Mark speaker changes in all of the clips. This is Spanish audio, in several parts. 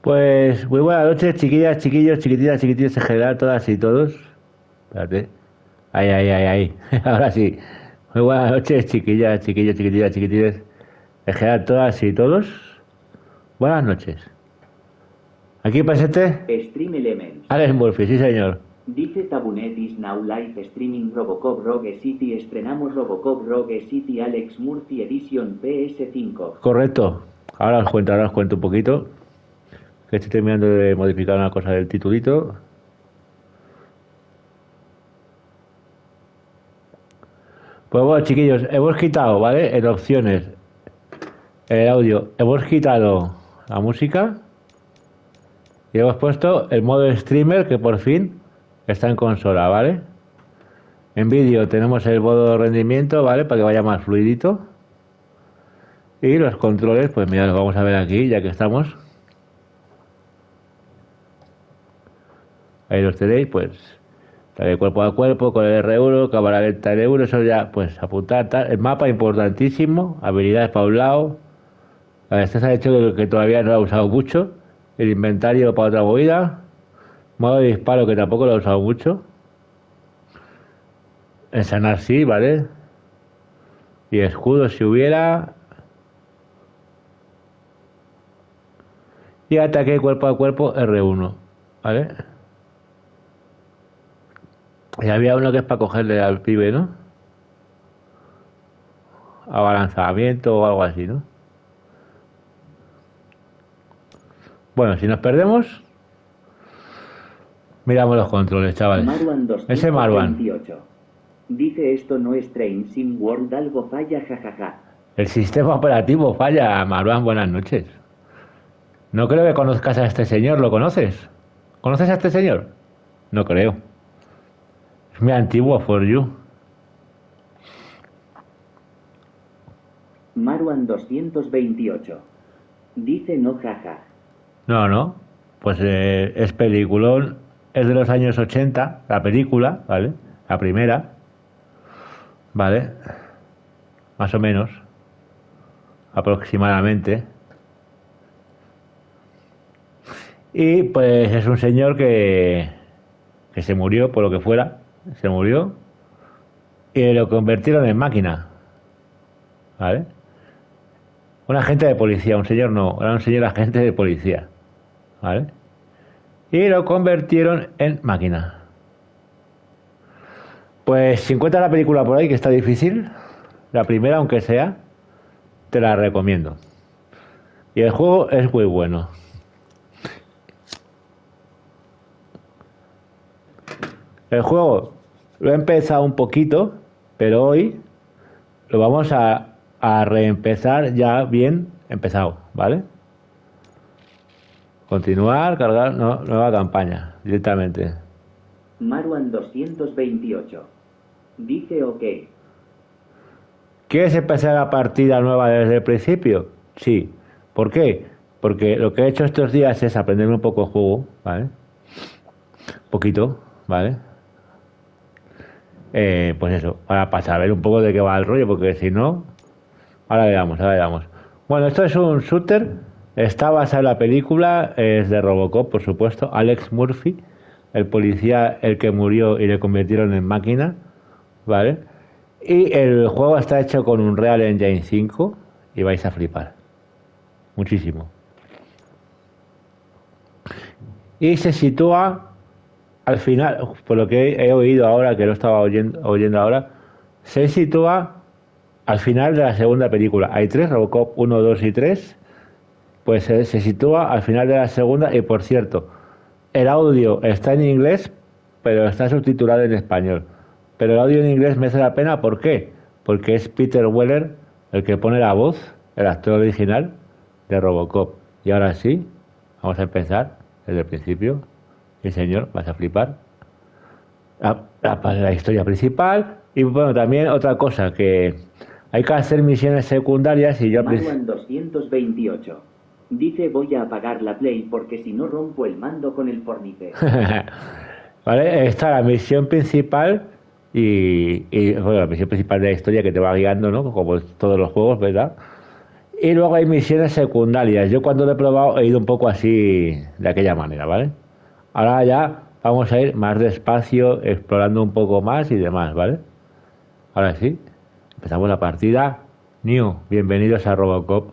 Speaker 1: Pues muy buenas noches, chiquillas, chiquillos, chiquititas, chiquititos en general, todas y todos. Espérate. Ahí, ahí, ahí, ahí. Ahora sí. Muy buenas noches, chiquillas, chiquillos, chiquititas, chiquititos en general, todas y todos. Buenas noches. Aquí presente
Speaker 2: Stream Elements.
Speaker 1: Alex Murphy, sí señor.
Speaker 2: Dice Tabunet is now live streaming Robocop Rogue City. Estrenamos Robocop Rogue City Alex Murphy Edition PS5.
Speaker 1: Correcto. Ahora os cuento un poquito. Que estoy terminando de modificar una cosa del titulito. Pues bueno, chiquillos, hemos quitado, ¿vale? En opciones, el audio, hemos quitado la música y hemos puesto el modo streamer que por fin está en consola, ¿vale? En vídeo tenemos el modo rendimiento, ¿vale? Para que vaya más fluidito. Y los controles, pues mira, los vamos a ver aquí, ya que estamos. Ahí los tenéis, pues, de cuerpo a cuerpo, con el R1, cámara lenta L1, eso ya, pues, apuntar, tal. El mapa importantísimo, habilidades para un lado. La destreza de hecho que todavía no lo he usado mucho. El inventario para otra movida. Modo de disparo que tampoco lo he usado mucho. En sanar sí, ¿vale? Y escudo si hubiera. Y ataque cuerpo a cuerpo R1, ¿vale? Y había uno que es para cogerle al pibe, ¿no? Abalanzamiento o algo así, ¿no? Bueno, si nos perdemos, miramos los controles, chavales.
Speaker 2: Marwan
Speaker 1: Ese Marwan.
Speaker 2: 228. Dice esto no es Train Sim World, algo falla, jajaja.
Speaker 1: El sistema operativo falla, Marwan, buenas noches. No creo que conozcas a este señor, ¿lo conoces? ¿Conoces a este señor? No creo. Es muy antiguo, for you.
Speaker 2: Marwan 228. Dice no jaja.
Speaker 1: No. Pues es peliculón. Es de los años 80, la película, ¿vale? La primera. ¿Vale? Más o menos. Aproximadamente. Y pues es un señor que se murió, por lo que fuera. Se murió. Y lo convirtieron en máquina. ¿Vale? Un agente de policía, un señor no, era un señor agente de policía. ¿Vale? Y lo convirtieron en máquina. Pues si encuentras la película por ahí, que está difícil, la primera aunque sea, te la recomiendo. Y el juego es muy bueno. El juego lo he empezado un poquito, pero hoy lo vamos a reempezar ya bien empezado, ¿vale? Continuar, cargar, no, nueva campaña, directamente.
Speaker 2: Marwan 228. Dice ok.
Speaker 1: ¿Quieres empezar la partida nueva desde el principio? Sí. ¿Por qué? Porque lo que he hecho estos días es aprender un poco el juego, ¿vale? Poquito, ¿vale? Pues eso, para saber un poco de qué va el rollo, porque si no, ahora veamos. Bueno, esto es un shooter, está basado en la película, es de Robocop, por supuesto, Alex Murphy, el policía, el que murió y le convirtieron en máquina, ¿vale? Y el juego está hecho con un Real Engine 5 y vais a flipar, muchísimo. Y se sitúa al final, por lo que he oído ahora, que lo estaba oyendo ahora, se sitúa al final de la segunda película. Hay tres, Robocop 1, 2 y 3. Pues se sitúa al final de la segunda. Y por cierto, el audio está en inglés, pero está subtitulado en español. Pero el audio en inglés merece la pena, ¿por qué? Porque es Peter Weller el que pone la voz, el actor original de Robocop. Y ahora sí, vamos a empezar desde el principio. Sí, señor, vas a flipar. La historia principal. Y bueno, también otra cosa, que hay que hacer misiones secundarias y yo...
Speaker 2: Marwan 228. Dice voy a apagar la Play porque si no rompo el mando con el fornice.
Speaker 1: Vale, está la misión principal y bueno, la misión principal de la historia que te va guiando, ¿no? Como todos los juegos, ¿verdad? Y luego hay misiones secundarias. Yo cuando lo he probado he ido un poco así, de aquella manera, ¿vale? Ahora ya vamos a ir más despacio, explorando un poco más y demás, ¿vale? Ahora sí, empezamos la partida. New, bienvenidos a Robocop,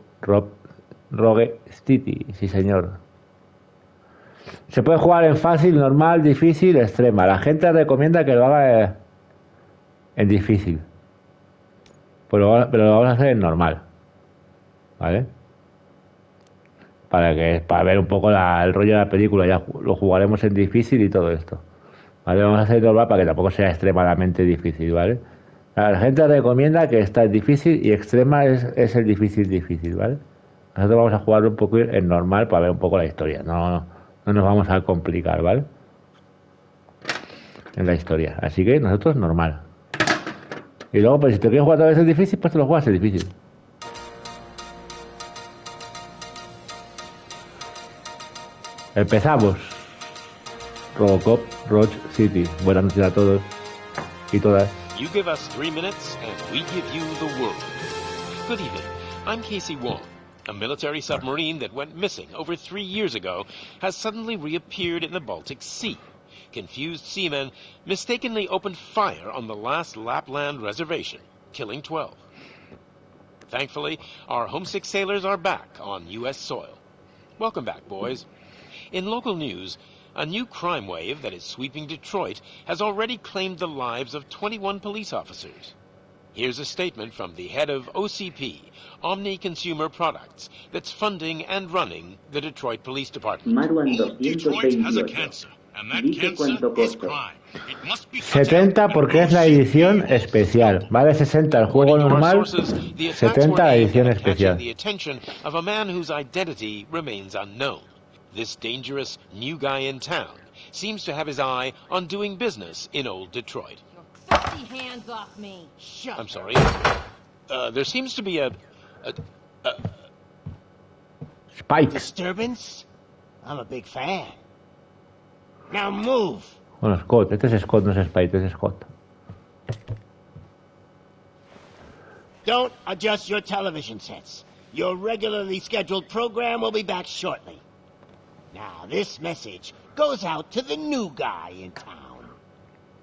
Speaker 1: Rogue City, sí señor. Se puede jugar en fácil, normal, difícil, extrema. La gente recomienda que lo haga en difícil. Pero lo vamos a hacer en normal. ¿Vale? Para ver un poco el rollo de la película. Ya lo jugaremos en difícil y todo esto. ¿Vale? Vamos a hacer normal para que tampoco sea extremadamente difícil, ¿vale? La gente recomienda que está en difícil y extrema es el difícil, ¿vale? Nosotros vamos a jugar un poco en normal para ver un poco la historia. No nos vamos a complicar, ¿vale? En la historia. Así que nosotros normal. Y luego, pues si te quieres jugar otra vez en difícil, pues te lo juegas en difícil. Empezamos. Robocop, Rogue City. Buenas noches a todos y todas.
Speaker 3: You give us 3 minutes and we give you the world. Good evening. I'm Casey Wong. A military submarine that went missing over 3 years ago has suddenly reappeared in the Baltic Sea. Confused seamen mistakenly opened fire on the last Lapland reservation, killing 12. Thankfully, our homesick sailors are back on U.S. soil. Welcome back, boys. In local news, a new crime wave that is sweeping Detroit has already claimed the lives of 21 police officers. Here's a statement from the head of OCP, Omni Consumer Products, that's funding and running the Detroit Police Department.
Speaker 2: Marwan
Speaker 4: Detroit has a
Speaker 2: 228.
Speaker 4: cancer, and that
Speaker 2: Dice
Speaker 4: cancer
Speaker 2: cuánto
Speaker 4: is
Speaker 2: costó.
Speaker 4: crime. It must be
Speaker 1: 70 porque es la edición especial. Vale 60 el juego
Speaker 3: According to our
Speaker 1: normal,
Speaker 3: sources, the attacks were
Speaker 1: 70 la
Speaker 3: aimed
Speaker 1: edición
Speaker 3: at catching
Speaker 1: especial.
Speaker 3: the attention of a man whose identity remains unknown. This dangerous new guy in town seems to have his eye on doing business in old Detroit.
Speaker 5: Filthy hands off me. Shut
Speaker 3: I'm sorry. There seems to be a
Speaker 1: Spike.
Speaker 6: Disturbance? I'm a big fan. Now move.
Speaker 1: Bueno, Scott. Este es Scott, no es Spike, este es Scott.
Speaker 6: Don't adjust your television sets. Your regularly scheduled program will be back shortly. Now, this message goes out to the new guy in town.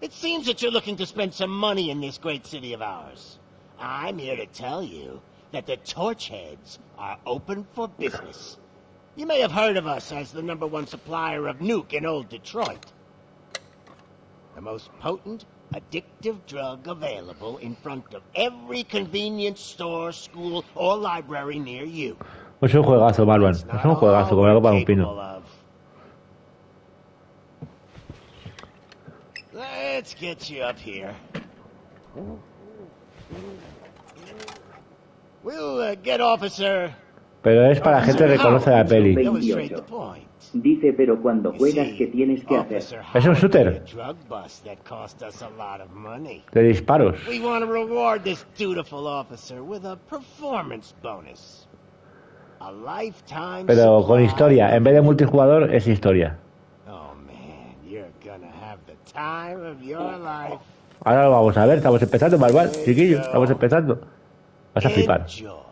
Speaker 6: It seems that you're looking to spend some money in this great city of ours. I'm here to tell you that the Torchheads are open for business. You may have heard of us as the #1 supplier of nuke in old Detroit. The most potent, addictive drug available in front of every convenience store, school, or library near you.
Speaker 1: Es un juegazo, Marwan. Es un juegazo, como la copa de un pino.
Speaker 6: Let's get you up here. We'll get officer.
Speaker 1: Pero es para gente que conoce la peli.
Speaker 6: Illustrate the point.
Speaker 2: Dice, pero cuando juegas, ¿qué tienes que hacer?
Speaker 6: Officer
Speaker 1: Es un shooter.
Speaker 6: Howard, a drug bust that cost us a lot of money.
Speaker 1: De disparos.
Speaker 6: We want to reward this dutiful officer with a performance bonus. A lifetime
Speaker 1: Pero con
Speaker 6: supply
Speaker 1: historia. En vez de multijugador, es historia.
Speaker 6: Oh man, you're gonna have the time of your life.
Speaker 1: Ahora lo vamos a ver. Estamos empezando, Marwan. Chiquillo, estamos empezando. Vas a flipar.
Speaker 6: Enjoy.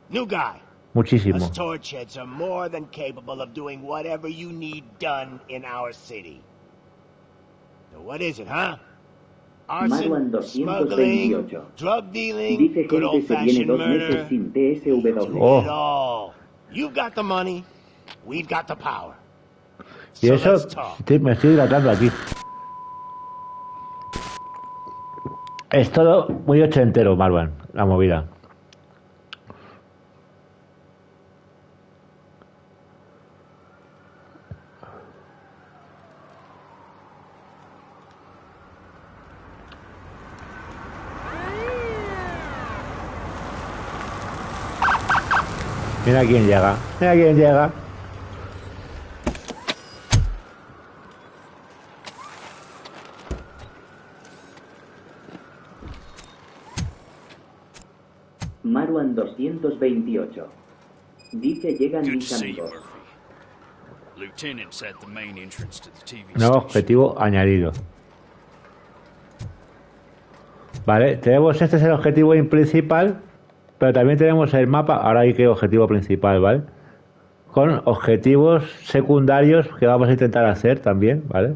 Speaker 6: New guy.
Speaker 1: Muchísimo.
Speaker 6: Us Torchheads are more than capable of doing whatever you need done in our city. So what is it, huh?
Speaker 2: Marwan
Speaker 6: Arson, smuggling,
Speaker 2: 228.
Speaker 6: drug dealing,
Speaker 2: Dice
Speaker 6: good
Speaker 2: gente se viene
Speaker 6: old-fashioned
Speaker 2: 2
Speaker 6: murder.
Speaker 2: meses sin TSW.
Speaker 6: Do
Speaker 1: Oh.
Speaker 6: it all. You've got the money, we've got the power.
Speaker 1: Y
Speaker 6: So
Speaker 1: eso,
Speaker 6: let's talk.
Speaker 1: me estoy hidratando aquí. Es todo muy ochentero, Marwan, la movida. Mira quién llega, mira quién llega.
Speaker 2: Marwan 228. Dice, llegan
Speaker 4: Good to
Speaker 2: mis
Speaker 4: see you,
Speaker 2: amigos.
Speaker 4: Murphy. Lieutenant's at the main entrance to the TV
Speaker 1: Nuevo
Speaker 4: station.
Speaker 1: objetivo añadido. Vale, tenemos este es el objetivo principal. Pero también tenemos el mapa, ahora hay que objetivo principal, ¿vale? Con objetivos secundarios que vamos a intentar hacer también, ¿vale?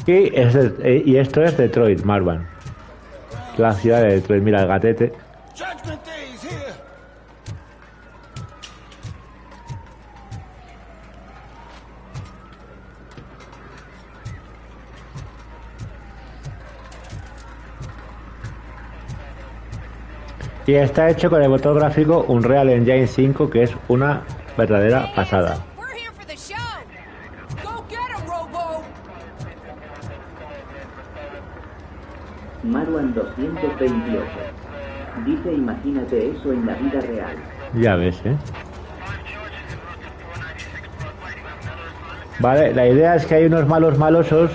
Speaker 1: Y esto es Detroit, Marvan. La ciudad de Detroit, mira el gatete. Y está hecho con el motor gráfico Unreal Engine 5, que es una verdadera pasada.
Speaker 2: Marwan 228. Dice imagínate eso en la vida real.
Speaker 1: Ya ves, Vale, la idea es que hay unos malos malosos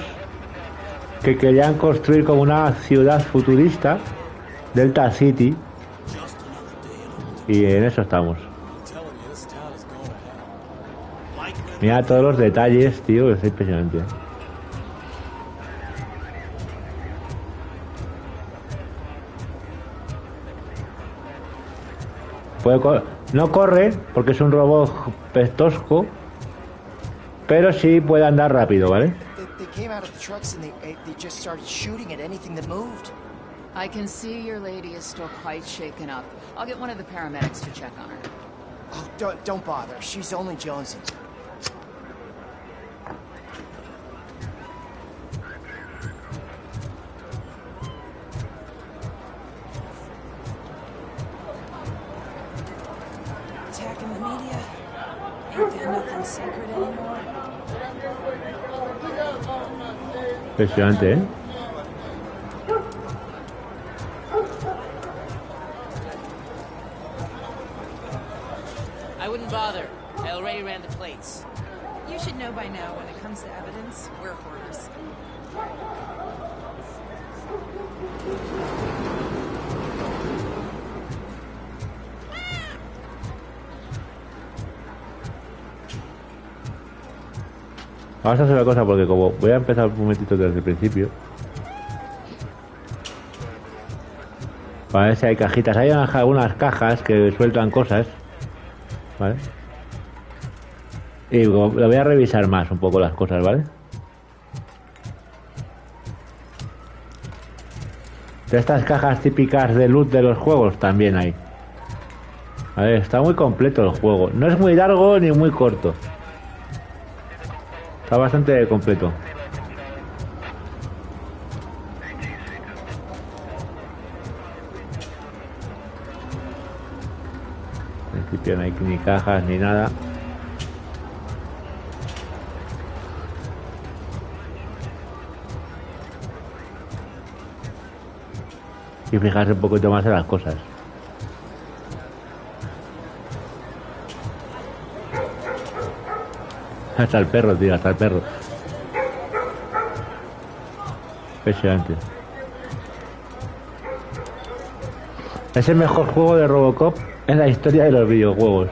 Speaker 1: que querían construir como una ciudad futurista, Delta City, y en eso estamos. Mira todos los detalles, tío, es impresionante. No corre porque es un robot tosco, pero sí puede andar rápido, ¿vale?
Speaker 5: I can see your lady is still quite shaken up. I'll get one of the paramedics to check on her.
Speaker 7: Oh, don't bother. She's only jonesing. Attacking the media. Ain't there nothing sacred anymore?
Speaker 1: Impresionante, ¿eh?
Speaker 8: I wouldn't bother. I already ran the plates.
Speaker 9: You should know by now when it comes to evidence, we're hoarders.
Speaker 1: Vamos a hacer una cosa porque como voy a empezar un momentito desde el principio. Para ver si hay cajitas. Hay algunas cajas que sueltan cosas. ¿Vale? Y lo voy a revisar más un poco las cosas, ¿vale? De estas cajas típicas de loot de los juegos también hay. A ver, está muy completo el juego. No es muy largo ni muy corto. Está bastante completo. En principio no hay ni cajas ni nada. Y fijarse un poquito más en las cosas. Hasta el perro, tío, hasta el perro. Impresionante. Es el mejor juego de Robocop en la historia de los videojuegos.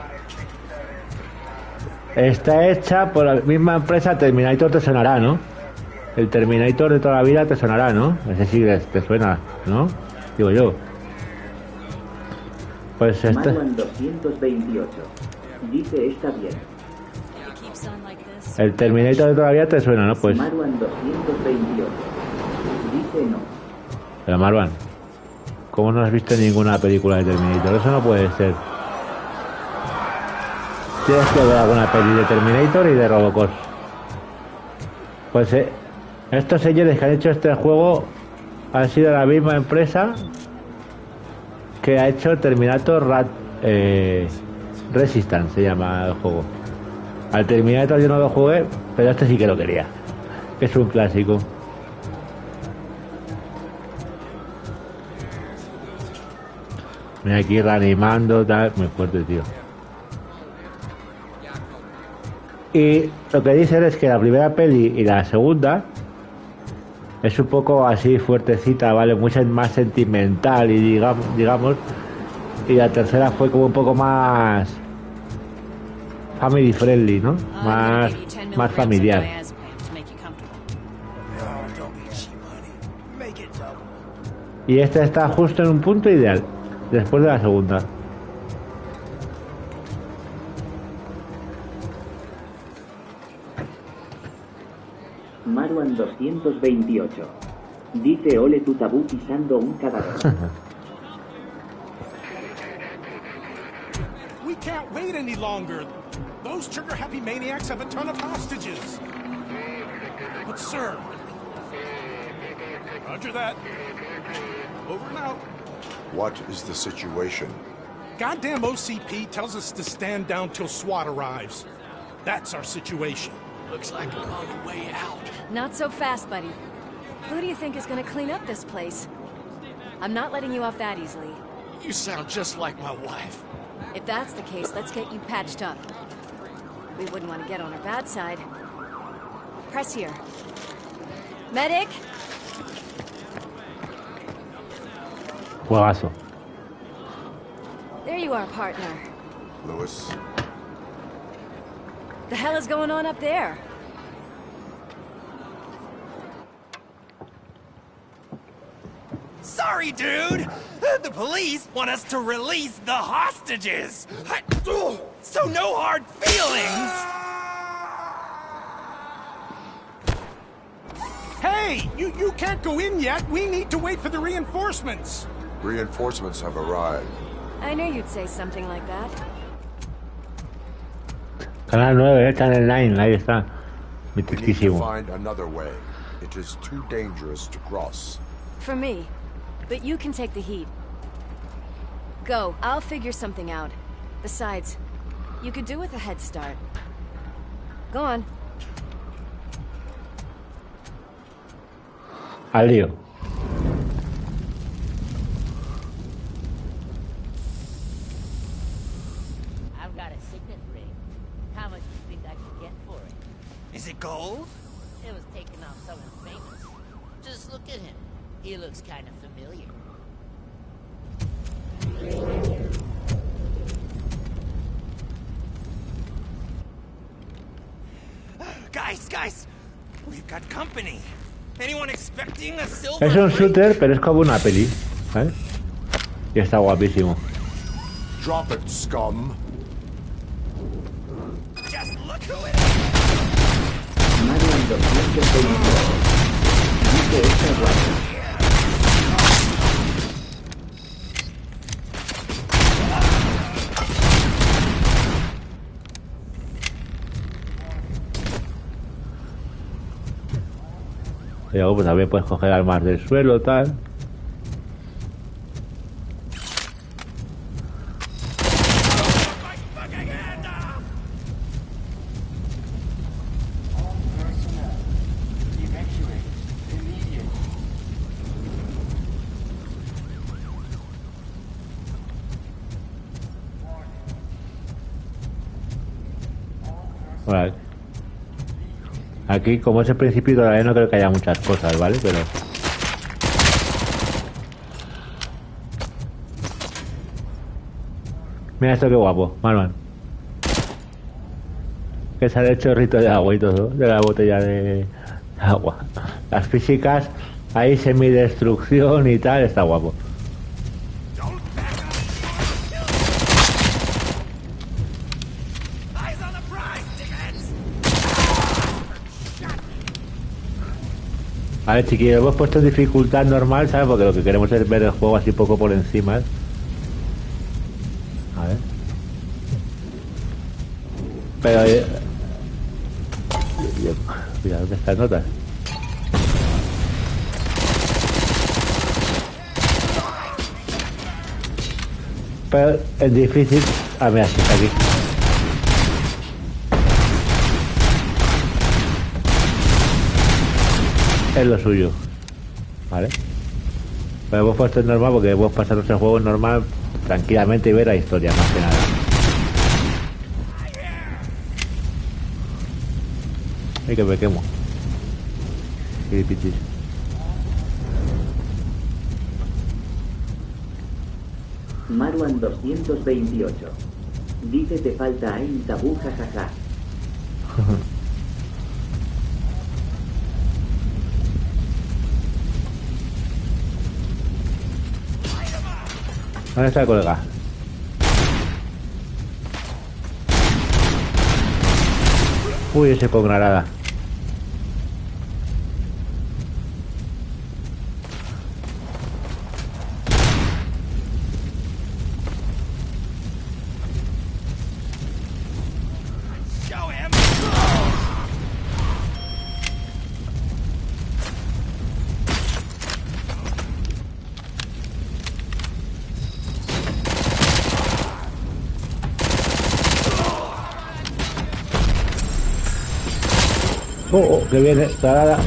Speaker 1: Está hecha por la misma empresa. Terminator te sonará, ¿no? El Terminator de toda la vida te sonará, ¿no? Ese sí te suena, ¿no? Digo yo. Pues este...
Speaker 2: Marwan 228. Dice está bien.
Speaker 1: El Terminator de toda la vida te suena, ¿no? Pues...
Speaker 2: Marwan 228. Dice no.
Speaker 1: Pero Marwan, ¿cómo no has visto ninguna película de Terminator? Eso no puede ser. Tienes que ver alguna peli de Terminator y de Robocop. Pues estos señores que han hecho este juego han sido la misma empresa que ha hecho Terminator Resistance, se llama el juego. Al Terminator yo no lo jugué, pero este sí que lo quería. Es un clásico. Mira aquí reanimando, tal, muy fuerte, tío. Y lo que dicen es que la primera peli y la segunda es un poco así fuertecita, ¿vale? Mucho más sentimental y digamos, y la tercera fue como un poco más family friendly, ¿no?
Speaker 5: I'm gonna give you 10
Speaker 1: Más
Speaker 5: milligrams of
Speaker 1: familiar.
Speaker 5: diazepam to make you comfortable.
Speaker 10: No, don't be cheap, honey. Make it double.
Speaker 1: Y este está justo en un punto ideal, después de la segunda.
Speaker 2: Marwan 228. Dice ole tu tabú pisando un cadáver.
Speaker 11: We can't wait any longer. Those trigger-happy maniacs have a ton of hostages. But sir... Roger that. Over and out.
Speaker 12: What is the situation?
Speaker 11: Goddamn OCP tells us to stand down till SWAT arrives. That's our situation.
Speaker 4: Looks like we're on the way out.
Speaker 5: Not so fast, buddy. Who do you think is gonna clean up this place? I'm not letting you off that easily.
Speaker 4: You sound just like my wife.
Speaker 5: If that's the case, let's get you patched up. We wouldn't want to get on her bad side. Press here. Medic!
Speaker 1: Juegazo.
Speaker 5: There you are, partner.
Speaker 12: Lewis?
Speaker 5: The hell is going on up there?
Speaker 10: Sorry, dude! The police want us to release the hostages! So no hard feelings!
Speaker 11: Hey! You can't go in yet! We need to wait for the reinforcements!
Speaker 12: Reinforcements have arrived.
Speaker 5: I knew you'd say something like that.
Speaker 1: Canal 9, Channel 9, ahí está.
Speaker 12: We need to
Speaker 1: Mitiquísimo.
Speaker 12: find another way. It is too dangerous to cross.
Speaker 5: For me. But you can take the heat. Go. I'll figure something out. Besides, you could do with a head start. Go on.
Speaker 1: Al lío.
Speaker 8: I've got a signet ring. How much do you think I could get for it?
Speaker 10: Is it gold?
Speaker 8: It was taken off someone famous. Just look at him. He looks kind of familiar.
Speaker 10: Guys! We've got company. Anyone expecting a silver
Speaker 1: Es un
Speaker 10: drink?
Speaker 1: shooter, pero es como una peli, ¿sabes? Y está guapísimo.
Speaker 12: Drop it, scum.
Speaker 10: Just look who it
Speaker 2: Marwan 228. Dice esta guapa.
Speaker 1: Y luego pues también puedes coger armas del suelo, tal. Vale. Aquí, como es el principio, todavía no creo que haya muchas cosas, ¿vale? Pero... Mira esto, qué guapo, Marwan. Que sale el chorrito de agua y todo, de la botella de agua. Las físicas, ahí semidestrucción y tal, está guapo. A ver, chiquillos, hemos puesto dificultad normal, ¿sabes? Porque lo que queremos es ver el juego así poco por encima. A ver. Pero... Mira, ¿dónde están notas? Pero es difícil... Ah, mira, sí, está aquí. Es lo suyo, ¿vale? Pero hemos puesto en normal porque hemos pasado el juego en normal tranquilamente y ver la historia, más que nada. Ay, que me quemo. Qué pichis.
Speaker 2: Marwan 228. Dice te falta ein tabú jajaja.
Speaker 1: ¿Dónde está el colega? Uy, ese con granada. Oh, que viene, tarada.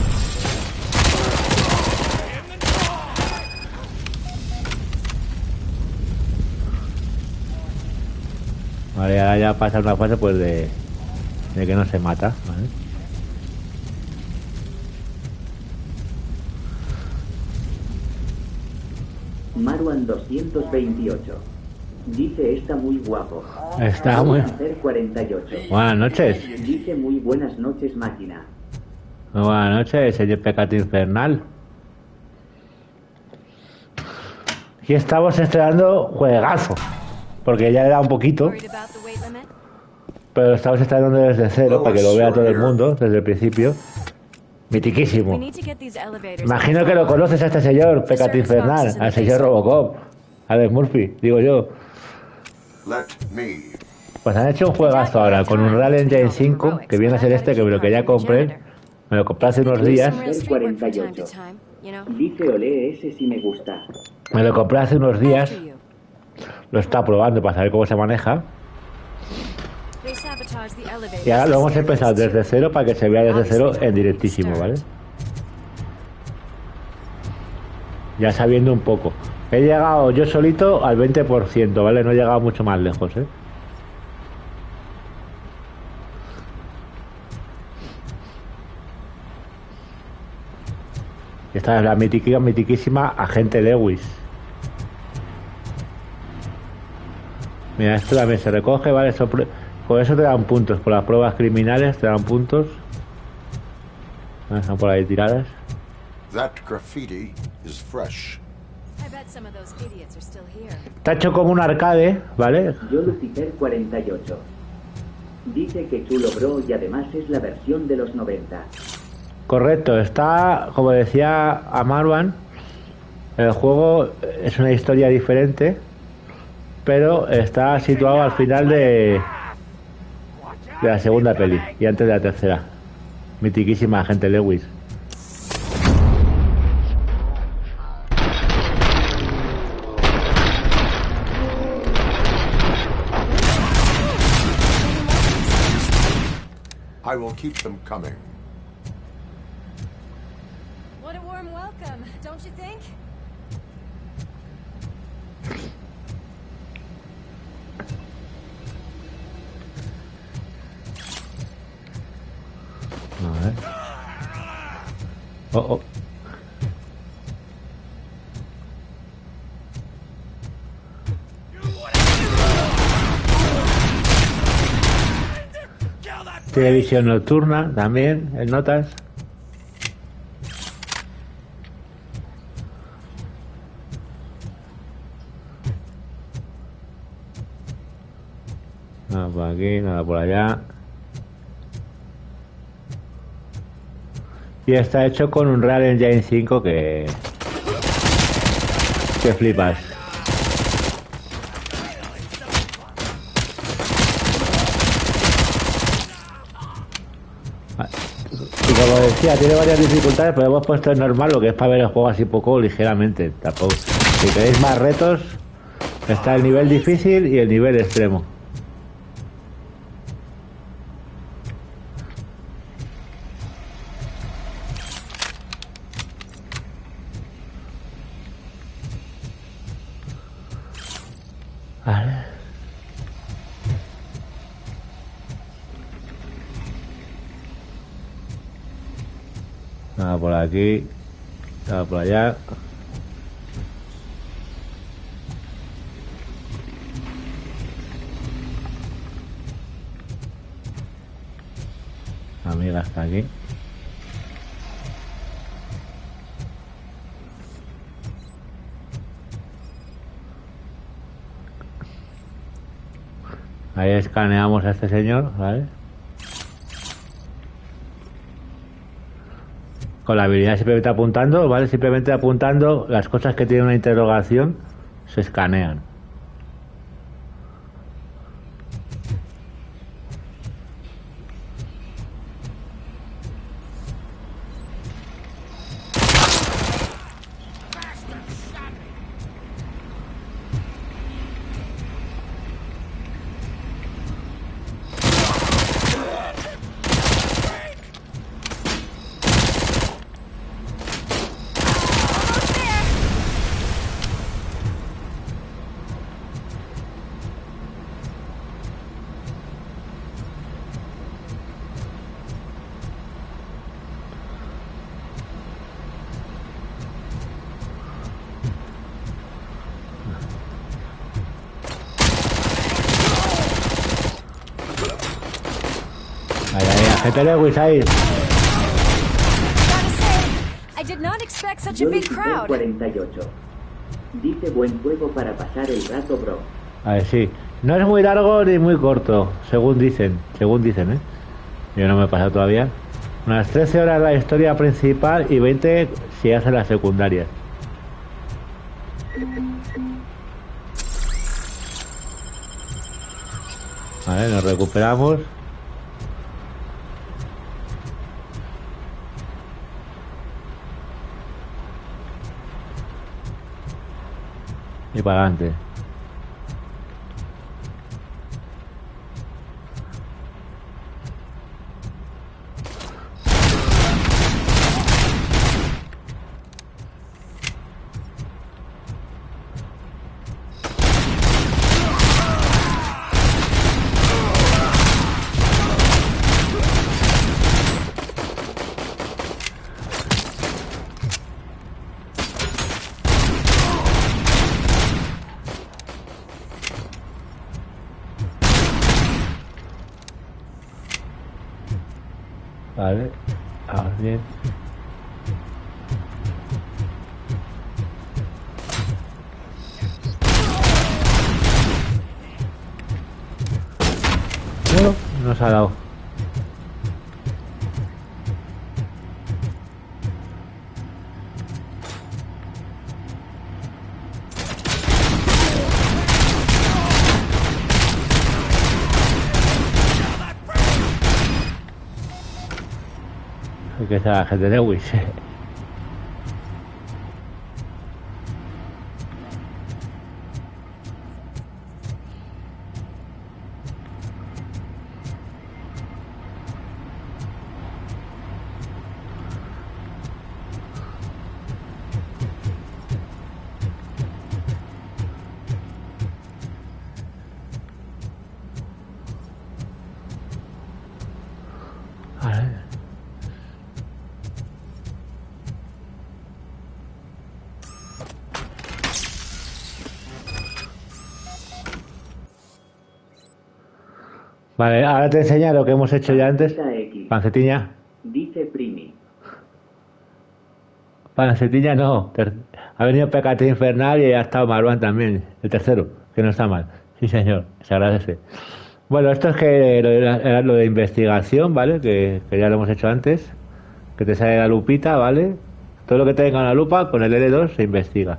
Speaker 1: Vale, ahora ya pasa una fase pues de que no se mata, ¿vale?
Speaker 2: Marwan 228. Dice está muy guapo.
Speaker 1: Está muy...
Speaker 2: 48.
Speaker 1: Buenas noches.
Speaker 2: Dice muy buenas noches máquina.
Speaker 1: Buenas noches, señor Pecado Infernal. Aquí estamos estrenando juegazo. Porque ya era un poquito. Pero estamos estrenando desde cero para que lo vea todo el mundo desde el principio. Mitiquísimo. Imagino que lo conoces a este señor Pecado Infernal, al señor Robocop, Alex Murphy, digo yo. Pues han hecho un juegazo ahora con un Real Engine 5 que viene a ser este que me lo quería comprar. Me lo compré hace unos días.
Speaker 2: 48. Dice olé ese si me gusta.
Speaker 1: Me lo compré hace unos días. Lo está probando para saber cómo se maneja. Y ahora lo hemos empezado desde cero para que se vea desde cero en directísimo, ¿vale? Ya sabiendo un poco. He llegado yo solito al 20%, ¿vale? No he llegado mucho más lejos, ¿eh? Esta es la mitiquísima Agente Lewis. Mira, esto también se recoge, ¿vale? Por eso te dan puntos. Por las pruebas criminales te dan puntos. Están por ahí tiradas.
Speaker 12: That graffiti is fresh.
Speaker 1: Está hecho como un arcade, ¿vale?
Speaker 2: Yo Lucifer 48. Dice que chulo bro y además es la versión de los 90.
Speaker 1: Correcto, está, como decía a Marwan, el juego es una historia diferente, pero está situado al final de la segunda peli y antes de la tercera. Mitiquísima Agente Lewis.
Speaker 12: I will keep them coming.
Speaker 5: What a warm welcome, don't you think?
Speaker 1: A ver. Oh. Televisión nocturna también, en notas. Nada por aquí, nada por allá. Y está hecho con un Real Engine 5 que flipas. Y como decía, tiene varias dificultades, pero hemos puesto en normal, lo que es para ver el juego así poco ligeramente. Tampoco. Si queréis más retos, está el nivel difícil y el nivel extremo. Vale. Nada por aquí, nada por allá. amiga está aquí. Ahí escaneamos a este señor, ¿vale? Con la habilidad simplemente apuntando, ¿vale? Simplemente apuntando las cosas que tienen una interrogación se escanean. Gente Lewis ahí.
Speaker 5: I did not expect such a big crowd.
Speaker 2: 48. Dice buen juego para pasar el rato, bro.
Speaker 1: A ver, sí. No es muy largo ni muy corto, según dicen, ¿eh? Yo no me he pasado todavía. Unas 13 horas la historia principal y 20 si hace las secundarias. Vale, nos recuperamos. Y para adelante. Vale, ahora bien. No, no se ha dado. Que sea la gente de Lewis. Vale, ahora te enseño lo que hemos hecho ya antes. Pancetiña.
Speaker 2: Dice Primi.
Speaker 1: Pancetiña no. Ha venido Pecate Infernal y ha estado Marwan también. El tercero, que no está mal. Sí, señor, se agradece. Bueno, esto es que era lo de investigación, ¿vale? Que ya lo hemos hecho antes. Que te sale la lupita, ¿vale? Todo lo que tenga una lupa, con el L2 se investiga.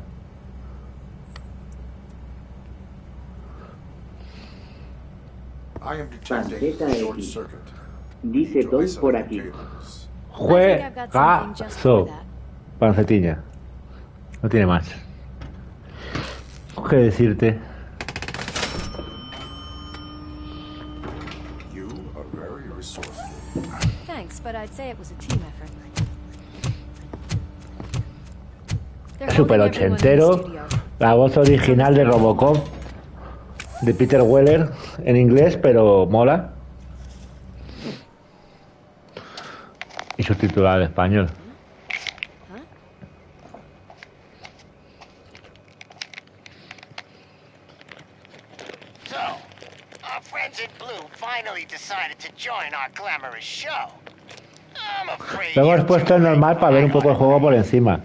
Speaker 2: Panceta X. Dice Toy por aquí.
Speaker 1: Juegazo. Pancetiña. No tiene más. ¿Qué decirte? Super ochentero. La voz original de Robocop de Peter Weller en inglés, pero mola. Y subtitulado al español.
Speaker 13: So, our friends in blue finally decided to join our glamorous show.
Speaker 1: Lo hemos puesto en normal para ver un poco el juego por encima.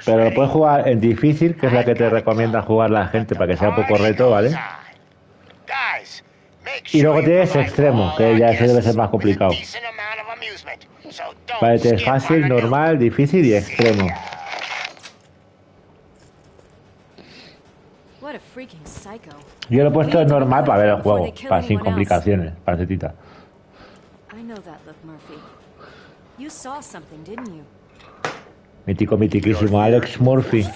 Speaker 1: Pero lo puedes jugar en difícil, que es la que te recomienda jugar la gente para que sea un poco reto, ¿vale? Y luego tienes extremo, que ya ese debe ser más complicado. Vale, tienes fácil, normal, difícil y extremo. Yo lo he puesto en normal para ver el juego, para sin complicaciones, pancetita. Mítico, mitiquísimo Alex Murphy.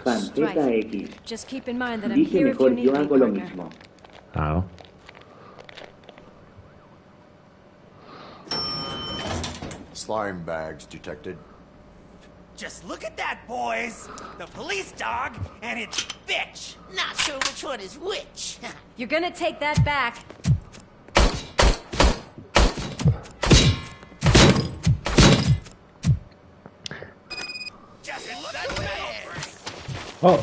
Speaker 2: Panceta X. Dice mejor yo hago lo mismo.
Speaker 1: Claro.
Speaker 12: Slime bags detected.
Speaker 10: Just look at that, boys! The police dog and its bitch!
Speaker 8: Not sure which one is which.
Speaker 5: You're gonna take that back.
Speaker 10: Just look at that!
Speaker 1: Oh.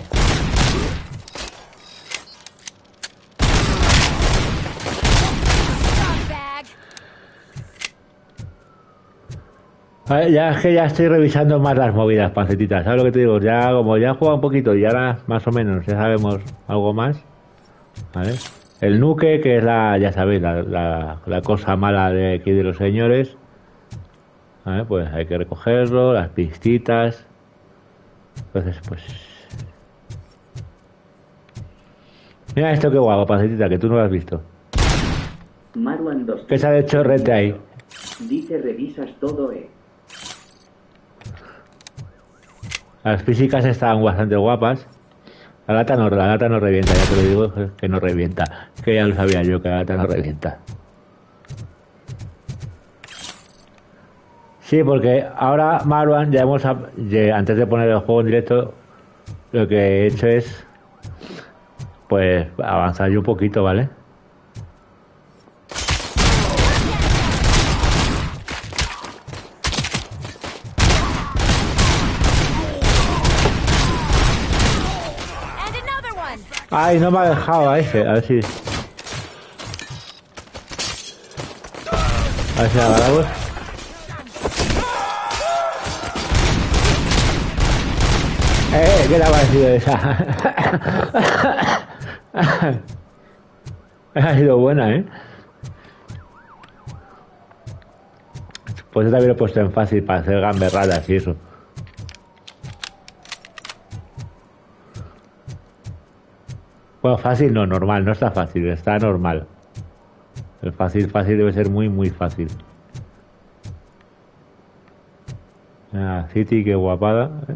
Speaker 1: Ya es que ya estoy revisando más las movidas, pancetitas. ¿Sabes lo que te digo? Ya como ya he jugado un poquito y ahora más o menos ya sabemos algo más. ¿Vale? El nuque, que es la, ya sabéis, la cosa mala de aquí de los señores. ¿Vale? Pues hay que recogerlo, las pistitas. Entonces, pues... Mira esto que guapo, pancetita, que tú no lo has visto.
Speaker 2: Marwan 2.
Speaker 1: ¿Qué se ha hecho rete ahí?
Speaker 2: Dice revisas todo,
Speaker 1: Las físicas estaban bastante guapas. La lata no revienta, ya te lo digo, que no revienta. Que ya lo sabía yo, que la lata no revienta. Sí, porque ahora Marwan, ya hemos, antes de poner el juego en directo, lo que he hecho es, pues, avanzar yo un poquito, ¿vale? Ay, no me ha dejado a ese, a ver si... A ver si la agarramos. ¿Qué le ha parecido esa? Ha sido buena, ¿eh? Pues yo también lo he puesto en fácil para hacer gamberradas y eso. Bueno, fácil no, normal, no está fácil, está normal. El fácil debe ser muy, muy fácil. Ah, City, qué guapada, ¿eh?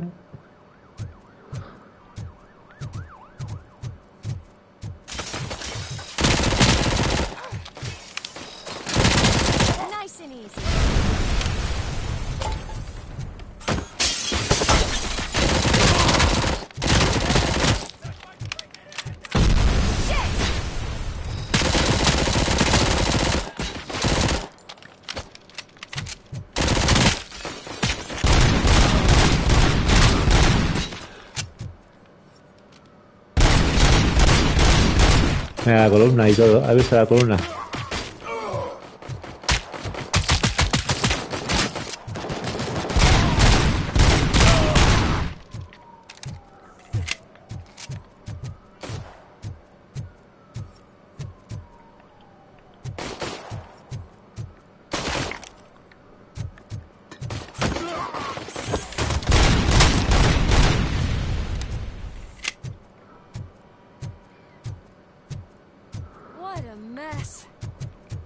Speaker 1: Mira la columna y todo. ¿Has visto la columna?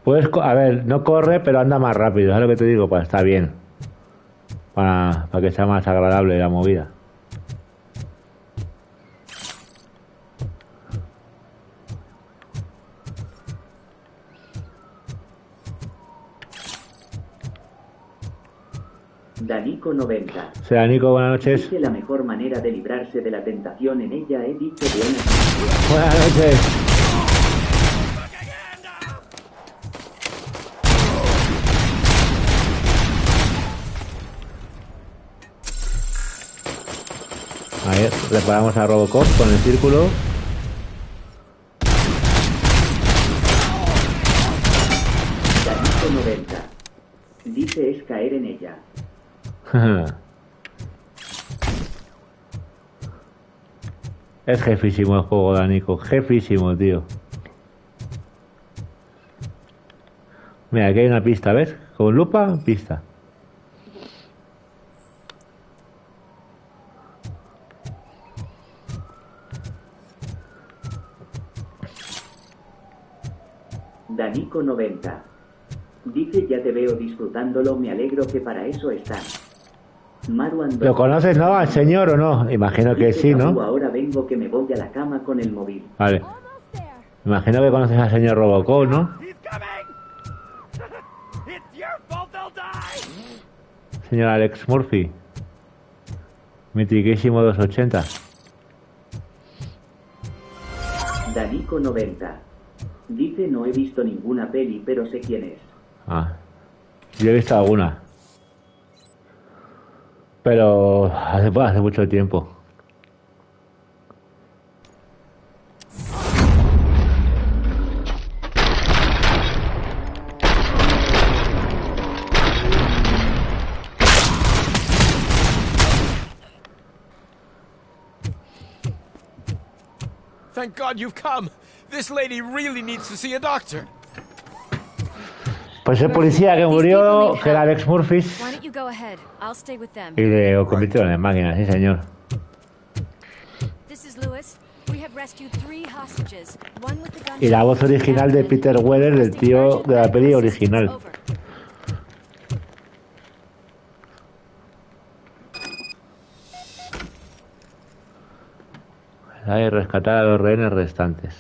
Speaker 1: Pues, a ver, no corre, pero anda más rápido, ¿sabes lo que te digo? Pues está bien. Para que sea más agradable la movida.
Speaker 2: Danico 90.
Speaker 1: O sea, Nico, buenas noches.
Speaker 2: Dice la mejor manera de librarse de la tentación en ella, he dicho buenas.
Speaker 1: Buenas noches. Ahí reparamos a Robocop con el círculo.
Speaker 2: Danico 90. caer en ella.
Speaker 1: Es jefísimo el juego, Danico. Jefísimo, tío. Mira, aquí hay una pista, ¿ves? Con lupa, pista.
Speaker 2: Danico 90. Dice, ya te veo disfrutándolo, me alegro que para eso estás. Maru Andor.
Speaker 1: ¿Lo conoces, no, al señor o no? Imagino que sí, ¿no?
Speaker 2: Ahora vengo que me voy a la cama con el móvil.
Speaker 1: Vale. Imagino que conoces al señor Robocop, ¿no? Señor Alex Murphy. Mitiquísimo 280.
Speaker 2: Danico 90. Dice, no he visto ninguna peli, pero sé quién es.
Speaker 1: Ah. Yo he visto alguna. Pero hace mucho tiempo.
Speaker 10: Thank God you've come. This lady really needs to see a doctor.
Speaker 1: Pues el policía que murió, que era Alex Murphy, y le convirtieron en máquina, sí señor. Y la voz original de Peter Weller, del tío de la peli original. Hay que rescatar a los rehenes restantes.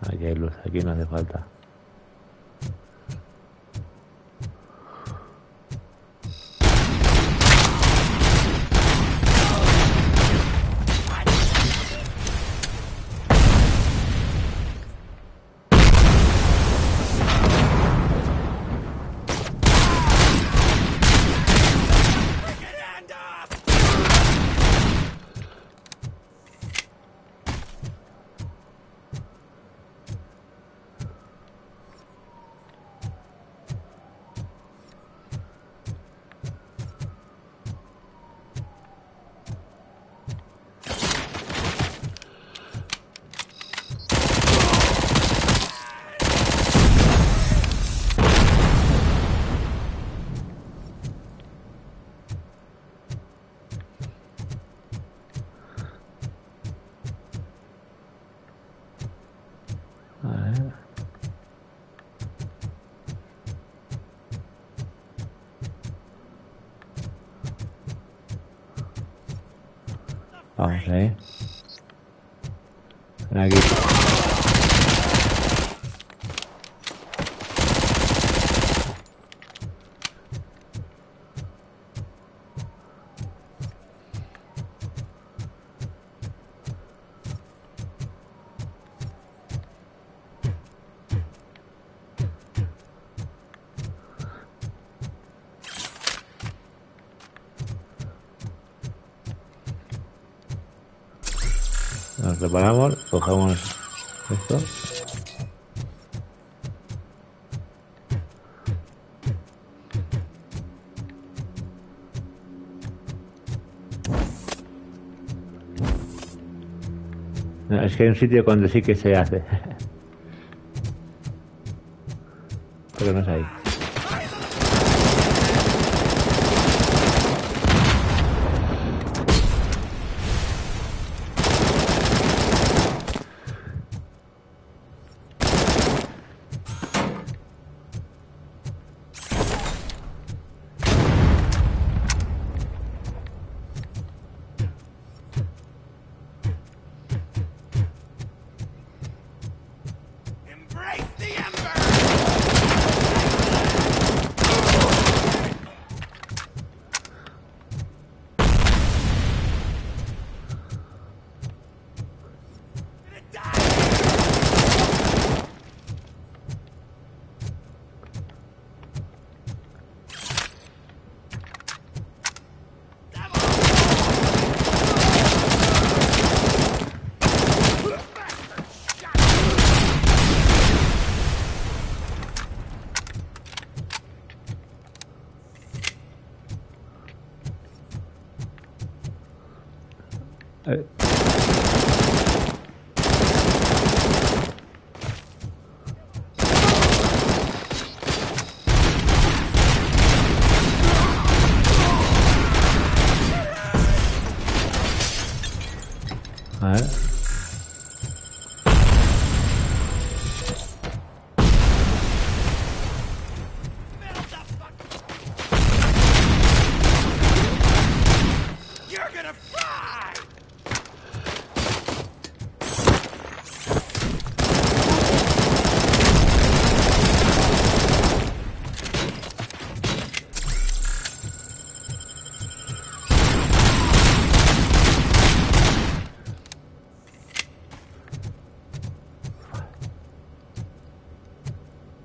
Speaker 1: Aquí hay luz, aquí no hace falta. Vamos ahí. Ven aquí. Nos preparamos, cogemos esto. No, es que hay un sitio donde sí que se hace. Pero no es ahí. ¿Vale?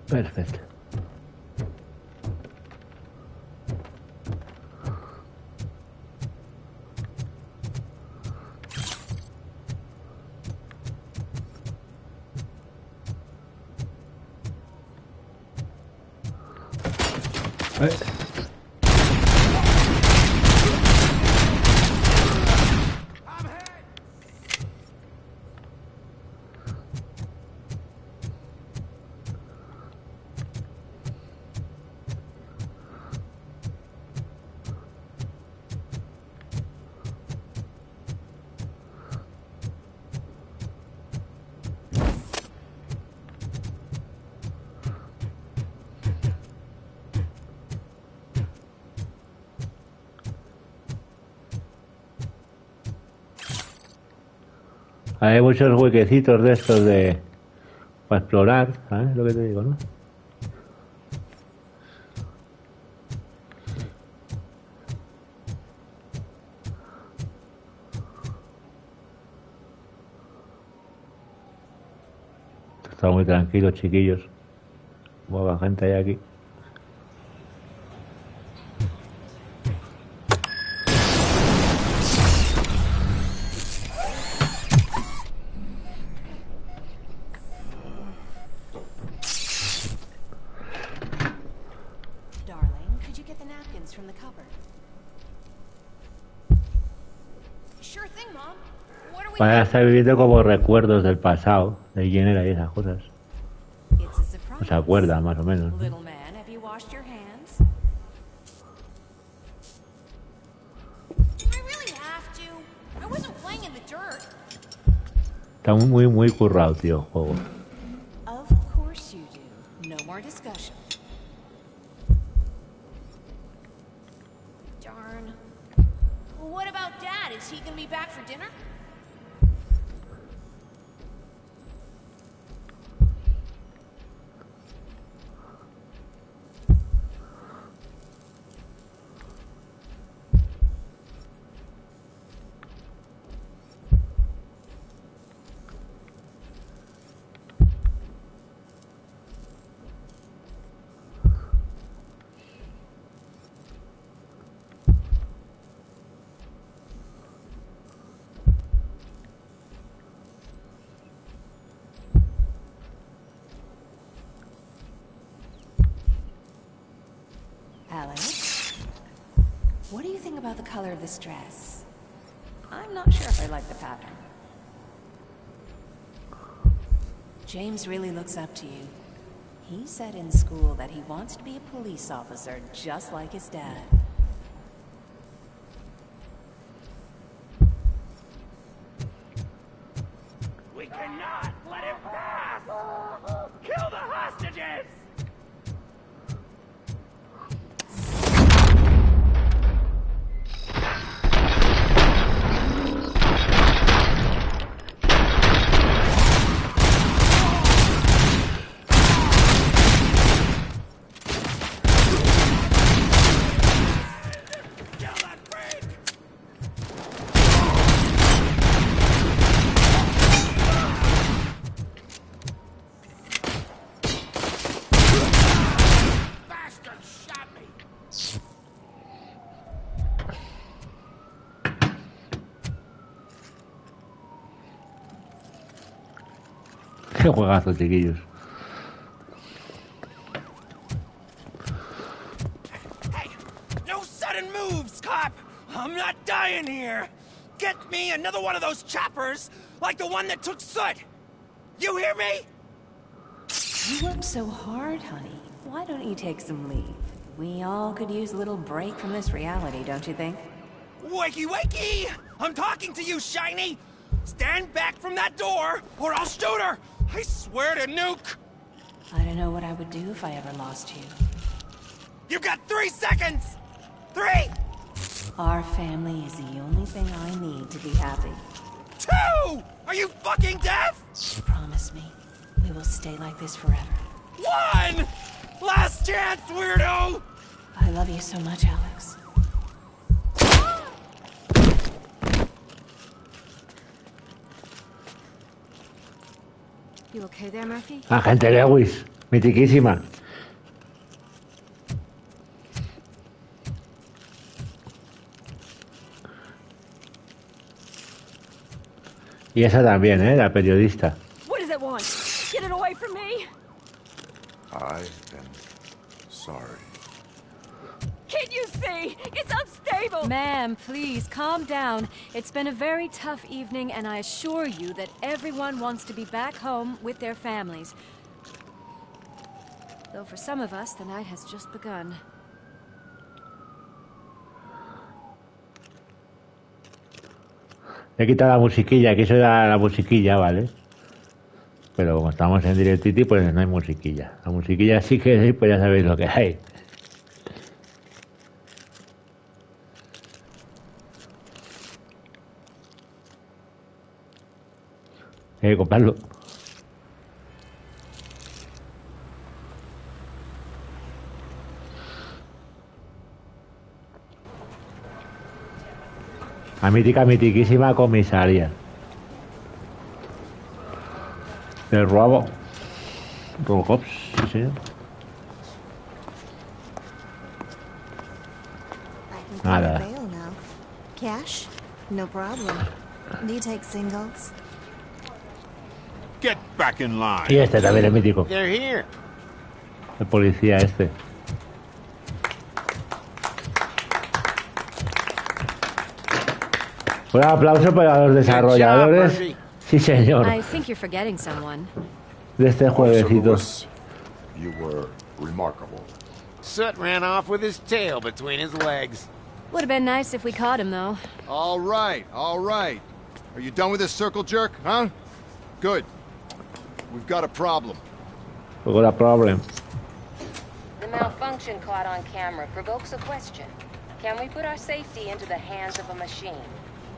Speaker 1: Perfecto. Hay muchos huequecitos de estos de para explorar, ¿sabes lo que te digo, no? Está muy tranquilo, chiquillos. Buena gente hay aquí. Para estar viviendo como recuerdos del pasado, de quién era y esas cosas. No se acuerda, más o menos, ¿no? Está muy currado, tío, el juego.
Speaker 5: Alex, what do you think about the color of this dress? I'm not sure if I like the pattern. James really looks up to you. He said in school that he wants to be a police officer just like his dad.
Speaker 10: We cannot let him pass! Kill the hostages!
Speaker 1: Qué juegazo, chiquillos.
Speaker 10: Hey, no sudden moves, cop! I'm not dying here! Get me another one of those choppers, like the one that took Soot! You hear me?
Speaker 5: You work so hard, honey. Why don't you take some leave? We all could use a little break from this reality, don't you think?
Speaker 10: Wakey wakey! I'm talking to you, Shiny! Stand back from that door, or I'll shoot her! I swear to nuke!
Speaker 7: I don't know what I would do if I ever lost you.
Speaker 10: You got 3 seconds! 3!
Speaker 7: Our family is the only thing I need to be happy.
Speaker 10: 2! Are you fucking deaf?
Speaker 7: Promise me, we will stay like this forever.
Speaker 10: 1! Last chance, weirdo!
Speaker 7: I love you so much, Alex.
Speaker 5: You okay there, Murphy?
Speaker 1: Agente Lewis, mitiquísima. Y esa también, la periodista.
Speaker 5: What does it want? Get it away from me!
Speaker 12: I am sorry.
Speaker 5: Can't you see? It's unstable! Ma'am, please, calm down. It's been a very tough evening, and I assure you that everyone wants to be back home with their families. Though for some of us, the night has just begun.
Speaker 1: He quitado la musiquilla, que eso era la musiquilla, ¿vale? Pero como estamos en DirectTV, pues no hay musiquilla. La musiquilla sí que pues ya sabéis lo que hay. Hay que comprarlo. La mítica, mitiquísima comisaría. El Robocop, sí, señor. Nada.
Speaker 13: Cash? No problem. Do you take singles?
Speaker 14: Get back in line.
Speaker 1: Y este también es mítico.
Speaker 6: They're here.
Speaker 1: El policía este. Un aplauso para los desarrolladores. Sí, señor.
Speaker 5: I think you're forgetting someone.
Speaker 1: De este jueguecito.
Speaker 12: You were remarkable.
Speaker 6: Soot ran off with his tail between his legs.
Speaker 5: Would have been nice if we caught him, though.
Speaker 15: All right, all right. Are you done with this circle jerk, huh? Good. We've got a problem.
Speaker 1: We've got a problem.
Speaker 16: The malfunction caught on camera provokes a question. Can we put our safety into the hands of a machine?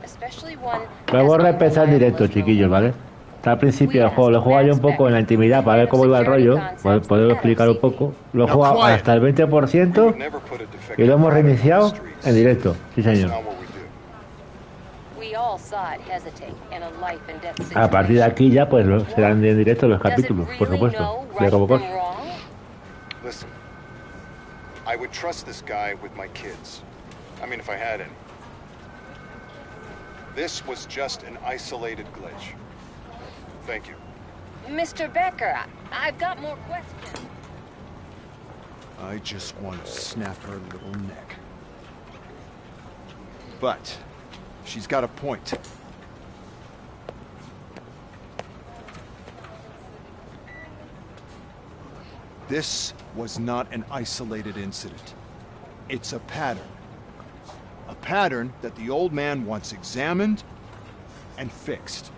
Speaker 16: Especially one...
Speaker 1: Luego a empezar el directo, chiquillos, ¿vale? Está al principio del juego, lo juego yo un poco en la intimidad para ver cómo iba el rollo, poder explicar un poco. Lo he jugado hasta el 20% y lo hemos reiniciado en directo, sí señor. A partir de aquí ya pues serán en directo los capítulos, por supuesto, de Robocop.
Speaker 17: Listen, I would trust this guy with my kids. I mean, if I had any. This was just an isolated glitch. Thank you.
Speaker 16: Mr. Becker, I've got more questions.
Speaker 15: I just want to snap her little neck. But she's got a point. This was not an isolated incident. It's a pattern. A pattern that the old man wants examined and fixed.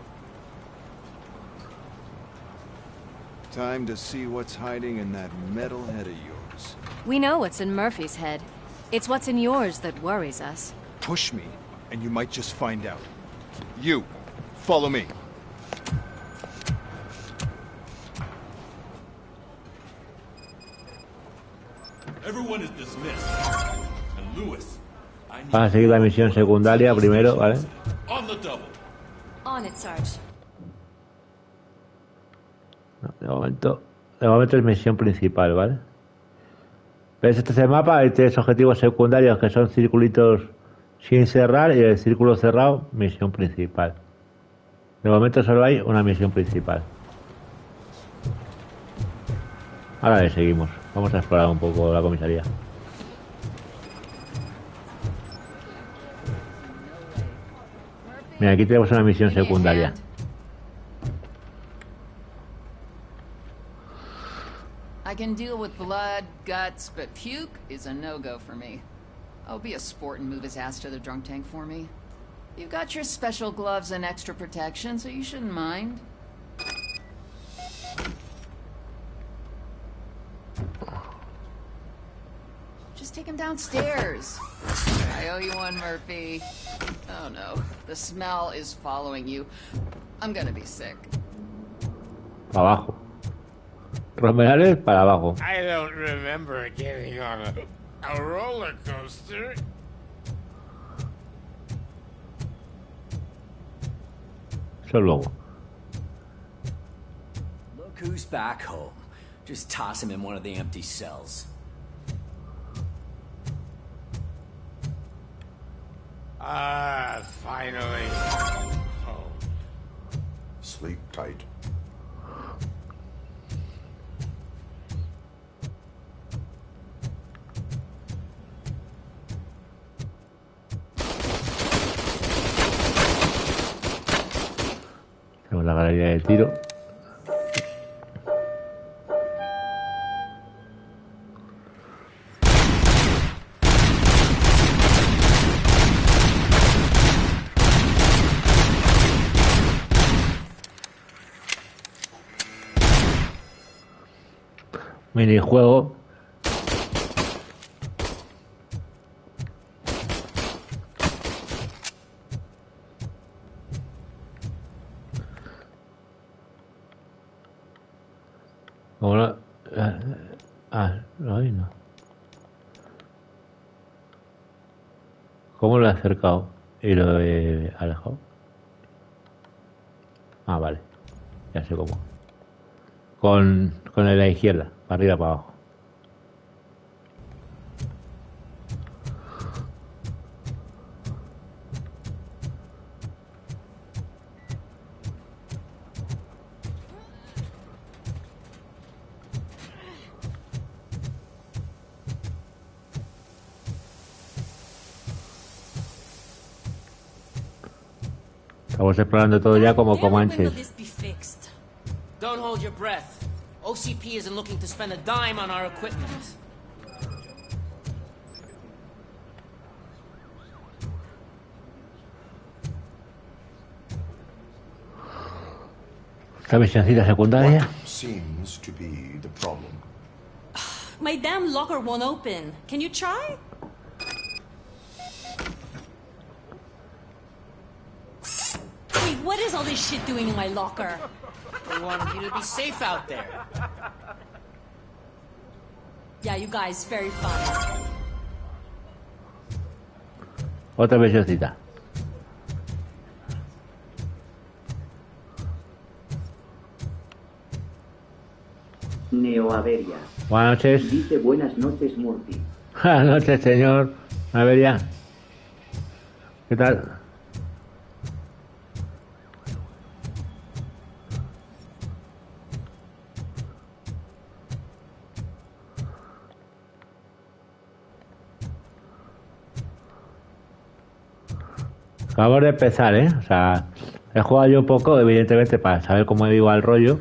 Speaker 15: Time to see what's hiding in that metal head of yours.
Speaker 5: We know what's in Murphy's head. It's what's in yours that worries us.
Speaker 15: Push me, and you might just find out. You, follow me.
Speaker 18: Everyone is dismissed. And Lewis,
Speaker 1: Vamos a seguir la misión secundaria primero, ¿vale?
Speaker 18: on the double.
Speaker 5: On it, Sarge.
Speaker 1: De momento es misión principal, ¿vale? ¿Ves este mapa? Hay 3 objetivos secundarios que son circulitos sin cerrar y el círculo cerrado, misión principal. De momento solo hay una misión principal. Ahora le seguimos. Vamos a explorar un poco la comisaría. Mira, aquí tenemos una misión secundaria.
Speaker 19: I can deal with blood, guts, but puke is a no-go for me. Oh, be a sport and move his ass to the drunk tank for me. You got your special gloves and extra protection, so you shouldn't mind. Just take him downstairs. I owe you one, Murphy. Oh no, the smell is following you. I'm gonna be sick.
Speaker 1: Para abajo. Romerales para abajo.
Speaker 10: I don't remember getting on a roller coaster.
Speaker 1: Eso luego.
Speaker 14: Look who's back home. Just toss him in one of the empty cells.
Speaker 10: Finally. Oh.
Speaker 12: Sleep tight.
Speaker 1: Tenemos la galería de tiro. Minijuego. Ahora, ahí no. ¿Cómo lo he acercado y lo he alejado? Ah, vale. Ya sé cómo. Con la izquierda, para arriba, para abajo. Estamos explorando todo ya como Comanches.
Speaker 8: Don't hold your breath. OCP isn't looking to spend a dime on our equipment.
Speaker 1: Esta misioncita secundaria.
Speaker 12: Seems to be the problem.
Speaker 20: My damn locker won't open. Can you try? Wait, what is all this shit doing in my locker?
Speaker 8: We wanted you to be safe out there.
Speaker 20: Yeah, you guys, very fun.
Speaker 1: Otra misioncita.
Speaker 2: Neoaveria.
Speaker 1: Buenas noches.
Speaker 2: Dice buenas noches, Murphy.
Speaker 1: Buenas noches, señor. Averia. ¿Qué tal? Acabamos de empezar, ¿eh? O sea, he jugado yo un poco, evidentemente, para saber cómo iba el rollo.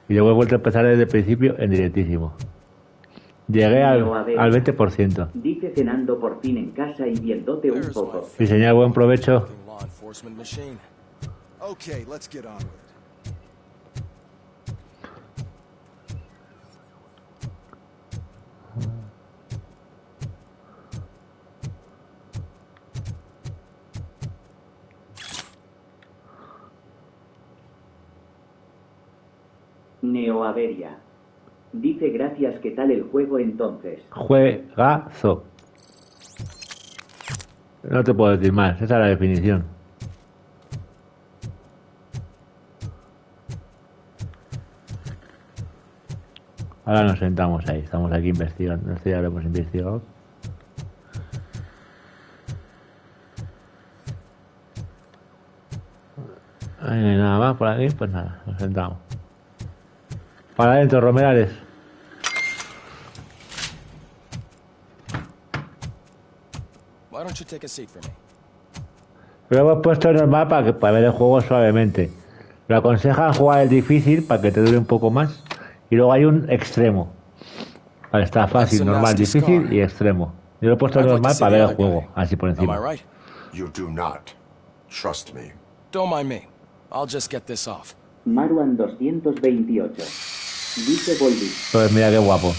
Speaker 1: Y luego he vuelto a empezar desde el principio en directísimo. Llegué al 20%.
Speaker 2: Dice cenando por fin en casa y viéndote un poco.
Speaker 1: Sí, señor, buen provecho.
Speaker 15: Okay, let's get on with it.
Speaker 2: Neoaveria. Dice gracias, ¿qué tal el juego entonces?
Speaker 1: Juegazo. No te puedo decir más, esa es la definición. Ahora nos sentamos ahí, estamos aquí investigando, esto ya lo hemos investigado. Ahí no hay nada más por aquí, pues nada, nos sentamos. Para adentro, Romerales.
Speaker 21: Why don't you take a seat for me?
Speaker 1: Lo hemos puesto normal para ver el juego suavemente. Lo aconsejan jugar el difícil para que te dure un poco más. Y luego hay un extremo. Vale, está fácil, normal, difícil y extremo. Yo lo he puesto normal para ver el juego, así por encima.
Speaker 12: You do not. Trust me.
Speaker 21: Don't mind me. I'll just get this off.
Speaker 2: Marwan 228. Dice Volvi.
Speaker 1: Pues mira qué guapo.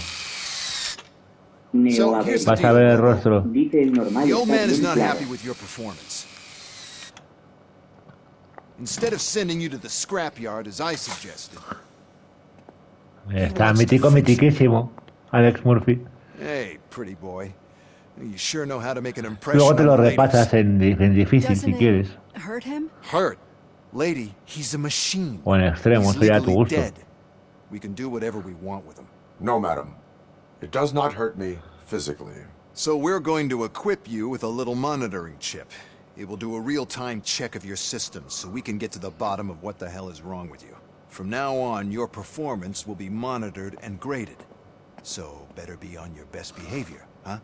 Speaker 15: So here's the
Speaker 1: Vas a ver el
Speaker 15: deal.
Speaker 1: rostro.
Speaker 2: Dice el normal.
Speaker 15: The old
Speaker 2: está
Speaker 15: man is
Speaker 2: bien
Speaker 15: not
Speaker 2: claro.
Speaker 15: happy with your performance. Instead of sending you to the scrapyard as I suggested.
Speaker 1: Está mítico, mitiquísimo. Alex Murphy.
Speaker 15: Hey, pretty boy. You sure know how to make an impression.
Speaker 1: Luego te
Speaker 15: on
Speaker 1: lo
Speaker 15: the ladies.
Speaker 1: repasas en difícil si
Speaker 7: Doesn't it
Speaker 1: quieres.
Speaker 7: hurt him?
Speaker 15: Hurt? Lady, he's a machine.
Speaker 1: O en extremo,
Speaker 15: He's
Speaker 1: eso ya a tu
Speaker 15: legally
Speaker 1: gusto.
Speaker 15: dead. We can do whatever we want with him.
Speaker 12: No, madam. It does not hurt me physically.
Speaker 15: So we're going to equip you with a little monitoring chip. It will do a real-time check of your systems so we can get to the bottom of what the hell is wrong with you. From now on, your performance will be monitored and graded. So better be on your best behavior, huh?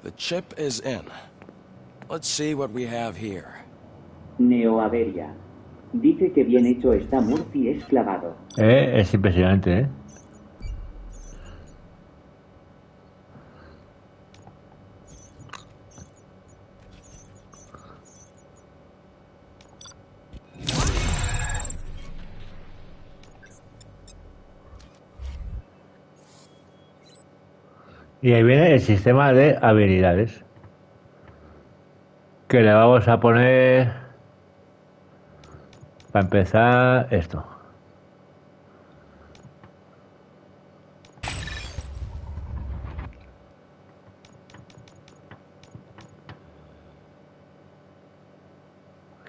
Speaker 21: The chip is in. Let's see what we have here.
Speaker 2: Neoaveria. Dice que bien hecho está Murphy es clavado.
Speaker 1: Es impresionante, ¿eh? Y ahí viene el sistema de habilidades. Que le vamos a poner... Para empezar, esto.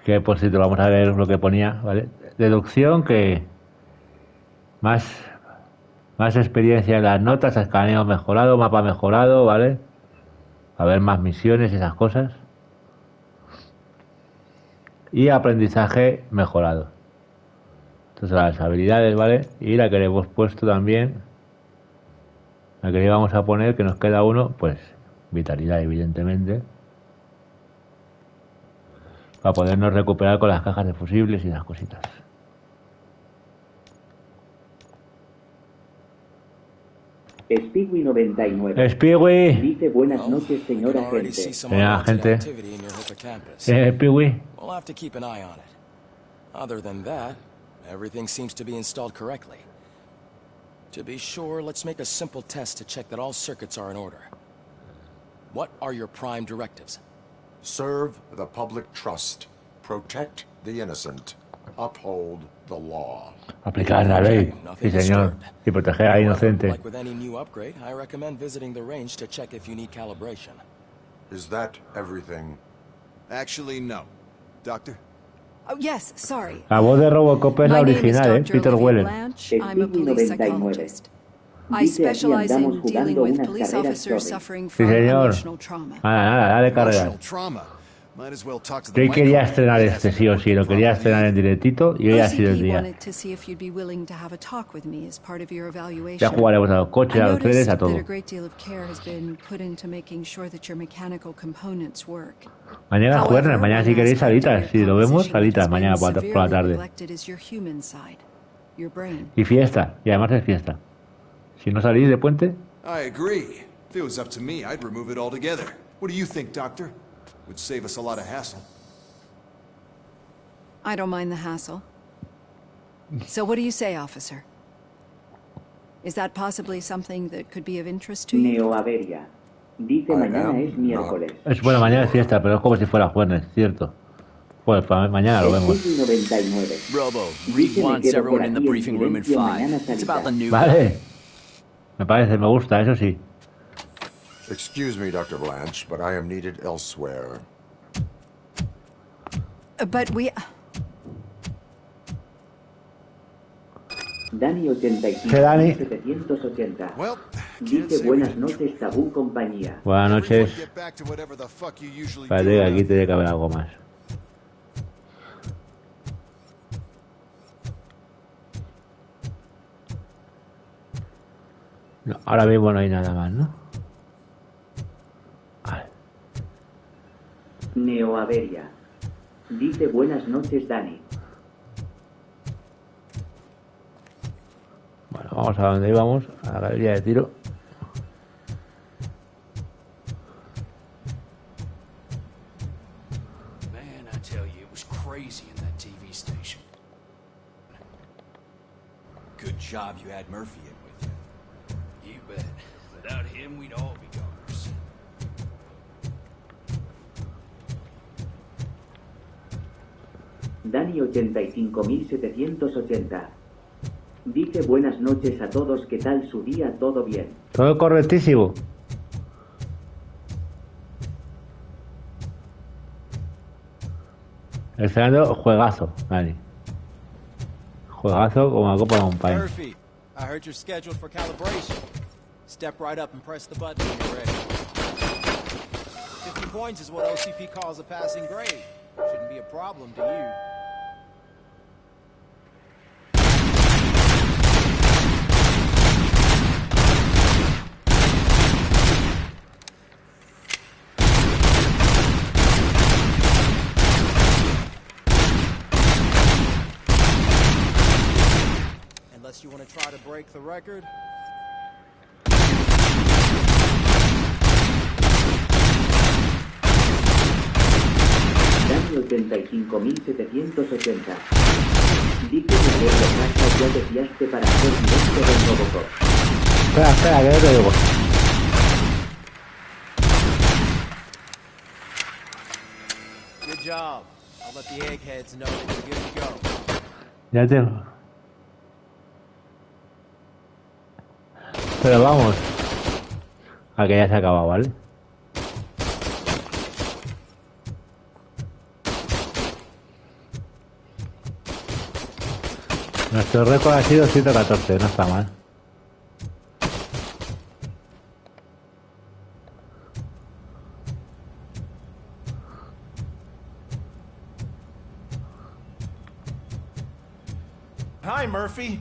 Speaker 1: Que por si te vamos a ver lo que ponía, ¿vale? Deducción, que más experiencia en las notas, escaneo mejorado, mapa mejorado, ¿vale? A ver más misiones, esas cosas. Y aprendizaje mejorado. Entonces las habilidades, ¿vale? Y la que le hemos puesto también, la que le vamos a poner, que nos queda uno, pues vitalidad, evidentemente. Para podernos recuperar con las cajas de fusibles y las cositas.
Speaker 2: Spigui 99.
Speaker 1: Spigui.
Speaker 2: Dice buenas noches, señora gente.
Speaker 1: Señora gente. Spigui.
Speaker 21: We'll have to keep an eye on it. Other than that, everything seems to be installed correctly. To be sure, let's make a simple test to check that all circuits are in order. What are your prime directives?
Speaker 12: Serve the public trust. Protect the innocent. Uphold the law.
Speaker 1: Aplicar la ley. Sí, señor. Y proteger al inocente.
Speaker 21: Like with any new upgrade, I recommend visiting the range to check if you need calibration.
Speaker 12: Is that everything?
Speaker 15: Actually, no. Doctor?
Speaker 7: Oh, yes, sorry.
Speaker 1: La voz de Robocop es la original, ¿eh? Peter Weller.
Speaker 7: I'm a police psychologist. I specialize in dealing with police officers suffering
Speaker 1: Sí,
Speaker 7: from
Speaker 1: señor.
Speaker 7: emotional trauma.
Speaker 1: Nada, dale carga.
Speaker 15: Emotional trauma. Might as well talk to the
Speaker 1: Yo quería
Speaker 15: micro-
Speaker 1: estrenar este sí o sí, lo quería estrenar en directito y hoy ha sido el
Speaker 7: OCP
Speaker 1: día.
Speaker 7: wanted to see if you'd be willing to have a talk with me as part of your evaluation.
Speaker 1: Ya jugaremos a los coches, a los trenes, a
Speaker 7: that
Speaker 1: todo.
Speaker 7: a great deal of care has been put into making sure that your mechanical components work.
Speaker 1: Mañana
Speaker 7: However,
Speaker 1: jueves, mañana si
Speaker 7: one
Speaker 1: queréis
Speaker 7: aspect of
Speaker 1: salitas,
Speaker 7: your
Speaker 1: si lo vemos,
Speaker 7: composition that
Speaker 1: salitas
Speaker 7: has
Speaker 1: mañana
Speaker 7: been
Speaker 1: por la
Speaker 7: severely
Speaker 1: tarde.
Speaker 7: neglected is your human side, your brain.
Speaker 1: Y fiesta, y además es fiesta. Si no salís de puente,
Speaker 15: I agree. If it was up to me, I'd remove it altogether. What do you think, Doctor? Would save us a lot of hassle.
Speaker 7: I don't mind the hassle. So what do you say, officer? Is that possibly something that could be of interest to you?
Speaker 2: Neoaveria. Dice mañana es miércoles.
Speaker 1: es bueno, mañana es fiesta, pero es como si fuera jueves, ¿cierto? Pues para mañana lo vemos.
Speaker 2: Spigui 99.
Speaker 14: Robo,
Speaker 2: Dice
Speaker 14: read
Speaker 2: me
Speaker 14: once
Speaker 2: quedo
Speaker 14: everyone
Speaker 2: por
Speaker 14: in the
Speaker 2: aquí en
Speaker 14: briefing room in
Speaker 2: silencio, mañana
Speaker 14: 5. It's about the
Speaker 2: salitas.
Speaker 14: new
Speaker 1: Vale. Me parece, me gusta, eso sí.
Speaker 12: Excuse me, Dr. Blanche, but I am needed elsewhere.
Speaker 7: But we...
Speaker 2: Dani 85
Speaker 1: ¿Qué, Dani?
Speaker 2: 780. Dice buenas noches, Tabú compañía.
Speaker 1: Buenas noches.
Speaker 15: Get back to whatever the fuck you usually
Speaker 1: Espérate
Speaker 15: do.
Speaker 1: que aquí tiene que haber algo más. No, ahora mismo no hay nada más, ¿no?
Speaker 2: Neoaveria. Dice buenas noches, Dani.
Speaker 1: Bueno, vamos a donde íbamos, a la galería de tiro.
Speaker 14: tell you, it was crazy in that TV station. Good job you had Murphy in with you.
Speaker 4: You bet. Without him, we'd all be goners.
Speaker 2: Dani 85780. Dice buenas noches a todos, ¿qué tal su día? ¿Todo bien?
Speaker 1: Todo correctísimo. Esperando juegazo, Dani. Juegazo como la copa de un país.
Speaker 3: Murphy, I heard you're scheduled for calibration. Step right up and press the button when you're ready. 50 points is what OCP calls a passing grade. Shouldn't be a problem to you. Unless you want to try to break the record.
Speaker 2: Dani 85780. Dice que a ver de casa ya te fiaste para hacer directo del Robocop.
Speaker 1: Espera, que no te digo.
Speaker 3: Good job. I'll let the eggheads know that you're good to go.
Speaker 1: Ya tengo. Pero vamos. A que ya se ha acabado, ¿vale? Nuestro récord ha sido 114, no está mal.
Speaker 3: Hi, Murphy.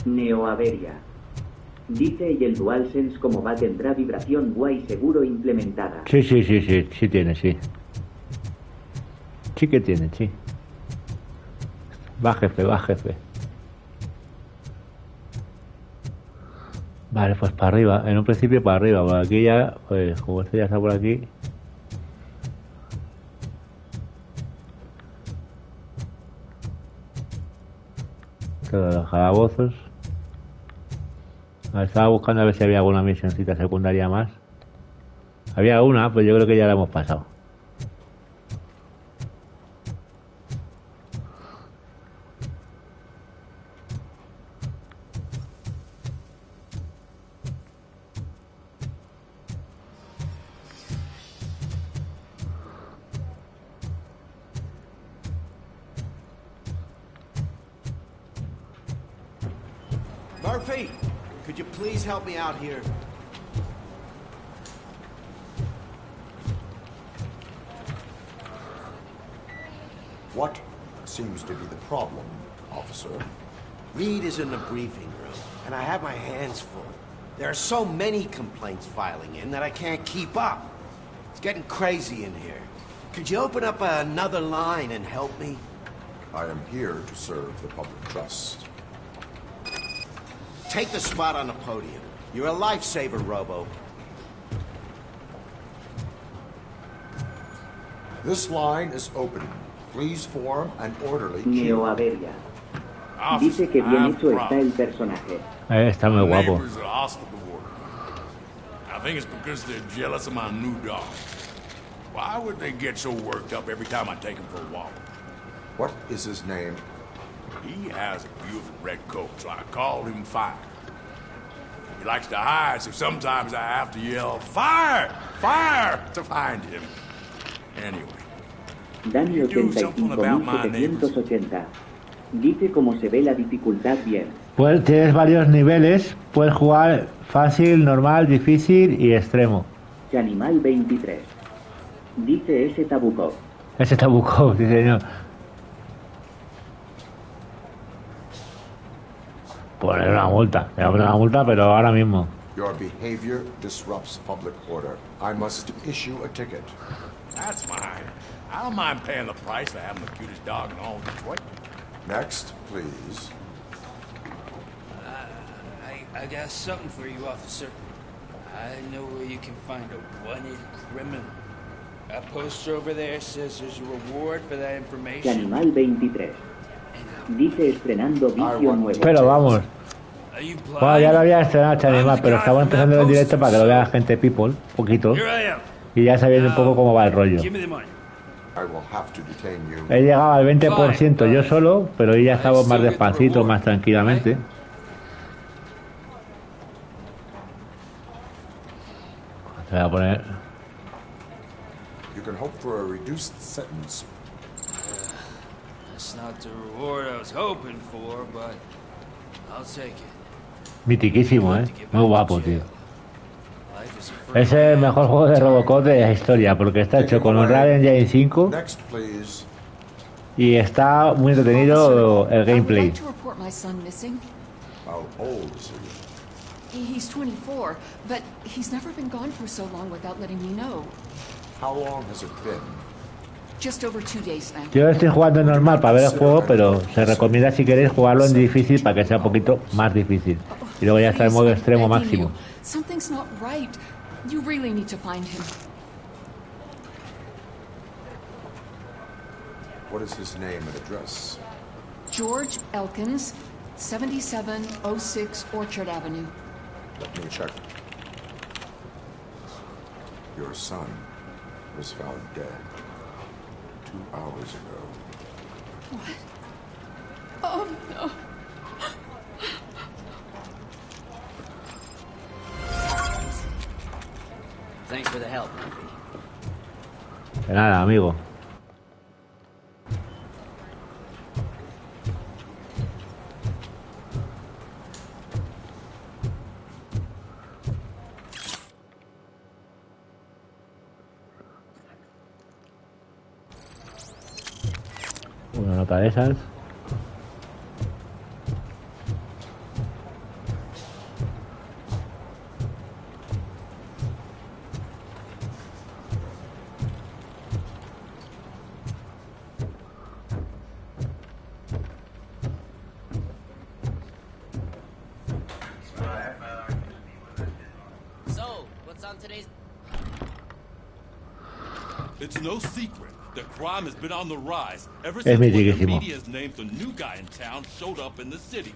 Speaker 2: Neoaveria. Dice, y el DualSense como va tendrá vibración guay seguro implementada.
Speaker 1: Sí tiene, sí. Sí que tiene, sí. Va jefe. Vale, pues para arriba. En un principio para arriba. Por aquí ya, pues como este ya está por aquí. Todos los calabozos. Estaba buscando a ver si había alguna misioncita secundaria más. Había una, pues yo creo que ya la hemos pasado.
Speaker 3: Murphy, could you please help me out here?
Speaker 12: What seems to be the problem, officer?
Speaker 6: Reed is in the briefing room, and I have my hands full. There are so many complaints filing in that I can't keep up. It's getting crazy in here. Could you open up another line and help me?
Speaker 12: I am here to serve the public trust.
Speaker 6: Take the spot on the podium. You're a lifesaver, Robo.
Speaker 12: This line is open. Please form an orderly queue.
Speaker 2: Neoaveria. Dice que bien hecho está el personaje.
Speaker 1: Está muy guapo.
Speaker 18: Neighbors are hostile toward me. I think it's because they're jealous of my new dog. Why would they get so worked up every time I take him for a walk?
Speaker 12: What is his name?
Speaker 18: He has a beautiful red coat, so I called him Fire. He likes to hide, so sometimes I have to yell, Fire! Fire! to find him. Anyway.
Speaker 2: Dani 85780. Dice cómo se ve la dificultad bien.
Speaker 1: Pues tienes varios niveles. Puedes jugar fácil, normal, difícil y extremo.
Speaker 2: Animal 23. Dice ese Tabukov.
Speaker 1: Ese está buscado, sí señor. Poner una multa. Le voy a poner una multa, pero ahora mismo.
Speaker 12: Your behavior disrupts public order. I must issue a ticket.
Speaker 18: That's fine. I don't mind paying the price for having the cutest dog in all of Detroit.
Speaker 12: Next, please.
Speaker 9: I got something for you, officer. I know where you can find a wanted criminal. A poster over there says there's a reward for that information.
Speaker 2: Animal 23. Dice estrenando vicio nuevo.
Speaker 1: Pero vamos. Bueno, ya lo había estrenado Animal, pero estaba empezando en directo para que lo vea la gente people, un poquito. Y ya sabiendo un poco cómo va el rollo. He llegado al 20% yo solo, pero hoy ya estamos más despacito, más tranquilamente. Se voy a poner.
Speaker 12: You can hope for a reduced sentence.
Speaker 9: That's not the reward I was hoping for, but I'll take it.
Speaker 1: Mitiquísimo, muy guapo, tío. Es el mejor juego de Robocop de la historia, porque está hecho con Unreal Engine 5 y está muy entretenido el gameplay.
Speaker 19: He's 24, but he's never been gone for so long without letting me know.
Speaker 12: How long has it been?
Speaker 19: Just over 2 days now.
Speaker 1: Yo estoy jugando en normal para ver el juego, pero se recomienda si queréis jugarlo en difícil para que sea un poquito más difícil. Y luego ya está en modo extremo máximo.
Speaker 19: Something's not right. You really need to find him.
Speaker 12: What is his name and address?
Speaker 19: George Elkins, 7706 Orchard Avenue.
Speaker 12: Let me check. Your son was found dead 2 hours ago.
Speaker 19: What? Oh, no.
Speaker 14: Thanks for the help,
Speaker 1: De nada, amigo. Una nota de esas.
Speaker 22: It's no secret that crime has been on the rise ever
Speaker 1: Es
Speaker 22: since what the
Speaker 1: mitiquísimo.
Speaker 22: media has named the new guy in town showed up in the city.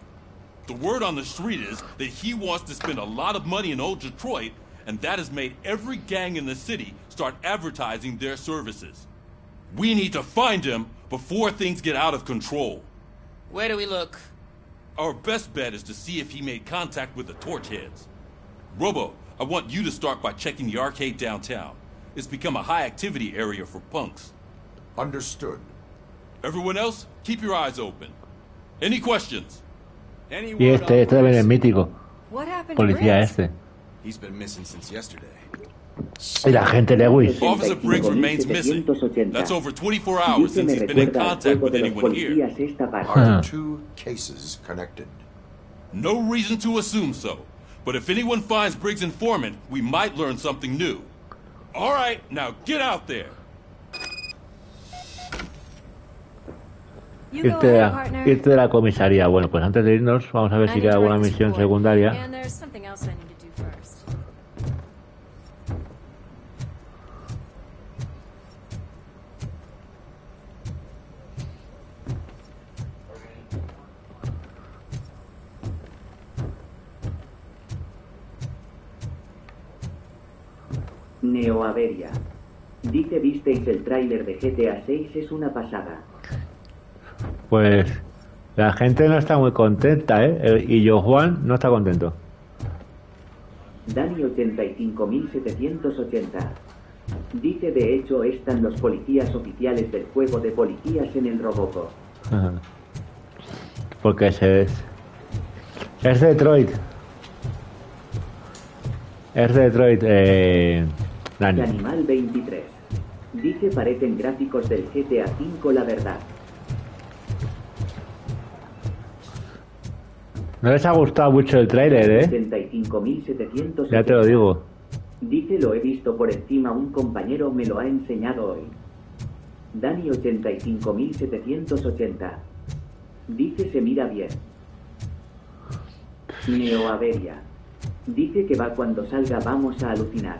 Speaker 22: The word on the street is that he wants to spend a lot of money in old Detroit, and that has made every gang in the city start advertising their services. We need to find him before things get out of control.
Speaker 8: Where do we look?
Speaker 22: Our best bet is to see if he made contact with the Torchheads. Robo, I want you to start by checking the arcade downtown. It's become a high-activity area for punks.
Speaker 12: Understood.
Speaker 22: Everyone else, keep your eyes open. Any questions?
Speaker 1: Y este también es mítico. Policía este.
Speaker 21: He's been missing since yesterday.
Speaker 1: Y la gente Lewis.
Speaker 22: Officer Briggs remains missing. That's over 24 hours since he's been in contact with anyone here.
Speaker 12: Are the 2 cases connected?
Speaker 22: No reason to assume so. But if anyone finds Briggs' informant, we might learn something new. All right, now get out there.
Speaker 1: Irte de la comisaría. Bueno, pues antes de irnos, vamos a ver si queda alguna misión secundaria.
Speaker 2: Neoaveria. Dice visteis el tráiler de GTA 6, es una pasada.
Speaker 1: Pues la gente no está muy contenta, ¿eh? Y yo, Juan, no está contento.
Speaker 2: Dani 85780. Dice de hecho están los policías oficiales del juego de policías en el Robocop.
Speaker 1: Ajá. Porque es Detroit. Es Detroit, Dani.
Speaker 2: Animal 23. Dice parecen gráficos del GTA V la verdad.
Speaker 1: No les ha gustado mucho el tráiler, ¿eh?
Speaker 2: 75.780.
Speaker 1: Ya te lo digo.
Speaker 2: Dice lo he visto por encima, un compañero me lo ha enseñado hoy. Dani 85.780. Dice se mira bien. Neoaveria. Dice que va cuando salga, vamos a alucinar.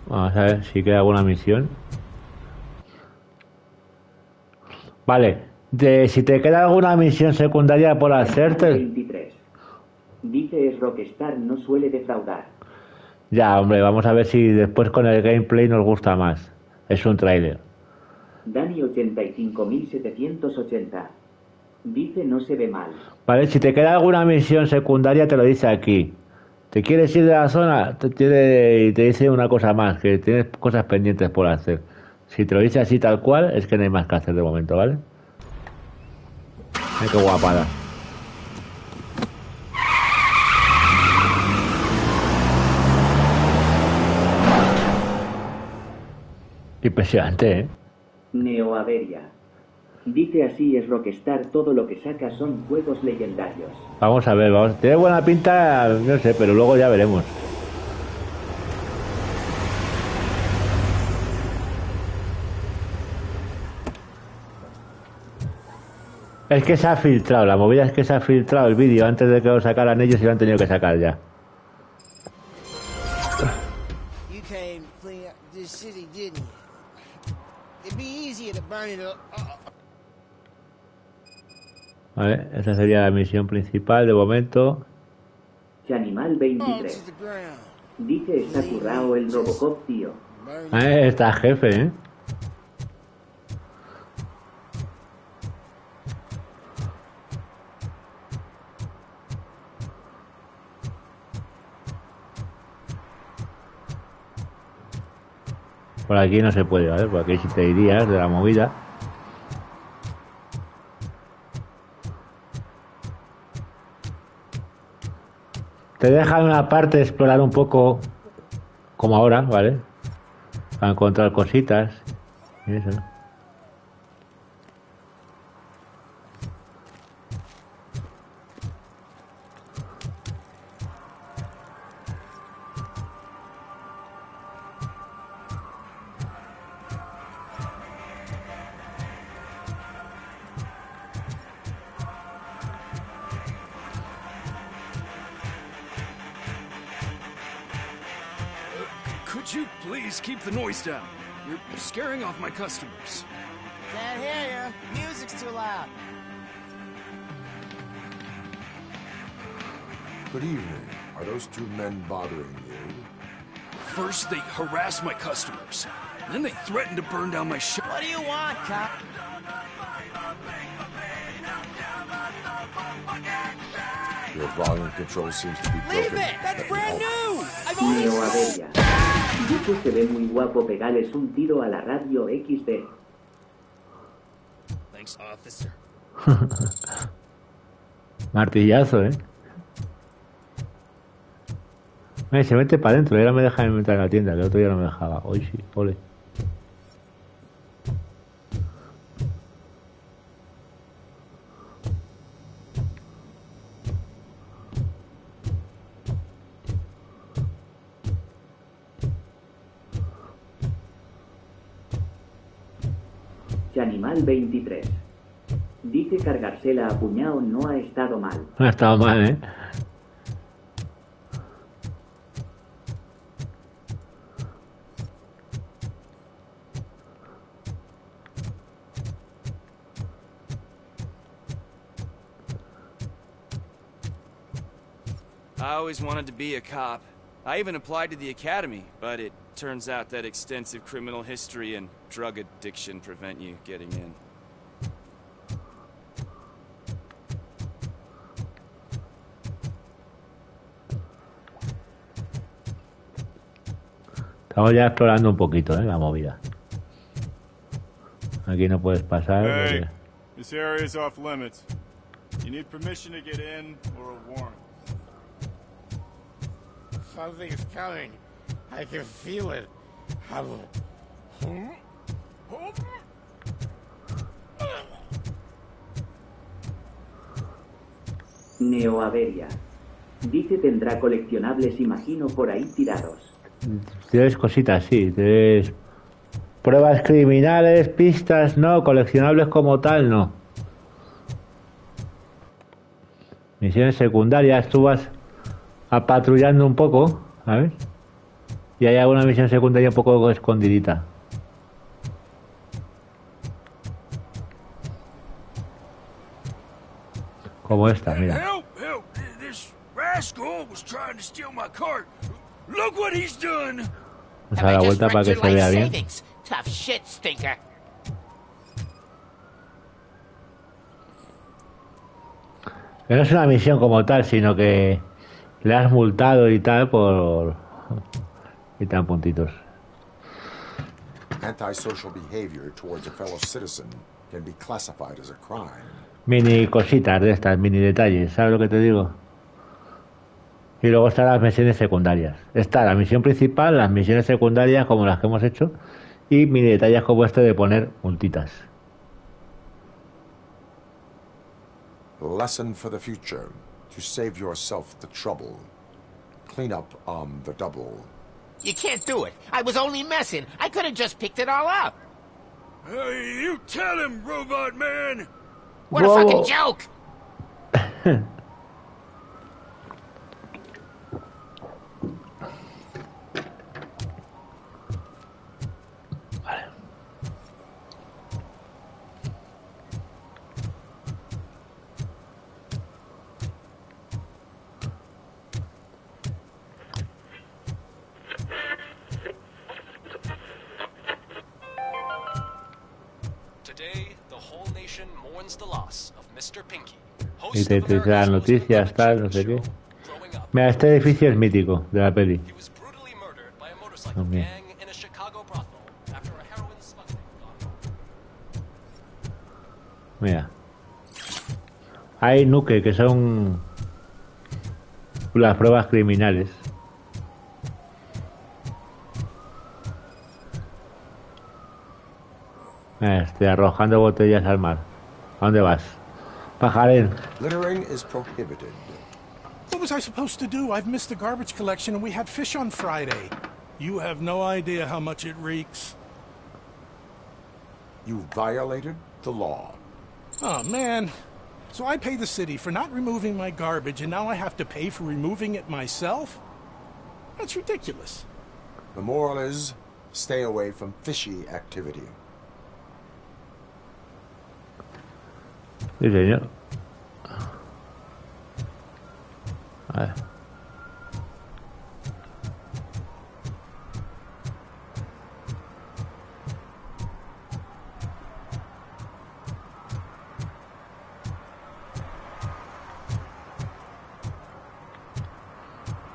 Speaker 1: Vamos a ver si queda alguna misión. Vale. Si te queda alguna misión secundaria por hacerte...
Speaker 2: 23. Dice es Rockstar, no suele defraudar.
Speaker 1: Ya, hombre, vamos a ver si después con el gameplay nos gusta más. Es un tráiler.
Speaker 2: Dani 85.780. Dice no se ve mal.
Speaker 1: Vale, si te queda alguna misión secundaria te lo dice aquí. ¿Te quieres ir de la zona? Y te dice una cosa más, que tienes cosas pendientes por hacer. Si te lo dice así tal cual, es que no hay más que hacer de momento, ¿vale? Ay, qué guapada. Impresionante, ¿eh?
Speaker 2: Neoaveria. Dice así es Rockstar, todo lo que saca son juegos legendarios.
Speaker 1: Vamos a ver, vamos. Tiene buena pinta, no sé, pero luego ya veremos. Es que se ha filtrado, la movida es que se ha filtrado el vídeo antes de que lo sacaran ellos y lo han tenido que sacar ya.
Speaker 10: You came to clean up this city, didn't you? It'd be easier to burn it up.
Speaker 1: Vale, esa sería la misión principal de momento.
Speaker 2: Animal 23. Dice está currao el Robocop, tío.
Speaker 1: Está jefe, ¿eh? Por aquí no se puede, ¿vale? Por aquí sí te irías de la movida. Te dejan una parte de explorar un poco, como ahora, ¿vale? Para encontrar cositas y eso.
Speaker 11: Could you please keep the noise down? You're scaring off my customers.
Speaker 10: Can't hear you. Music's too loud.
Speaker 12: Good evening. Are those two men bothering you?
Speaker 11: First, they harass my customers. Then they threaten to burn down my shop.
Speaker 10: What do you want, cop?
Speaker 12: Your volume control seems to be broken.
Speaker 10: Leave it! That's brand new! I've
Speaker 2: Neoaveria. Dice se ve muy guapo, pegales un tiro a la radio XD.
Speaker 11: Thanks, officer.
Speaker 1: Martillazo, ¿eh? Ay, se mete para adentro, ahora me deja entrar en la tienda, que el otro día no me dejaba. Hoy sí, ole.
Speaker 2: Animal 23. Dice cargársela a puñado no ha estado mal.
Speaker 1: No ha estado mal, ¿eh?
Speaker 13: I always wanted to be a cop. I even applied to the academy, but it turns out that extensive criminal history and drug addiction prevent you getting in.
Speaker 1: Estamos ya explorando un poquito, la movida. Aquí no puedes pasar.
Speaker 23: Hey,
Speaker 1: porque...
Speaker 23: this area is off limits. You need permission to get in or a warrant.
Speaker 10: Something's coming. I can feel it.
Speaker 2: Neoaveria. Dice tendrá coleccionables, imagino, por ahí tirados.
Speaker 1: Tienes cositas, sí. Tienes pruebas criminales, pistas, no. Coleccionables como tal, no. Misiones secundarias, tú vas patrullando un poco, ¿sabes? Y hay alguna misión secundaria un poco escondidita. Como esta, mira.
Speaker 11: Help! Help! This rascal was trying to steal my cart. Look what he's done!
Speaker 1: Vamos a dar la vuelta para que se vea bien.
Speaker 8: Tough shit, stinker.
Speaker 1: Que no es una misión como tal, sino que le has multado y tal por... y tan puntitos.
Speaker 12: Antisocial behavior towards a fellow citizen can be classified as a crime.
Speaker 1: Mini cositas de estas, mini detalles, ¿sabes lo que te digo? Y luego están las misiones secundarias. Está la misión principal, las misiones secundarias como las que hemos hecho, y mini detalles como este de poner multitas.
Speaker 12: Lesson for the future. To save yourself the trouble. Clean up on the double.
Speaker 8: You can't do it. I was only messing. I could have just picked it all up.
Speaker 11: Hey, you tell him, Robot Man!
Speaker 8: What a fucking joke!
Speaker 1: Y te dice las noticias, tal, no sé qué. Mira, este edificio es mítico de la peli. También. Mira. Hay nuke, que son las pruebas criminales. Estoy arrojando botellas al mar. ¿A dónde vas? Pajarín.
Speaker 12: Littering is prohibited.
Speaker 5: What was I supposed to do? I've missed the garbage collection and we had fish on Friday. You have no idea how much it reeks.
Speaker 12: You violated the law.
Speaker 5: Oh, man. So I pay the city for not removing my garbage and now I have to pay for removing it myself? That's ridiculous.
Speaker 12: The moral is, stay away from fishy activity.
Speaker 1: Sí, señor. A ver.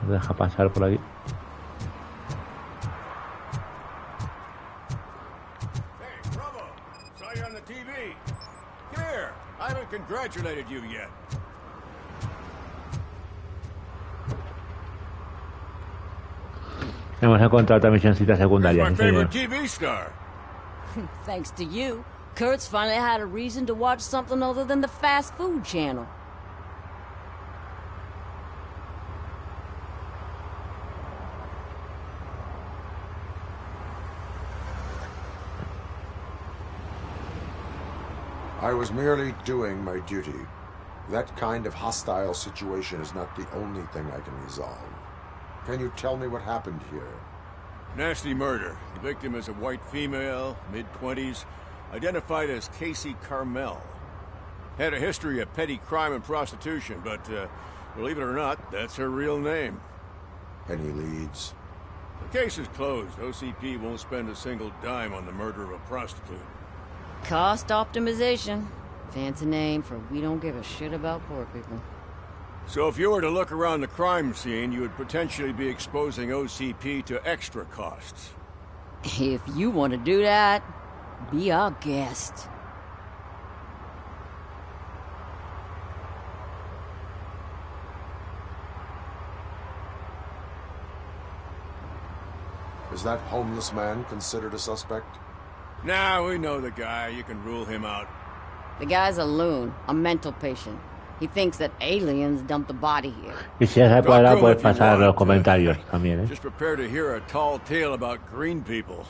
Speaker 1: Deja pasar por aquí.
Speaker 18: Hey, Bravo! Saw you on the TV. Come here. I haven't congratulated you yet.
Speaker 1: Hemos encontrado otra misioncita secundaria.
Speaker 18: My
Speaker 1: Sí, señor.
Speaker 18: favorite TV star.
Speaker 16: Thanks to you, Kurt's finally had a reason to watch something other than the fast food channel.
Speaker 12: I was merely doing my duty. That kind of hostile situation is not the only thing I can resolve. Can you tell me what happened here?
Speaker 18: Nasty murder. The victim is a white female, mid-20s, identified as Casey Carmel. Had a history of petty crime and prostitution, but believe it or not, that's her real name.
Speaker 12: Any leads?
Speaker 18: The case is closed. OCP won't spend a single dime on the murder of a prostitute.
Speaker 16: Cost optimization. Fancy name for we don't give a shit about poor people.
Speaker 18: So if you were to look around the crime scene, you would potentially be exposing OCP to extra costs.
Speaker 16: If you want to do that, be our guest.
Speaker 12: Is that homeless man considered a suspect?
Speaker 23: Nah, we know the guy. You can rule him out.
Speaker 16: The guy's a loon, a mental patient. He thinks that aliens dumped the body here.
Speaker 1: Y si es cuadrado, puedes pasar los comentarios también, ¿eh?
Speaker 23: Just prepare to hear a tall tale about green people.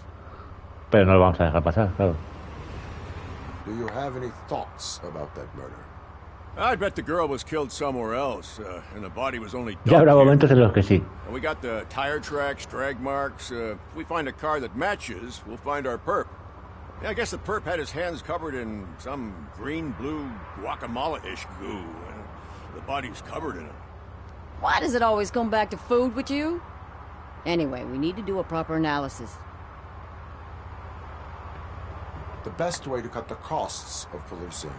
Speaker 1: Pero no lo vamos a dejar pasar, claro.
Speaker 12: Do you have any thoughts about that murder?
Speaker 23: I bet the girl was killed somewhere else, and the body was only dumped
Speaker 1: Ya habrá
Speaker 23: here.
Speaker 1: momentos en los que sí.
Speaker 23: And we got the tire tracks, drag marks. If we find a car that matches, we'll find our perp. Yeah, I guess the perp had his hands covered in some green-blue guacamole-ish goo. The body's covered in it.
Speaker 16: Why does it always come back to food with you? Anyway, we need to do a proper analysis.
Speaker 12: The best way to cut the costs of policing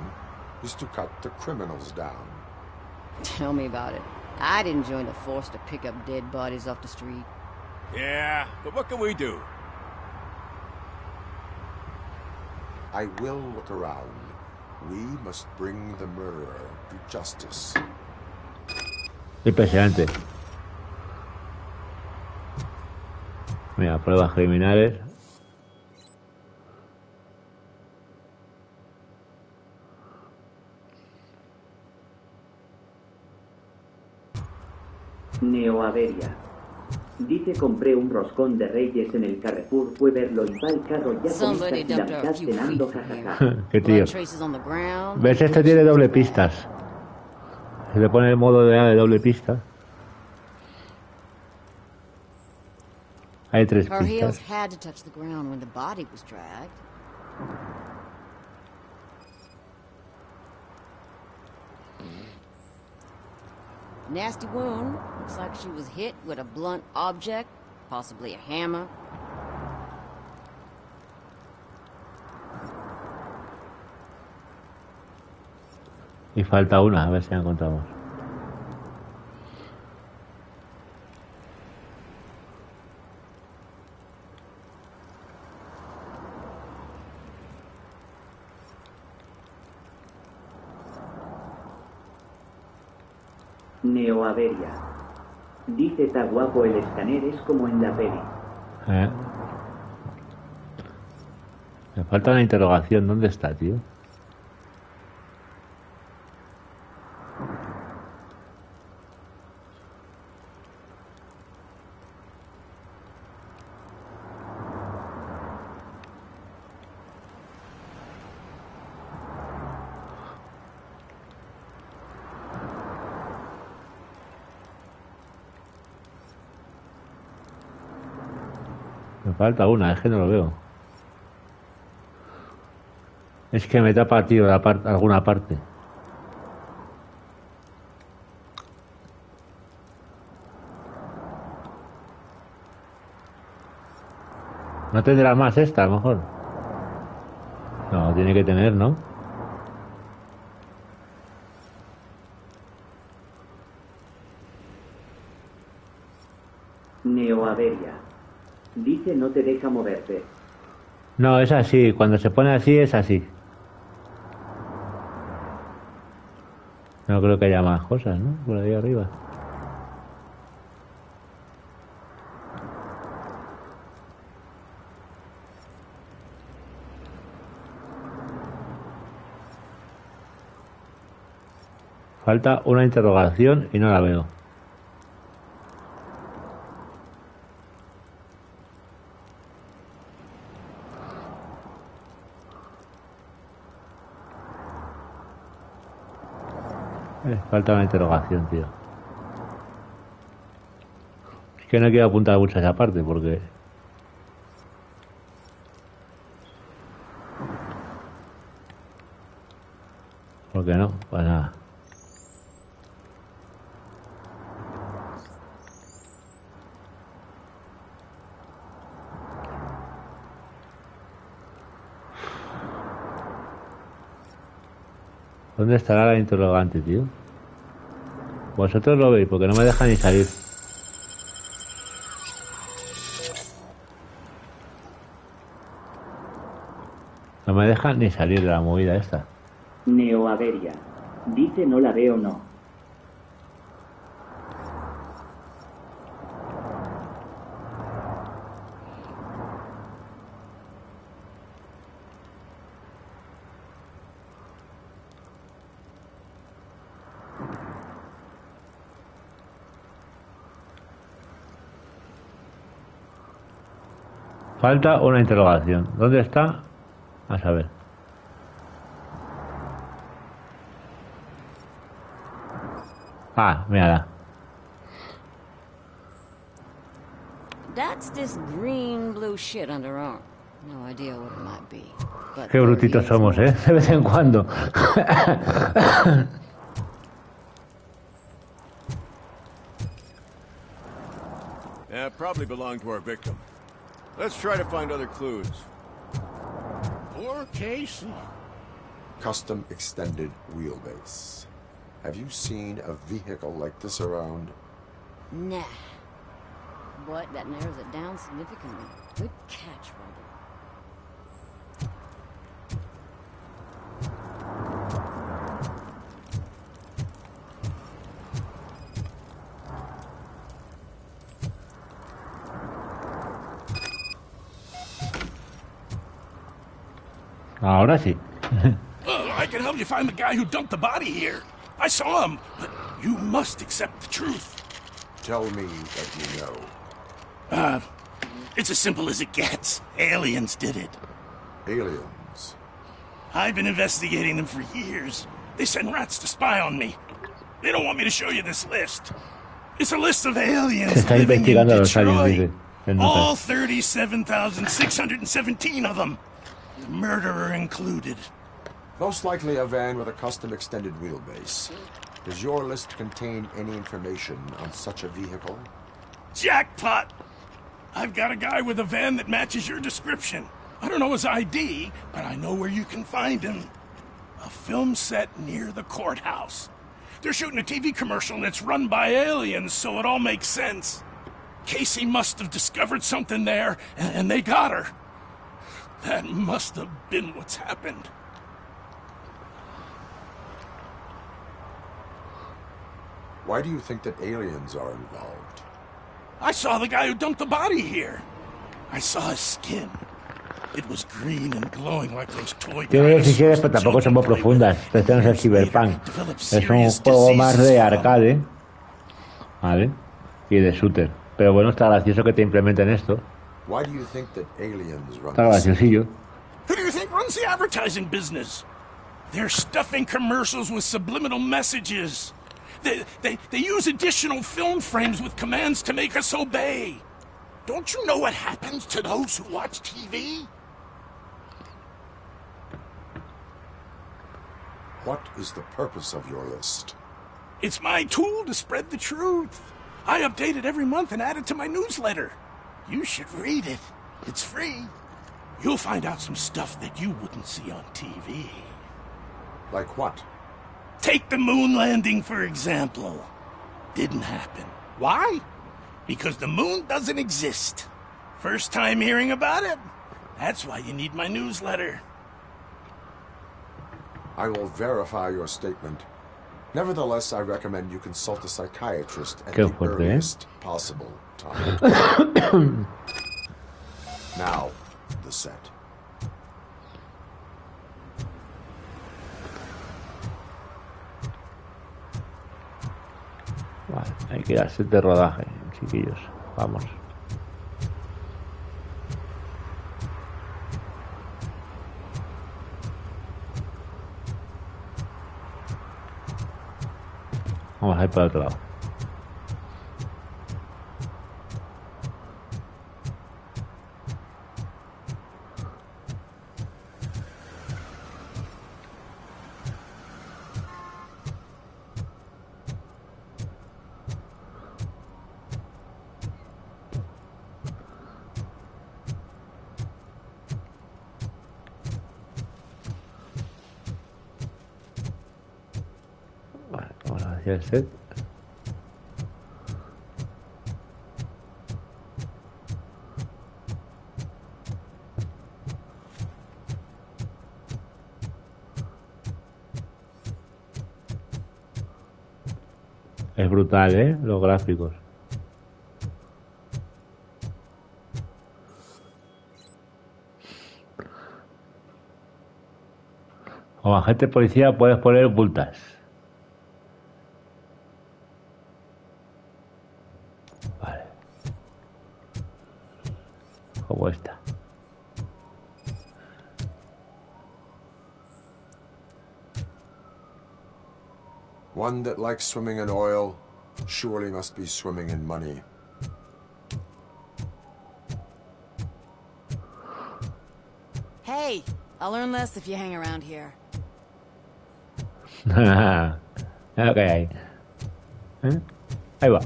Speaker 12: is to cut the criminals down.
Speaker 16: Tell me about it. I didn't join the force to pick up dead bodies off the street.
Speaker 23: Yeah, but what can we do?
Speaker 12: I will look around. We must bring the murderer to justice.
Speaker 1: Impresionante. Mira, pruebas criminales.
Speaker 2: Neoaveria. Dice compré un roscón de Reyes en el Carrefour, fue verlo y va el carro ya con
Speaker 16: Somebody
Speaker 2: casi la
Speaker 16: dumped a
Speaker 2: mitad
Speaker 16: few
Speaker 2: cenando,
Speaker 16: feet from
Speaker 2: jajaja.
Speaker 16: here.
Speaker 1: Qué tío.
Speaker 16: Blood traces on the ground.
Speaker 1: ¿Ves? Este tiene doble pistas. Se le pone el modo de doble pista. Hay 3
Speaker 16: Her heels
Speaker 1: pistas.
Speaker 16: had to touch the ground when the body was dragged. Nasty wound. Looks like she was hit with a blunt object, possibly a hammer.
Speaker 1: Y falta una, a ver si la encontramos.
Speaker 2: Neoaveria. Dice está guapo el escáner, es como en la peli.
Speaker 1: Me falta una interrogación. ¿Dónde está, tío? Me falta una, es que no lo veo. Es que me tapa, tío, alguna parte. ¿No tendrá más esta, a lo mejor? No, tiene que tener, ¿no?
Speaker 2: Neoaveria. Dice no te deja moverte.
Speaker 1: No, es así. Cuando se pone así, es así. No creo que haya más cosas, ¿no? Por ahí arriba. Falta una interrogación y no la veo. Falta una interrogación, tío. Es que no quiero apuntar mucho a esa parte porque... ¿Por qué no? Pues nada. ¿Dónde estará la interrogante, tío? Vosotros lo veis, porque no me deja ni salir. No me deja ni salir de la movida esta.
Speaker 2: Neoaveria. Dice no la veo no.
Speaker 1: Falta una interrogación. ¿Dónde está? A saber. Ah, mírala.
Speaker 16: That's this green blue shit under arm. No idea what it might be. But
Speaker 1: Qué brutitos somos, ¿eh? De vez en cuando.
Speaker 23: Yeah, probably belonged to our victim. Let's try to find other clues.
Speaker 5: Poor Casey.
Speaker 12: Custom extended wheelbase. Have you seen a vehicle like this around?
Speaker 16: Nah. But that narrows it down significantly. Good catch, Robert.
Speaker 1: Ahora sí.
Speaker 5: I can help you find the guy who dumped the body here. I saw him, but you must accept the truth.
Speaker 12: Tell me what you know.
Speaker 5: It's as simple as it gets. Aliens did it.
Speaker 12: Aliens?
Speaker 5: I've been investigating them for years. They send rats to spy on me. They don't want me to show you this list. It's a list of aliens
Speaker 1: Se está
Speaker 5: living in
Speaker 1: investigando a los aliens,
Speaker 5: Detroit.
Speaker 1: dice. El nota.
Speaker 5: All 37,617 of them. The murderer included.
Speaker 12: Most likely a van with a custom extended wheelbase. Does your list contain any information on such a vehicle?
Speaker 5: Jackpot! I've got a guy with a van that matches your description. I don't know his ID, but I know where you can find him. A film set near the courthouse. They're shooting a TV commercial and it's run by aliens, so it all makes sense. Casey must have discovered something there, and they got her. That must have been what's happened.
Speaker 12: Why do you think that aliens are involved?
Speaker 5: I saw the guy who dumped the body here. I saw his skin. It was green and glowing like those toy
Speaker 1: Tiene decisiones, pero tampoco son muy profundas. Esto no es el Cyberpunk. Es un juego más de arcade. ¿Vale? Y de shooter. Pero bueno, está gracioso que te implementen esto.
Speaker 12: Why do you think that aliens run
Speaker 1: Está graciosillo.
Speaker 5: Who do you think runs the advertising business? They're stuffing commercials with subliminal messages. They use additional film frames with commands to make us obey. Don't you know what happens to those who watch TV?
Speaker 12: What is the purpose of your list?
Speaker 5: It's my tool to spread the truth. I update it every month and add it to my newsletter. You should read it. It's free. You'll find out some stuff that you wouldn't see on TV.
Speaker 12: Like what?
Speaker 5: Take the moon landing, for example. Didn't happen. Why? Because the moon doesn't exist. First time hearing about it? That's why you need my newsletter.
Speaker 12: I will verify your statement. Nevertheless, I recommend you consult a psychiatrist at the earliest possible time. Now, the set.
Speaker 1: Vale, hay que ir al set de rodaje, chiquillos. Vamos. Vamos a ir para el otro lado. Vale, vamos hacia el set. Es brutal, ¿eh? Los gráficos. Como agente policía puedes poner multas. Vale. Como esta.
Speaker 12: One that likes swimming in oil surely must be swimming in money.
Speaker 16: Hey, I'll earn less if you hang around here.
Speaker 1: Okay. Ahí va.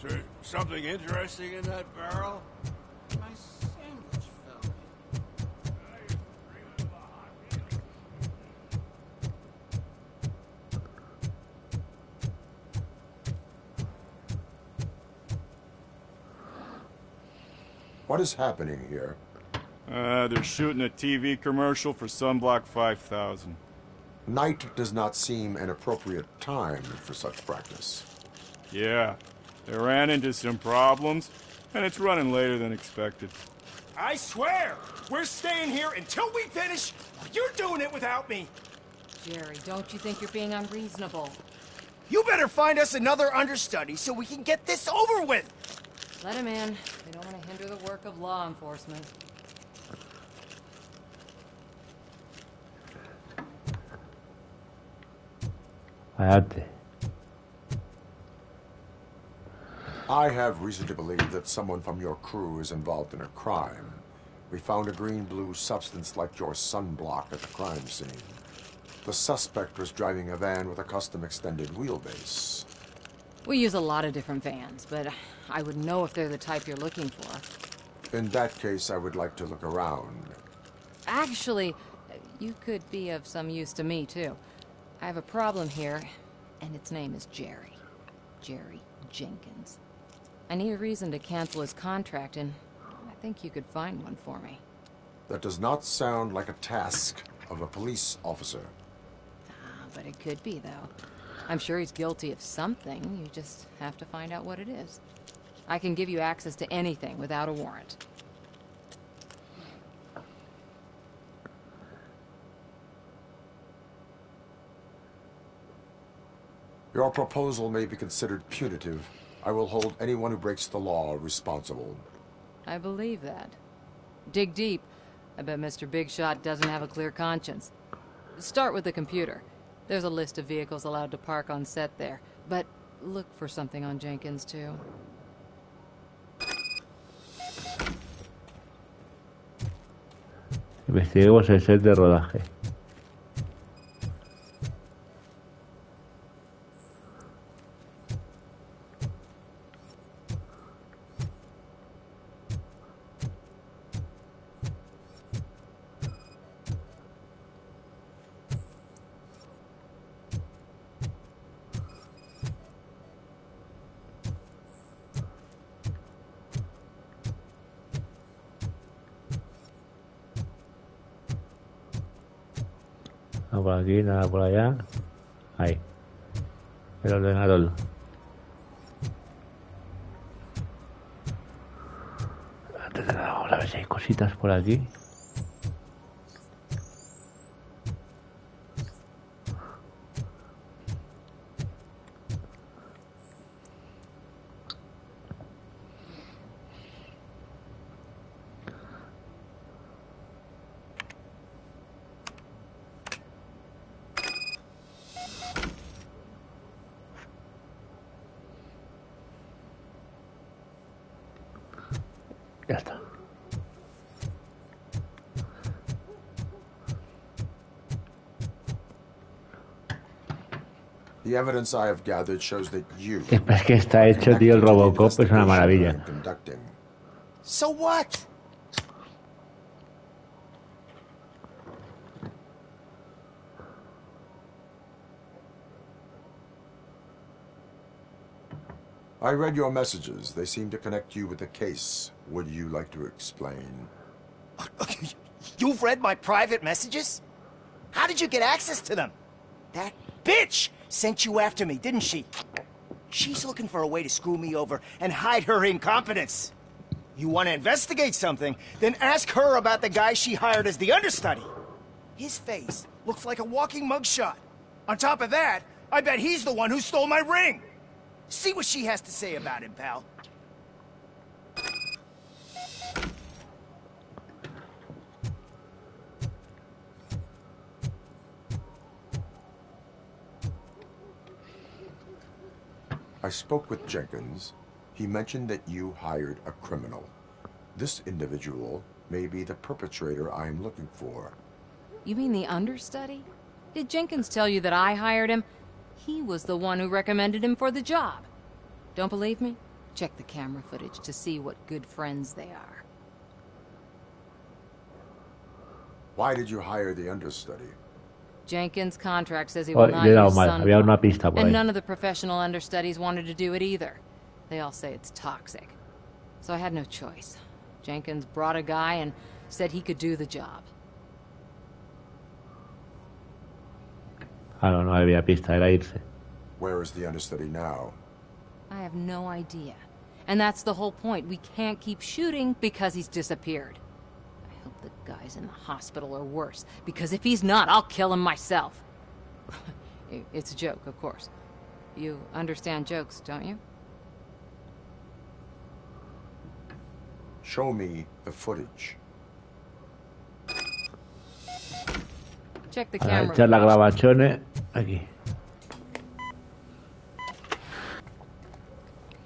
Speaker 23: Sir, something interesting in that barrel?
Speaker 8: My sandwich fell
Speaker 12: What is happening here?
Speaker 7: They're shooting a TV commercial for Sunblock 5000.
Speaker 12: Night does not seem an appropriate time for such practice.
Speaker 7: Yeah, they ran into some problems, and it's running later than expected.
Speaker 10: I swear, we're staying here until we finish, or you're doing it without me.
Speaker 16: Jerry, don't you think you're being unreasonable?
Speaker 10: You better find us another understudy so we can get this over with.
Speaker 16: Let him in. They don't want to hinder the work of law enforcement.
Speaker 1: Adelante.
Speaker 12: I have reason to believe that someone from your crew is involved in a crime. We found a green-blue substance like your sunblock at the crime scene. The suspect was driving a van with a custom extended wheelbase.
Speaker 16: We use a lot of different vans, but I wouldn't know if they're the type you're looking for.
Speaker 12: In that case, I would like to look around.
Speaker 16: Actually, you could be of some use to me, too. I have a problem here, and its name is Jerry. Jerry Jenkins. I need a reason to cancel his contract, and I think you could find one for me.
Speaker 12: That does not sound like a task of a police officer.
Speaker 16: But it could be, though. I'm sure he's guilty of something. You just have to find out what it is. I can give you access to anything without a warrant.
Speaker 12: Your proposal may be considered punitive. I will hold anyone who breaks the law responsible.
Speaker 16: I believe that. Dig deep. I bet Mr. Big Shot doesn't have a clear conscience. Start with the computer. There's a list of vehicles allowed to park on set there. But look for something on Jenkins, too.
Speaker 1: Investiguemos el set de rodaje. Nada por aquí, nada por allá. Ahí. El ordenador. Antes de nada, vamos a ver si hay cositas por aquí. Ya está.
Speaker 12: The evidence I have gathered shows that you
Speaker 1: Es que está hecho, tío, el Robocop, es una maravilla.
Speaker 10: So what?
Speaker 12: I read your messages. They seem to connect you with the case. Would you like to explain?
Speaker 10: You've read my private messages? How did you get access to them? That bitch sent you after me, didn't she? She's looking for a way to screw me over and hide her incompetence. You want to investigate something, then ask her about the guy she hired as the understudy. His face looks like a walking mugshot. On top of that, I bet he's the one who stole my ring. See what she has to say about him, pal.
Speaker 12: I spoke with Jenkins. He mentioned that you hired a criminal. This individual may be the perpetrator I am looking for.
Speaker 16: You mean the understudy? Did Jenkins tell you that I hired him? He was the one who recommended him for the job. Don't believe me? Check the camera footage to see what good friends they are.
Speaker 12: Why did you hire the understudy?
Speaker 16: Jenkins' contract says he will not use sunblock, and none of the professional understudies wanted to do it either. They all say it's toxic. So I had no choice. Jenkins brought a guy and said he could do the job.
Speaker 1: Ah, no había pista, era irse.
Speaker 12: Where is the understudy now?
Speaker 16: I have no idea. And that's the whole point. We can't keep shooting because he's disappeared. I hope the guy's in the hospital or worse, because if he's not, I'll kill him myself. It's a joke, of course. You understand jokes, don't you?
Speaker 12: Show me the footage.
Speaker 16: Check the camera.
Speaker 1: Echar la grabazione aquí.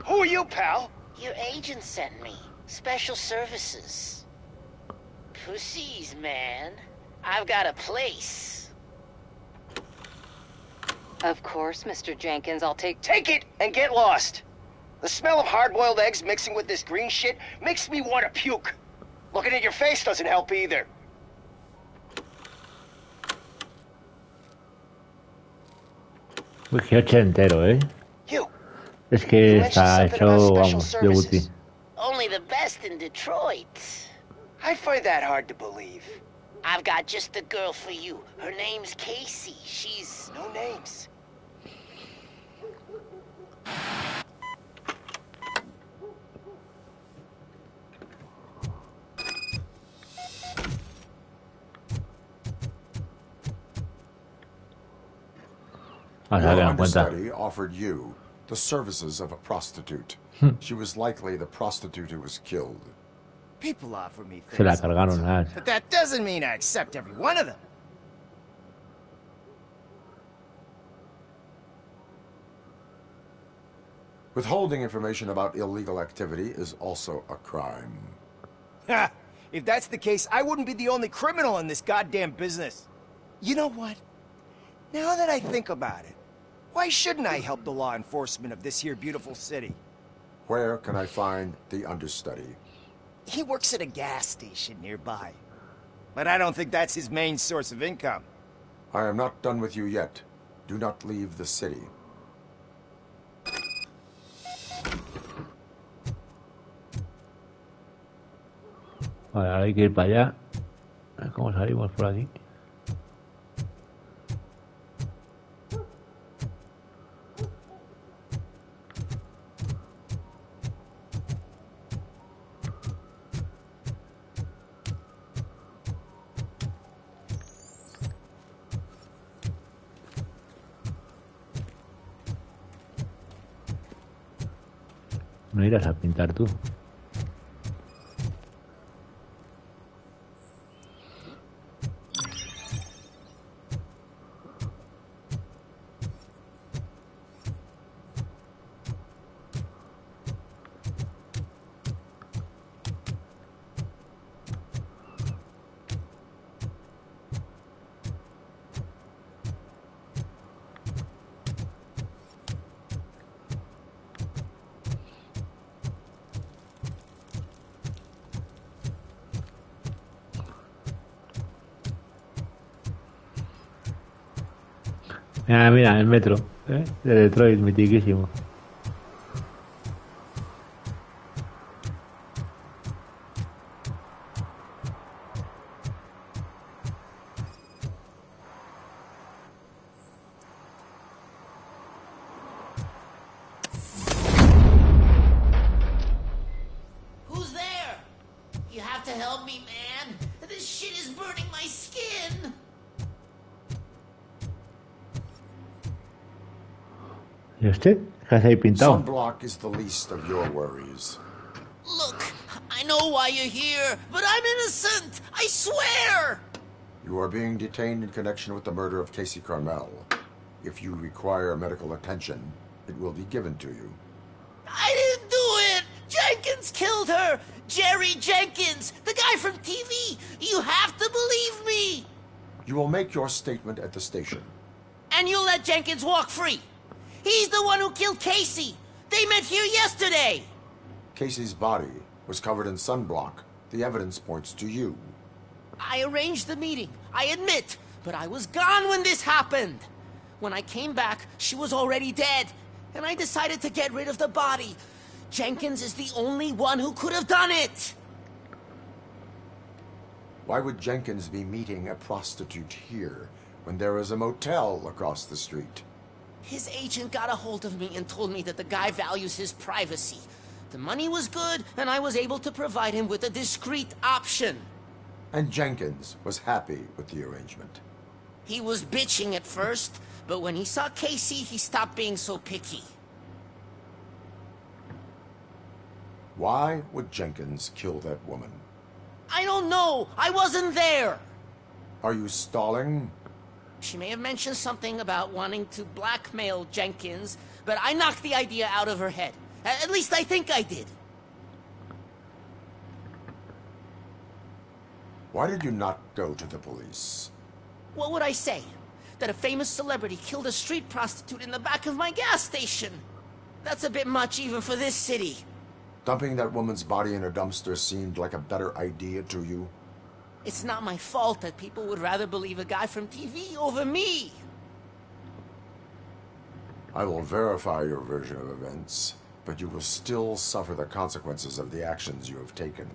Speaker 10: Who are you, pal?
Speaker 8: Your agent sent me. Special services. Pussies, man. I've got a place. Of course, Mr. Jenkins, I'll take
Speaker 10: it and get lost. The smell of hard-boiled eggs mixing with this green shit makes me want to puke. Looking at your face doesn't help either.
Speaker 1: Uy, qué ochentero, ¿eh? Es que está hecho, vamos, de Guti.
Speaker 8: Only the best in Detroit.
Speaker 10: I find that hard to believe.
Speaker 8: I've got just the girl for you. Her name's Casey. She's...
Speaker 10: No names.
Speaker 12: Your understudy offered you the services of a prostitute. She was likely the prostitute who was killed.
Speaker 10: People offer me
Speaker 1: Se la
Speaker 10: things,
Speaker 1: cargaron,
Speaker 10: but that doesn't mean I accept every one of them.
Speaker 12: Withholding information about illegal activity is also a crime.
Speaker 10: Ha! If that's the case, I wouldn't be the only criminal in this goddamn business. You know what? Now that I think about it, why shouldn't I help the law enforcement of this here beautiful city?
Speaker 12: Where can I find the understudy?
Speaker 10: He works at a gas station nearby. But I don't think that's his main source of income.
Speaker 12: I am not done with you yet. Do not leave the city.
Speaker 1: Vale, ahora hay que ir para allá. A ver cómo salimos por aquí. No irás a pintar tú. Ah, mira, el metro, ¿eh? De Detroit, mitiquísimo.
Speaker 8: Who's there? You have to help me, man. This shit is burning my skin.
Speaker 1: ¿Y usted? ¿Qué hace ahí pintado?
Speaker 12: Sunblock is the least of your worries.
Speaker 8: Look, I know why you're here, but I'm innocent. I swear.
Speaker 12: You are being detained in connection with the murder of Casey Carmel. If you require medical attention, it will be given to you.
Speaker 10: I didn't do it! Jenkins killed her! Jerry Jenkins, the guy from TV! You have to believe me!
Speaker 12: You will make your statement at the station.
Speaker 10: And you'll let Jenkins walk free! He's the one who killed Casey! They met here yesterday!
Speaker 12: Casey's body was covered in sunblock. The evidence points to you.
Speaker 10: I arranged the meeting, I admit, but I was gone when this happened. When I came back, she was already dead, and I decided to get rid of the body. Jenkins is the only one who could have done it!
Speaker 12: Why would Jenkins be meeting a prostitute here when there is a motel across the street?
Speaker 10: His agent got a hold of me and told me that the guy values his privacy. The money was good, and I was able to provide him with a discreet option.
Speaker 12: And Jenkins was happy with the arrangement.
Speaker 10: He was bitching at first, but when he saw Casey, he stopped being so picky.
Speaker 12: Why would Jenkins kill that woman?
Speaker 10: I don't know. I wasn't there.
Speaker 12: Are you stalling?
Speaker 10: She may have mentioned something about wanting to blackmail Jenkins, but I knocked the idea out of her head. At least I think I did.
Speaker 12: Why did you not go to the police?
Speaker 10: What would I say? That a famous celebrity killed a street prostitute in the back of my gas station? That's a bit much even for this city.
Speaker 12: Dumping that woman's body in a dumpster seemed like a better idea to you?
Speaker 10: It's not my fault that people would rather believe a guy from TV over me.
Speaker 12: I will verify your version of events, but you will still suffer the consequences of the actions you have taken.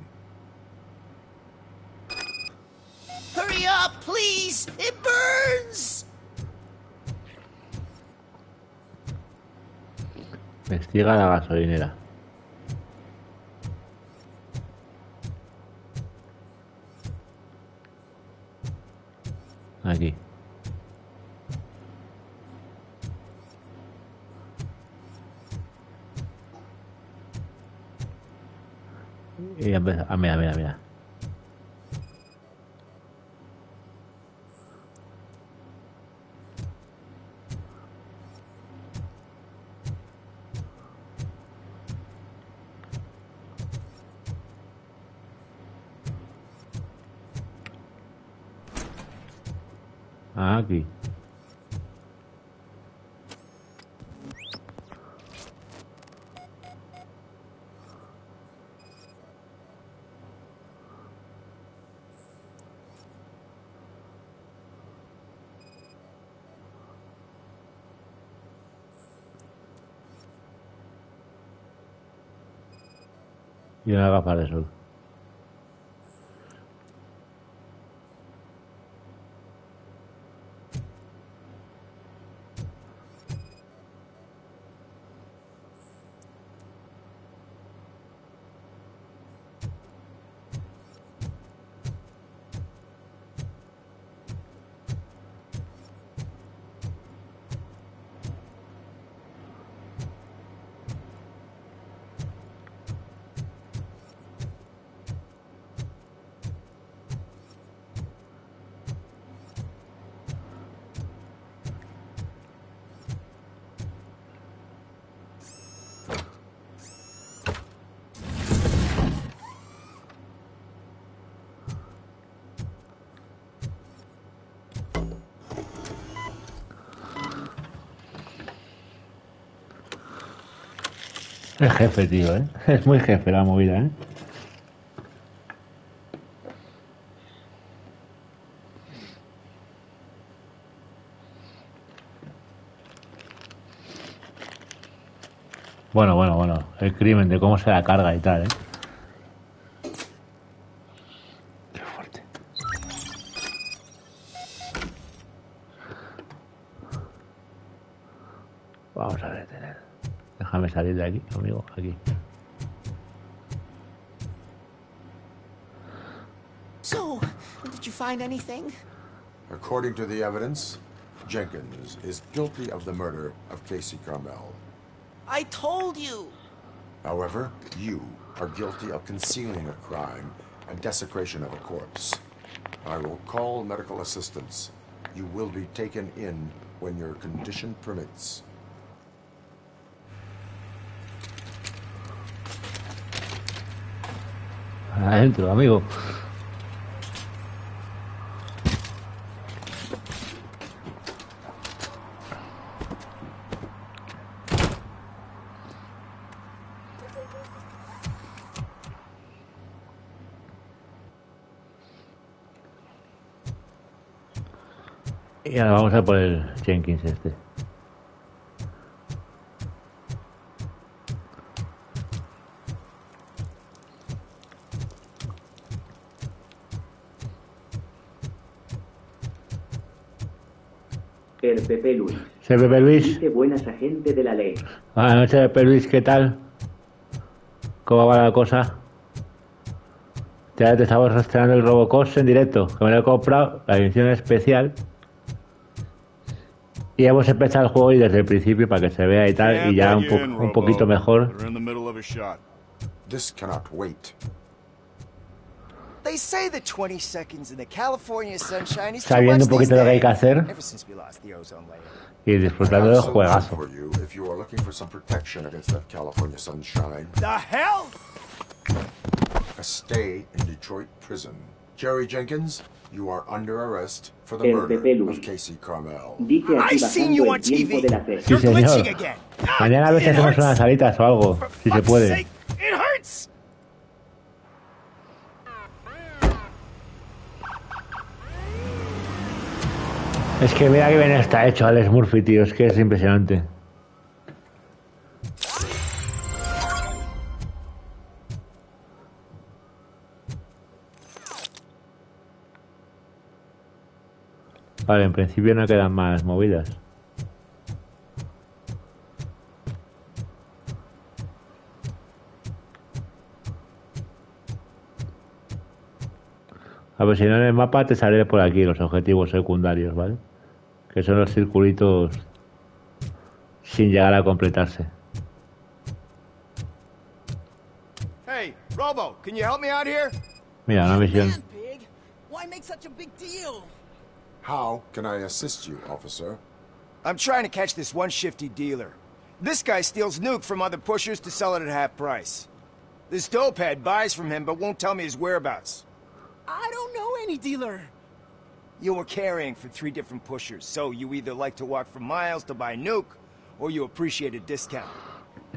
Speaker 10: Hurry up, please! It burns!
Speaker 1: Investiga la gasolinera. Aquí. Y empieza. Ah, mira, mira, mira. Aquí. Y una gafa de sol. Es jefe, tío, ¿eh? Es muy jefe la movida, ¿eh? Bueno, bueno, bueno. El crimen de cómo se la carga y tal, ¿eh? Qué fuerte. Vamos a detener. Déjame salir de aquí, amigo, aquí.
Speaker 10: So, did you find anything?
Speaker 12: According to the evidence, Jenkins is guilty of the murder of Casey Carmel.
Speaker 10: I told you!
Speaker 12: However, you are guilty of concealing a crime and desecration of a corpse. I will call medical assistance. You will be taken in when your condition permits.
Speaker 1: Adentro, amigo. Y ahora vamos a por el Jenkins este.
Speaker 2: El Pepe Luis.
Speaker 1: ¿Se Pepe Luis?
Speaker 2: Dice buenas agente de la ley.
Speaker 1: Buenas noches, Pepe Luis, ¿qué tal? ¿Cómo va la cosa? Ya te estamos estrenando el Robocop en directo, que me lo he comprado, la edición especial. Y hemos empezado el juego y desde el principio para que se vea y tal, y ya un poquito mejor.
Speaker 12: This cannot wait.
Speaker 10: They say the 20 seconds in the California sunshine is too
Speaker 1: Sabiendo
Speaker 10: much
Speaker 1: un poquito
Speaker 10: these
Speaker 1: lo que hay que
Speaker 10: days.
Speaker 1: hacer
Speaker 10: Ever since we lost the ozone layer.
Speaker 1: y disfrutando del juegazo.
Speaker 12: For you if you are looking for some protection against that California sunshine.
Speaker 10: The hell?
Speaker 12: A stay in Detroit prison. Jerry Jenkins, you are under arrest for the murder of Casey Carmel.
Speaker 10: I seen you on TV.
Speaker 1: Sí, señor. Mañana a ver si hacemos unas salitas o algo, si se puede.
Speaker 10: It hurts.
Speaker 1: Es que mira que bien está hecho Alex Murphy, tío, es que es impresionante. Vale, en principio no quedan más movidas. A ver, si no en el mapa te sale por aquí los objetivos secundarios, ¿vale? Que son los circulitos sin llegar a completarse.
Speaker 10: Hey, Robo, can you help me out here?
Speaker 1: Mira, una misión.
Speaker 9: Why make such a big deal?
Speaker 12: How can I assist you, officer?
Speaker 10: I'm trying to catch this one shifty dealer. This guy steals nuke from other pushers to sell it at half price. This dopehead buys from him but won't tell me his whereabouts.
Speaker 9: I don't know any dealer.
Speaker 10: You were carrying for 3 different pushers, so you either like to walk for miles to buy nuke, or you appreciate a discount.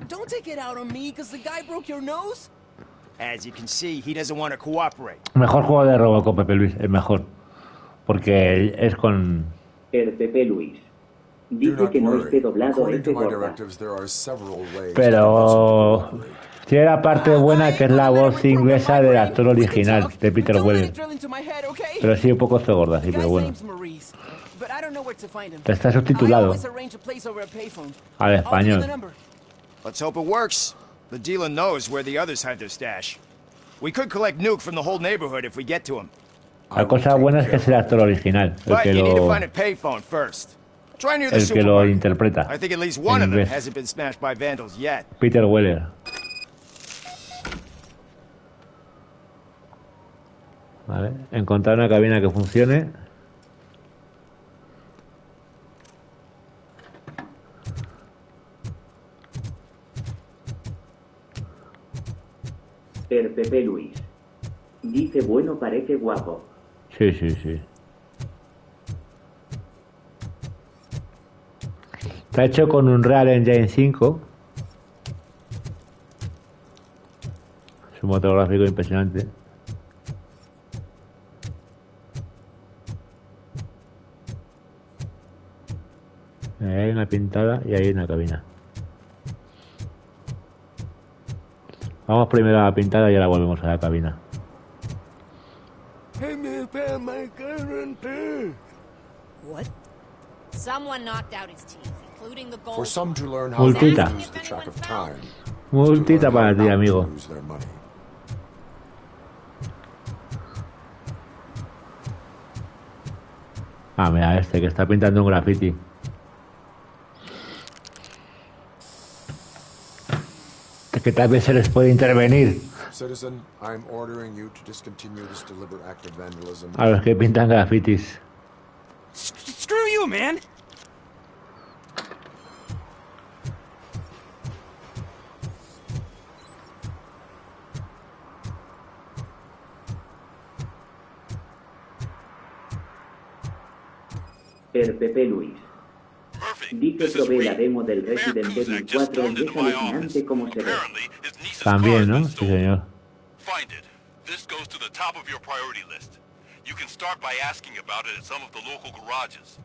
Speaker 9: Don't take it out on me, because the guy broke your nose?
Speaker 10: As you can see, he doesn't want to cooperate.
Speaker 1: Mejor juego de Robocop, Pepe Luis, el mejor. Porque es con...
Speaker 2: El Pepe Luis. Dice que no esté doblado F gorda.
Speaker 1: Pero... tiene la parte buena que es la voz inglesa del actor original, de Peter Weller. Pero sí, un poco F gorda, sí, pero bueno. Está subtitulado al español.
Speaker 10: Let's hope it works. The dealer knows where the others hide their stash. We could collect nuke from the whole neighborhood if we get to him.
Speaker 1: La cosa buena es que es el actor original,
Speaker 10: But you need to find a payphone first. Try near the
Speaker 1: el que lo
Speaker 10: supermarket.
Speaker 1: interpreta.
Speaker 10: I think at least one
Speaker 1: en
Speaker 10: of them
Speaker 1: inglés.
Speaker 10: hasn't been smashed by vandals yet.
Speaker 1: Peter Weller. Vale, encontrar una cabina que funcione.
Speaker 2: El Pepe Luis. Dice bueno, parece guapo.
Speaker 1: Sí, sí, sí. Está hecho con un Unreal Engine 5. Es un motor gráfico impresionante. Ahí hay una pintada y ahí hay una cabina. Vamos primero a la pintada y ahora volvemos a la cabina.
Speaker 15: What? Someone knocked out his teeth, including the gold.
Speaker 12: For some to learn how to
Speaker 1: Multita.
Speaker 12: lose the track of time.
Speaker 1: Multita para ti, amigo.
Speaker 12: Lose their money.
Speaker 1: Ah, mira este que está pintando un graffiti. Que tal vez se les puede intervenir
Speaker 12: Citizen, I'm ordering you to discontinue this deliberate act of vandalism.
Speaker 1: a los que pintan grafitis.
Speaker 9: Screw you, man!
Speaker 2: Pepe Luis. Dice probé la demo del Resident Evil 4 y es alucinante como se ve.
Speaker 1: También, ¿no? Sí, señor.
Speaker 18: Find it. This goes to the top of your priority list. You can start by asking about it at some of the local garages.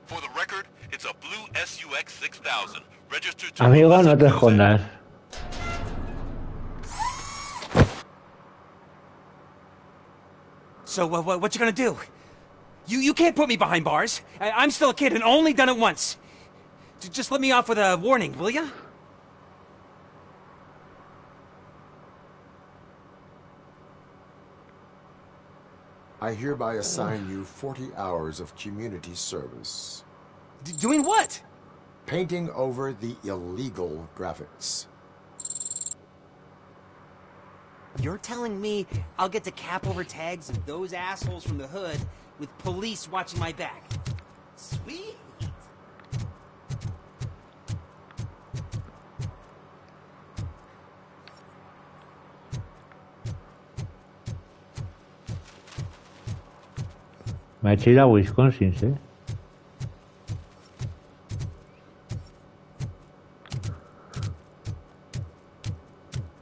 Speaker 18: For the record, it's a blue SUX 6000, registered to...
Speaker 1: Amigo, no te escondas.
Speaker 10: So, what you gonna do? You can't put me behind bars. I'm still a kid and only done it once. Just let me off with a warning, will ya?
Speaker 12: I hereby assign you 40 hours of community service.
Speaker 10: Doing what?
Speaker 12: Painting over the illegal graphics.
Speaker 10: You're telling me I'll get to cap over tags of those assholes from the hood with police watching my back? Sweet.
Speaker 1: Me ha hecho ir a Wisconsin, ¿sí?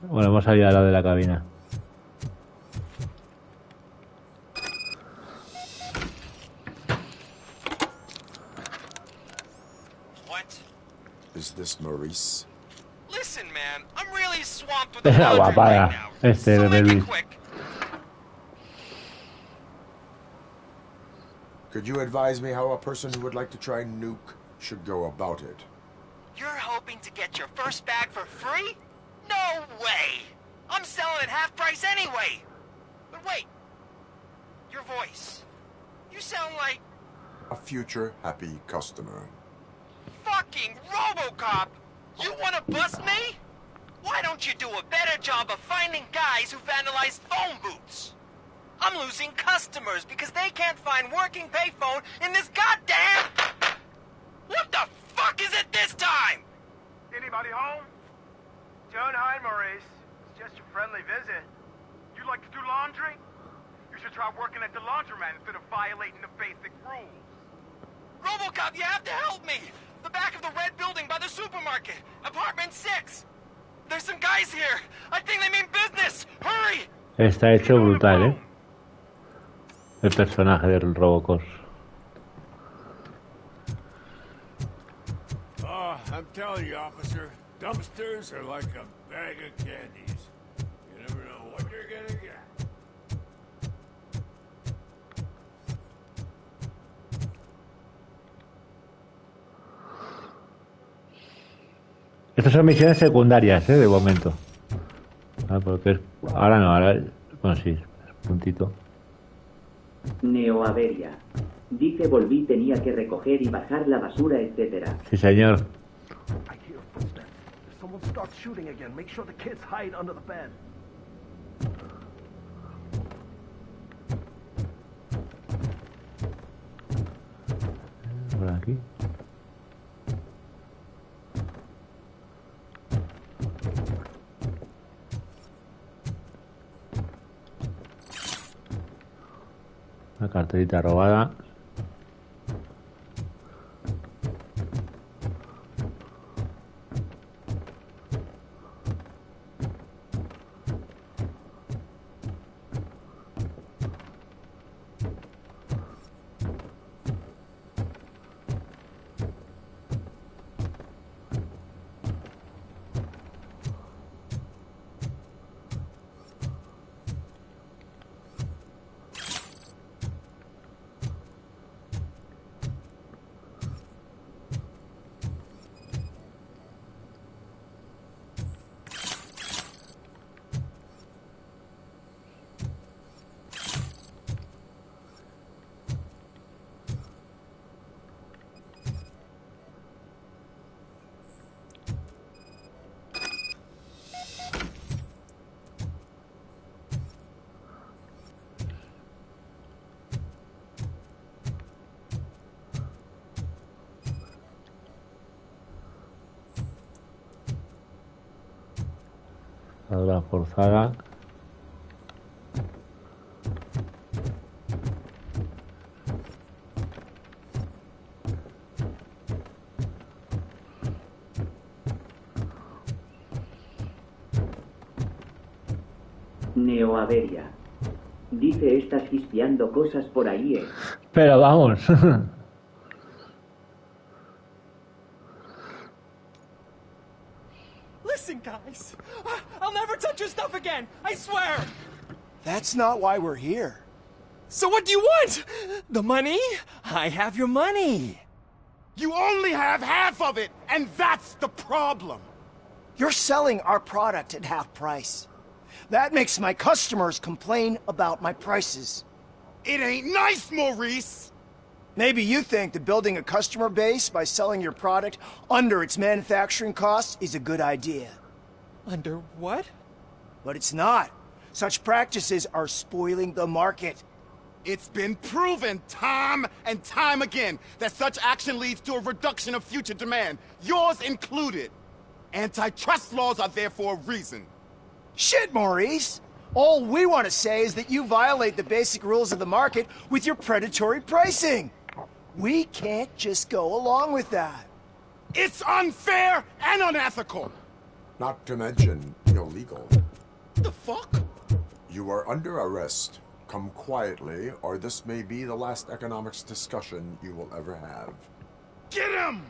Speaker 1: Bueno, hemos salido a la de la cabina.
Speaker 4: What?
Speaker 12: Is this Maurice?
Speaker 4: Listen, man, I'm really swamped with the laundry right now.
Speaker 1: So make it
Speaker 4: quick.
Speaker 12: Could you advise me how a person who would like to try Nuke should go about it?
Speaker 4: You're hoping to get your first bag for free? No way! I'm selling at half price anyway! But wait, your voice. You sound like...
Speaker 12: A future happy customer.
Speaker 4: Fucking Robocop! You wanna bust me? Why don't you do a better job of finding guys who vandalize phone booths? I'm losing customers because they can't find working payphone in this goddamn... What the fuck is it this time?
Speaker 17: Anybody home? Don't hide, Maurice. It's just a friendly visit. You like to do laundry? You should try working at the laundromat instead of violating the basic rules.
Speaker 4: Robocop, you have to help me! The back of the red building by the supermarket. Apartment 6. There's some guys here. I think they mean business. Hurry!
Speaker 1: Está hecho brutal, ¿eh? El personaje del Robocop.
Speaker 18: Oh, I'm telling you, officer, dumpsters are like a bag of candies. You never know what you're gonna get.
Speaker 1: Estas son misiones secundarias, de momento. Porque ahora no, ahora... Bueno, sí, puntito.
Speaker 2: Neoaveria. Dice volví, tenía que recoger y bajar la basura, etcétera.
Speaker 1: Sí, señor.
Speaker 17: I hear footsteps. If someone starts shooting again, make sure the kids hide under the bed.
Speaker 1: Por aquí. Una carterita robada. Ahora forzada.
Speaker 2: Neoaveria. Dice estás hispeando cosas por ahí,
Speaker 1: Pero vamos.
Speaker 3: Listen, guys. I'll never touch your stuff again. I swear.
Speaker 10: That's not why we're here.
Speaker 3: So what do you want? The money? I have your money.
Speaker 17: You only have half of it, and that's the problem.
Speaker 10: You're selling our product at half price. That makes my customers complain about my prices.
Speaker 17: It ain't nice, Maurice!
Speaker 10: Maybe you think that building a customer base by selling your product under its manufacturing costs is a good idea.
Speaker 3: Under what?
Speaker 10: But it's not. Such practices are spoiling the market.
Speaker 17: It's been proven time and time again that such action leads to a reduction of future demand, yours included. Antitrust laws are there for a reason.
Speaker 10: Shit, Maurice! All we want to say is that you violate the basic rules of the market with your predatory pricing. We can't just go along with that.
Speaker 17: It's unfair and unethical!
Speaker 12: Not to mention illegal.
Speaker 17: The fuck?
Speaker 12: You are under arrest. Come quietly, or this may be the last economics discussion you will ever have.
Speaker 17: Get him!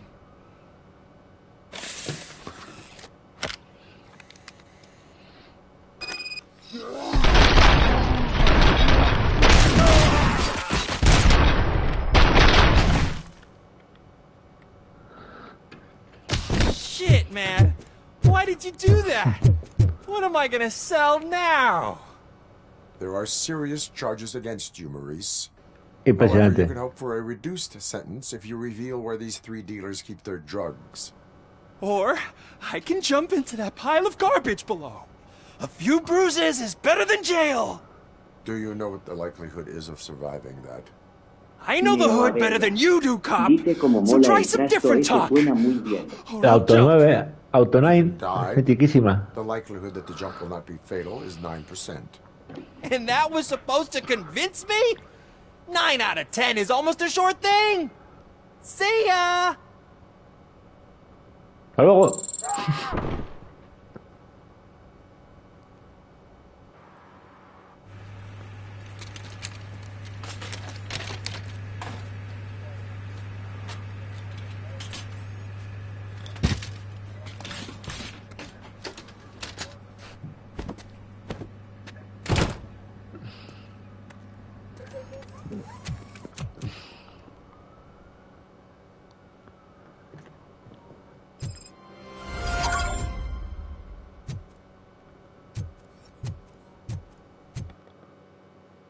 Speaker 3: Shit, man. Why did you do that? What am I gonna sell now?
Speaker 12: There are serious charges against you, Maurice.
Speaker 1: Impresionante.
Speaker 12: However, you can hope for a reduced sentence if you reveal where these 3 dealers keep their drugs.
Speaker 3: Or I can jump into that pile of garbage below. A few bruises is better than jail.
Speaker 12: Do you know what the likelihood is of surviving that?
Speaker 3: I know the hood better than you do, cop. So try some different talk.
Speaker 1: Auto 9, mitiquísima.
Speaker 12: The likelihood that the jump will not be fatal is 9%.
Speaker 3: And that was supposed to convince me? 9 out of 10 is almost a sure thing. See ya.
Speaker 1: Hasta luego.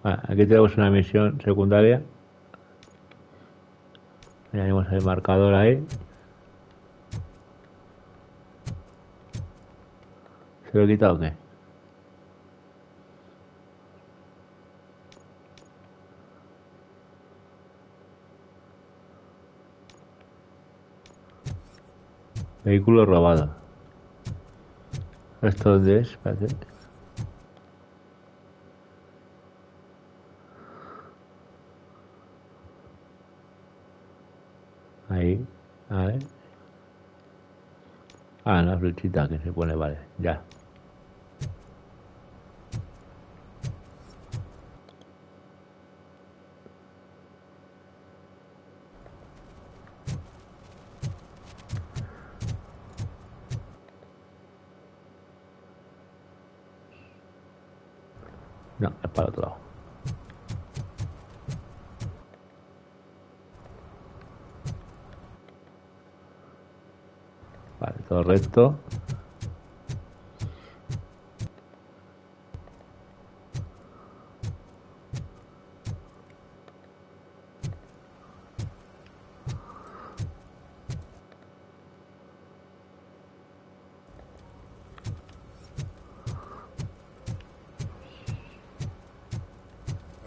Speaker 1: Aquí tenemos una misión secundaria. Tenemos el marcador ahí. ¿Se lo he quitado o qué? Vehículo robado. ¿Esto dónde es? Espérate. Ahí, a ver. Ah, la flechita que se pone, vale, ya. No, es para otro lado. Vale, todo recto.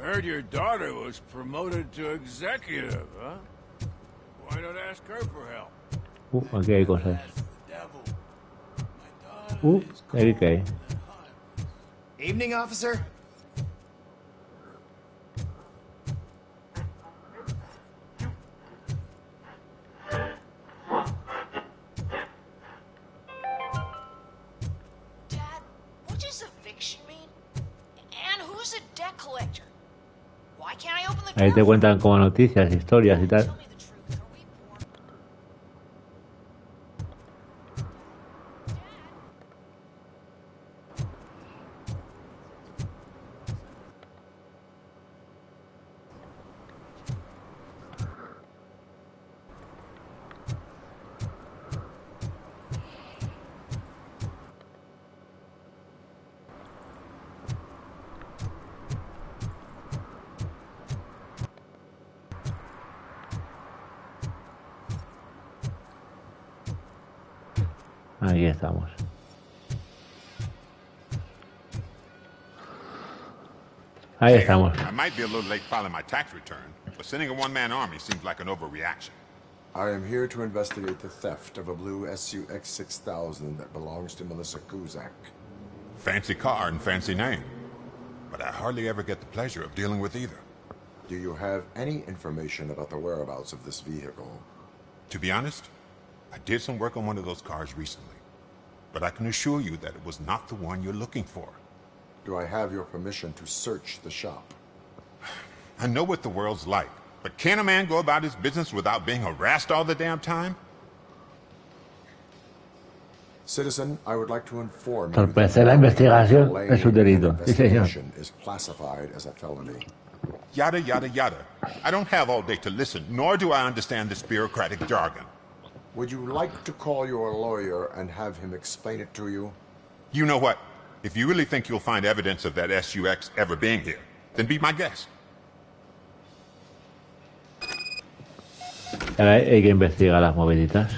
Speaker 18: Heard your daughter was promoted to executive, huh? Why not ask her for help?
Speaker 1: Aquí hay cosas. Ahí que hay.
Speaker 10: Evening, officer.
Speaker 8: Dad, what does eviction mean?
Speaker 15: inspector. Why can't I open the
Speaker 1: Ahí
Speaker 15: door?
Speaker 1: te cuentan como noticias, historias y tal. Aquí estamos. Ahí estamos.
Speaker 6: I might be a little late filing my tax return, but sending a one-man army seems like an overreaction.
Speaker 12: I am here to investigate the theft of a blue SUX 6000 that belongs to Melissa Kuzak.
Speaker 6: Fancy car and fancy name, but I hardly ever get the pleasure of dealing with either.
Speaker 12: Do you have any information about the whereabouts of this vehicle?
Speaker 6: To be honest, I did some work on one of those cars recently, but I can assure you that it was not the one you're looking for.
Speaker 12: Do I have your permission to search the shop?
Speaker 6: I know what the world's like, but can a man go about his business without being harassed all the damn time?
Speaker 12: Citizen, I would like to inform you
Speaker 1: Torpecer la investigación es un delito. Sí, señor.
Speaker 12: is classified as a felony.
Speaker 6: Yada, yada, yada. I don't have all day to listen, nor do I understand this bureaucratic jargon.
Speaker 12: Would you like to call your lawyer and have him explain it to you?
Speaker 6: You know what? If you really think you'll find evidence of that SUX ever being here, then be my guest.
Speaker 1: Ahora hay que investigar las movilitas.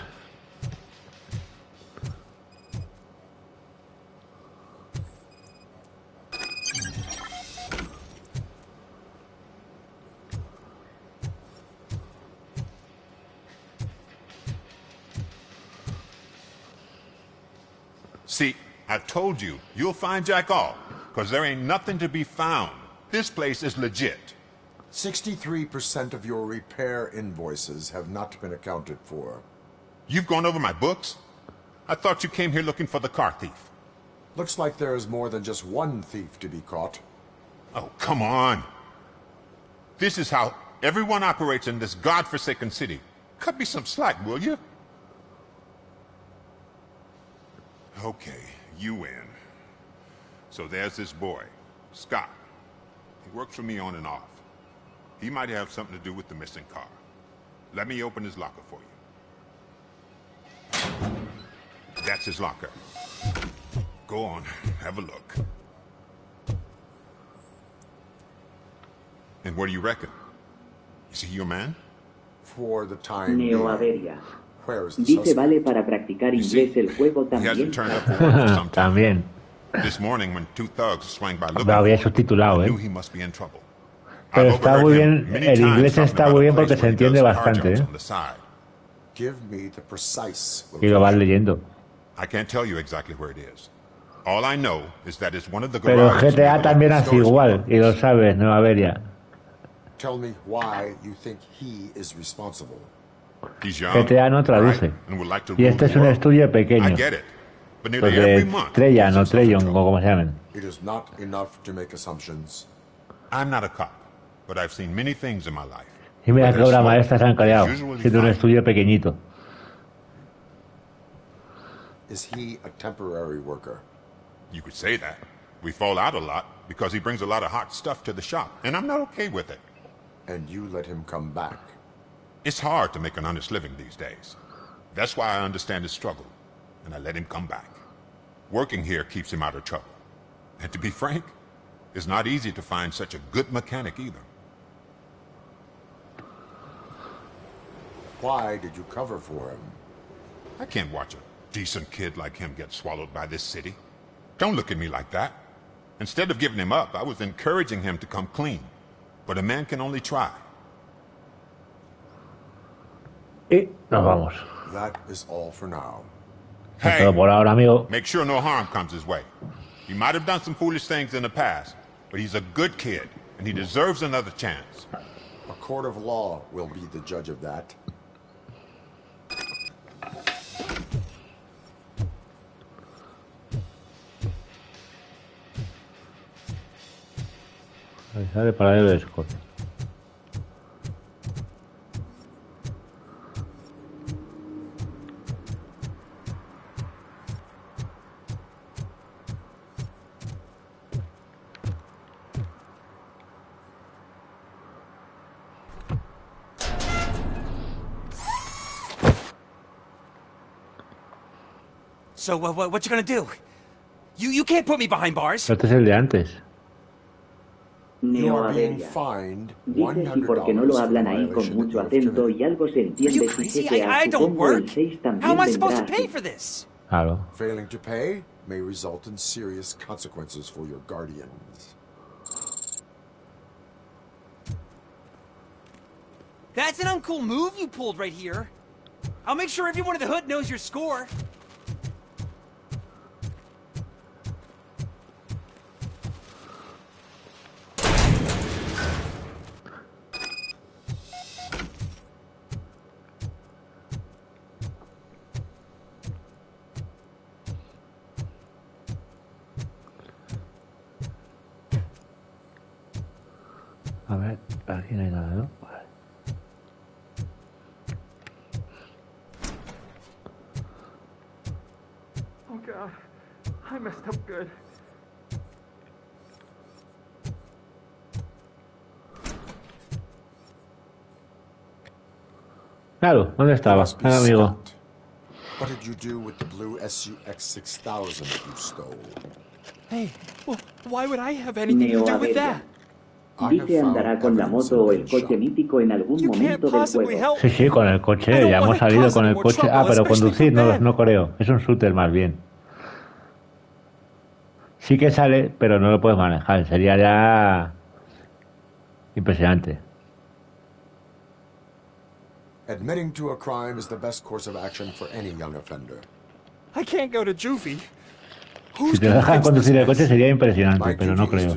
Speaker 6: See, I told you, you'll find Jack all, because there ain't nothing to be found. This place is legit.
Speaker 12: 63% of your repair invoices have not been accounted for.
Speaker 6: You've gone over my books? I thought you came here looking for the car thief.
Speaker 12: Looks like there is more than just one thief to be caught.
Speaker 6: Oh, come on. This is how everyone operates in this godforsaken city. Cut me some slack, will you? Okay, you win. So there's this boy, Scott. He works for me on and off. He might have something to do with the missing car. Let me open his locker for you. That's his locker. Go on, have a look. And what do you reckon? Is he your man?
Speaker 12: For the time being.
Speaker 2: Neoaveria.
Speaker 12: Where is the
Speaker 2: Dice
Speaker 12: suspect?
Speaker 2: vale para practicar inglés el juego
Speaker 6: He hasn't
Speaker 2: también.
Speaker 6: turned up for work for some time.
Speaker 1: También.
Speaker 6: This morning when two thugs swang by looking
Speaker 1: Lo había
Speaker 6: for him,
Speaker 1: subtitulado,
Speaker 6: I
Speaker 1: ¿eh?
Speaker 6: knew he must be in trouble.
Speaker 1: Pero
Speaker 6: I've
Speaker 1: está
Speaker 6: overheard
Speaker 1: muy
Speaker 6: him
Speaker 1: bien,
Speaker 6: many
Speaker 1: el
Speaker 6: times
Speaker 1: inglés
Speaker 6: talking
Speaker 1: está
Speaker 6: about
Speaker 1: muy
Speaker 6: a
Speaker 1: bien
Speaker 6: place
Speaker 1: porque se
Speaker 6: where he
Speaker 1: entiende
Speaker 6: does car
Speaker 1: bastante,
Speaker 6: jobs
Speaker 1: ¿eh?
Speaker 6: on the side.
Speaker 12: Give me the precise
Speaker 1: Y lo vas leyendo.
Speaker 6: I can't tell you exactly where it is. All I know is that it's one of the
Speaker 1: Pero
Speaker 6: garages
Speaker 1: GTA
Speaker 6: near the
Speaker 1: también
Speaker 6: local
Speaker 1: hace
Speaker 6: stores.
Speaker 1: igual, y lo sabes, Nueva Averia.
Speaker 12: Tell me why you think he is responsible.
Speaker 6: He's young,
Speaker 1: GTA no traduce.
Speaker 6: bright, and would like to
Speaker 1: Y
Speaker 6: rule
Speaker 1: este
Speaker 6: the
Speaker 1: es un
Speaker 6: world.
Speaker 1: estudio pequeño.
Speaker 6: I get it. But
Speaker 1: Los
Speaker 6: nearly
Speaker 1: de
Speaker 6: every month,
Speaker 1: Trellan o Trellon, o como se llamen.
Speaker 12: It is not enough to make assumptions.
Speaker 6: I'm not a cop, but I've seen many things in my life.
Speaker 1: Y mira
Speaker 6: Whether
Speaker 1: qué obra
Speaker 6: it's
Speaker 1: maestra se han creado,
Speaker 6: usually
Speaker 1: siendo un
Speaker 6: fine.
Speaker 1: estudio pequeñito.
Speaker 12: Is he a temporary worker?
Speaker 6: You could say that. We fall out a lot because he brings a lot of hot stuff to the shop, and I'm not okay with it.
Speaker 12: And you let him come back?
Speaker 6: It's hard to make an honest living these days. That's why I understand his struggle, and I let him come back. Working here keeps him out of trouble. And to be frank, it's not easy to find such a good mechanic either.
Speaker 12: Why did you cover for him?
Speaker 6: I can't watch a decent kid like him get swallowed by this city. Don't look at me like that. Instead of giving him up, I was encouraging him to come clean. But a man can only try.
Speaker 1: Y nos vamos.
Speaker 12: That is all for now.
Speaker 1: Es todo por ahora, amigo.
Speaker 6: Make sure no harm comes his way. He might have done some foolish things in the past, but he's a good kid, and he deserves another chance.
Speaker 12: A court of law will be the judge of that.
Speaker 1: Avisar de paradero de Scott.
Speaker 10: So, what you gonna do? You can't put me behind bars.
Speaker 1: Este es el de antes.
Speaker 2: Neoaveria. Dice si porque no lo hablan ahí con mucho acento y algo se entiende si GTA, supongo el 6 también vendrá así.
Speaker 1: Claro.
Speaker 12: Failing to pay may result in serious consequences for your guardians.
Speaker 10: That's an uncool move you pulled right here. I'll make sure everyone in the hood knows your score.
Speaker 1: A ver, aquí no hay nada, ¿no? Vale.
Speaker 17: Oh god, I messed up good.
Speaker 1: Claro, ¿dónde estaba? Amigo.
Speaker 12: What did you do with the blue SUX 6000 you stole?
Speaker 9: Hey, well, why would I have anything to do with that?
Speaker 2: Dice andará con la moto o el coche mítico en algún momento del juego.
Speaker 1: Sí, sí, con el coche, ya hemos salido con el coche. Ah, pero conducir no creo. Es un shooter más bien. Sí que sale, pero no lo puedes manejar. Sería ya impresionante.
Speaker 12: Admitting to a crime is the best course of action for any young offender.
Speaker 9: I can't go to juvie.
Speaker 1: Si te dejan conducir el coche sería impresionante, pero no creo.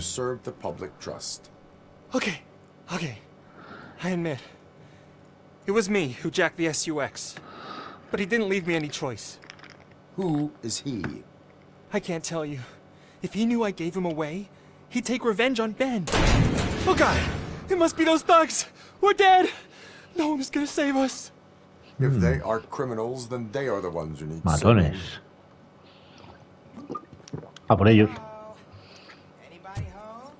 Speaker 9: Okay. I admit. It was me who jacked the SUX. But he didn't leave me any choice.
Speaker 12: Who is he?
Speaker 9: I can't tell you. If he knew I gave him away, he'd take revenge on Ben. Oh god! It must be those thugs! We're dead! No one is gonna save us.
Speaker 12: If they are criminals, then they are the ones who need
Speaker 1: Matones. A por ellos.
Speaker 10: Anybody home?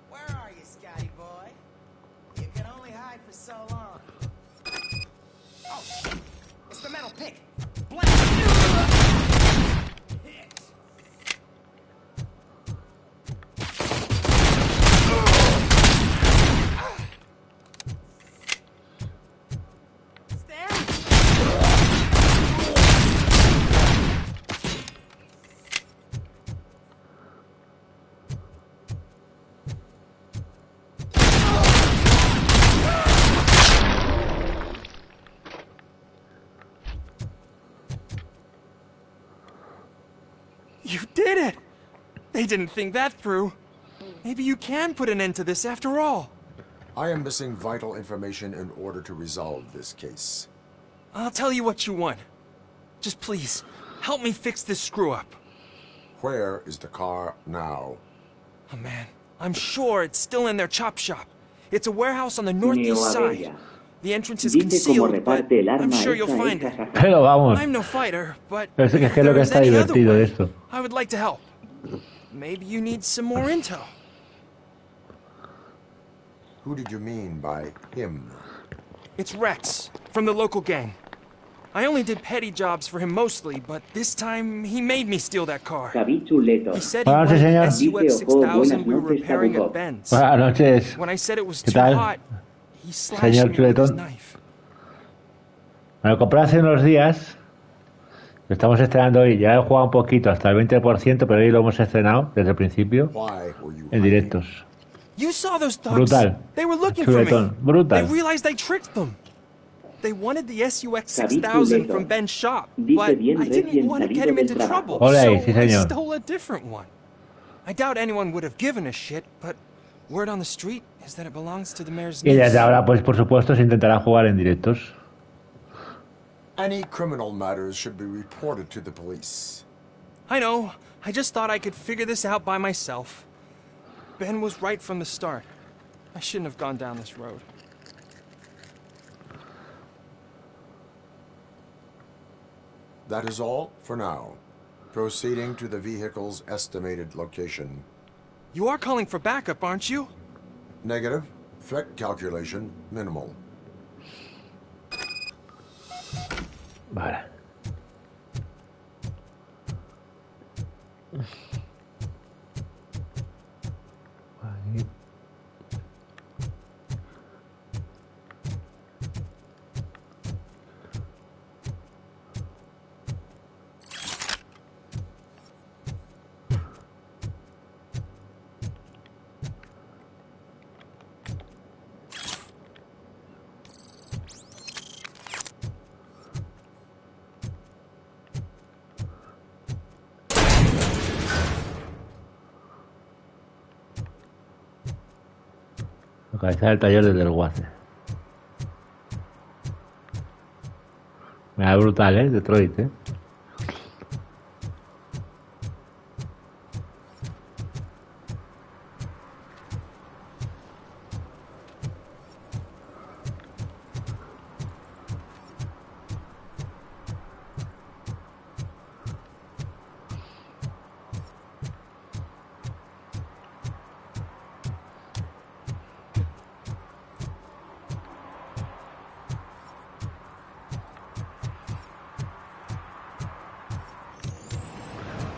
Speaker 10: Where are you, Scotty boy? You can only hide for so long. Oh, shit. It's the metal pick.
Speaker 9: You did it! They didn't think that through. Maybe you can put an end to this after all.
Speaker 12: I am missing vital information in order to resolve this case.
Speaker 9: I'll tell you what you want. Just please, help me fix this screw-up.
Speaker 12: Where is the car now?
Speaker 9: Oh man, I'm sure it's still in their chop shop. It's a warehouse on the northeast side. The entrance is concealed, but I'm sure you'll find it.
Speaker 1: Pero vamos.
Speaker 9: I'm no fighter, but
Speaker 1: Pero es que es lo que está divertido de esto.
Speaker 9: I would like to help. Maybe you need some more intel.
Speaker 12: Who did you mean by him?
Speaker 9: It's Rex, from the local gang. I only did petty jobs for him mostly, but this time he made me steal that car. He said he wanted an SUX 6000 we were repairing at Ben's.
Speaker 1: Buenas noches.
Speaker 9: When I said it was
Speaker 1: ¿Qué
Speaker 9: too
Speaker 1: tal?
Speaker 9: hot, he slashed
Speaker 1: Señor
Speaker 9: me with his
Speaker 1: Chuletón.
Speaker 9: knife.
Speaker 1: Me lo compré hace unos días. Lo estamos estrenando hoy. Ya he jugado un poquito, hasta el 20%, pero hoy lo hemos estrenado desde el principio en directos.
Speaker 9: You saw those thugs.
Speaker 1: Brutal.
Speaker 9: They were looking for
Speaker 1: Chuletón.
Speaker 9: me.
Speaker 1: Brutal.
Speaker 9: They realized I tricked them. They wanted the SUX 6000 from Ben's shop, but I didn't want to get him into trouble,
Speaker 1: Ole,
Speaker 9: so
Speaker 1: sí,
Speaker 9: I
Speaker 1: señor.
Speaker 9: stole a different one. I doubt anyone would have given a shit, but word on the street is that it belongs to the mayor's
Speaker 1: Y
Speaker 9: niece.
Speaker 1: desde ahora, pues por supuesto, se intentará jugar en directos.
Speaker 12: Any criminal matters should be reported to the police.
Speaker 9: I know. I just thought I could figure this out by myself. Ben was right from the start. I shouldn't have gone down this road.
Speaker 12: That is all for now. Proceeding to the vehicle's estimated location.
Speaker 9: You are calling for backup, aren't you?
Speaker 12: Negative. Threat calculation minimal.
Speaker 1: Vale. Ahí. Localizar el taller del desguace. Me da brutal, Detroit,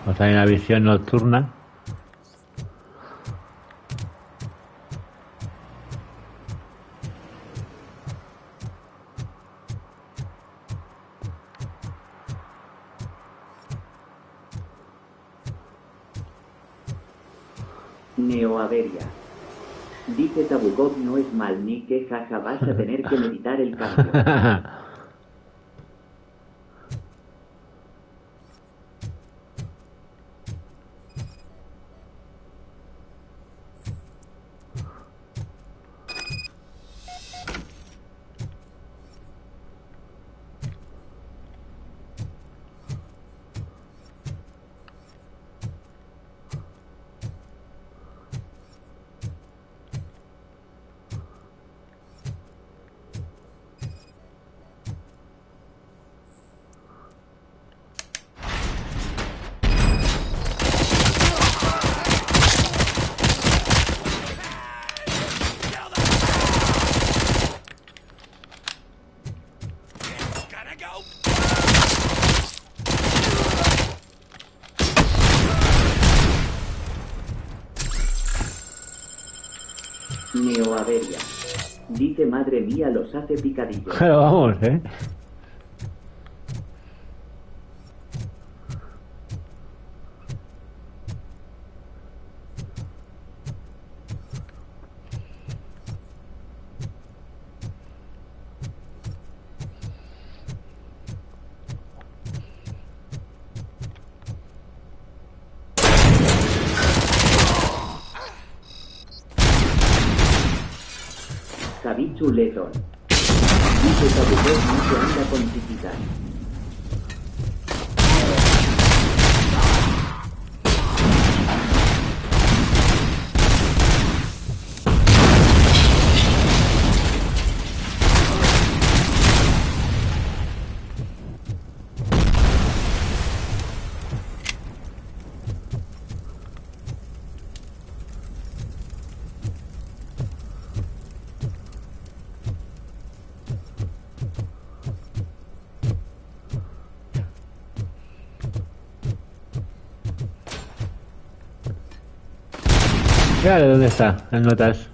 Speaker 1: Pues hay una visión nocturna.
Speaker 2: Neoaveria. Dice Tabukov no es mal ni que jaja vas a tener que meditar el cambio. Neoaveria. Dice madre mía los hace picadillos.
Speaker 1: Pero vamos,
Speaker 2: Chuletón. Dice Tabukov no se anda con chiquitas.
Speaker 1: Fíjate dónde está, en notas.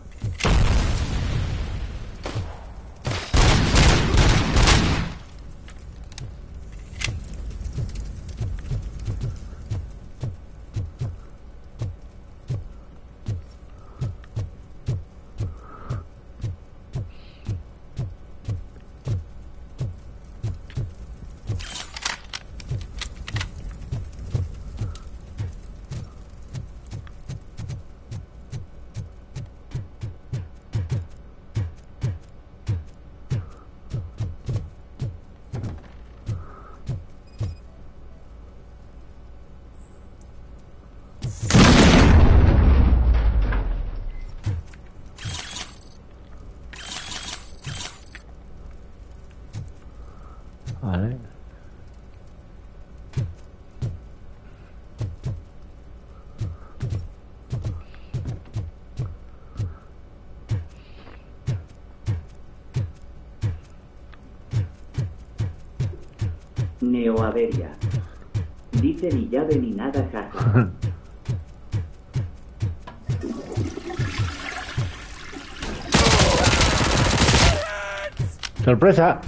Speaker 1: Vale.
Speaker 2: Neoaveria. Dice ni llave ni nada, jaja.
Speaker 1: ¡Sorpresa!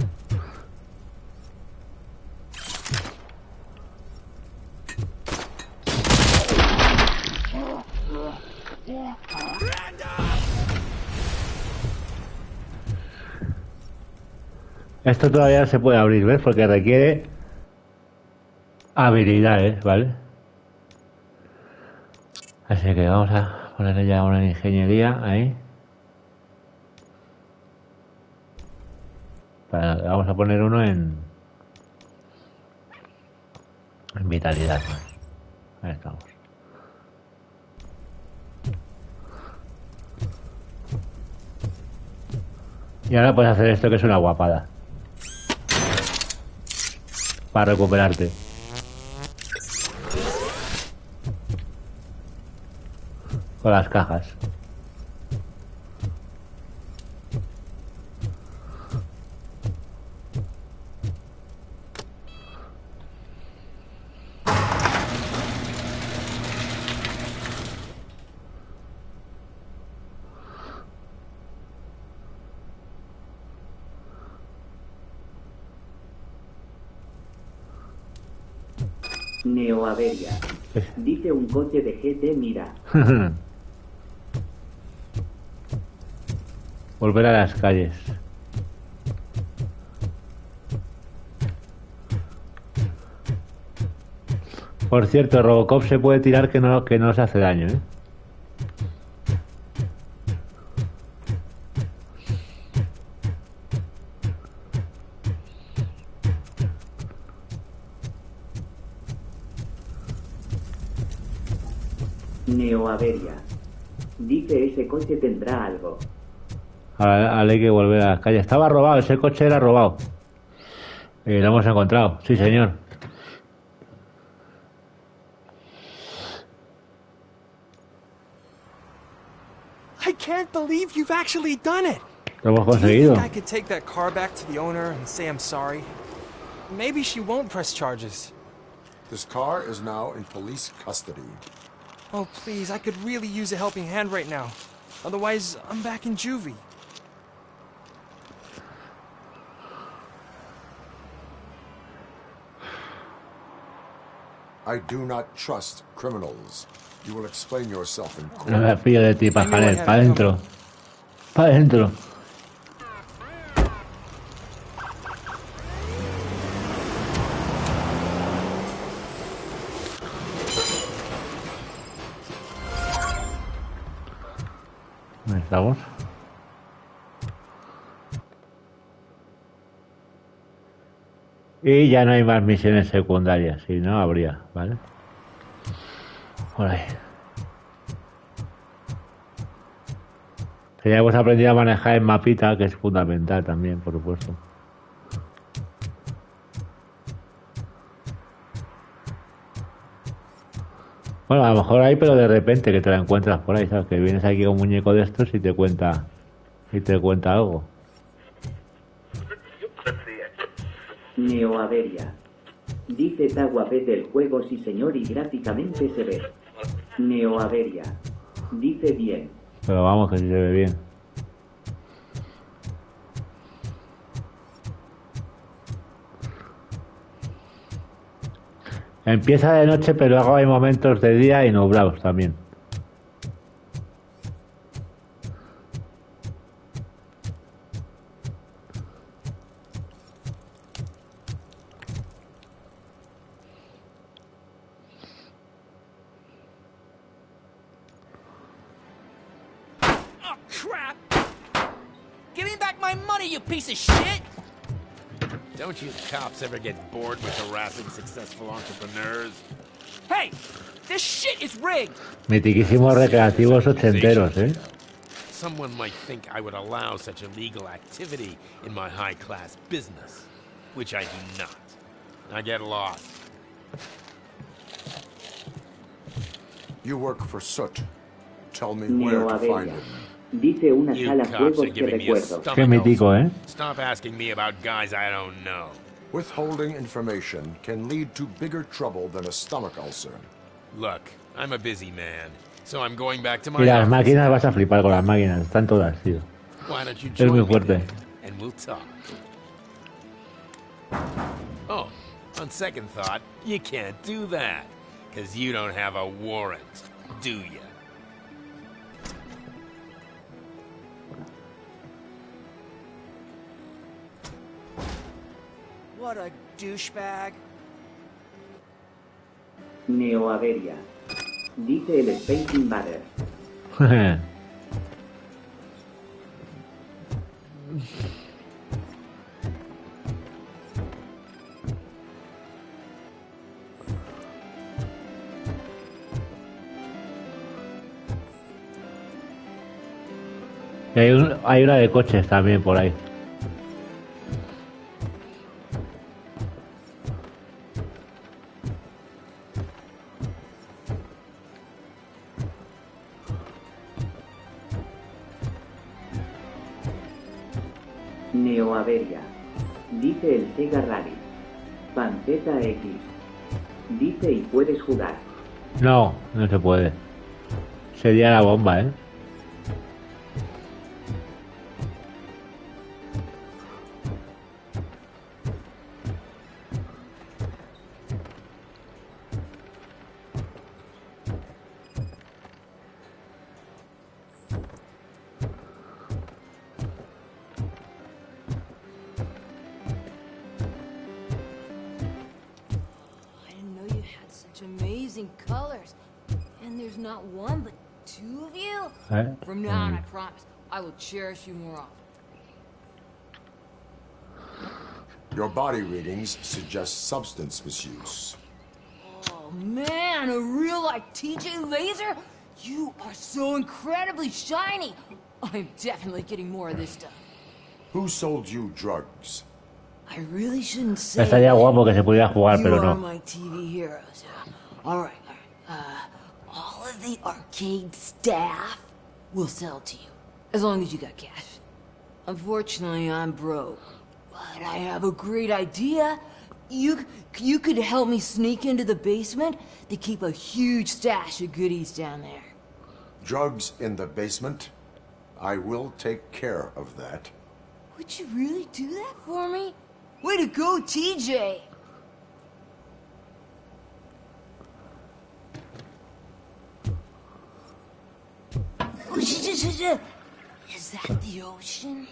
Speaker 1: Esto todavía se puede abrir, ¿ves? Porque requiere habilidades, ¿vale? Así que vamos a ponerle ya una ingeniería ahí. Vamos a poner uno en vitalidad. Ahí estamos. Y ahora puedes hacer esto que es una guapada. Para recuperarte. Con las cajas.
Speaker 2: Neoaveria. Dice un coche de GT, mira.
Speaker 1: Volver a las calles. Por cierto, Robocop se puede tirar que no se hace daño, ¿eh?
Speaker 2: Neoaveria. Dice ese coche tendrá algo.
Speaker 1: Ahora hay que volver a las calles. Estaba robado, ese coche era robado. Lo hemos encontrado, sí señor.
Speaker 9: I can't believe you've actually done it.
Speaker 1: Lo hemos conseguido.
Speaker 9: Do you think I could take that car back to the owner and say I'm sorry? Maybe she won't press charges.
Speaker 12: This car is now in police custody.
Speaker 9: Oh, please, I could really use a helping hand right now. Otherwise, I'm back in juvie.
Speaker 12: I do not trust criminals. You will explain yourself in court.
Speaker 1: No me fío de ti, pajarel. Pa' adentro. Pa' adentro. ¿Dónde estamos? Y ya no hay más misiones secundarias, si no habría, ¿vale? Por ahí. Ya hemos aprendido a manejar el mapita, que es fundamental también, por supuesto. Bueno, a lo mejor hay, pero de repente que te la encuentras por ahí, ¿sabes? Que vienes aquí con un muñeco de estos y te cuenta algo.
Speaker 2: Neoaveria. Dice Taguapet del juego sí señor y gráficamente se ve. Neoaveria. Dice bien.
Speaker 1: Pero vamos, que sí se ve bien. Empieza de noche, pero luego hay momentos de día y nublados también.
Speaker 4: Piece of shit! Don't you cops ever get bored with harassing successful entrepreneurs? Hey, this shit is rigged.
Speaker 1: Mitiquísimos recreativos ochenteros, ¿eh?
Speaker 4: Someone might think I would allow such illegal activity in my high-class business.
Speaker 14: which I do not. I get lost.
Speaker 12: You work for Soot. Tell me where to find him.
Speaker 2: Dice una
Speaker 14: You
Speaker 2: sala
Speaker 14: cops
Speaker 2: juegos
Speaker 14: are
Speaker 2: que
Speaker 14: giving me a
Speaker 2: recuerdo.
Speaker 14: stomach
Speaker 1: Qué mítico,
Speaker 14: ulcer.
Speaker 1: ¿eh?
Speaker 14: Stop asking me about guys I don't know.
Speaker 12: Withholding information can lead to bigger trouble than a stomach ulcer.
Speaker 14: Look, I'm a busy man, so I'm going back to my
Speaker 1: Y las
Speaker 14: office.
Speaker 1: máquinas, vas a flipar con las máquinas. Están todas, tío.
Speaker 14: Why don't you
Speaker 1: Es
Speaker 14: join
Speaker 1: muy
Speaker 14: me
Speaker 1: fuerte.
Speaker 14: then, and we'll talk. Oh, on second thought, you can't do that, because you don't have a warrant, do you?
Speaker 10: What a douchebag.
Speaker 2: Neoaveria. Dice el Space Invader.
Speaker 1: Y hay una de coches también por ahí.
Speaker 2: Neoaveria. Dice el Sega Rally. Panceta X. Dice y puedes jugar.
Speaker 1: No, no se puede. Sería la bomba, ¿eh?
Speaker 15: Amazing colors. And there's not one, but two of you? From now on, I promise, I will cherish you more often.
Speaker 12: Your body readings suggest substance misuse.
Speaker 15: Oh man, a real like TJ Laser? You are so incredibly shiny. I'm definitely getting more of this stuff.
Speaker 12: Who sold you drugs?
Speaker 15: I really shouldn't say.
Speaker 1: Estaría guapo que se pudiera jugar,
Speaker 15: You
Speaker 1: pero
Speaker 15: are
Speaker 1: no.
Speaker 15: my TV heroes. All right. All of the arcade staff will sell to you, as long as you got cash. Unfortunately, I'm broke, but I have a great idea. You could help me sneak into the basement. They keep a huge stash of goodies down there.
Speaker 12: Drugs in the basement? I will take care of that.
Speaker 15: Would you really do that for me? Way to go, TJ! Is that the ocean?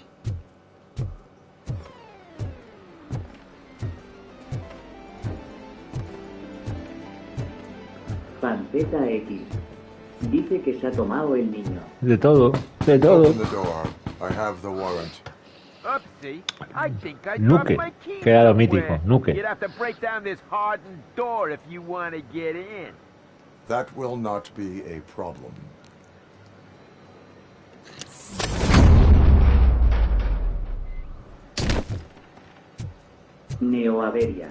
Speaker 2: Panceta X. Dice que se ha tomado el niño.
Speaker 1: De todo, de todo.
Speaker 12: Open the door. I have the warrant.
Speaker 17: Upsie, I think I
Speaker 1: Nuke,
Speaker 17: dropped my key
Speaker 1: quedado mítico,
Speaker 17: somewhere.
Speaker 1: Nuke.
Speaker 17: You'd have to break down this hardened door if you want to get in.
Speaker 12: That will not be a problem.
Speaker 2: Neoaveria.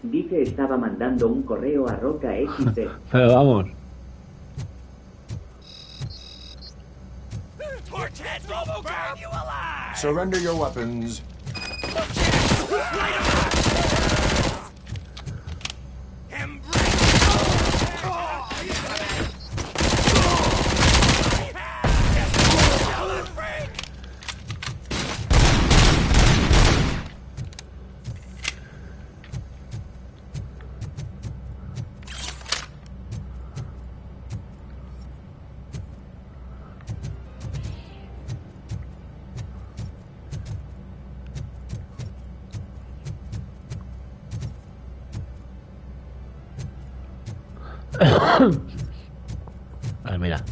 Speaker 2: Dice estaba mandando un correo a Roca XD.
Speaker 1: Pero vamos.
Speaker 12: Surrender your weapons.
Speaker 1: A ver, mira.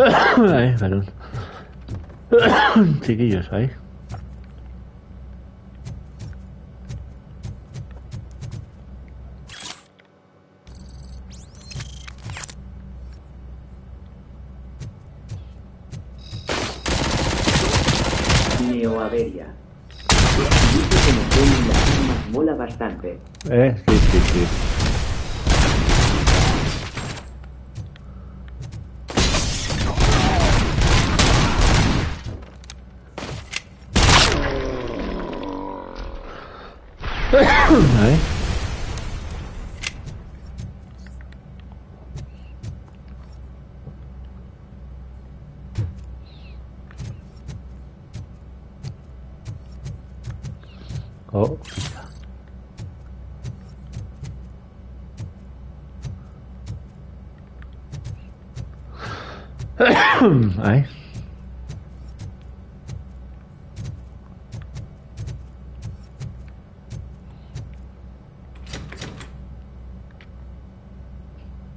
Speaker 1: Ahí, perdón. Chiquillos, ahí.
Speaker 2: Neoaveria. Dice que me ponen las armas mola bastante.
Speaker 1: Sí. Ahí. Oh. Ahí.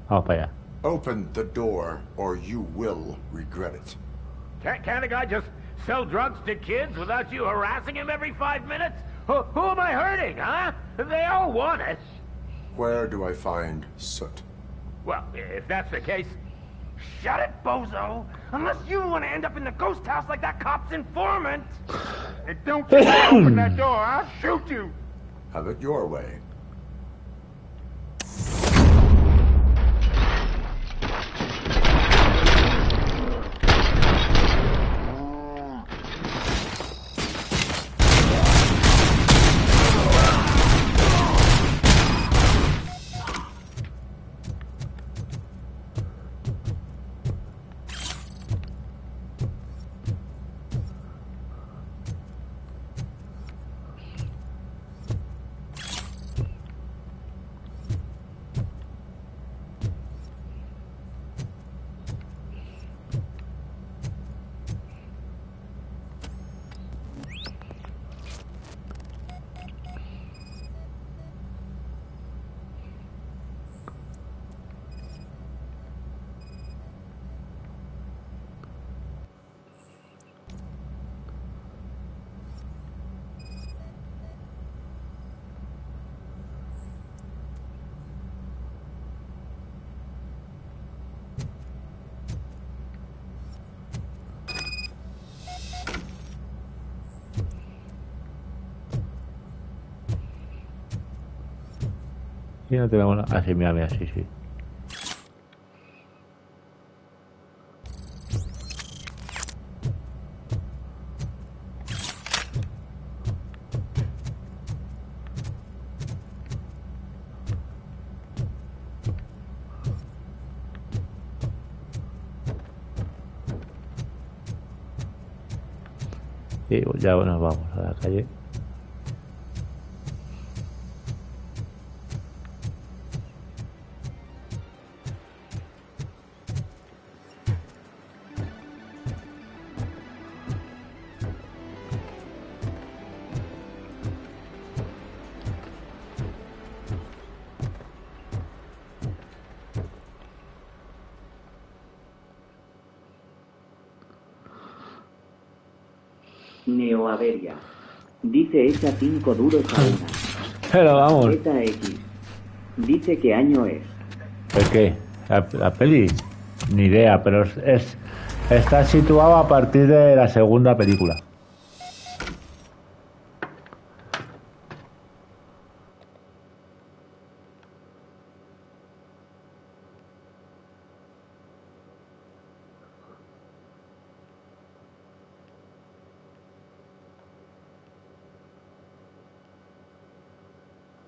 Speaker 1: Vamos para allá.
Speaker 12: Open the door, or you will regret it.
Speaker 19: Can't a guy just sell drugs to kids without you harassing him every 5 minutes? Who am I hurting, huh? They all want it.
Speaker 12: Where do I find Soot?
Speaker 19: Well, if that's the case, shut it, bozo! Unless you want to end up in the ghost house like that cop's informant! Don't you open that door, I'll shoot you!
Speaker 12: Have it your way.
Speaker 1: Y no tenemos nada. Ah, sí, mira, sí. Sí, ya nos vamos a la calle.
Speaker 2: Neoaveria. Dice esa 5 duros a una.
Speaker 1: Pero vamos.
Speaker 2: ZX. Dice qué año es.
Speaker 1: ¿El qué? ¿La peli? Ni idea, pero está situado a partir de la segunda película.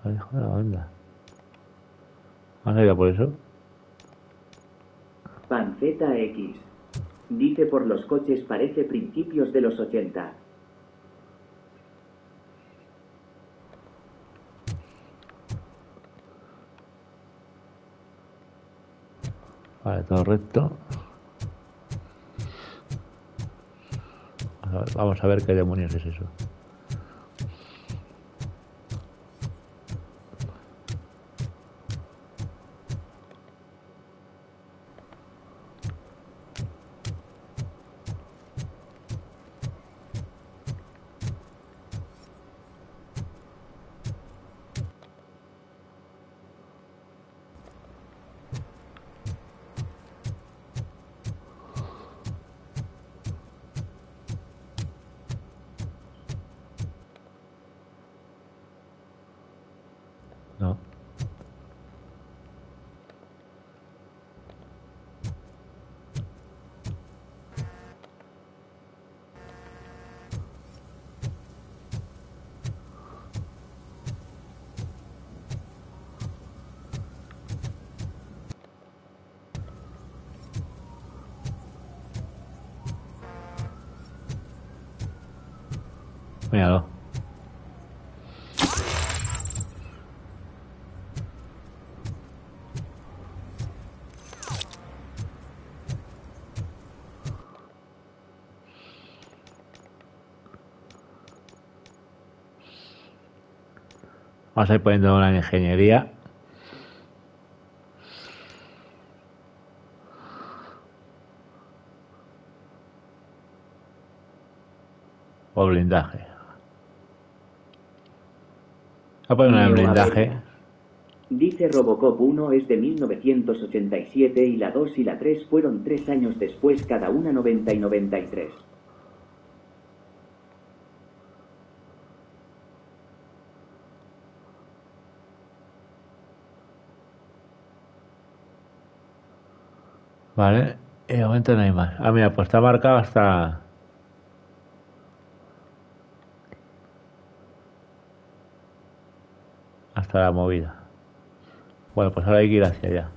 Speaker 1: Ay, joder, anda. ¿Has ido por eso?
Speaker 2: Panceta X. Dice por los coches parece principios de los 80.
Speaker 1: Vale, todo recto. Vamos a ver qué demonios es eso. Míralo. Vamos a ir poniendo una ingeniería. O blindaje. Voy a poner una blindaje.
Speaker 2: Dice Robocop 1 es de 1987 y la 2 y la 3 fueron 3 años después, cada una 90 y 93.
Speaker 1: Vale, de momento no hay más. Ah, mira, pues está marcado hasta la movida. Bueno, pues ahora hay que ir hacia allá.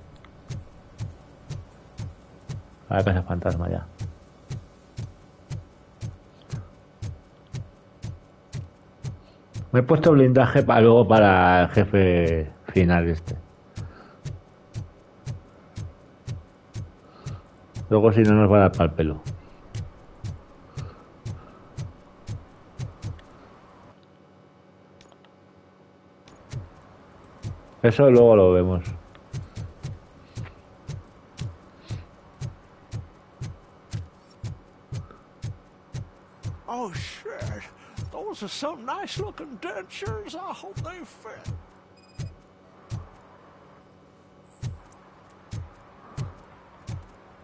Speaker 1: A la casa fantasma ya. Me he puesto blindaje para luego para el jefe final este. Luego si no nos va a dar para el pelo. Eso luego lo vemos.
Speaker 5: Oh shit, those are some nice looking dentures. I hope they fit.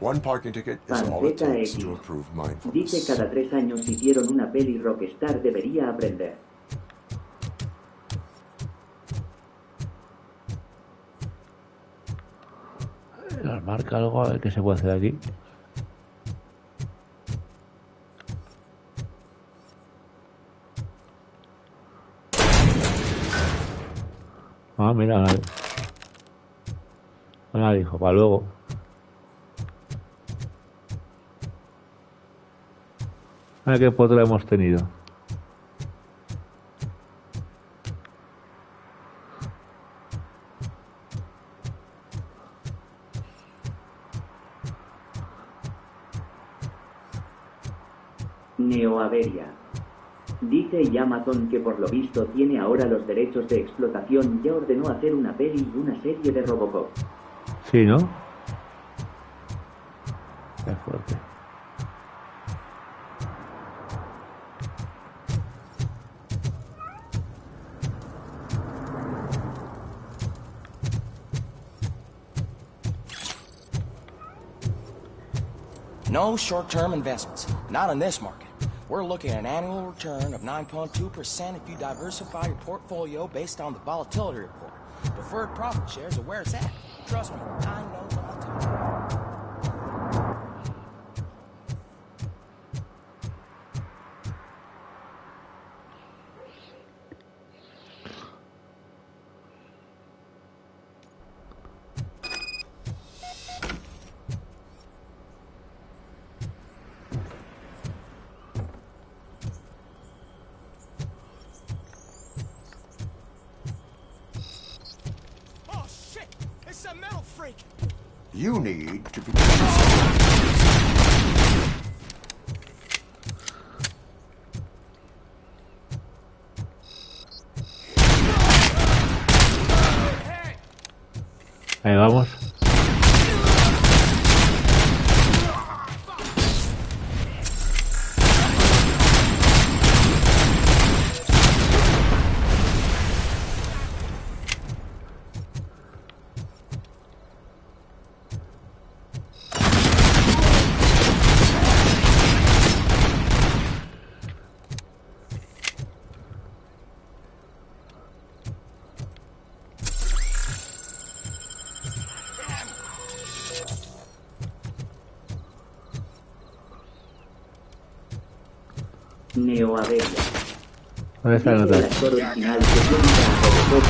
Speaker 12: One parking ticket is all it takes to improve mindfulness.
Speaker 2: Dice cada 3 años hicieron una peli, Rockstar debería aprender.
Speaker 1: Nos marca algo, a ver qué se puede hacer aquí. Ah, mira, nada dijo, para luego. A ver qué potro hemos tenido.
Speaker 2: Neoaveria. Dice Amazon que por lo visto tiene ahora los derechos de explotación, ya ordenó hacer una peli y una serie de Robocop.
Speaker 1: Sí, ¿no? Qué fuerte.
Speaker 10: No short-term investments. Not in this market. We're looking at an annual return of 9.2% if you diversify your portfolio based on the volatility report. Deferred profit shares are where it's at. Trust me, I know what I'm talking about.
Speaker 12: You need to be...
Speaker 1: Ahí vamos.
Speaker 2: Neoaveria.
Speaker 1: ¿Dónde está el otro?
Speaker 2: El actor original que fue a Robocop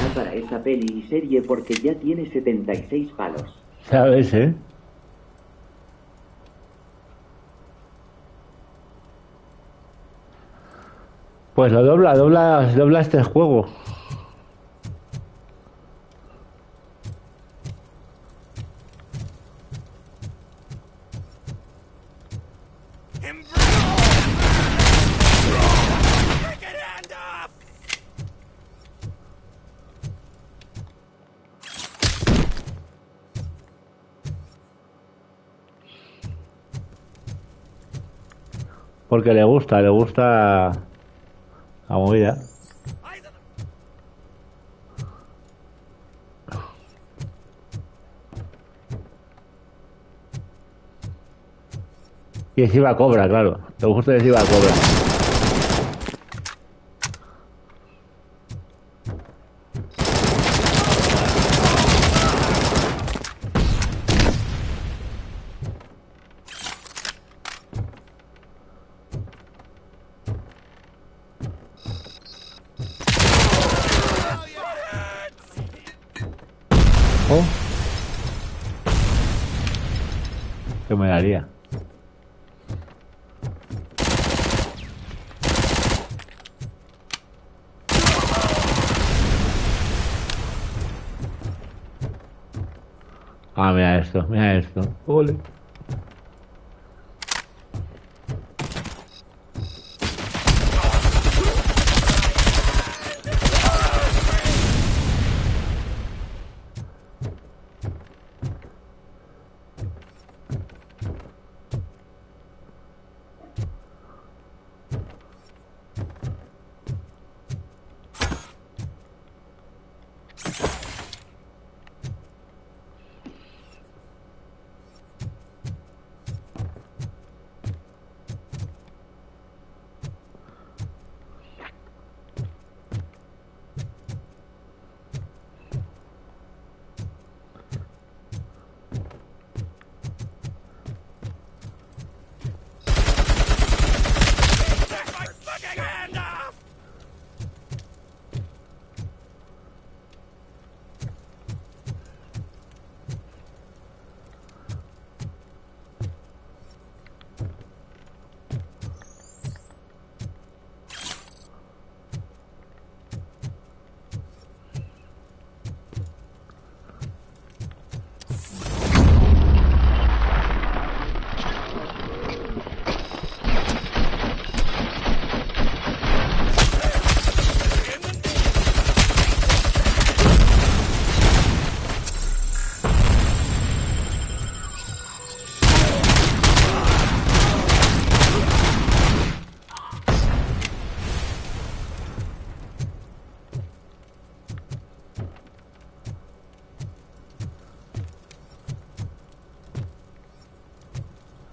Speaker 2: no para esa peli y serie porque ya tiene 76 palos.
Speaker 1: ¿Sabes, eh? Pues lo dobla este juego. Porque le gusta la movida. Y encima cobra, claro. Le gusta encima cobra. Oh. ¿Qué me daría? Ah, mira esto, mira esto. Ole.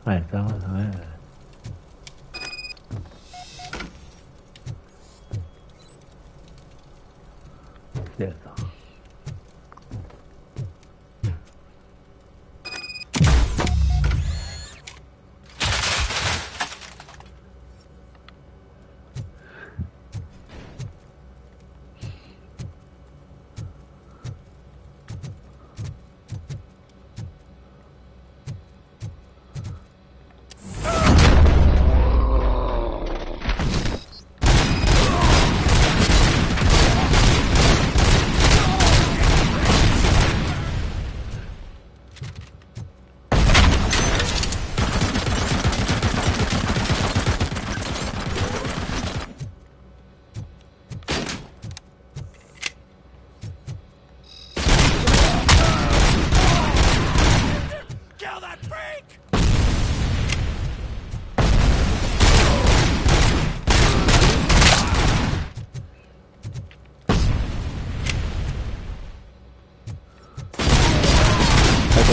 Speaker 1: Ahí estamos, a ver. Cierto.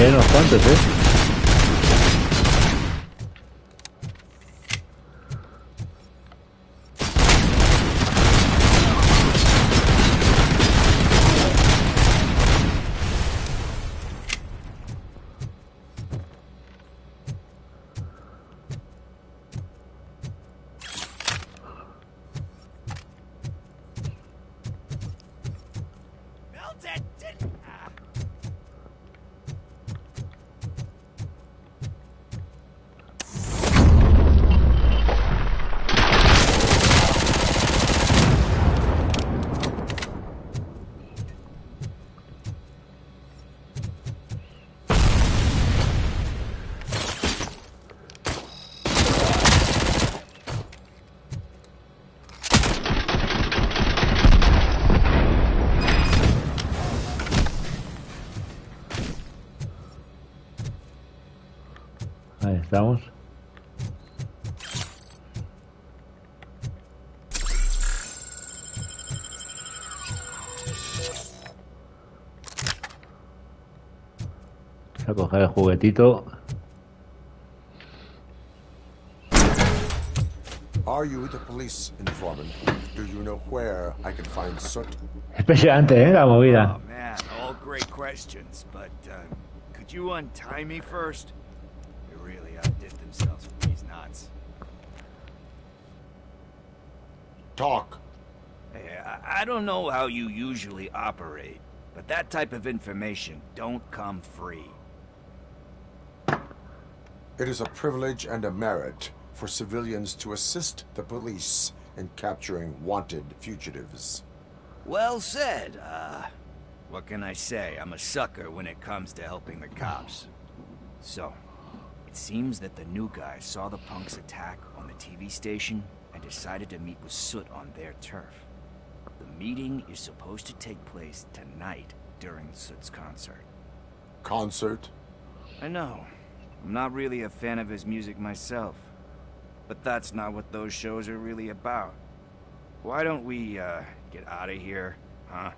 Speaker 1: Hay unos cuantos, estamos. Voy a coger el juguetito.
Speaker 12: Are you the police informant? Do you know where I can find Soot?
Speaker 1: Especialmente, la movida.
Speaker 11: Oh man, all great questions, but could you untie me first? They really outdid themselves with these knots.
Speaker 12: Talk.
Speaker 11: Hey, I don't know how you usually operate, but that type of information don't come free.
Speaker 12: It is a privilege and a merit for civilians to assist the police in capturing wanted fugitives.
Speaker 11: Well said. What can I say? I'm a sucker when it comes to helping the cops. So, it seems that the new guy saw the punks attack on the TV station and decided to meet with Soot on their turf. The meeting is supposed to take place tonight during Soot's concert.
Speaker 12: Concert?
Speaker 11: I know. I'm not really a fan of his music myself. But that's not what those shows are really about. Why don't we, get out of here, huh?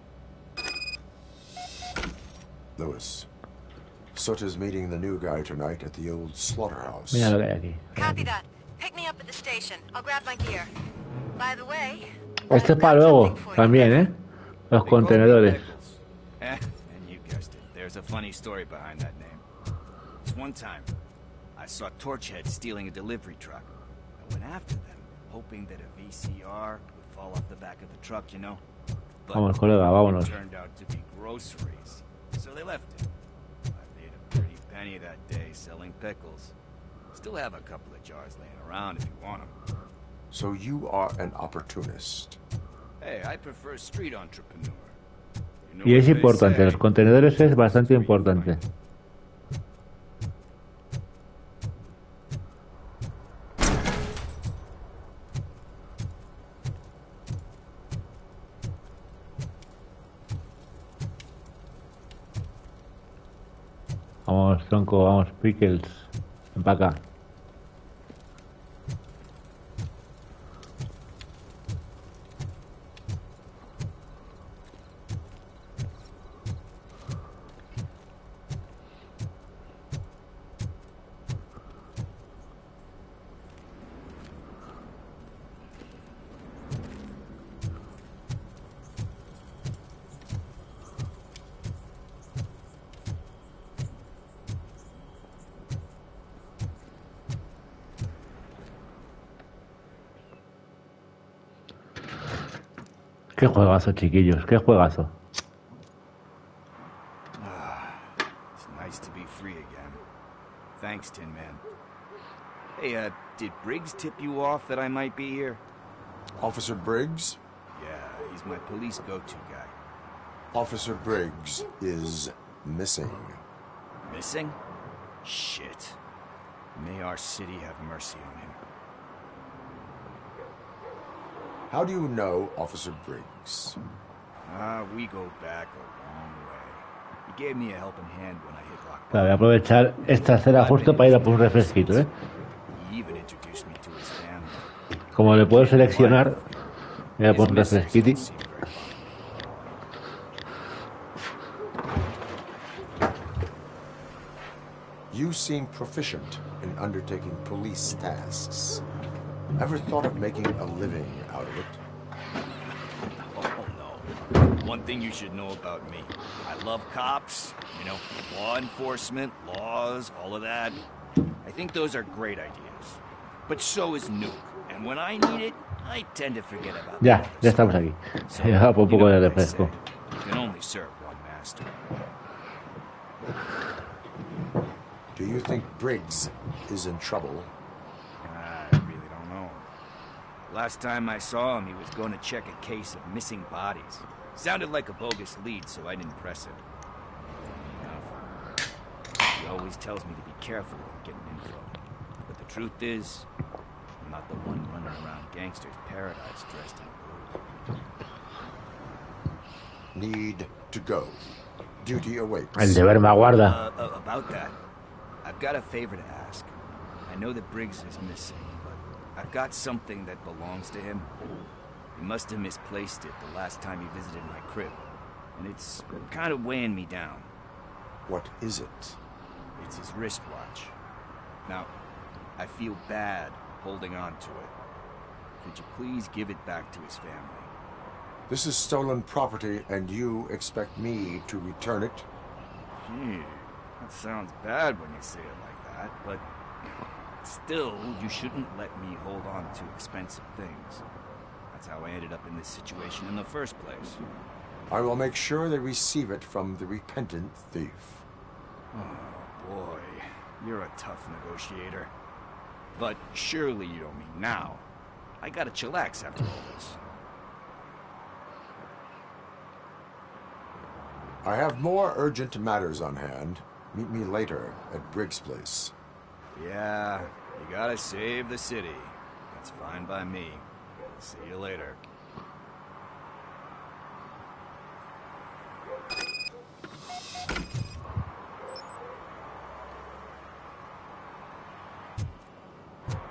Speaker 12: Lewis, Soot is meeting the new guy tonight at the old slaughterhouse.
Speaker 1: Mira lo que hay aquí.
Speaker 20: Copy that. Pick me up at the station. I'll grab my gear. By the way...
Speaker 1: Este es para luego, también, ¿eh? Los contenedores.
Speaker 11: And you guessed it. There's a funny story behind that name. This one time, I saw Torchhead stealing a delivery truck. I went after them, hoping that a VCR would fall off the back of the truck, you know? But
Speaker 1: Vamos, colega, vámonos.
Speaker 11: it turned out to be groceries, so they left it. I made a pretty penny that day selling pickles. Still have a couple of jars laying around if you want them.
Speaker 12: So you are an opportunist.
Speaker 11: Hey, I prefer street entrepreneur. You know
Speaker 1: Y es
Speaker 11: what they
Speaker 1: importante,
Speaker 11: say.
Speaker 1: los contenedores es bastante importante. Vamos, tronco, vamos, Pickles. Ven para acá. Qué juegazo, chiquillos, qué juegazo.
Speaker 11: It's nice to be free again. Thanks, Tin Man. Hey, did Briggs tip you off that I might be here?
Speaker 12: Officer Briggs?
Speaker 11: Yeah, he's my police go-to guy.
Speaker 12: Officer Briggs is missing.
Speaker 11: Missing? Shit. May our city have mercy on him.
Speaker 12: How do you know Officer Briggs?
Speaker 11: We go back a long way. He gave me a helping hand when I hit rock
Speaker 1: Voy a aprovechar esta escena justo para ir a por un refresquito, ¿eh?
Speaker 11: He even introduced me to his family.
Speaker 1: Como le puedo seleccionar, voy a por un refresquito.
Speaker 12: You seem proficient in undertaking police tasks. Ever thought of making a living out of it?
Speaker 11: Oh, no. One thing you should know about me. I love cops, you know, law enforcement, laws, all of that. I think those are great ideas. But so is Nuke. And when I need it, I tend to forget about
Speaker 1: Ya estamos aquí. He dejado por un poco de refresco.
Speaker 11: You can only serve one master.
Speaker 12: Do you think Briggs is in trouble?
Speaker 11: I really don't know. Last time I saw him, he was going to check a case of missing bodies. Sounded like a bogus lead, so I didn't press it. He always tells me to be careful when getting info. But the truth is, I'm not the one running around gangster's paradise dressed in blue.
Speaker 12: Need to go. Duty awaits.
Speaker 1: El deber me aguarda.
Speaker 11: About that, I've got a favor to ask. I know that Briggs is missing, but I've got something that belongs to him. He must have misplaced it the last time he visited my crib, and it's kind of weighing me down.
Speaker 12: What is it?
Speaker 11: It's his wristwatch. Now, I feel bad holding on to it. Could you please give it back to his family?
Speaker 12: This is stolen property, and you expect me to return it?
Speaker 11: Gee, that sounds bad when you say it like that, but still, you shouldn't let me hold on to expensive things. That's how I ended up in this situation in the first place.
Speaker 12: I will make sure they receive it from the repentant thief.
Speaker 11: Oh, boy. You're a tough negotiator. But surely you don't mean now. I gotta chillax after all this.
Speaker 12: I have more urgent matters on hand. Meet me later at Briggs' place.
Speaker 11: Yeah, you gotta save the city. That's fine by me. See you later.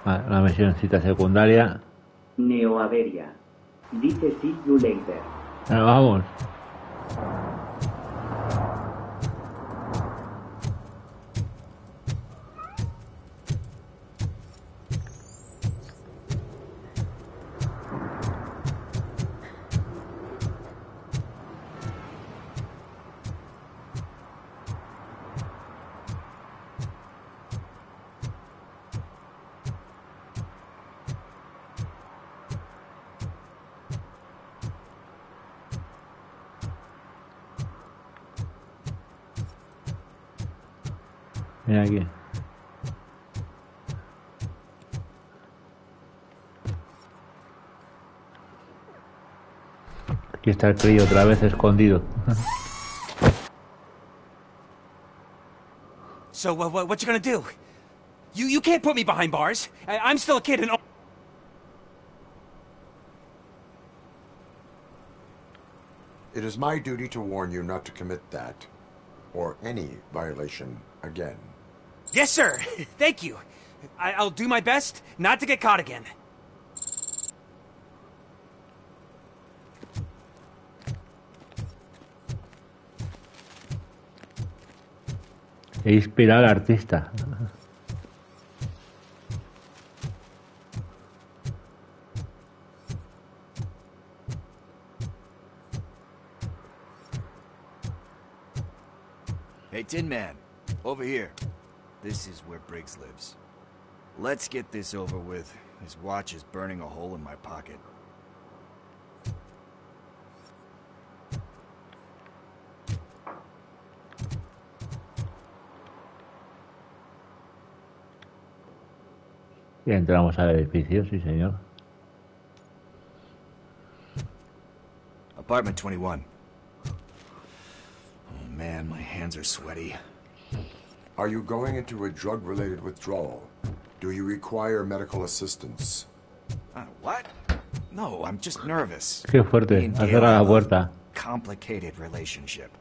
Speaker 1: La misioncita secundaria.
Speaker 2: Neoaveria. Dice see you later.
Speaker 1: Bueno, vamos. Mira aquí. Aquí está el crío otra vez escondido.
Speaker 9: So, what you gonna do? You can't put me behind bars. I'm still a kid and...
Speaker 12: It is my duty to warn you not to commit that, or any violation again.
Speaker 9: Yes, sir. Thank you. I'll do my best not to get caught again.
Speaker 1: E inspirar al artista.
Speaker 11: Hey, Tin Man, over here. This is where Briggs lives. Let's get this over with. His watch is burning a hole in my pocket.
Speaker 1: Y entramos al edificio, sí señor.
Speaker 11: Apartment 21. Oh man, my hands are sweaty.
Speaker 12: Are you going into a drug-related withdrawal? Do you require medical assistance?
Speaker 11: What? No, I'm just nervous.
Speaker 1: Qué fuerte, ha cerrado la puerta.
Speaker 11: Complicated relationship.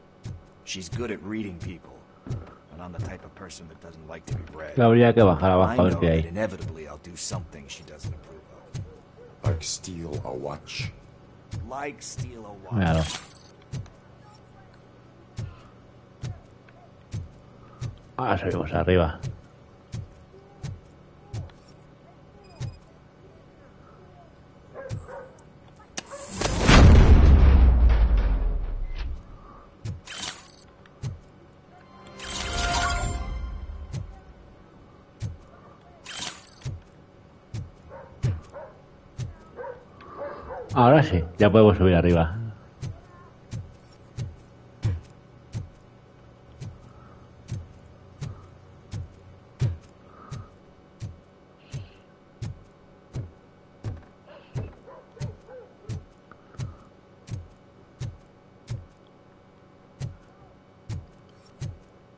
Speaker 11: She's good at reading people, but I'm the type of person that doesn't like to be read.
Speaker 1: Habría que bajar abajo a ver qué hay.
Speaker 11: Inevitably, I'll do something she doesn't approve of.
Speaker 12: Like steal a watch?
Speaker 11: Like steal a watch.
Speaker 1: Claro. Ahora subimos arriba. Ahora sí, ya podemos subir arriba.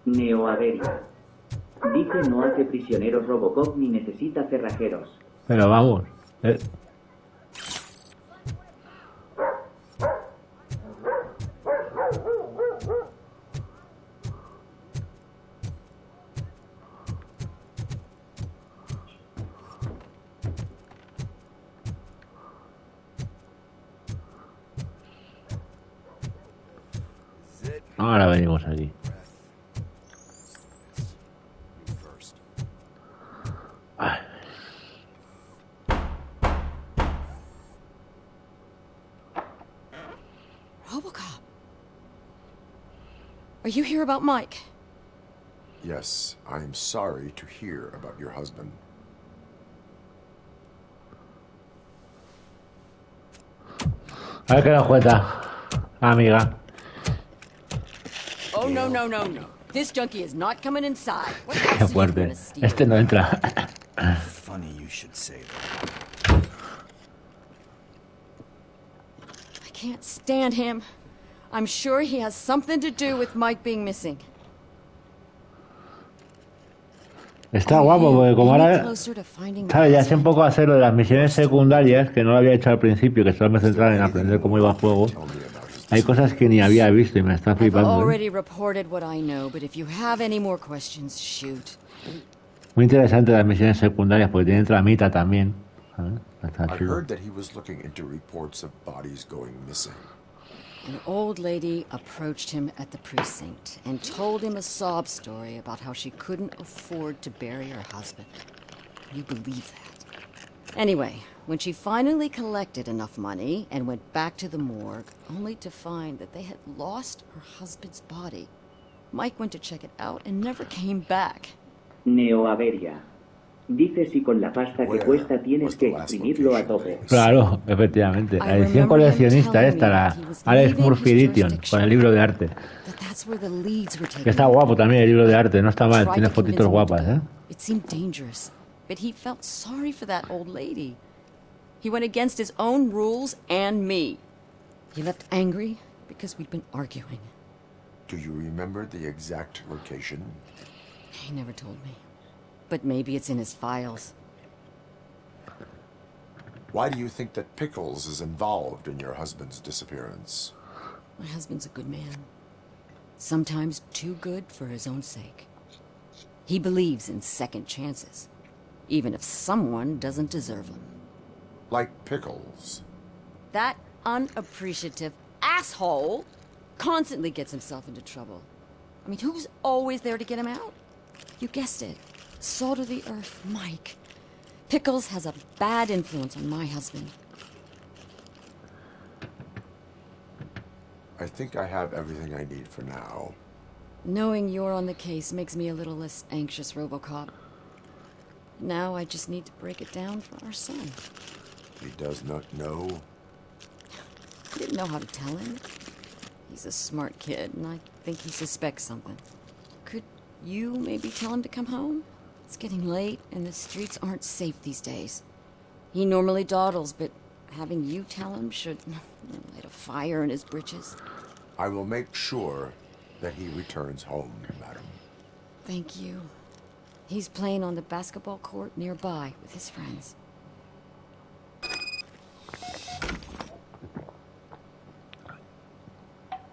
Speaker 2: Neoaveria. Dice no hace prisioneros Robocop ni necesita cerrajeros.
Speaker 1: Pero vamos. Ahora venimos aquí. Ay.
Speaker 13: Robocop. Are you here about Mike?
Speaker 12: Yes, I'm sorry to hear about your husband.
Speaker 1: A ver qué nos cuenta, amiga.
Speaker 13: Oh, no, no, no, no. This junkie is not coming inside. What
Speaker 1: Qué
Speaker 13: else are you
Speaker 1: fuerte.
Speaker 13: gonna steal?
Speaker 1: Este no entra.
Speaker 11: Funny you should say that.
Speaker 13: I can't stand him. I'm sure he has something to do with Mike being missing.
Speaker 1: Está guapo porque como ahora, ¿sabes? Ya sé un poco hacer lo de las misiones secundarias, que no lo había hecho al principio, que solo me centraba en aprender cómo iba el juego. Hay cosas que ni había visto y me está flipando.
Speaker 13: Already reported what I know, but if you have any more questions, shoot.
Speaker 1: Muy interesante las misiones secundarias porque tienen tramita también.
Speaker 12: I heard that he was looking into reports of bodies going missing.
Speaker 13: An old lady approached him at the precinct and told him a sob story about how she couldn't afford to bury her husband. Can you believe that? Anyway, when she finally collected enough money and went back to the morgue, only to find that they had lost her husband's body, Mike went to check it out and never came back.
Speaker 2: Neoaveria. Dice si con la pasta que cuesta tienes que exprimirlo a tope.
Speaker 1: Claro, efectivamente. La edición coleccionista esta, la Alex Murphy Edition, con el libro de arte. Que está guapo también el libro de arte, no está mal, tiene fotitos guapas, ¿eh?
Speaker 13: It seemed dangerous, but he felt sorry for that old lady. He went against his own rules and me. He left angry because we'd been arguing.
Speaker 12: Do you remember the exact location?
Speaker 13: He never told me. But maybe it's in his files.
Speaker 12: Why do you think that Pickles is involved in your husband's disappearance?
Speaker 13: My husband's a good man. Sometimes too good for his own sake. He believes in second chances, even if someone doesn't deserve them.
Speaker 12: Like Pickles.
Speaker 13: That unappreciative asshole constantly gets himself into trouble. I mean, who's always there to get him out? You guessed it. Salt of the earth, Mike. Pickles has a bad influence on my husband.
Speaker 12: I think I have everything I need for now.
Speaker 13: Knowing you're on the case makes me a little less anxious, Robocop. Now I just need to break it down for our son.
Speaker 12: He does not know?
Speaker 13: I didn't know how to tell him. He's a smart kid, and I think he suspects something. Could you maybe tell him to come home? It's getting late, and the streets aren't safe these days. He normally dawdles, but having you tell him should light a fire in his britches.
Speaker 12: I will make sure that he returns home, madam.
Speaker 13: Thank you. He's playing on the basketball court nearby with his friends.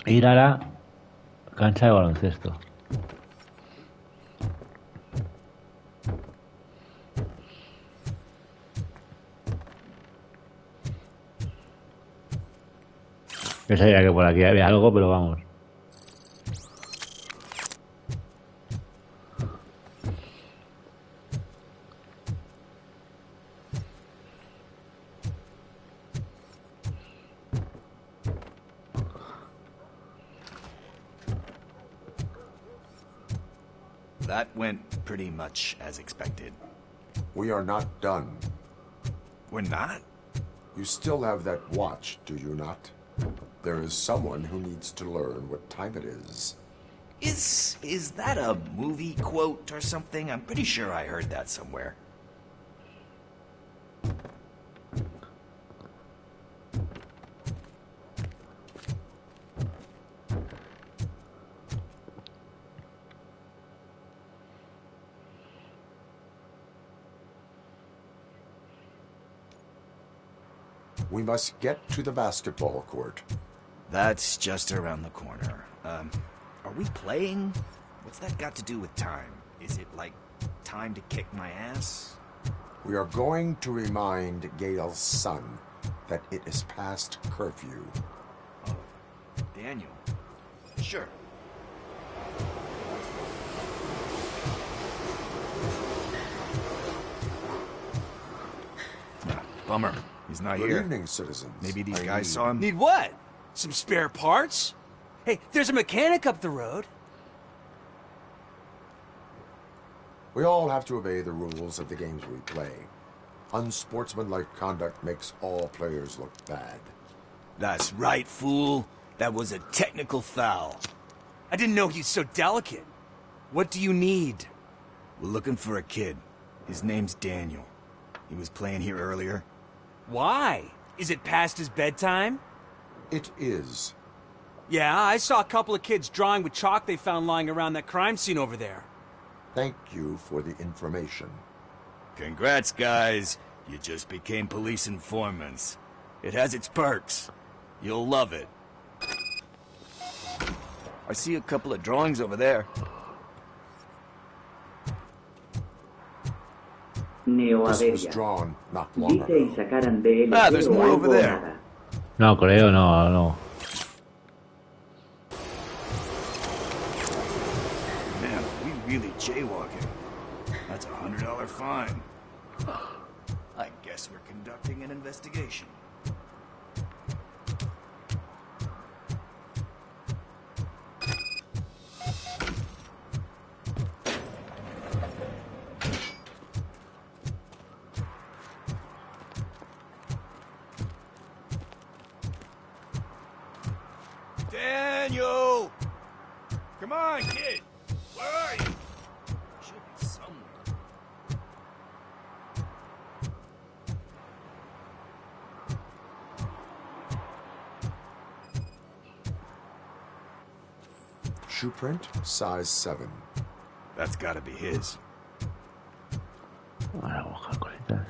Speaker 1: Ir a la cancha de baloncesto. Yo sabía que por aquí había algo, pero vamos.
Speaker 11: That went pretty much as expected.
Speaker 12: We are not done.
Speaker 11: We're not?
Speaker 12: You still have that watch, do you not? There is someone who needs to learn what time it is.
Speaker 11: Is that a movie quote or something? I'm pretty sure I heard that somewhere.
Speaker 12: We must get to the basketball court.
Speaker 11: That's just around the corner. Are we playing? What's that got to do with time? Is it like time to kick my ass?
Speaker 12: We are going to remind Gail's son that it is past curfew.
Speaker 11: Oh, Daniel. Sure. Bummer. He's not
Speaker 12: Good
Speaker 11: here.
Speaker 12: evening, citizens.
Speaker 11: Maybe these guys saw him.
Speaker 10: Need what? Some spare parts? Hey, there's a mechanic up the road.
Speaker 12: We all have to obey the rules of the games we play. Unsportsmanlike conduct makes all players look bad.
Speaker 11: That's right, fool. That was a technical foul.
Speaker 10: I didn't know he's so delicate. What do you need?
Speaker 11: We're looking for a kid. His name's Daniel. He was playing here earlier.
Speaker 10: Why? Is it past his bedtime?
Speaker 12: It is.
Speaker 10: Yeah, I saw a couple of kids drawing with chalk they found lying around that crime scene over there.
Speaker 12: Thank you for the information.
Speaker 11: Congrats, guys. You just became police informants. It has its perks. You'll love it. I see a couple of drawings over there.
Speaker 12: This was drawn not long ago.
Speaker 11: There's more over there.
Speaker 1: No creo, no.
Speaker 11: Man, we really jaywalking. That's a $100 fine. I guess we're conducting an investigation. Daniel! Come on, kid! Where are you? Should be somewhere.
Speaker 12: Shoe print, size 7.
Speaker 11: That's gotta be his.
Speaker 1: Ahora voy a buscar cositas.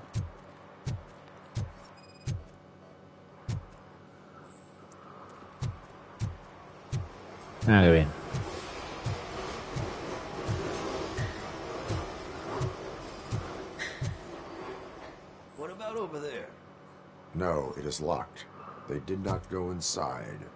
Speaker 1: Ah, qué bien.
Speaker 11: What about over there?
Speaker 12: No, it is locked. They did not go inside.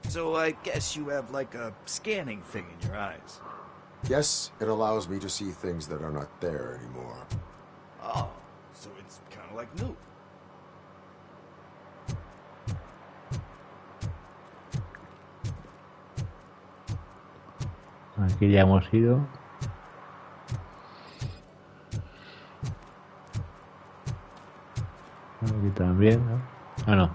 Speaker 11: So I guess you have like a scanning thing in your eyes.
Speaker 12: Yes, it allows me to see things that are not there anymore.
Speaker 11: Oh, so it's kind of like new.
Speaker 1: Aquí ya hemos ido. Aquí también, ¿no? Ah, no.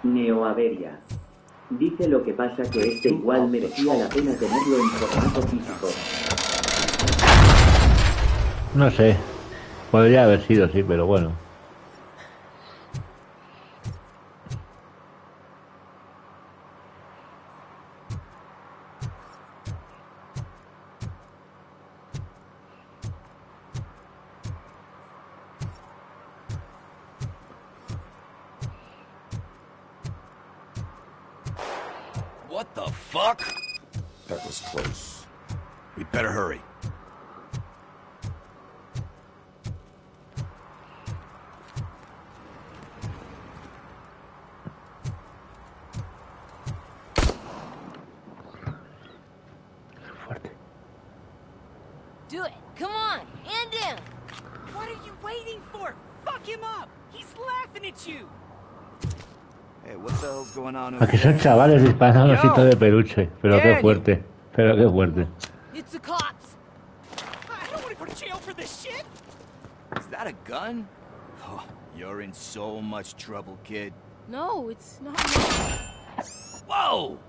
Speaker 2: Neoaveria. Dice lo que pasa que este igual merecía la pena tenerlo en formato físico.
Speaker 1: No sé. Podría haber sido, sí, pero bueno.
Speaker 11: What the fuck?
Speaker 12: That was close.
Speaker 11: We'd better hurry.
Speaker 15: Do it. Come on. And down. What are you waiting for? Fuck him up. He's laughing at you.
Speaker 11: Hey, what the hell's going on over
Speaker 1: Aquí son
Speaker 11: there?
Speaker 1: chavales disparando a ositos de peluche. Pero qué fuerte. Pero qué fuerte.
Speaker 15: It's the cops. I don't want to go to jail for this shit.
Speaker 11: Is that a gun? Oh, you're in so much trouble, kid.
Speaker 15: No, it's not.
Speaker 11: Whoa!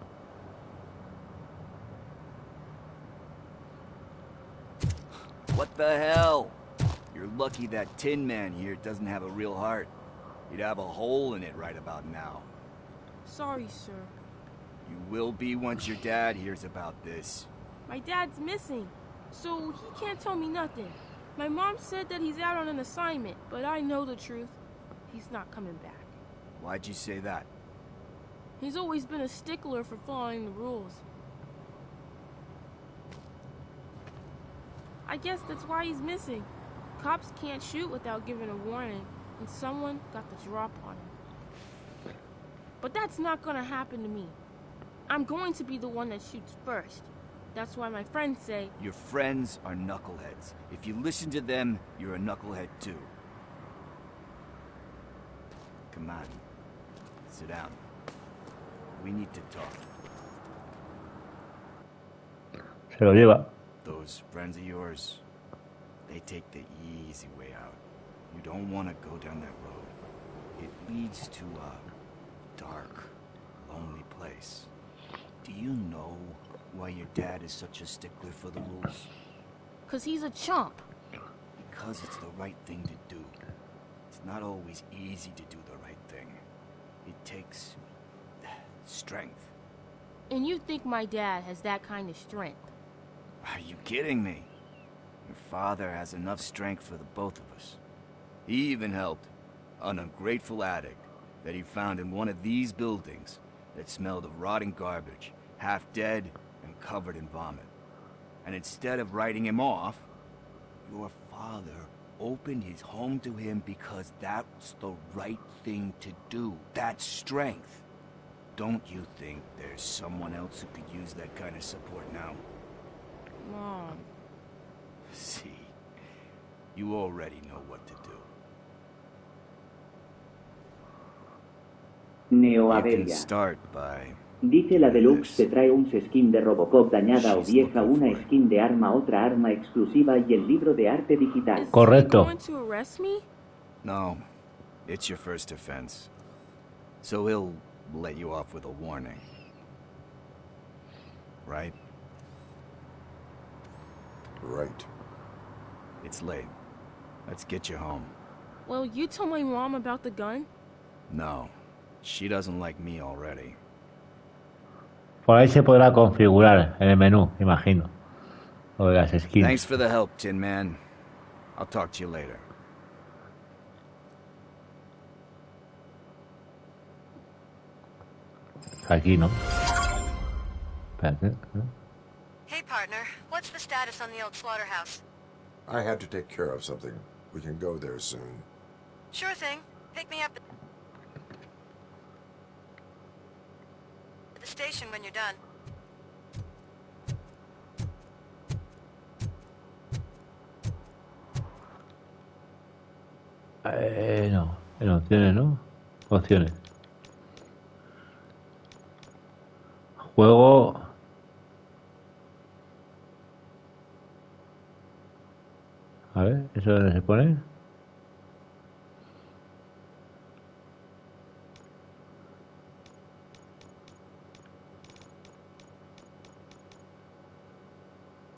Speaker 11: What the hell? You're lucky that Tin Man here doesn't have a real heart. He'd have a hole in it right about now.
Speaker 21: Sorry, sir.
Speaker 11: You will be once your dad hears about this.
Speaker 21: My dad's missing, so he can't tell me nothing. My mom said that he's out on an assignment, but I know the truth. He's not coming back.
Speaker 11: Why'd you say that?
Speaker 21: He's always been a stickler for following the rules. I guess that's why he's missing. Cops can't shoot without giving a warning, and someone got the drop on him. But that's not gonna happen to me. I'm going to be the one that shoots first. That's why my friends say...
Speaker 11: Your friends are knuckleheads. If you listen to them, you're a knucklehead too. Come on. Sit down. We need to talk.
Speaker 1: Se lo lleva.
Speaker 11: Those friends of yours, they take the easy way out. You don't want to go down that road. It leads to a dark, lonely place. Do you know why your dad is such a stickler for the rules?
Speaker 21: 'Cause he's a chump.
Speaker 11: Because it's the right thing to do. It's not always easy to do the right thing. It takes strength.
Speaker 21: And you think my dad has that kind of strength?
Speaker 11: Are you kidding me? Your father has enough strength for the both of us. He even helped an ungrateful addict that he found in one of these buildings that smelled of rotting garbage, half dead and covered in vomit. And instead of writing him off, your father opened his home to him because that's the right thing to do. That's strength. Don't you think there's someone else who could use that kind of support now?
Speaker 21: Mom.
Speaker 11: See, you already know what to do.
Speaker 2: Neo
Speaker 11: You can
Speaker 2: Averia.
Speaker 11: start by...
Speaker 2: Dice la Deluxe te trae un skin de Robocop dañada o vieja, una skin de arma, otra arma exclusiva y el libro de arte digital.
Speaker 1: Correcto.
Speaker 21: Going to arrest me?
Speaker 11: No, it's your first offense. So he'll let you off with a warning. Right?
Speaker 12: Right.
Speaker 11: It's late. Let's get you home.
Speaker 21: Well, you told my mom about the gun?
Speaker 11: No, she doesn't like me already.
Speaker 1: Por ahí se podrá configurar en el menú, imagino. O de las skins.
Speaker 11: Thanks for the help, Tin Man. I'll talk to you later.
Speaker 1: Aquí no. Espérate.
Speaker 20: Hey, partner. What's the status on the old slaughterhouse?
Speaker 12: I had to take care of something. We can go there soon.
Speaker 20: Sure thing. Pick me up at the station when you're done.
Speaker 1: No. En opciones, ¿no? Opciones. Juego. A ver, ¿eso dónde se pone?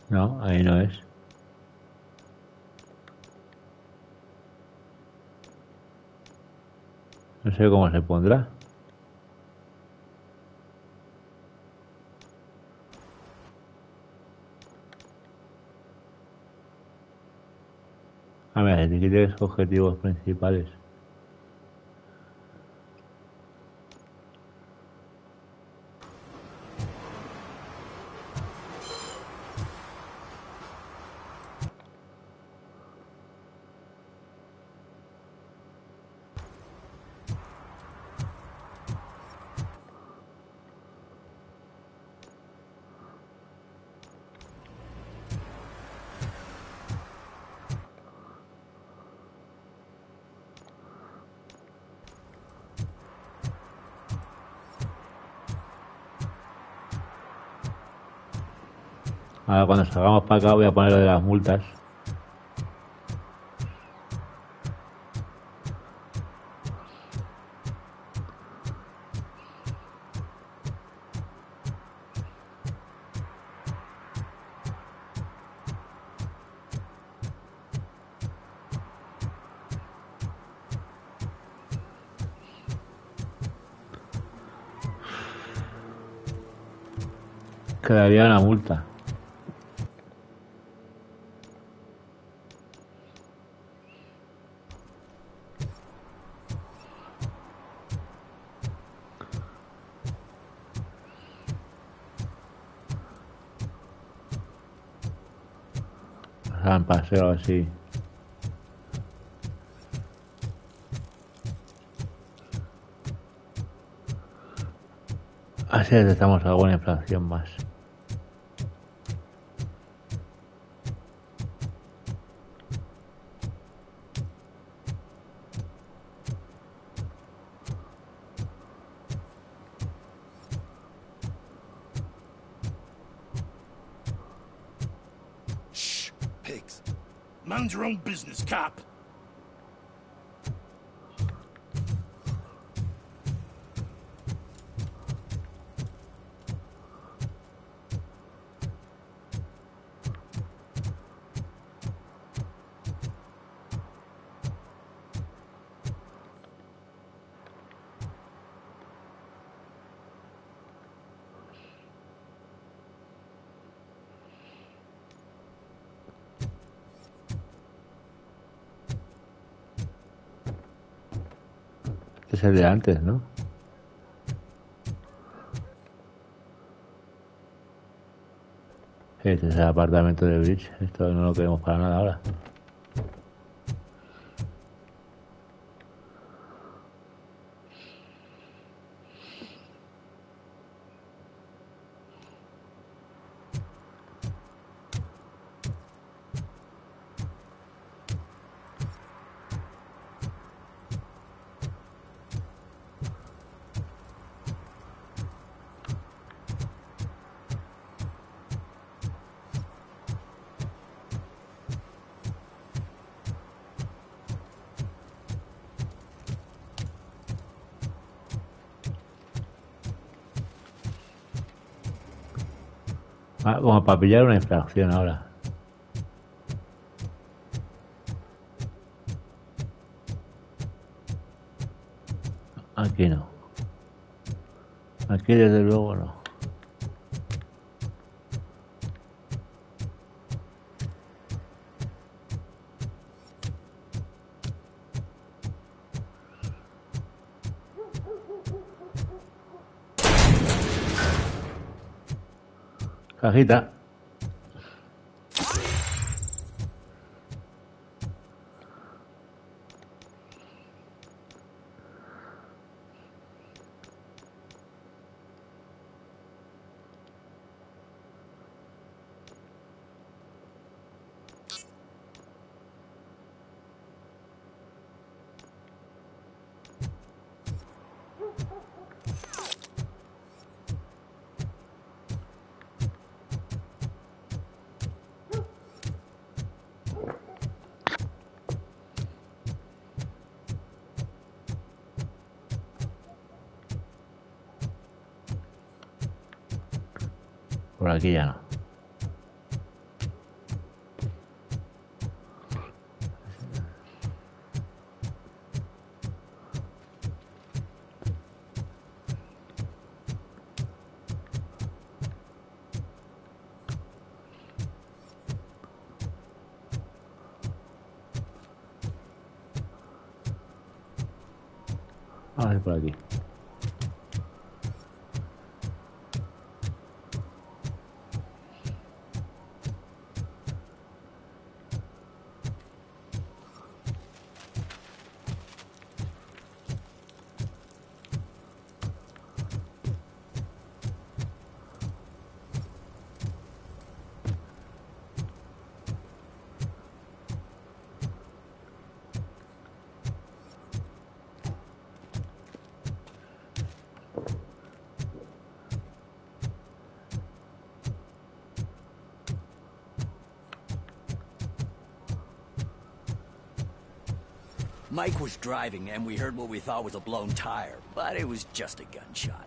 Speaker 1: No, ahí no es. No sé cómo se pondrá. A ver, etiquetes objetivos principales. Ahora cuando salgamos para acá voy a poner lo de las multas. Quedaría una multa. En paseo así. Así necesitamos alguna inflación más.
Speaker 5: Shh, pigs. Mind your own business, cop.
Speaker 1: Este es el de antes, ¿no? Este es el apartamento de Bridge. Esto no lo queremos para nada ahora. Ah, como para pillar una infracción ahora. Aquí no. Aquí desde luego no. Cajita. Por aquí ya no. Vamos a ver por aquí.
Speaker 11: Mike was driving and we heard what we thought was a blown tire, but it was just a gunshot.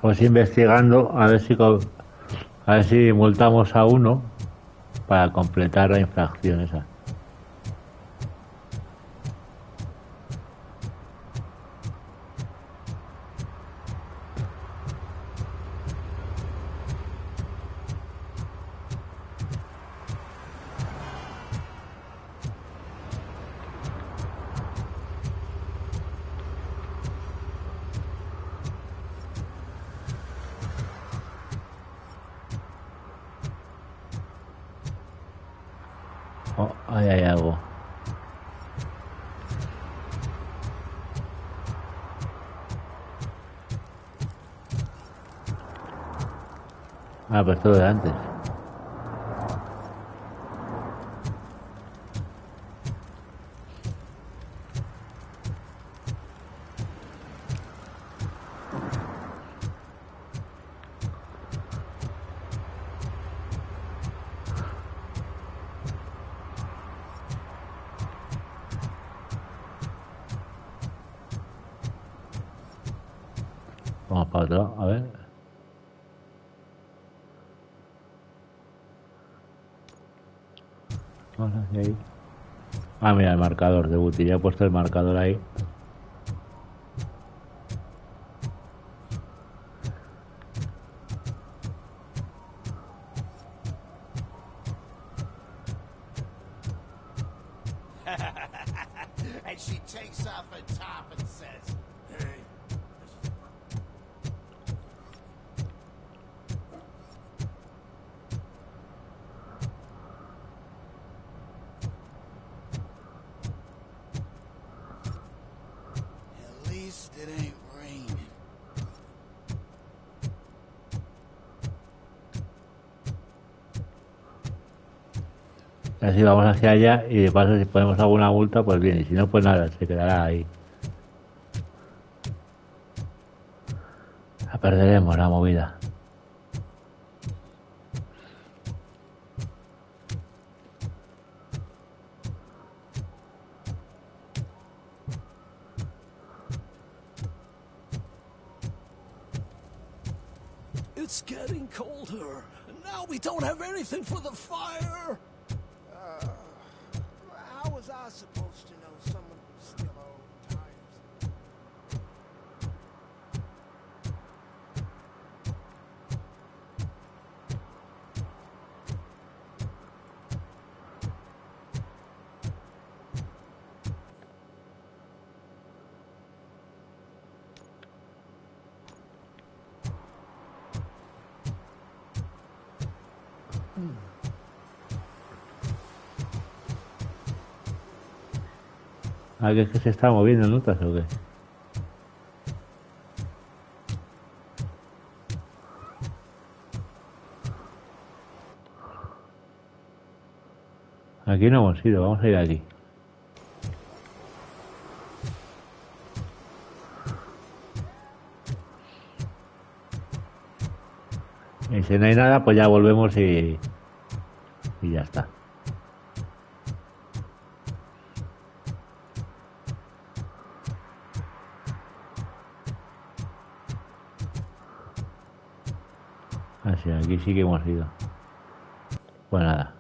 Speaker 1: Pues investigando a ver si multamos a uno para completar la infracción esa. Oh, ahí hay algo. Ah, pues todo de antes. Vamos para otro, a ver. Vamos hacia ahí. Ah, mira el marcador de Buti, ya he puesto el marcador ahí.
Speaker 5: And she takes off her top and says, "Hey." At least it ain't raining.
Speaker 1: Así vamos hacia allá y de paso si ponemos alguna multa pues bien, y si no pues nada, se quedará ahí. La perderemos la movida.
Speaker 5: It's getting colder, and now we don't have anything for the fire. How was I supposed to know someone would steal our old tires?
Speaker 1: ¿A qué es que se está moviendo, notas o qué? Aquí no hemos ido, vamos a ir aquí. Y si no hay nada, pues ya volvemos y ya está. Así, aquí sí que hemos ido. Pues nada.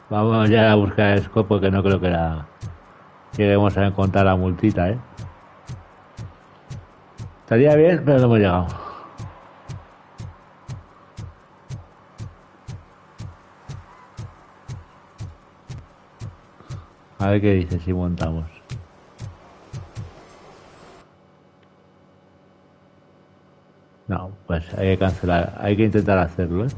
Speaker 1: Vamos ya a buscar el scope porque no creo que lleguemos a encontrar la multita, ¿eh? Estaría bien, pero no hemos llegado. A ver qué dice si montamos. No, pues hay que cancelar, hay que intentar hacerlo, ¿eh?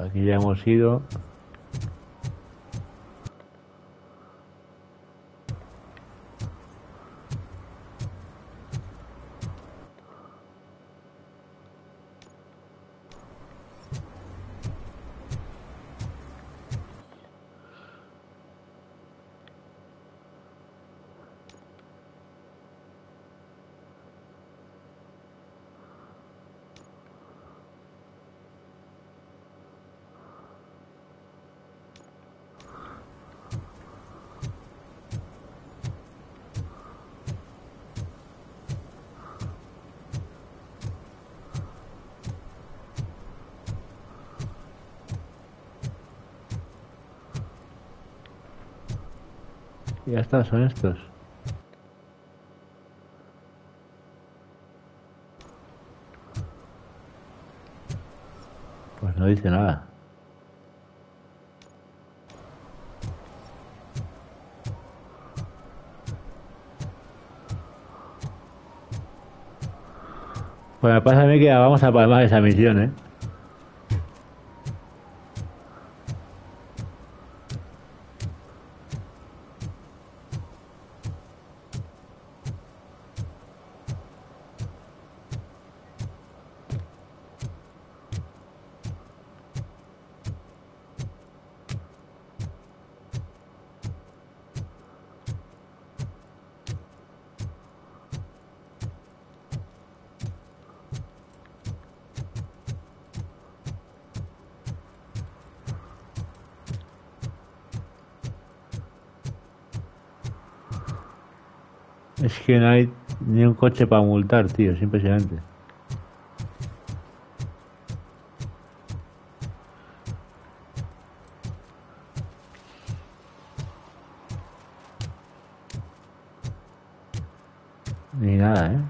Speaker 1: Aquí ya hemos ido. Y ya está, son estos. Pues no dice nada. Pues me pasa a mí que vamos a palmar esa misión, ¿eh? Es que no hay ni un coche para multar, tío, es impresionante. Ni nada, ¿eh?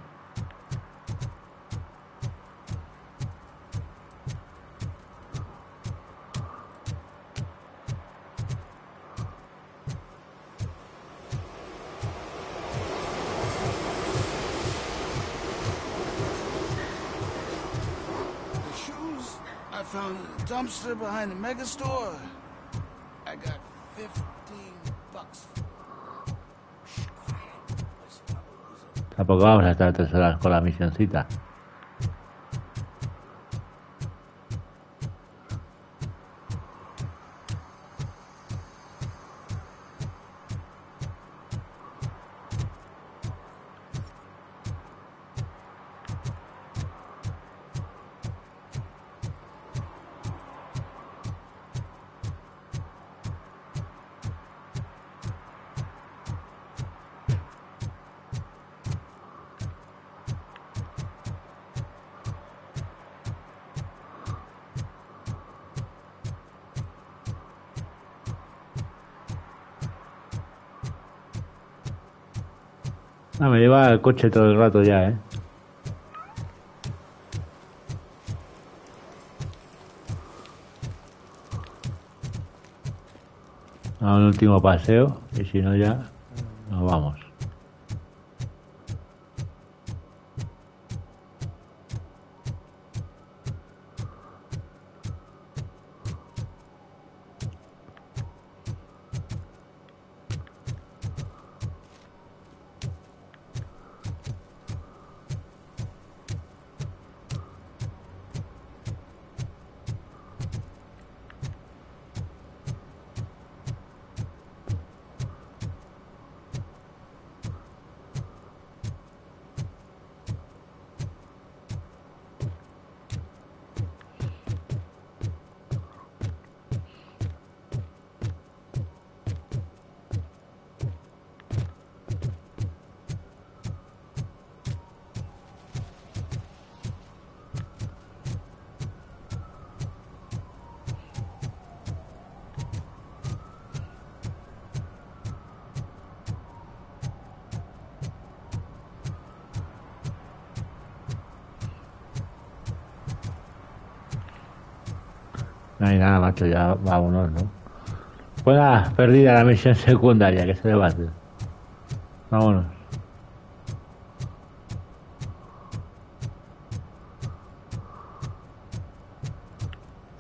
Speaker 7: Dumpster behind the mega store. I got $15.
Speaker 1: Tampoco vamos a estar 3 horas con la misioncita. Ah, me lleva el coche todo el rato ya, ¿eh? A un último paseo y si no ya nos vamos. No hay nada, macho, ya vámonos, ¿no? Pues nada, perdida la misión secundaria, que se debate. Vámonos.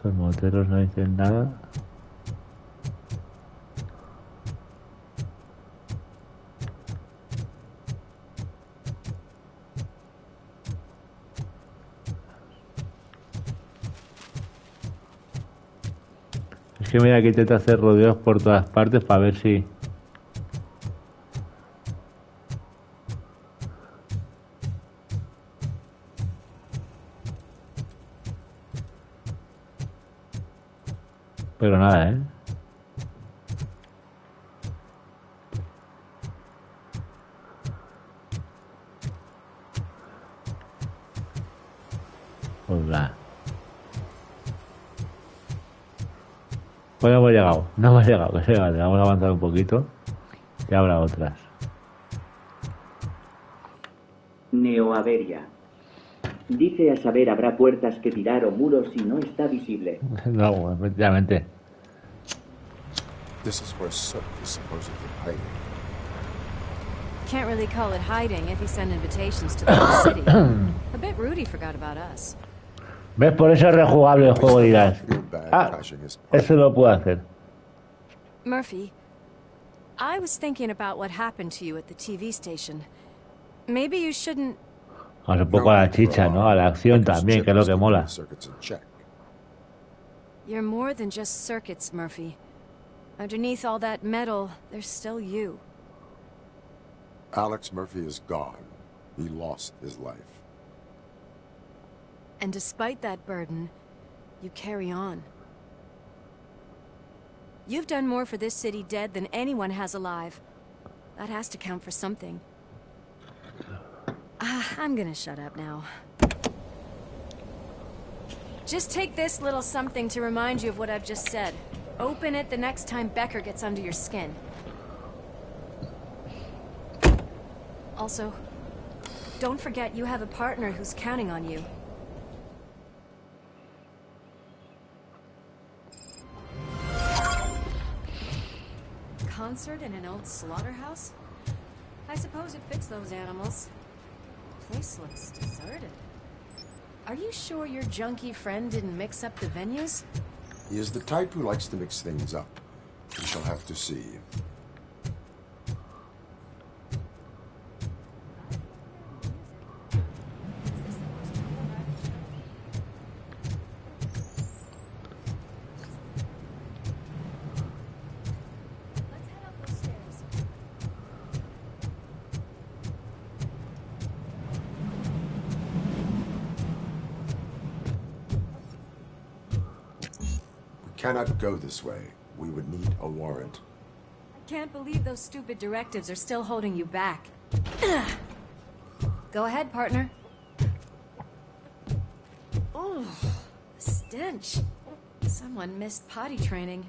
Speaker 1: Los moteros no dicen nada. Es que mira que intenta hacer rodeos por todas partes para ver si... Pero nada, ¿eh? Pues nada. Pues no hemos llegado. No hemos llegado. Que se vale. Vamos a avanzar un poquito. Y habrá otras.
Speaker 2: Neoaveria. Dice a saber habrá puertas que tirar o muros si no está visible.
Speaker 1: No, efectivamente.
Speaker 12: This is where Sook is supposedly hiding.
Speaker 16: Can't really call it hiding if he sent invitations to the whole city. A bit rude he forgot about us.
Speaker 1: ¿Ves? Por eso es rejugable el juego, dirás. Ah, eso lo puedo hacer.
Speaker 16: Murphy, I was thinking about what happened to you at the TV station. Maybe you shouldn't...
Speaker 1: Vamos un poco a la chicha, ¿no? A la acción también, que es lo que mola.
Speaker 16: You're more than just circuits, Murphy. Underneath all that metal, there's still you.
Speaker 12: Alex Murphy is gone. He lost his life.
Speaker 16: And despite that burden, you carry on. You've done more for this city dead than anyone has alive. That has to count for something. I'm gonna shut up now. Just take this little something to remind you of what I've just said. Open it the next time Becker gets under your skin. Also, don't forget you have a partner who's counting on you. Concert in an old slaughterhouse? I suppose it fits those animals. The place looks deserted. Are you sure your junkie friend didn't mix up the venues?
Speaker 12: He is the type who likes to mix things up. We shall have to see. Cannot go this way. We would need a warrant.
Speaker 16: I can't believe those stupid directives are still holding you back. Go ahead, partner. Oh, the stench. Someone missed potty training.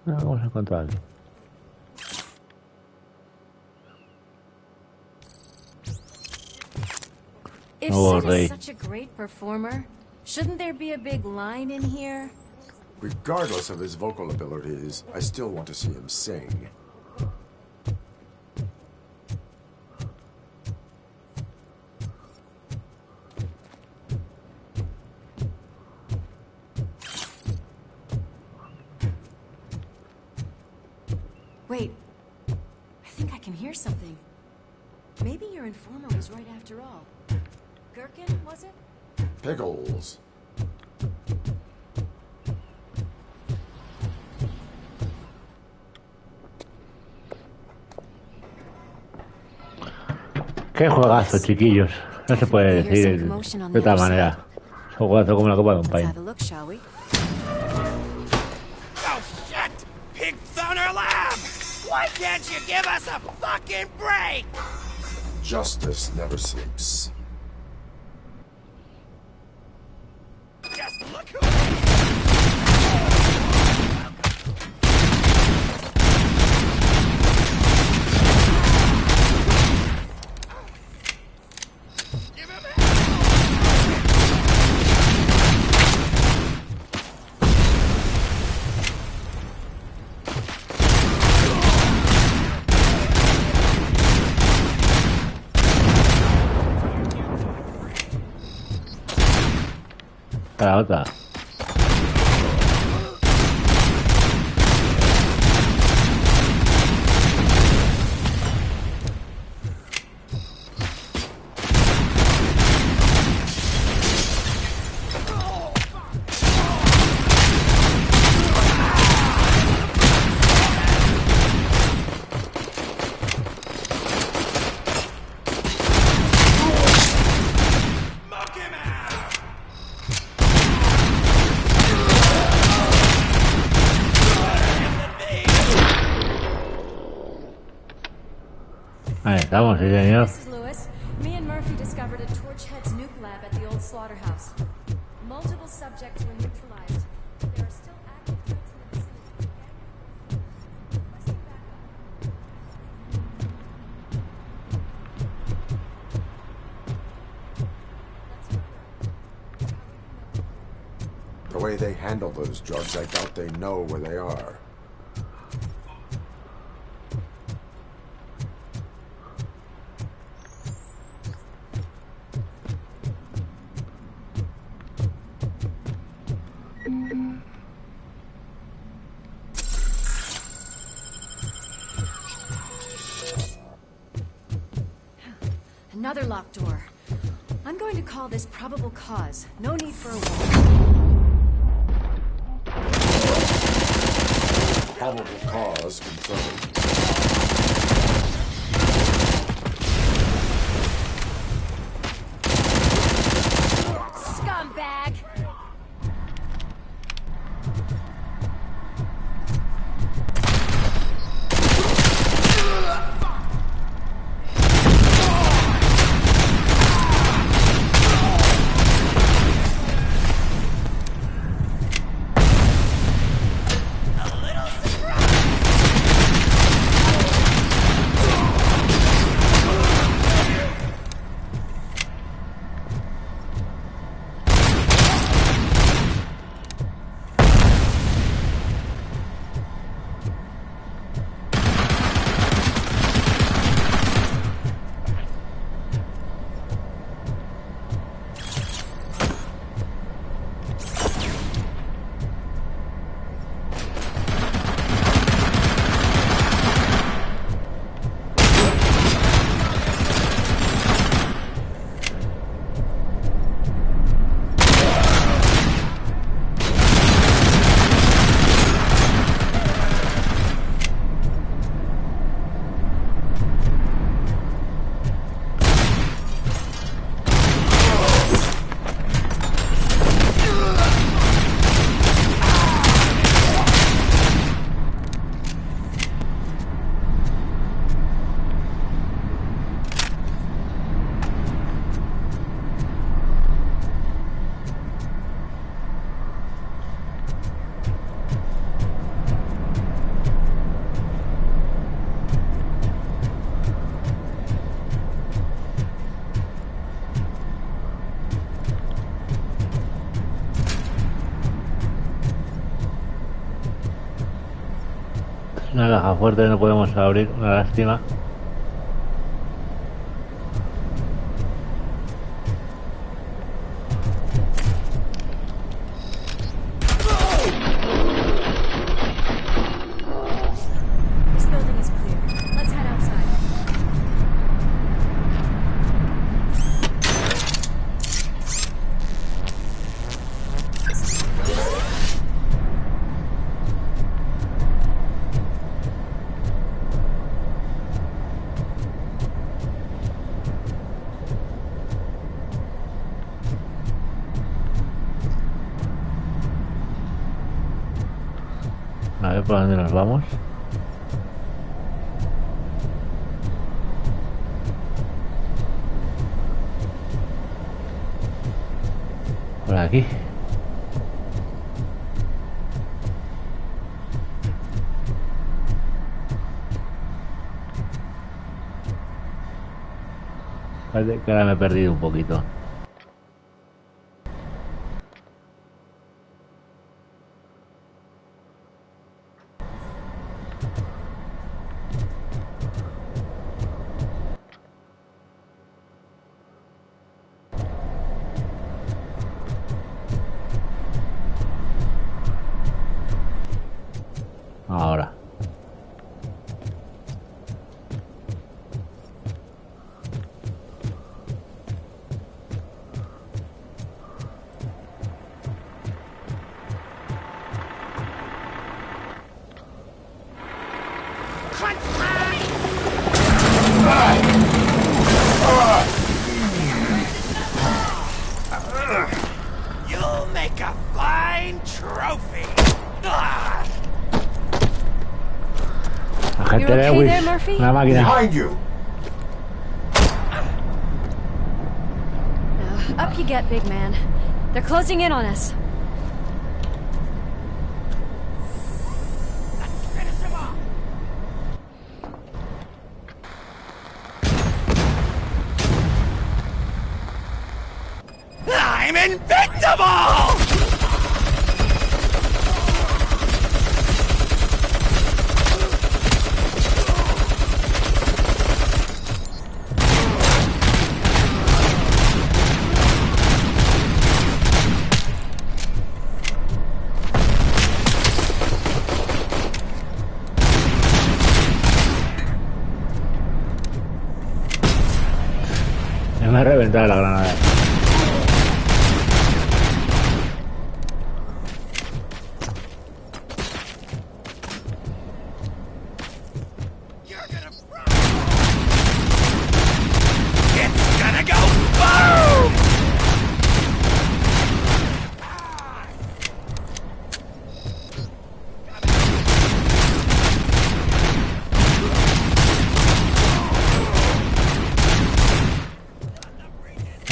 Speaker 1: Vamos a encontrarlo.
Speaker 16: If Sid is such a great performer, shouldn't there be a big line in here?
Speaker 12: Regardless of his vocal abilities, I still want to see him sing.
Speaker 16: Wait, I think I can hear something. Maybe your informer was right after all. Gherkin, was it?
Speaker 12: Pickles.
Speaker 1: Qué juegazo, chiquillos. No se puede decir de otra manera. Es un juegazo como la copa de un país.
Speaker 4: Oh shit! Pig Thunder Lab! Why can't you give us a fucking break?
Speaker 12: Justice never sleeps.
Speaker 4: Just look who...
Speaker 1: La otra. Ahí estamos, sí señor.
Speaker 16: This is Lewis. Me and Murphy discovered a Torchhead's nuke lab at the old slaughterhouse. Multiple subjects were neutralized. There are still active threats in the vicinity. Requesting
Speaker 12: The way they handle those drugs, I doubt they know where they are.
Speaker 16: Another locked door. I'm going to call this probable cause. No need for a warrant.
Speaker 12: Probable cause confirmed.
Speaker 16: Scumbag!
Speaker 1: Una caja fuerte no podemos abrir, una lástima.
Speaker 16: This building is clear. Let's head outside.
Speaker 1: A ver por dónde nos vamos. Por aquí. Parece que ahora me he perdido un poquito.
Speaker 10: You'll make a fine trophy.
Speaker 1: La gente de Lewis, una máquina.
Speaker 12: Behind you.
Speaker 3: Up you get, big man. They're closing in on us.
Speaker 10: I'm invincible!
Speaker 1: Me ha reventado la granada.
Speaker 10: It's gonna go boom!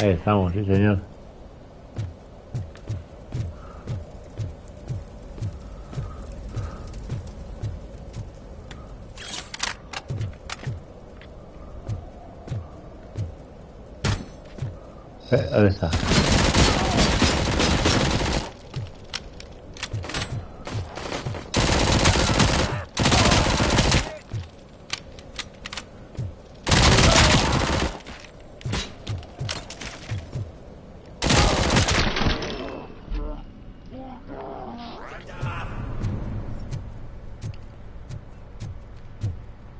Speaker 1: Ahí estamos, sí señor. ¿Dónde está?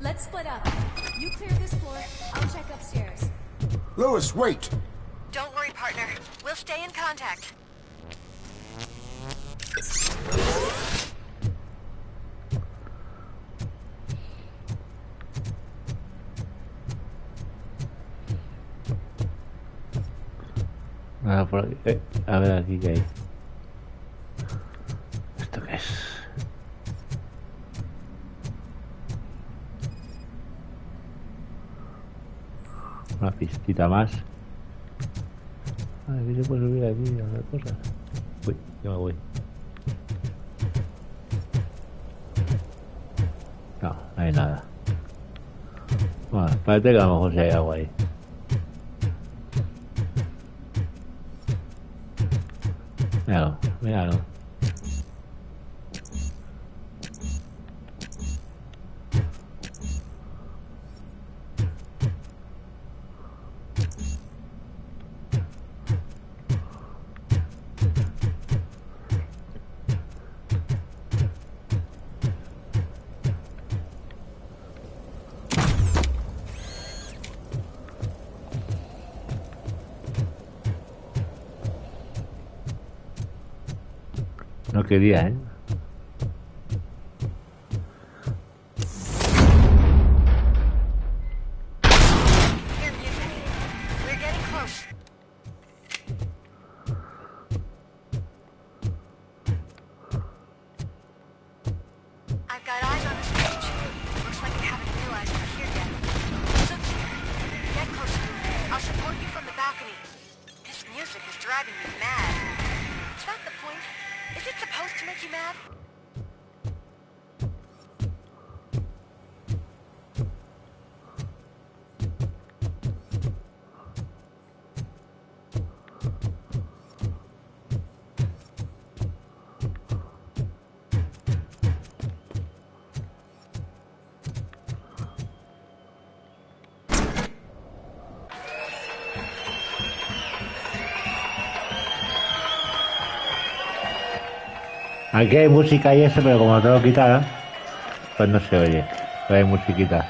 Speaker 16: Let's split up. You clear this floor, I'll check upstairs.
Speaker 12: Lewis, wait.
Speaker 20: Don't worry, partner. We'll stay in contact.
Speaker 1: Ah, por aquí. A ver aquí qué hay. ¿Esto qué es? Una pistita más. Aquí se puede subir aquí a hacer cosas. Uy, yo me voy. No, no hay nada. Bueno, parece que a lo mejor sí hay algo ahí. Míralo, míralo. No quería, ¿eh?
Speaker 20: I've got eyes on the stage. Looks like we haven't realized we're here yet. Look here. Get closer. I'll support you from the balcony. This music is driving me mad. Is that the point? Is it supposed to make you mad?
Speaker 1: Aquí hay música y eso, pero como lo tengo quitada, pues no se oye. Pero hay musiquita.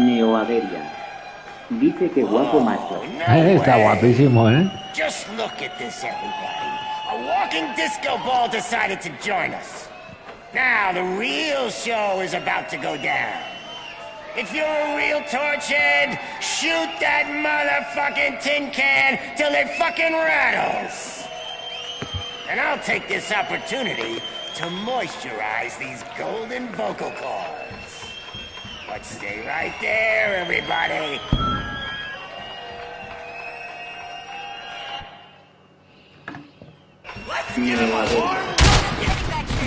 Speaker 2: Neoaderia. Dice que guapo macho.
Speaker 1: Está guapísimo, ¿eh?
Speaker 18: Just look at this, everybody. A walking disco ball decided to join us. Now the real show is about to go down. If you're a real torchhead, shoot that motherfucking tin can till it fucking rattles. And I'll take this opportunity to moisturize these golden vocal cords. But stay right there, everybody.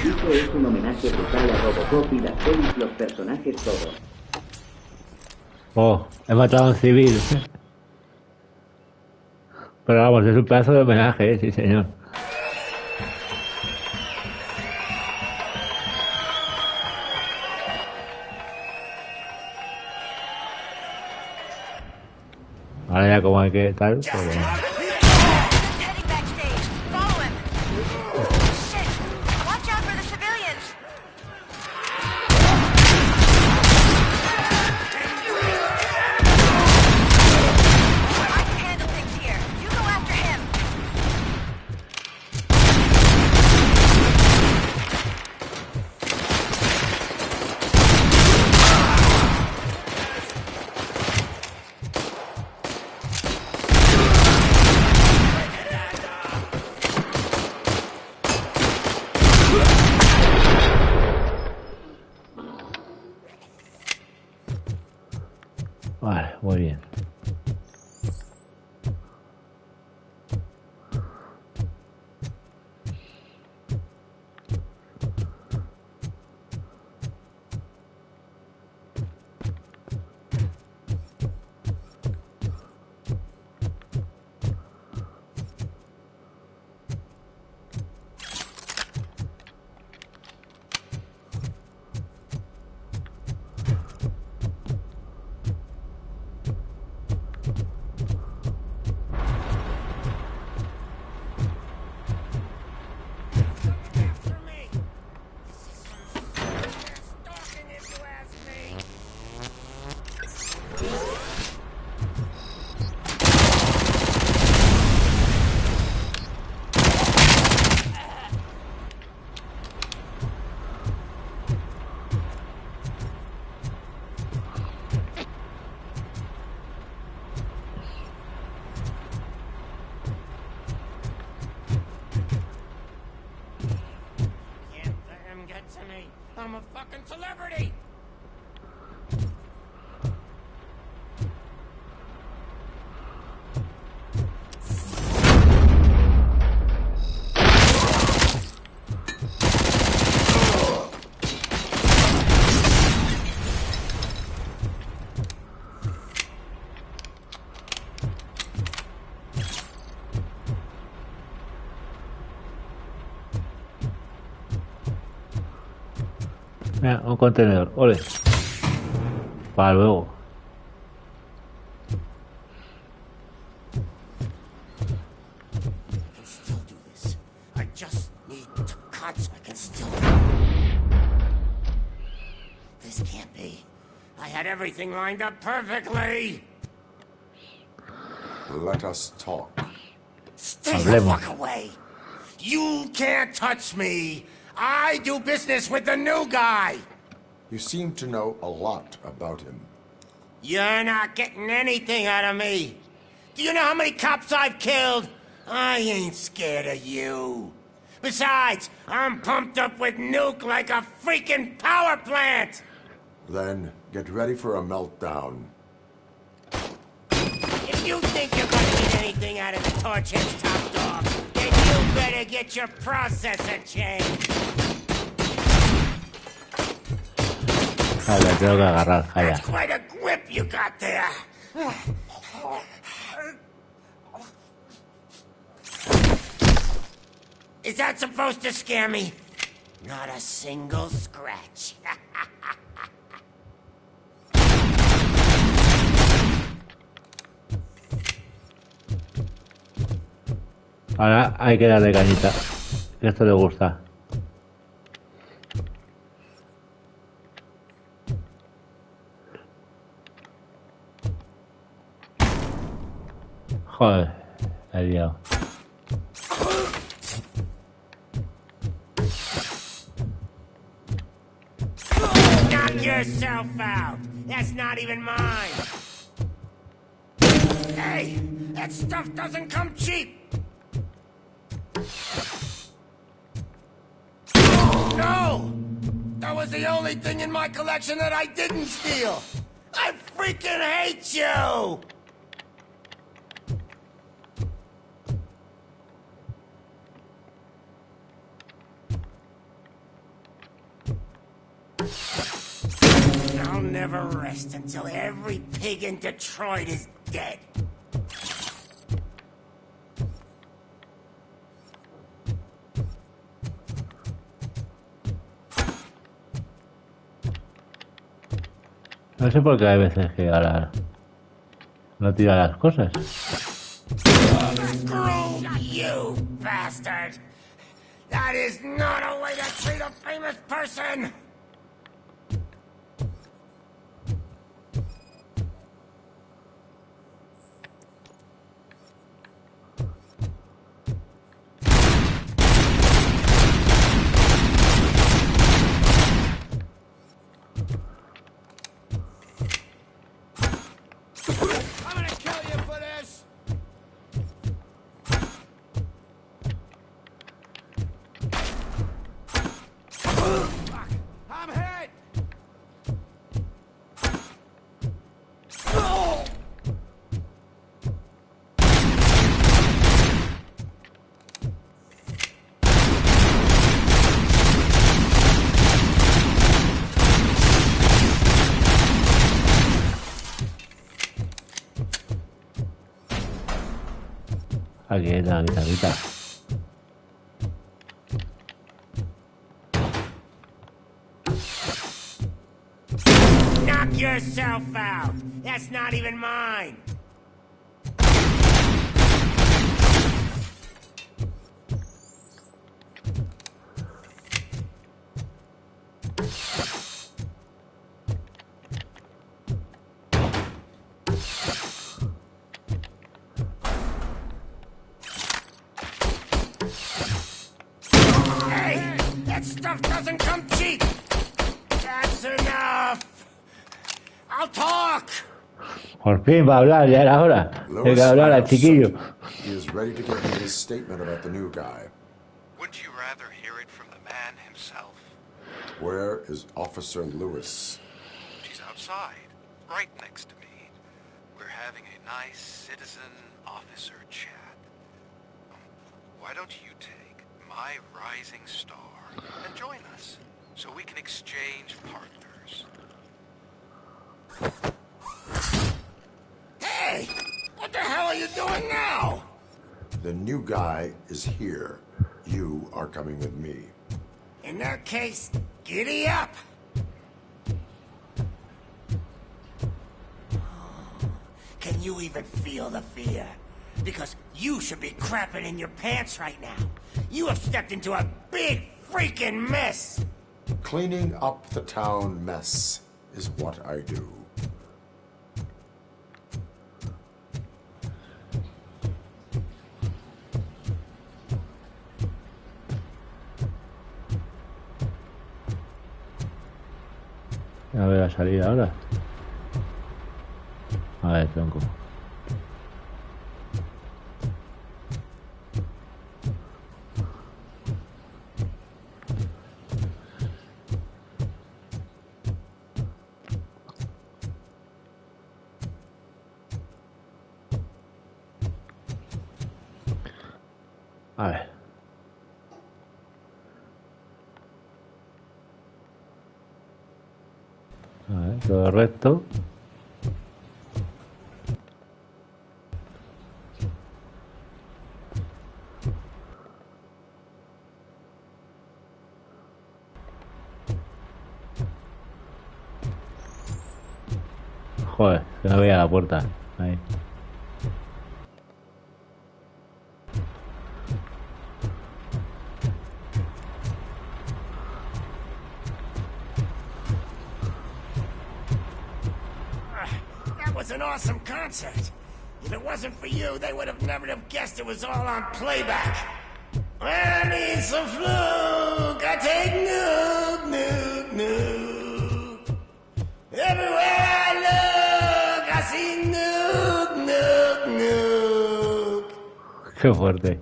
Speaker 2: Esto es un homenaje brutal a Robocop y las pelis, los personajes, todo.
Speaker 1: Oh, he matado a un civil. Pero vamos, es un pedazo de homenaje, sí señor. Ahora ya como hay que tal, pues bueno. Vale, muy bien.
Speaker 18: I'm a fucking celebrity!
Speaker 1: Mira, un contenedor, ole. Para luego.
Speaker 18: I just need to cut so I can still... This can't be. I had everything lined up perfectly.
Speaker 12: Let us talk.
Speaker 18: Stay the fuck away. You can't touch me. I do business with the new guy.
Speaker 12: You seem to know a lot about him.
Speaker 18: You're not getting anything out of me. Do you know how many cops I've killed? I ain't scared of you. Besides, I'm pumped up with nuke like a freaking power plant.
Speaker 12: Then get ready for a meltdown.
Speaker 18: If you think you're gonna get anything out of the Torchhead's top dog, then you better get your processor changed.
Speaker 1: Jala, tengo que agarrar, jala.
Speaker 18: That's quite a grip you got there. Is that supposed to scare me? Not a single scratch.
Speaker 1: Ahora hay que darle cañita. Esto le gusta. Joder, he liado.
Speaker 18: Knock yourself out. That's not even mine. Hey, that stuff doesn't come cheap. No! That was the only thing in my collection that I didn't steal. I freaking hate you! I'll never rest until every pig in Detroit is dead.
Speaker 1: No sé por qué hay veces que ahora no tira las cosas.
Speaker 18: Screw you, bastard! That is not a way to treat a famous person!
Speaker 1: Aquí está, ahorita.
Speaker 18: Knock yourself out. That's not even mine. Hey, that stuff doesn't come cheap. That's enough. I'll talk.
Speaker 1: Por fin va a hablar, ya era hora de que hablara, chiquillo.
Speaker 12: He is ready to give me his statement about the new guy.
Speaker 8: Would you rather hear it from the man himself?
Speaker 12: Where is Officer Lewis?
Speaker 8: She's outside, right next to me. We're having a nice citizen-officer chat. Why don't you take my rising star and join us, so we can exchange partners?
Speaker 18: Hey! What the hell are you doing now?
Speaker 12: The new guy is here. You are coming with me.
Speaker 18: In that case, giddy up! Can you even feel the fear? Because you should be crapping in your pants right now. You have stepped into a big freaking mess!
Speaker 12: Cleaning up the town mess is what I do.
Speaker 1: A ver la salida ahora. A ver, tronco. A ver. A ver, todo recto. Joder, que no veía la puerta. Ahí.
Speaker 18: That was an awesome concert. If it wasn't for you, they would have never have guessed it was all on playback. When I need some fluke, I take nuke, nuke, nuke. Everywhere I look, I see nuke, nuke, nuke.
Speaker 1: Qué fuerte.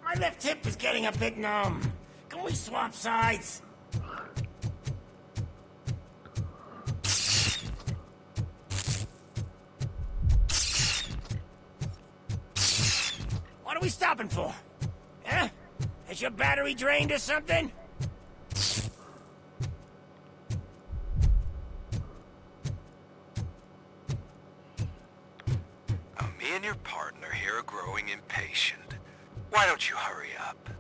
Speaker 18: My left hip is getting a bit numb. Can we swap sides? What are we stopping for? Huh? Is your battery drained or something?
Speaker 8: Me and your partner here are growing impatient. Why don't you hurry up?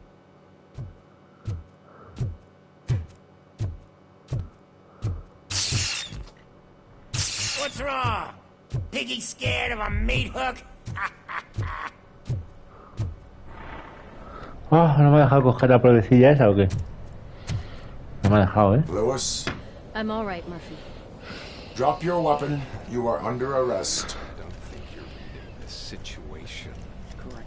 Speaker 18: What's wrong? Piggy scared of a meat hook?
Speaker 1: Ah, ¿no me ha dejado coger la pruebecilla esa o qué? No me ha dejado, ¿eh?
Speaker 12: Lewis?
Speaker 3: I'm all right, Murphy.
Speaker 12: Drop your weapon. You are under arrest.
Speaker 14: I don't think you're reading this situation correctly.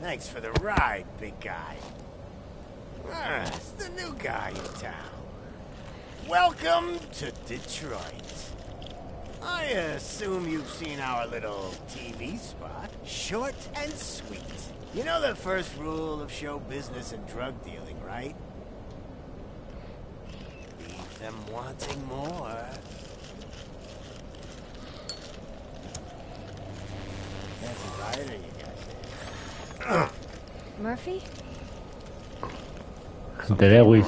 Speaker 18: Thanks for the ride, big guy. It's the new guy in town. Welcome to Detroit. I assume you've seen our little TV spot. Short and sweet. You know the first rule of show business and drug dealing, right? Leave them wanting more. That's a rider you got there.
Speaker 3: Murphy?
Speaker 1: De Lewis.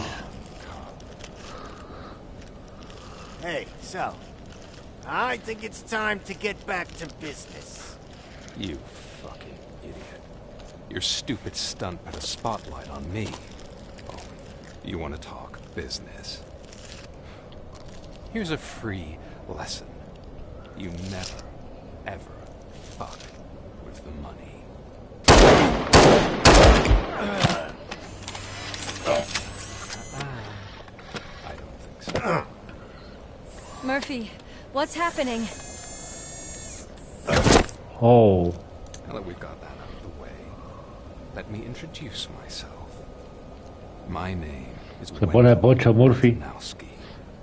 Speaker 18: Hey, so, I think it's time to get back to business.
Speaker 14: You fucking idiot. Your stupid stunt put a spotlight on me. Oh, you want to talk business? Here's a free lesson. You never, ever fuck with the money. I don't think so.
Speaker 3: Murphy, what's happening?
Speaker 1: Oh.
Speaker 14: Now that we've got that out of the way, let me introduce myself. My name is
Speaker 1: Se pone pocho, Murphy.
Speaker 14: Nowski.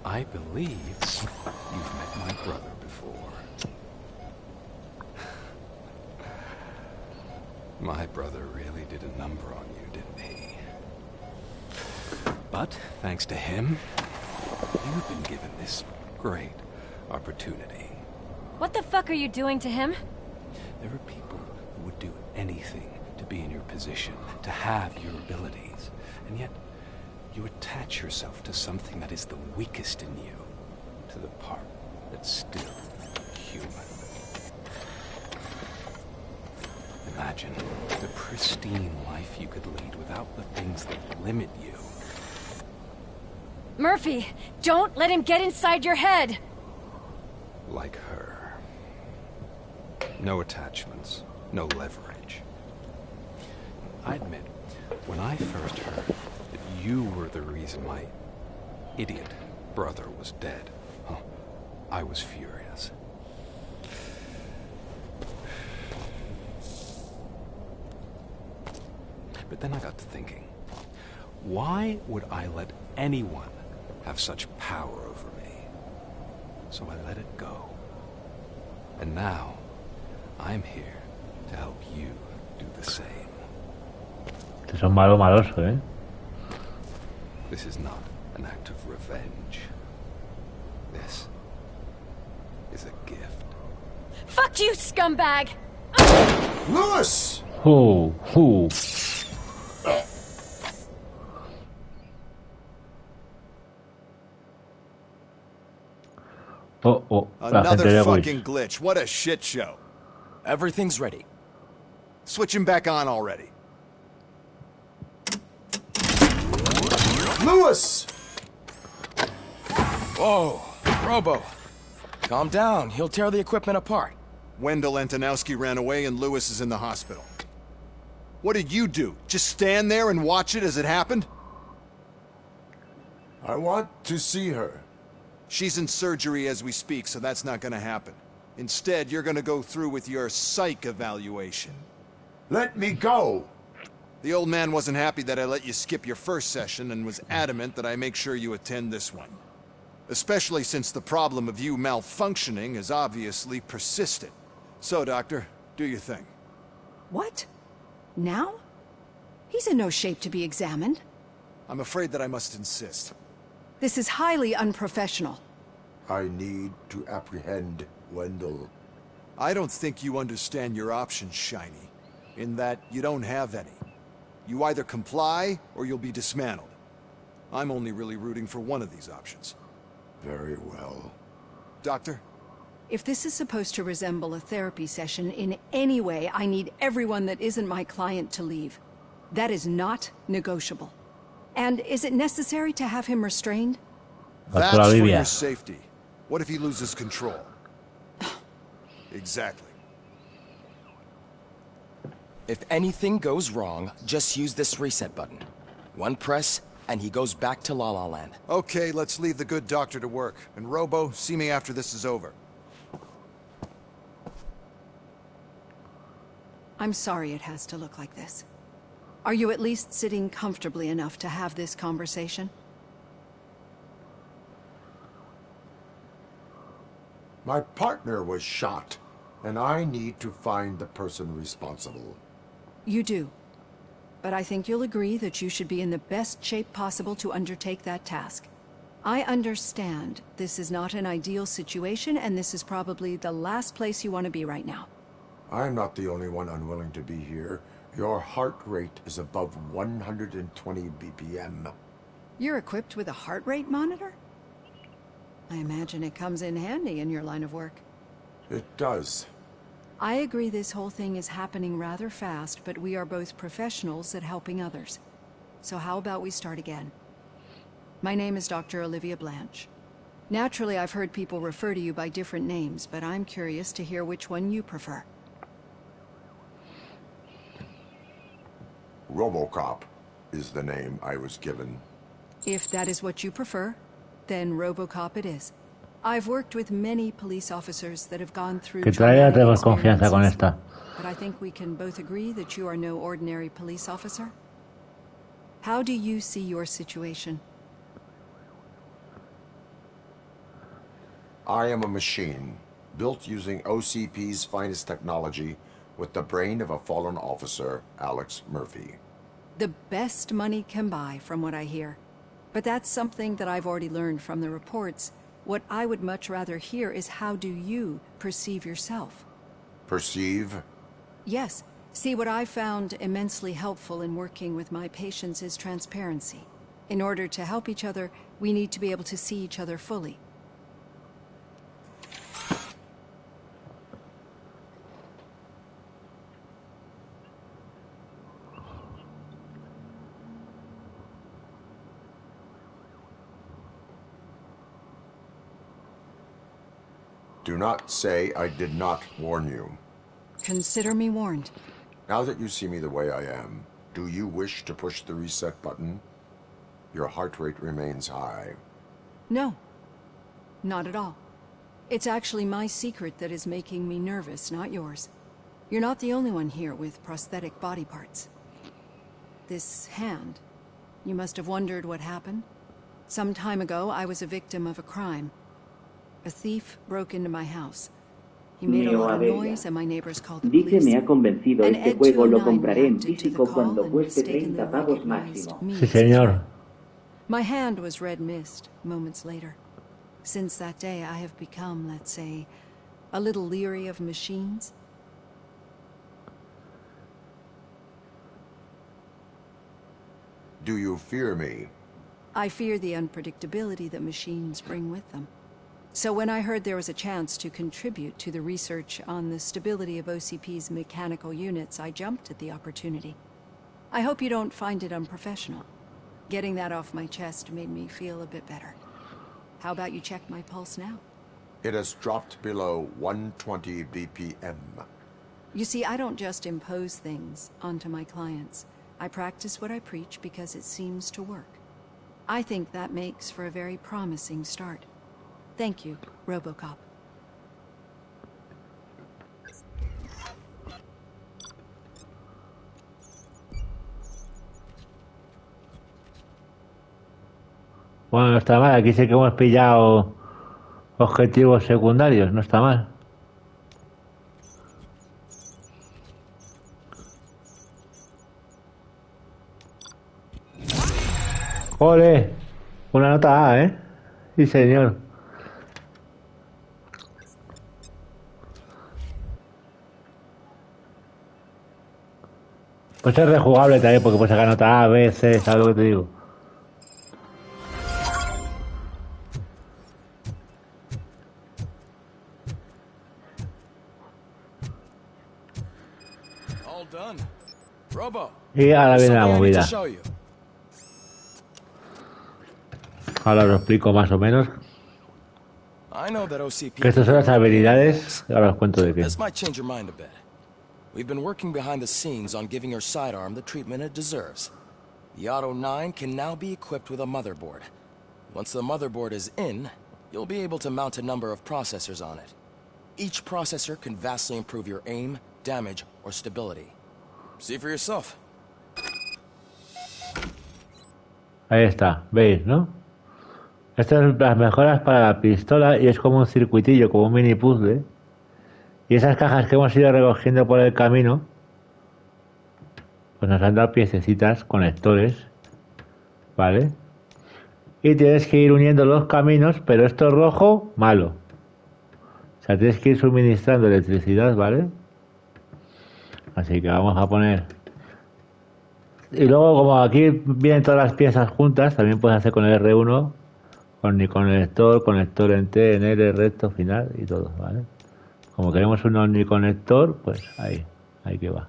Speaker 14: I believe you've met my brother before. My brother really did a number on you, didn't he? But thanks to him, you've been given this great opportunity.
Speaker 3: What the fuck are you doing to him?
Speaker 14: There are people who would do anything to be in your position, to have your abilities, and yet you attach yourself to something that is the weakest in you, to the part that's still human. Imagine the pristine life you could lead without the things that limit you.
Speaker 3: Murphy, don't let him get inside your head!
Speaker 14: Like her. No attachments, no leverage. I admit, when I first heard that you were the reason my idiot brother was dead, I was furious. But then I got to thinking, why would I let anyone have such power over me? So I let it go. And now, I'm here to help you do the same.
Speaker 1: Estos son malo maloso, ¿eh?
Speaker 14: This is not an act of revenge. This is a gift.
Speaker 3: Fuck you, scumbag!
Speaker 12: Lewis!
Speaker 1: Who? Oh,
Speaker 6: another fucking glitch. What a shit show. Everything's ready. Switch him back on already.
Speaker 12: Lewis!
Speaker 6: Whoa, Robo. Calm down. He'll tear the equipment apart. Wendell Antonowski ran away and Lewis is in the hospital. What did you do? Just stand there and watch it as it happened?
Speaker 12: I want to see her.
Speaker 6: She's in surgery as we speak, so that's not gonna happen. Instead, you're gonna go through with your psych evaluation.
Speaker 12: Let me go!
Speaker 6: The old man wasn't happy that I let you skip your first session and was adamant that I make sure you attend this one. Especially since the problem of you malfunctioning has obviously persisted. So, Doctor, do your thing.
Speaker 17: What? Now? He's in no shape to be examined.
Speaker 6: I'm afraid that I must insist.
Speaker 17: This is highly unprofessional.
Speaker 12: I need to apprehend Wendell.
Speaker 6: I don't think you understand your options, Shiny. In that you don't have any. You either comply, or you'll be dismantled. I'm only really rooting for one of these options.
Speaker 12: Very well.
Speaker 6: Doctor?
Speaker 17: If this is supposed to resemble a therapy session in any way, I need everyone that isn't my client to leave. That is not negotiable. And is it necessary to have him restrained?
Speaker 6: That's for your safety. What if he loses control? Exactly.
Speaker 22: If anything goes wrong, just use this reset button. One press, and he goes back to La La Land.
Speaker 6: Okay, let's leave the good doctor to work. And Robo, see me after this is over.
Speaker 17: I'm sorry it has to look like this. Are you at least sitting comfortably enough to have this conversation?
Speaker 12: My partner was shot, and I need to find the person responsible.
Speaker 17: You do. But I think you'll agree that you should be in the best shape possible to undertake that task. I understand this is not an ideal situation, and this is probably the last place you want to be right now.
Speaker 12: I'm not the only one unwilling to be here. Your heart rate is above 120 BPM.
Speaker 17: You're equipped with a heart rate monitor? I imagine it comes in handy in your line of work.
Speaker 12: It does.
Speaker 17: I agree this whole thing is happening rather fast, but we are both professionals at helping others. So how about we start again? My name is Dr. Olivia Blanche. Naturally, I've heard people refer to you by different names, but I'm curious to hear which one you prefer.
Speaker 12: Robocop is the name I was given.
Speaker 17: If that is what you prefer, then Robocop it is. I've worked with many police officers that have gone through traumatic experiences, but I think we can both agree that you are no ordinary police officer. How do you see your situation?
Speaker 12: I am a machine, built using OCP's finest technology with the brain of a fallen officer, Alex Murphy.
Speaker 17: The best money can buy, from what I hear. But that's something that I've already learned from the reports. What I would much rather hear is how do you perceive yourself?
Speaker 12: Perceive?
Speaker 17: Yes. See, what I found immensely helpful in working with my patients is transparency. In order to help each other, we need to be able to see each other fully.
Speaker 12: Do not say I did not warn you.
Speaker 17: Consider me warned.
Speaker 12: Now that you see me the way I am, do you wish to push the reset button? Your heart rate remains high.
Speaker 17: No. Not at all. It's actually my secret that is making me nervous, not yours. You're not the only one here with prosthetic body parts. This hand, you must have wondered what happened. Some time ago, I was a victim of a crime. A thief broke into my house. He made a lot of noise and my neighbors called the police.
Speaker 2: Dice me ha convencido este juego lo compraré en físico cuando cueste 30 pavos máximo.
Speaker 1: Sí, señor.
Speaker 17: My hand was red mist moments later. Since that day, I have become, let's say, a little leery of machines.
Speaker 12: Do you fear me?
Speaker 17: I fear the unpredictability that machines bring with them. So when I heard there was a chance to contribute to the research on the stability of OCP's mechanical units, I jumped at the opportunity. I hope you don't find it unprofessional. Getting that off my chest made me feel a bit better. How about you check my pulse now?
Speaker 12: It has dropped below 120 BPM.
Speaker 17: You see, I don't just impose things onto my clients. I practice what I preach because it seems to work. I think that makes for a very promising start. Thank you, RoboCop.
Speaker 1: Bueno, no está mal. Aquí sí que hemos pillado objetivos secundarios. No está mal. ¡Ole! Una nota A, ¿eh? Sí, señor. Pues es rejugable también porque puedes sacar nota A, B, C, ¿sabes lo que te digo?
Speaker 22: All done. Robo.
Speaker 1: Y ahora viene la
Speaker 22: Something I need to
Speaker 1: movida.
Speaker 22: show you.
Speaker 1: Ahora os lo explico más o menos.
Speaker 22: I know that OCP
Speaker 1: Que estas son las habilidades. Ahora os cuento de qué.
Speaker 22: This might change your mind a bit. We've been working behind the scenes on giving your sidearm the treatment it deserves. The Auto 9 can now be equipped with a motherboard. Once the motherboard is in, you'll be able to mount a number of processors on it. Each processor can vastly improve your aim, damage, or stability. See for yourself.
Speaker 1: Ahí está, veis, ¿no? Estas son las mejoras para la pistola y es como un circuitillo, como un mini puzzle. Y esas cajas que hemos ido recogiendo por el camino, pues nos han dado piececitas, conectores, ¿vale? Y tienes que ir uniendo los caminos, pero esto rojo, malo. O sea, tienes que ir suministrando electricidad, ¿vale? Así que vamos a poner... Y luego, como aquí vienen todas las piezas juntas, también puedes hacer con el R1, con omniconector, conector en T, en L, recto, final y todo, ¿vale? Como queremos un omniconector, pues ahí que va.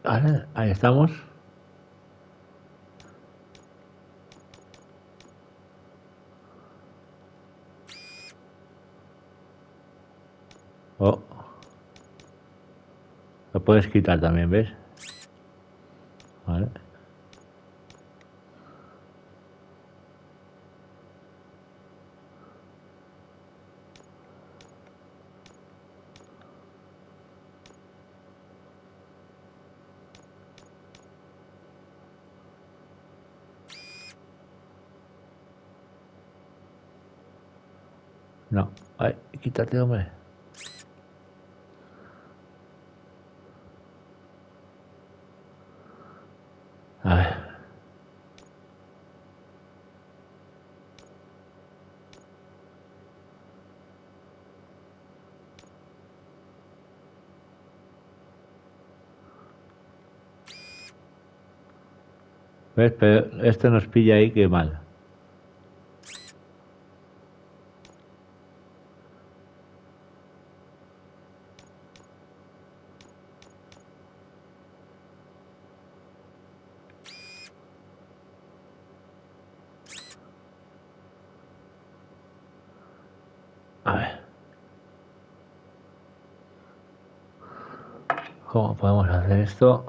Speaker 1: Vale, ahí estamos. Oh. Lo puedes quitar también, ¿ves? Vale. No, ay, quítate, hombre. A ver. ¿Ves? Pero esto nos pilla ahí que mal. A ver. ¿Cómo podemos hacer esto?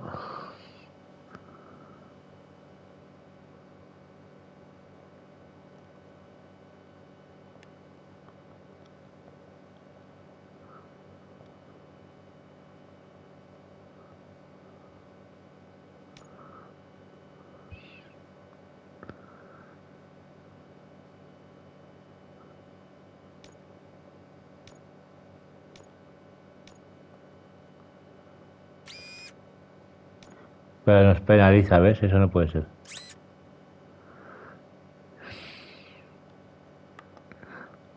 Speaker 1: Pero nos penaliza, ¿ves? Eso no puede ser.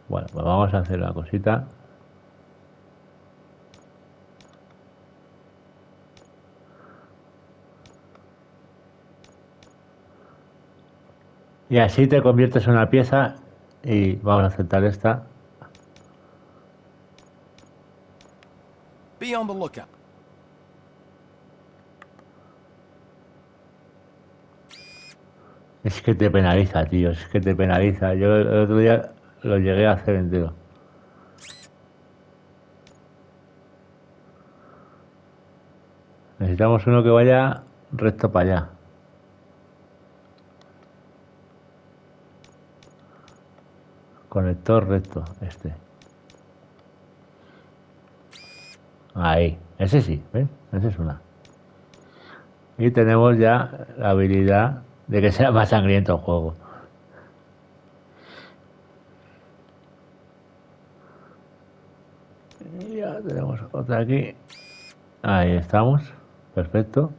Speaker 1: Bueno, pues vamos a hacer una cosita. Y así te conviertes en una pieza y vamos a aceptar esta.
Speaker 22: Be on the lookout.
Speaker 1: Es que te penaliza, tío, es que te penaliza. Yo el otro día lo llegué a hacer entero. Necesitamos uno que vaya recto para allá. Conector recto, este. Ahí, ese sí, ¿ves? Ese es una. Y tenemos ya la habilidad de que sea más sangriento el juego. Y ya tenemos otra aquí. Ahí estamos. Perfecto.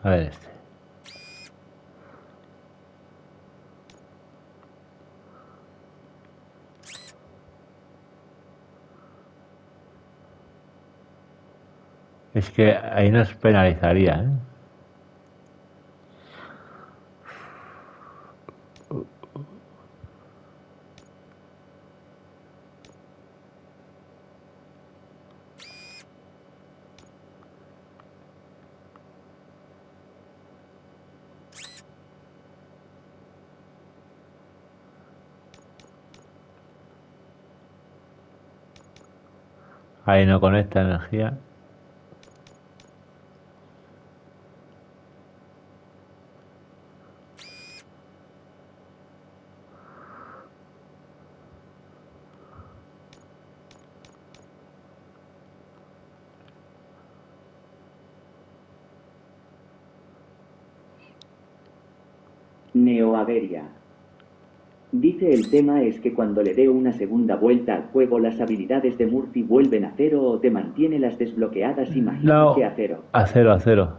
Speaker 1: A ver este. Es que ahí nos penalizaría, ¿eh? Ahí no conecta energía.
Speaker 2: Neoaveria. Dice el tema es que cuando le dé una segunda vuelta al juego las habilidades de Murphy vuelven a cero o te mantiene las desbloqueadas, imagino
Speaker 1: No,
Speaker 2: que a cero.
Speaker 1: a cero, a cero.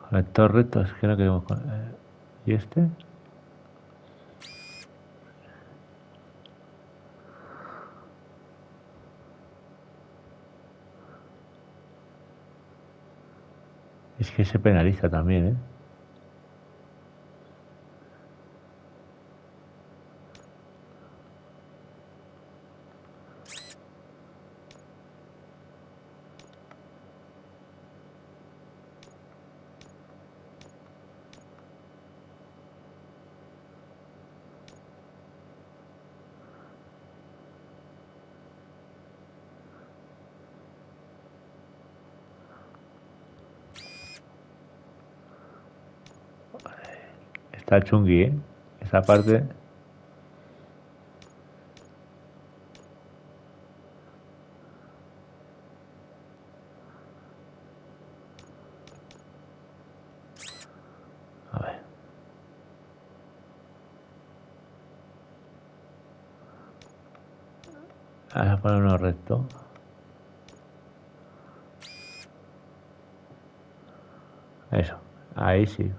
Speaker 1: Conector recto, es que no queremos. ¿Y este? Es que se penaliza también, ¿eh? Está chungui, ¿eh? Esa parte. A ver. Ahora poner uno recto. Eso, ahí sí.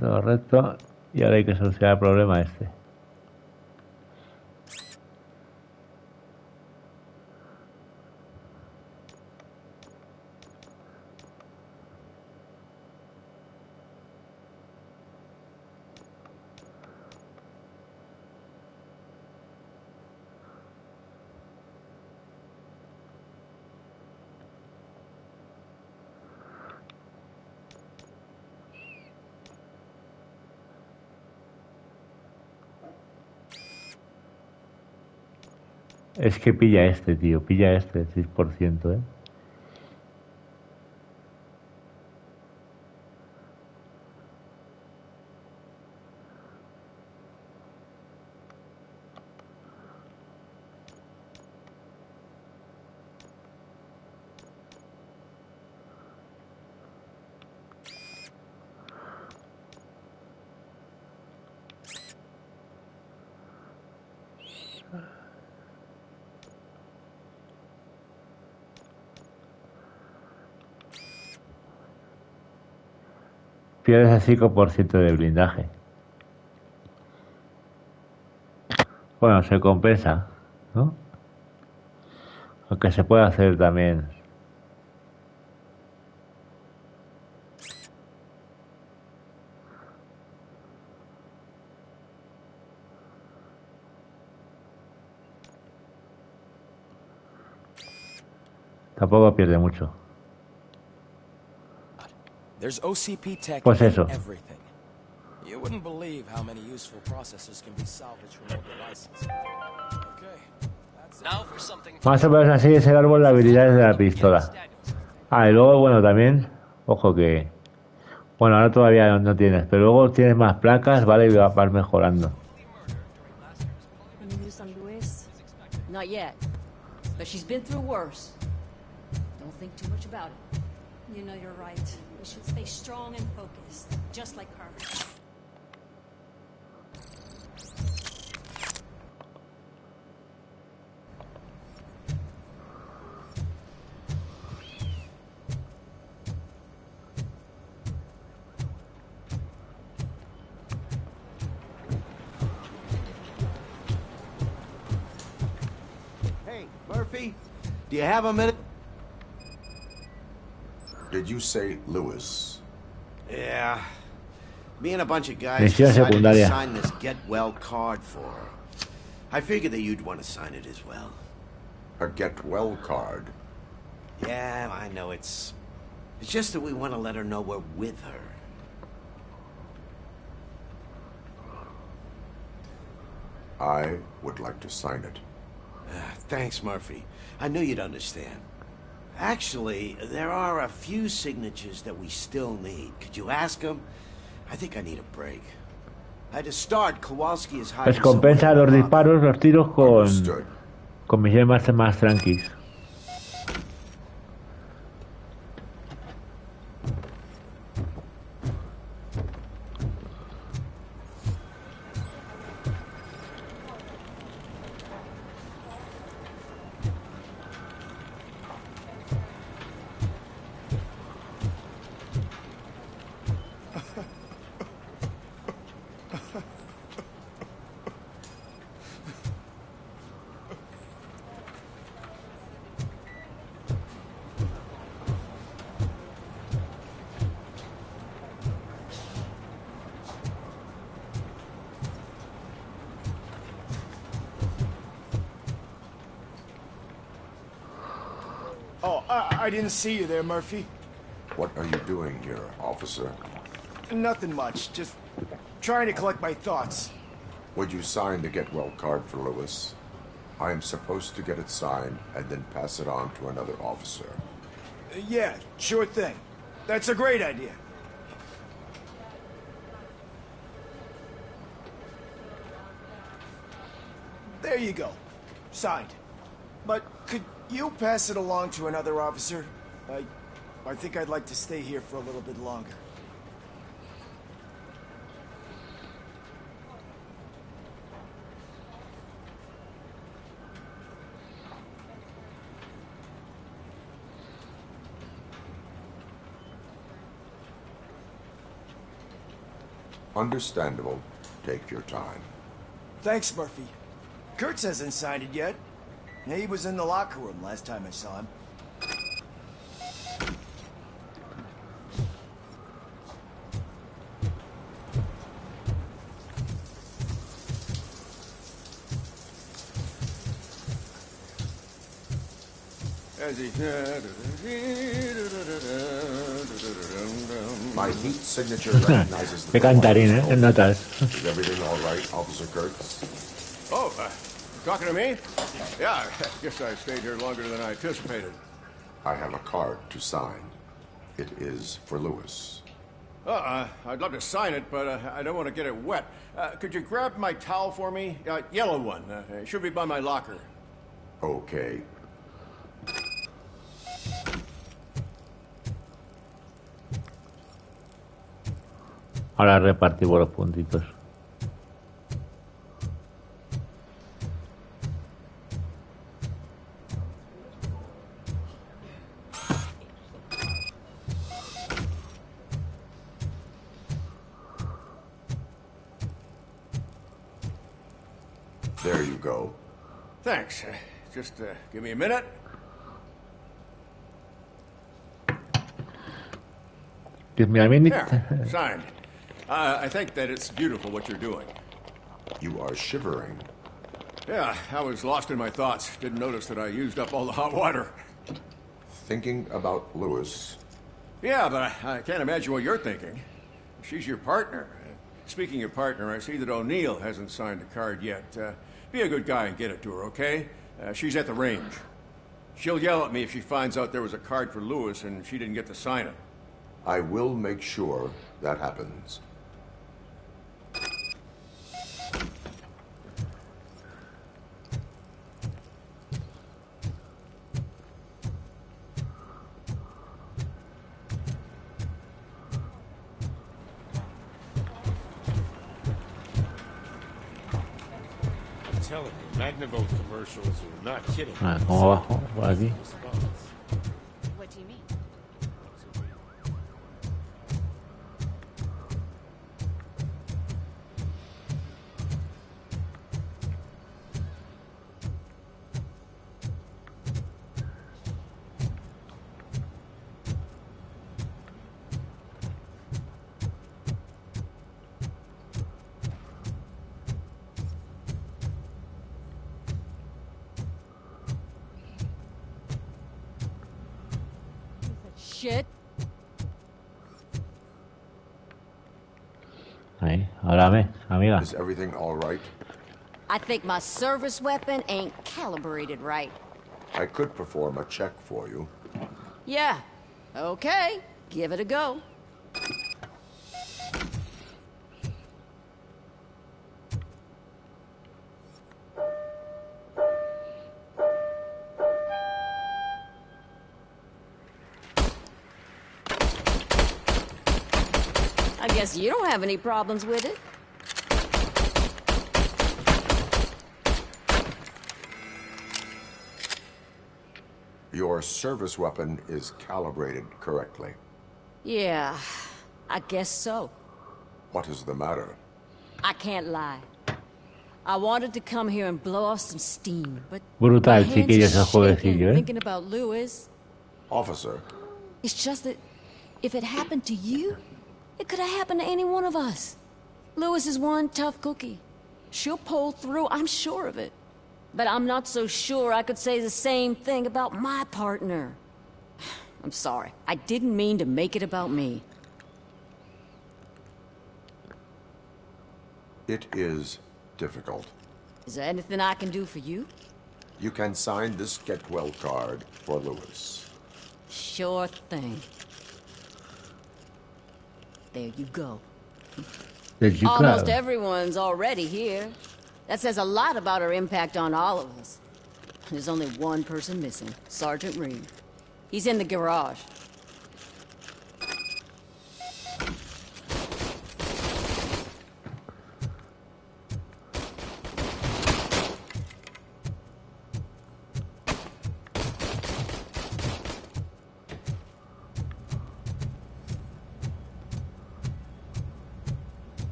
Speaker 1: Todo recto. Y ahora hay que solucionar el problema este. Es que pilla este, tío. Pilla este, 6%, ¿eh? Pierdes el 5% de blindaje. Bueno, se compensa, ¿no? Aunque se puede hacer también. Tampoco pierde mucho.
Speaker 22: There's OCP tech
Speaker 1: Pues eso.
Speaker 22: in everything. You wouldn't believe how many useful processors can be salvaged from old devices. Okay.
Speaker 4: Now for something.
Speaker 1: Más o menos así es el árbol de habilidades de la pistola. Ah, y luego, bueno, también, ojo que... Bueno, ahora todavía no tienes, pero luego tienes más placas, ¿vale? Y vas mejorando.
Speaker 13: Any news on Luis? Not yet, but she's been through worse. Don't think too much about it.
Speaker 3: You know you're right. We should stay strong and focused, just like her.
Speaker 9: Hey, Murphy, do you have a minute?
Speaker 12: Did you say Lewis?
Speaker 9: Yeah. Me and a bunch of guys
Speaker 1: Misión
Speaker 9: decided to
Speaker 1: secundaria.
Speaker 9: sign this get well card for her. I figured that you'd want to sign it as well.
Speaker 12: A get well card?
Speaker 9: Yeah, I know it's just that we want to let her know we're with her.
Speaker 12: I would like to sign it.
Speaker 9: Thanks, Murphy. I knew you'd understand. Actually, there are a few signatures that we still need. Could you ask them? I think I need a break. To start, Kowalski is hiding
Speaker 1: Pues compensa
Speaker 9: somewhere.
Speaker 1: los disparos, los tiros con misiones más tranquis.
Speaker 19: Oh, I didn't see you there, Murphy.
Speaker 12: What are you doing here, officer?
Speaker 19: Nothing much, just trying to collect my thoughts.
Speaker 12: Would you sign the get well card for Lewis? I am supposed to get it signed and then pass it on to another officer.
Speaker 19: Yeah, sure thing. That's a great idea. There you go. Signed. But could you pass it along to another officer? I think I'd like to stay here for a little bit longer.
Speaker 12: Understandable. Take your time.
Speaker 19: Thanks, Murphy. Kurtz hasn't signed it yet. He was in the locker room last time I saw him.
Speaker 12: My heat signature recognizes the
Speaker 1: Qué cantarín, ¿eh? En notas.
Speaker 12: Is everything all right, Officer Kurtz?
Speaker 19: Oh,
Speaker 15: Talking to me? Yeah, I guess I stayed here longer than I anticipated.
Speaker 12: I have a card to sign. It is for Lewis.
Speaker 15: I'd love to sign it, but I don't want to get it wet. Could you grab my towel for me? Yellow one. It should be by my locker.
Speaker 12: Okay.
Speaker 1: Ahora repartimos los puntitos.
Speaker 12: There you go.
Speaker 15: Thanks. Just give me a minute.
Speaker 1: Give me a minute.
Speaker 15: There, signed. I think that it's beautiful what you're doing.
Speaker 12: You are shivering.
Speaker 15: Yeah, I was lost in my thoughts. Didn't notice that I used up all the hot water.
Speaker 12: Thinking about Lewis.
Speaker 15: Yeah, but I can't imagine what you're thinking. She's your partner. Speaking of partner, I see that O'Neill hasn't signed a card yet. Be a good guy and get it to her, okay? She's at the range. She'll yell at me if she finds out there was a card for Lewis and she didn't get to sign it.
Speaker 12: I will make sure that happens.
Speaker 21: Telling you, Magnavolt commercials are not kidding.
Speaker 1: ¿Cómo bajo? Por aquí.
Speaker 16: What do you mean?
Speaker 13: Shit.
Speaker 1: Ahí, háblame, amiga.
Speaker 12: Is everything all right?
Speaker 13: I think my service weapon ain't calibrated right.
Speaker 12: I could perform a check for you.
Speaker 13: Yeah. Okay. Give it a go. I guess you don't have any problems with it.
Speaker 12: Your service weapon is calibrated correctly.
Speaker 13: Yeah, I guess so.
Speaker 12: What is the matter?
Speaker 13: I can't lie. I wanted to come here and blow off some steam, but
Speaker 1: Brutal,
Speaker 13: my hands
Speaker 1: chiquillos, el
Speaker 13: are shaking
Speaker 1: jueguecillo,
Speaker 13: thinking about Lewis.
Speaker 12: Officer.
Speaker 13: It's just that if it happened to you, it could have happened to any one of us. Lewis is one tough cookie. She'll pull through, I'm sure of it. But I'm not so sure I could say the same thing about my partner. I'm sorry. I didn't mean to make it about me.
Speaker 12: It is difficult.
Speaker 13: Is there anything I can do for you?
Speaker 12: You can sign this get well card for Lewis.
Speaker 13: Sure thing. There you go. Almost everyone's already here. That says a lot about her impact on all of us. There's only one person missing, Sergeant Reed. He's in the garage.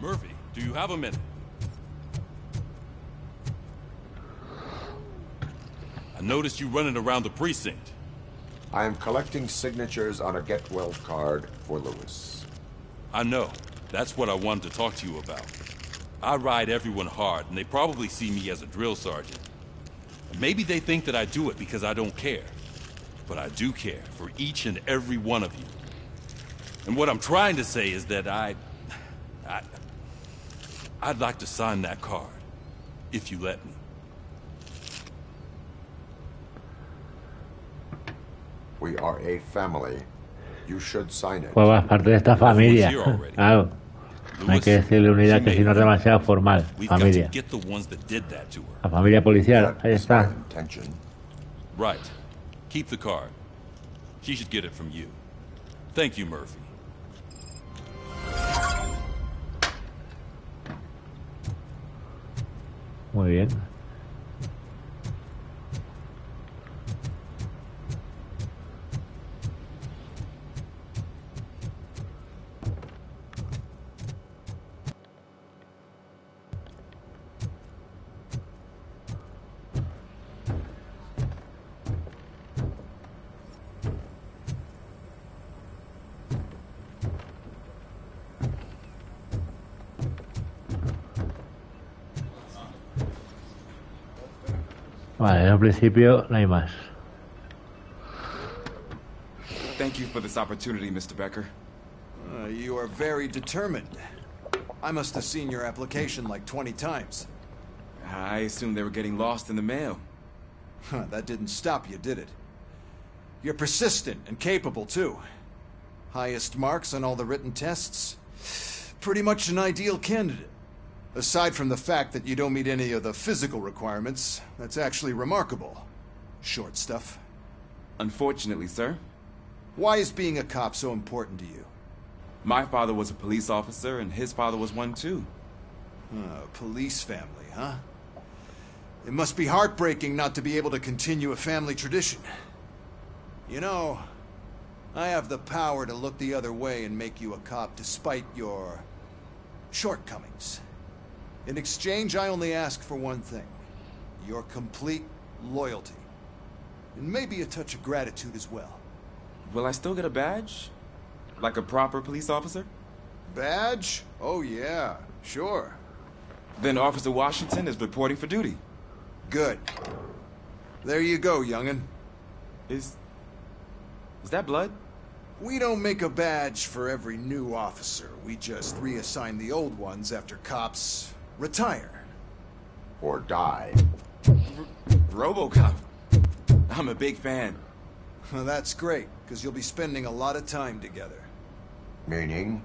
Speaker 23: Murphy, do you have a minute? I noticed you running around the precinct.
Speaker 12: I am collecting signatures on a get well card for Lewis.
Speaker 23: I know. That's what I wanted to talk to you about. I ride everyone hard, and they probably see me as a drill sergeant. Maybe they think that I do it because I don't care. But I do care for each and every one of you. And what I'm trying to say is that I I'd like to sign that card, if you let me.
Speaker 12: We are a family. You should sign it.
Speaker 1: Formas parte de esta familia. Claro. No hay que decirle unidad que si no es demasiado formal. Familia. La familia policial. Ahí está.
Speaker 23: Right. Keep the card. She should get it from you. Thank you, Murphy.
Speaker 1: Muy bien. Vale, en un principio no hay más.
Speaker 5: Thank you for this opportunity, Mr. Becker.
Speaker 6: You are very determined. I must have seen your application like 20 times.
Speaker 5: I assumed they were getting lost in the mail.
Speaker 6: That didn't stop you, did it? You're persistent and capable, too. Highest marks on all the written tests. Pretty much an ideal candidate. Aside from the fact that you don't meet any of the physical requirements, that's actually remarkable. Short stuff.
Speaker 5: Unfortunately, sir.
Speaker 6: Why is being a cop so important to you?
Speaker 5: My father was a police officer, and his father was one, too.
Speaker 6: Police family, huh? It must be heartbreaking not to be able to continue a family tradition. You know, I have the power to look the other way and make you a cop despite your shortcomings. In exchange, I only ask for one thing. Your complete loyalty. And maybe a touch of gratitude as well.
Speaker 5: Will I still get a badge? Like a proper police officer?
Speaker 6: Badge? Oh yeah, sure.
Speaker 5: Then Officer Washington is reporting for duty.
Speaker 6: Good. There you go, young'un.
Speaker 5: Is that blood?
Speaker 6: We don't make a badge for every new officer. We just reassign the old ones after cops retire.
Speaker 12: Or die.
Speaker 5: RoboCop. I'm a big fan.
Speaker 6: Well, that's great, because you'll be spending a lot of time together.
Speaker 12: Meaning?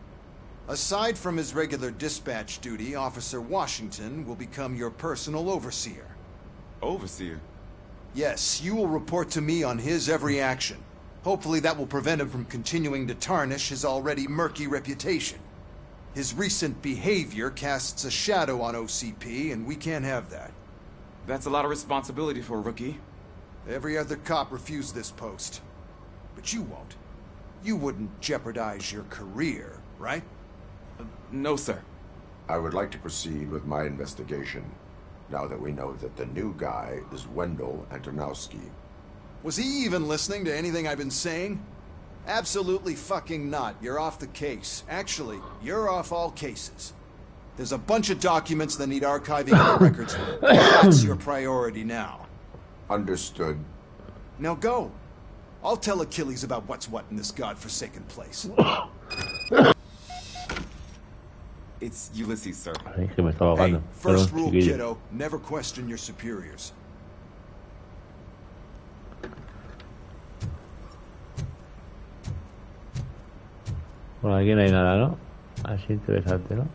Speaker 6: Aside from his regular dispatch duty, Officer Washington will become your personal overseer.
Speaker 5: Overseer?
Speaker 6: Yes, you will report to me on his every action. Hopefully that will prevent him from continuing to tarnish his already murky reputation. His recent behavior casts a shadow on OCP, and we can't have that.
Speaker 5: That's a lot of responsibility for a rookie.
Speaker 6: Every other cop refused this post. But you won't. You wouldn't jeopardize your career, right?
Speaker 5: No, sir.
Speaker 12: I would like to proceed with my investigation, now that we know that the new guy is Wendell Antonowski.
Speaker 6: Was he even listening to anything I've been saying? Absolutely fucking not. You're off the case. Actually, you're off all cases. There's a bunch of documents that need archiving in the records room. That's your priority now.
Speaker 12: Understood.
Speaker 6: Now go. I'll tell Achilles about what's what in this godforsaken place.
Speaker 5: It's Ulysses, sir.
Speaker 6: Hey, first rule, kiddo, never question your superiors.
Speaker 1: Por aquí no hay nada, ¿no? Así interesante, ¿no?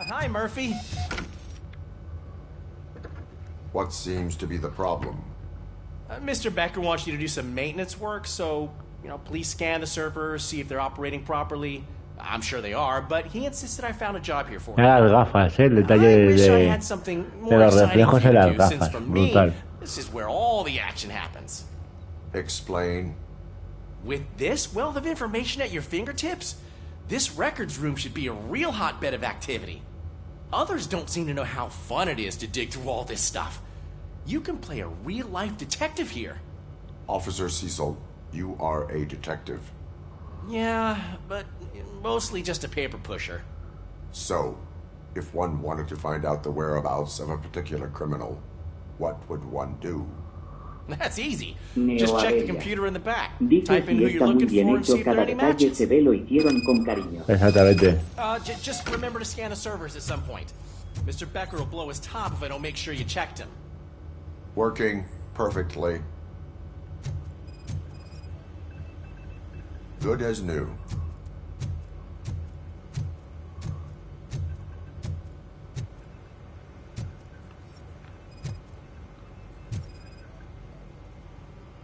Speaker 10: Hi, Murphy.
Speaker 12: What seems to be the problem?
Speaker 10: Mr. Becker wants you to do some maintenance work, so, please scan the servers, see if they're operating properly. I'm sure they are, but he insisted I found a job here for him.
Speaker 1: Las gafas, el detalle de los reflejos en las gafas, brutal.
Speaker 10: This is where all the action happens.
Speaker 12: Explain.
Speaker 10: With this wealth of information at your fingertips, this records room should be a real hotbed of activity. Others don't seem to know how fun it is to dig through all this stuff. You can play a real-life detective here.
Speaker 12: Officer Cecil, you are a detective.
Speaker 7: Yeah, but mostly just a paper pusher.
Speaker 12: So, if one wanted to find out the whereabouts of a particular criminal, what would one do?
Speaker 7: That's easy. Just check the computer in the back.
Speaker 2: Dice
Speaker 7: Type in
Speaker 2: si
Speaker 7: who
Speaker 2: está
Speaker 7: you're
Speaker 2: muy
Speaker 7: looking
Speaker 2: bien
Speaker 7: for and
Speaker 2: hecho,
Speaker 7: see if there are
Speaker 2: cada
Speaker 7: any
Speaker 2: detalle
Speaker 7: matches.
Speaker 2: se ve, lo hicieron con cariño.
Speaker 1: Exactamente.
Speaker 7: Just remember to scan the servers at some point. Mr. Becker will blow his top if I don't make sure you checked him.
Speaker 12: Working perfectly. Good as new.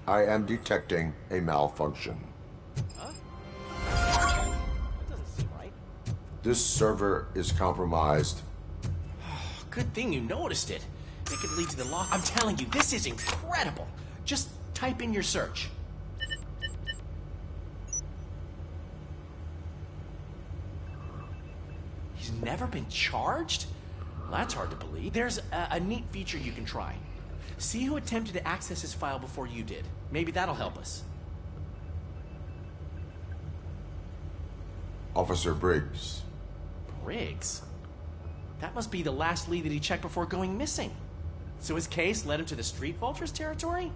Speaker 12: I am detecting a malfunction.
Speaker 7: Huh? That doesn't seem right.
Speaker 12: This server is compromised.
Speaker 7: Good thing you noticed it. It could lead to the lock. I'm telling you, this is incredible. Just type in your search. He's never been charged? Well, that's hard to believe. There's a neat feature you can try. See who attempted to access his file before you did. Maybe that'll help us.
Speaker 12: Officer Briggs.
Speaker 7: Briggs? That must be the last lead that he checked before going missing. So his case led him to the Street Vultures territory?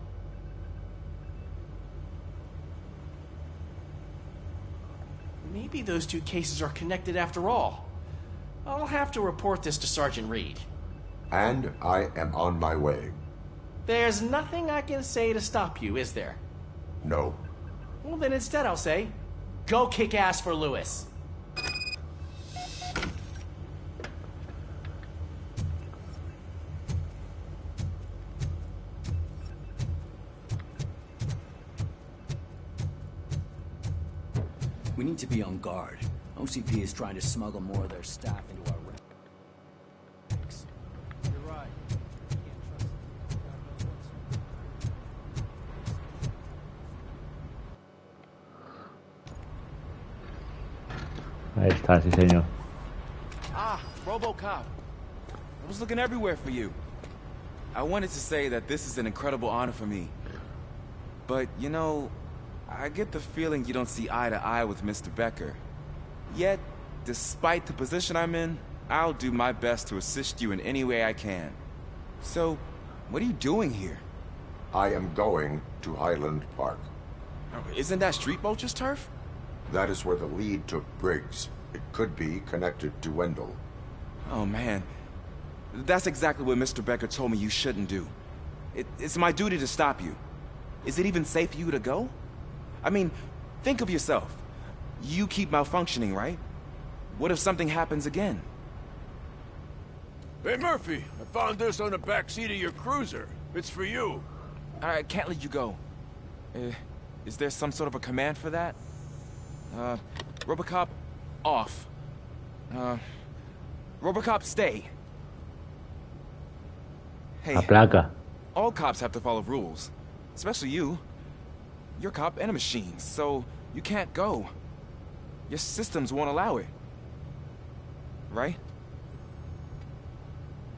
Speaker 7: Maybe those two cases are connected after all. I'll have to report this to Sergeant Reed.
Speaker 12: And I am on my way.
Speaker 7: There's nothing I can say to stop you, is there?
Speaker 12: No.
Speaker 7: Well, then instead I'll say, go kick ass for Lewis.
Speaker 11: We need to be on guard. OCP is trying to smuggle more of their staff into our ranks. You're right.
Speaker 1: Ahí está, sí señor.
Speaker 14: Ah, Robocop. I was looking everywhere for you. I wanted to say that this is an incredible honor for me. But, you know, I get the feeling you don't see eye to eye with Mr. Becker. Yet, despite the position I'm in, I'll do my best to assist you in any way I can. So, what are you doing here?
Speaker 12: I am going to Highland Park.
Speaker 14: Isn't that Street Vulture's turf?
Speaker 12: That is where the lead took Briggs. It could be connected to Wendell.
Speaker 14: Oh, man. That's exactly what Mr. Becker told me you shouldn't do. It's my duty to stop you. Is it even safe for you to go? I mean, think of yourself. You keep malfunctioning, right? What if something happens again?
Speaker 21: Hey, Murphy, I found this on the back seat of your cruiser. It's for you.
Speaker 14: I can't let you go. Is there some sort of a command for that? Robocop, off. Robocop, stay. Hey,
Speaker 1: La placa.
Speaker 14: all cops have to follow rules. Especially you. You're a cop and a machine, so you can't go. Your systems won't allow it. Right?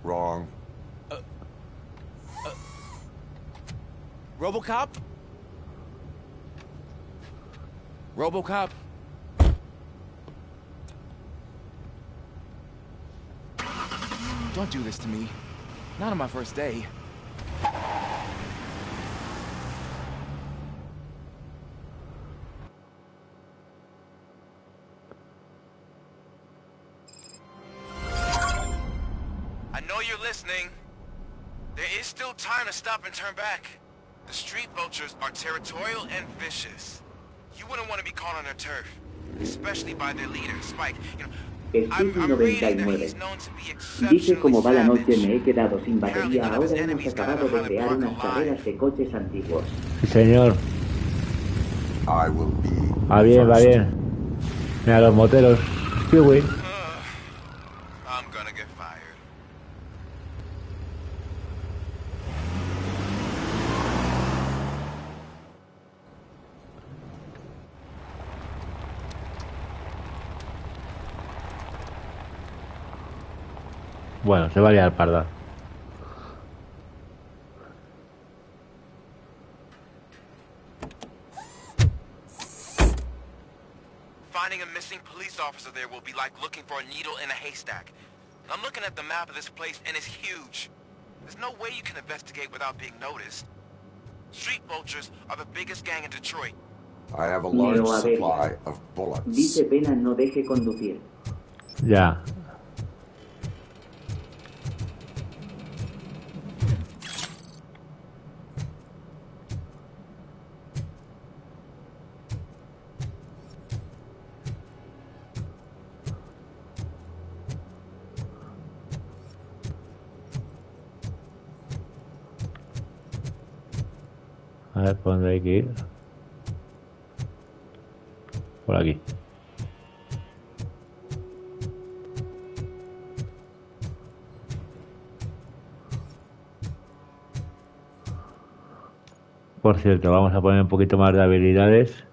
Speaker 12: Wrong.
Speaker 14: Robocop? Robocop? Don't do this to me. Not on my first day.
Speaker 8: I know you're listening. There is still time to stop and turn back. The Street Vultures are territorial and vicious. You wouldn't want to be caught on their turf, especially by their leader, Spike. You know,
Speaker 2: Espíritu 99. Dice cómo va la noche, me he quedado sin batería, ahora hemos acabado de crear unas carreras de coches antiguos.
Speaker 1: Sí señor.
Speaker 12: I will be
Speaker 1: Va bien, va bien. Mira los moteros. Kiwi.
Speaker 8: I'm gonna get fired.
Speaker 1: Bueno, se va a liar parda.
Speaker 8: Finding a missing police officer there will be like looking for a needle in a haystack. I'm looking at the map of this place and it's huge. There's no way you can investigate without being noticed. Street vultures are the biggest gang in Detroit.
Speaker 12: I have a large supply of bullets.
Speaker 2: Dice Pena no deje conducir.
Speaker 1: Ya. A ver, ¿por dónde hay que ir? Por aquí. Por cierto, vamos a poner un poquito más de habilidades.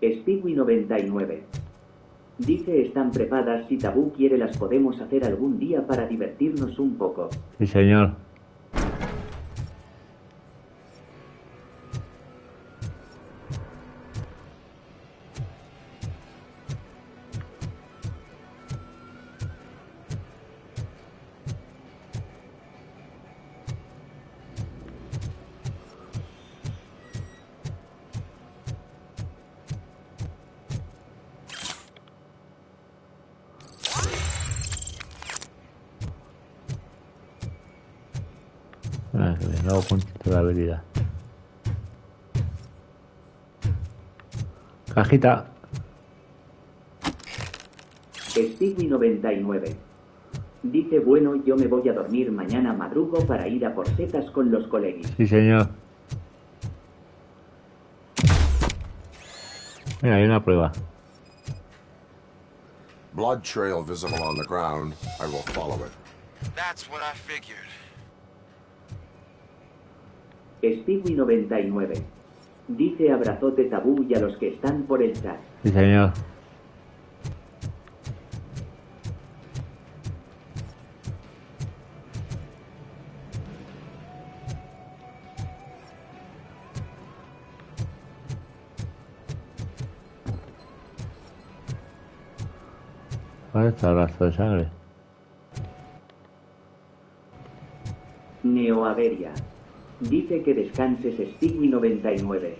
Speaker 2: Stewie 99. Dice están preparadas, si Tabú quiere las podemos hacer algún día para divertirnos un poco.
Speaker 1: Sí, señor. Nuevo puntito de habilidad. Cajita.
Speaker 2: Stewie 99. Dice bueno, yo me voy a dormir mañana madrugo para ir a por setas con los colegis.
Speaker 1: Sí, señor. Mira, hay una prueba.
Speaker 12: Blood trail visible on the ground. I will follow it.
Speaker 8: That's what I figured.
Speaker 2: Stewie 99. Dice abrazote Tabú y a los que están por el chat.
Speaker 1: Sí, señor. ¿Dónde está el rastro de sangre?
Speaker 2: Neoaveria. Dice que descanses Stewie 99.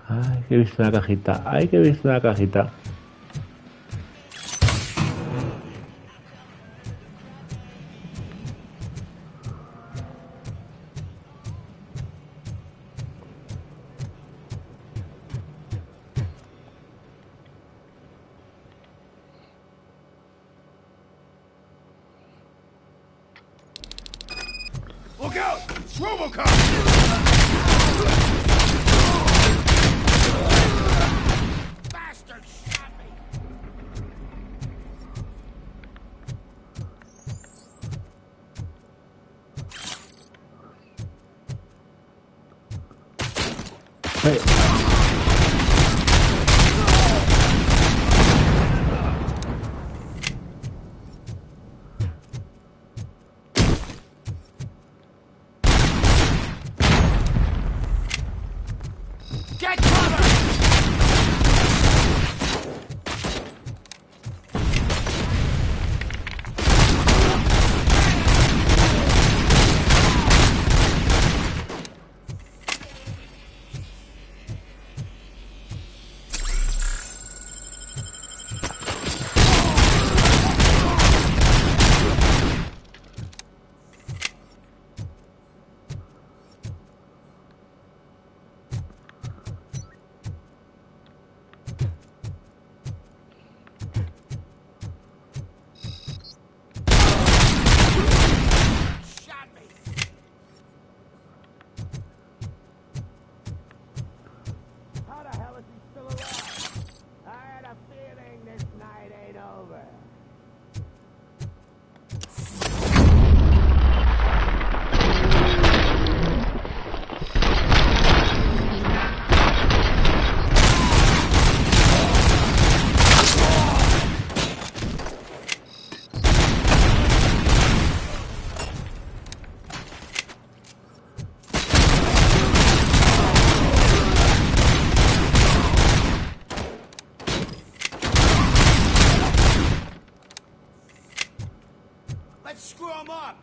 Speaker 1: Ay, que he visto una cajita. Ay, que he visto una cajita.
Speaker 19: Look out! It's Robocop! Bastard shot me!
Speaker 1: Hey.
Speaker 19: Get cover! Let's screw him up!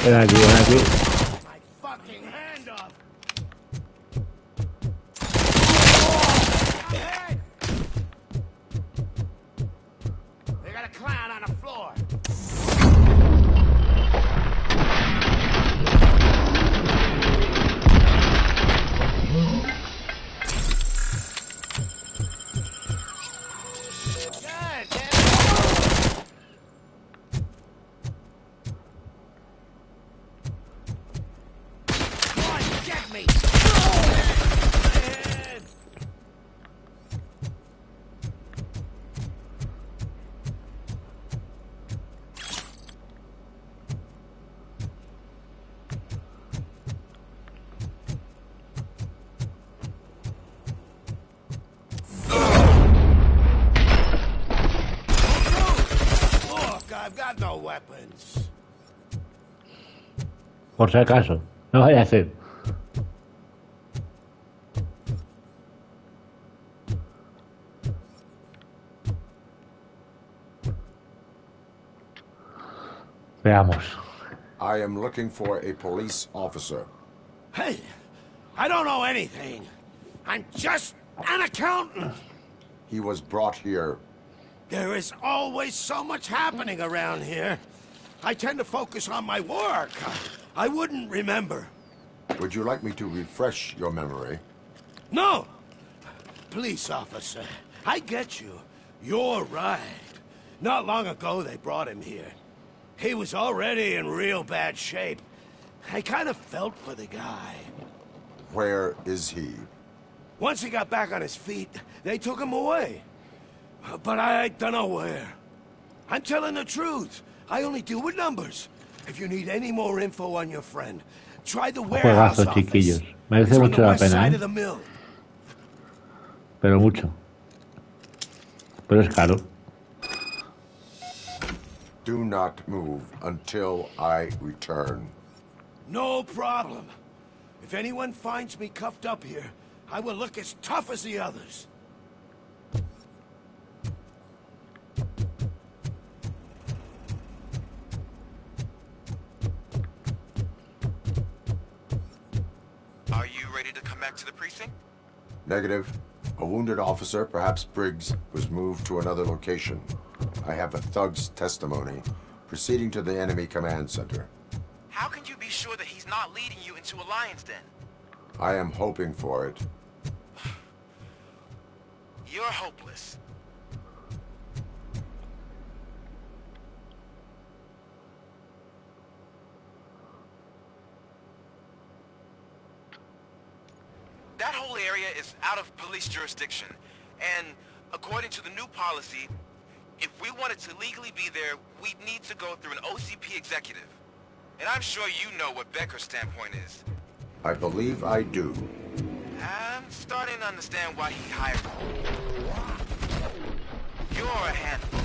Speaker 1: Ven aquí, ven aquí.
Speaker 19: Fucking hand up! They got a clown on the floor. I've got no weapons.
Speaker 1: Por si acaso, no vaya a ser. Veamos.
Speaker 12: I am looking for a police officer.
Speaker 19: Hey, I don't know anything. I'm just an accountant.
Speaker 12: He was brought here.
Speaker 19: There is always so much happening around here. I tend to focus on my work. I wouldn't remember.
Speaker 12: Would you like me to refresh your memory?
Speaker 19: No! Police officer, I get you. You're right. Not long ago they brought him here. He was already in real bad shape. I kind of felt for the guy.
Speaker 12: Where is he?
Speaker 19: Once he got back on his feet, they took him away. But I don't know where. I'm telling the truth. I only deal with numbers. If you need any more info on your friend, try the warehouse
Speaker 1: Juegazos,
Speaker 19: office.
Speaker 1: chiquillos. Merece
Speaker 19: It's on
Speaker 1: mucho
Speaker 19: the
Speaker 1: la
Speaker 19: west
Speaker 1: pena,
Speaker 19: side
Speaker 1: ¿eh?
Speaker 19: of the mill.
Speaker 1: Pero mucho. Pero es caro.
Speaker 12: Do not move until I return.
Speaker 19: No problem. If anyone finds me cuffed up here, I will look as tough as the others.
Speaker 8: Are you ready to come back to the precinct?
Speaker 12: Negative. A wounded officer, perhaps Briggs, was moved to another location. I have a thug's testimony, proceeding to the enemy command center.
Speaker 8: How can you be sure that he's not leading you into a lion's den?
Speaker 12: I am hoping for it.
Speaker 8: You're hopeless. That whole area is out of police jurisdiction, and according to the new policy, if we wanted to legally be there, we'd need to go through an OCP executive. And I'm sure you know what Becker's standpoint is.
Speaker 12: I believe I do.
Speaker 8: I'm starting to understand why he hired you. You're a handful.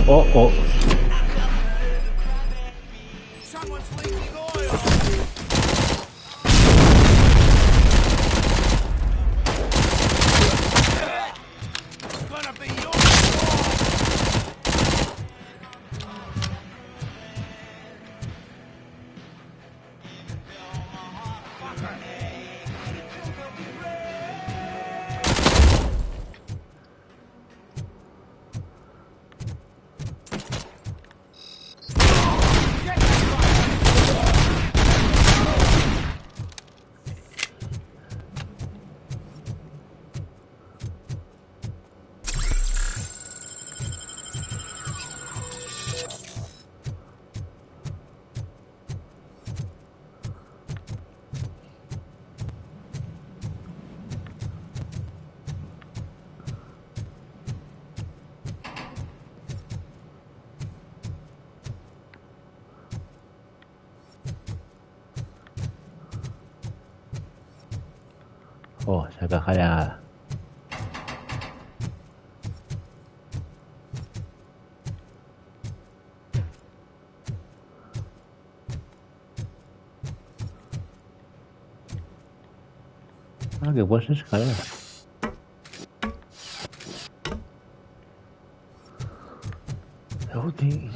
Speaker 1: Oh, oh.
Speaker 19: Someone's leaking oil. It's gonna be your
Speaker 1: Oh, esa caja de nada. Ah, que puedes escalar. Loading.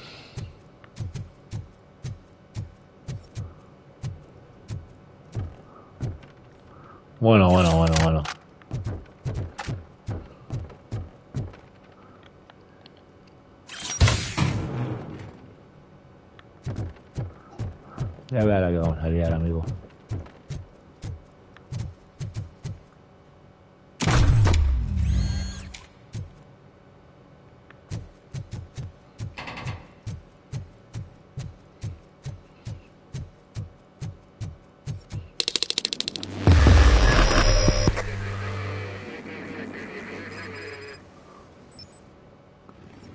Speaker 1: Bueno. Ya verá que vamos a liar, amigo.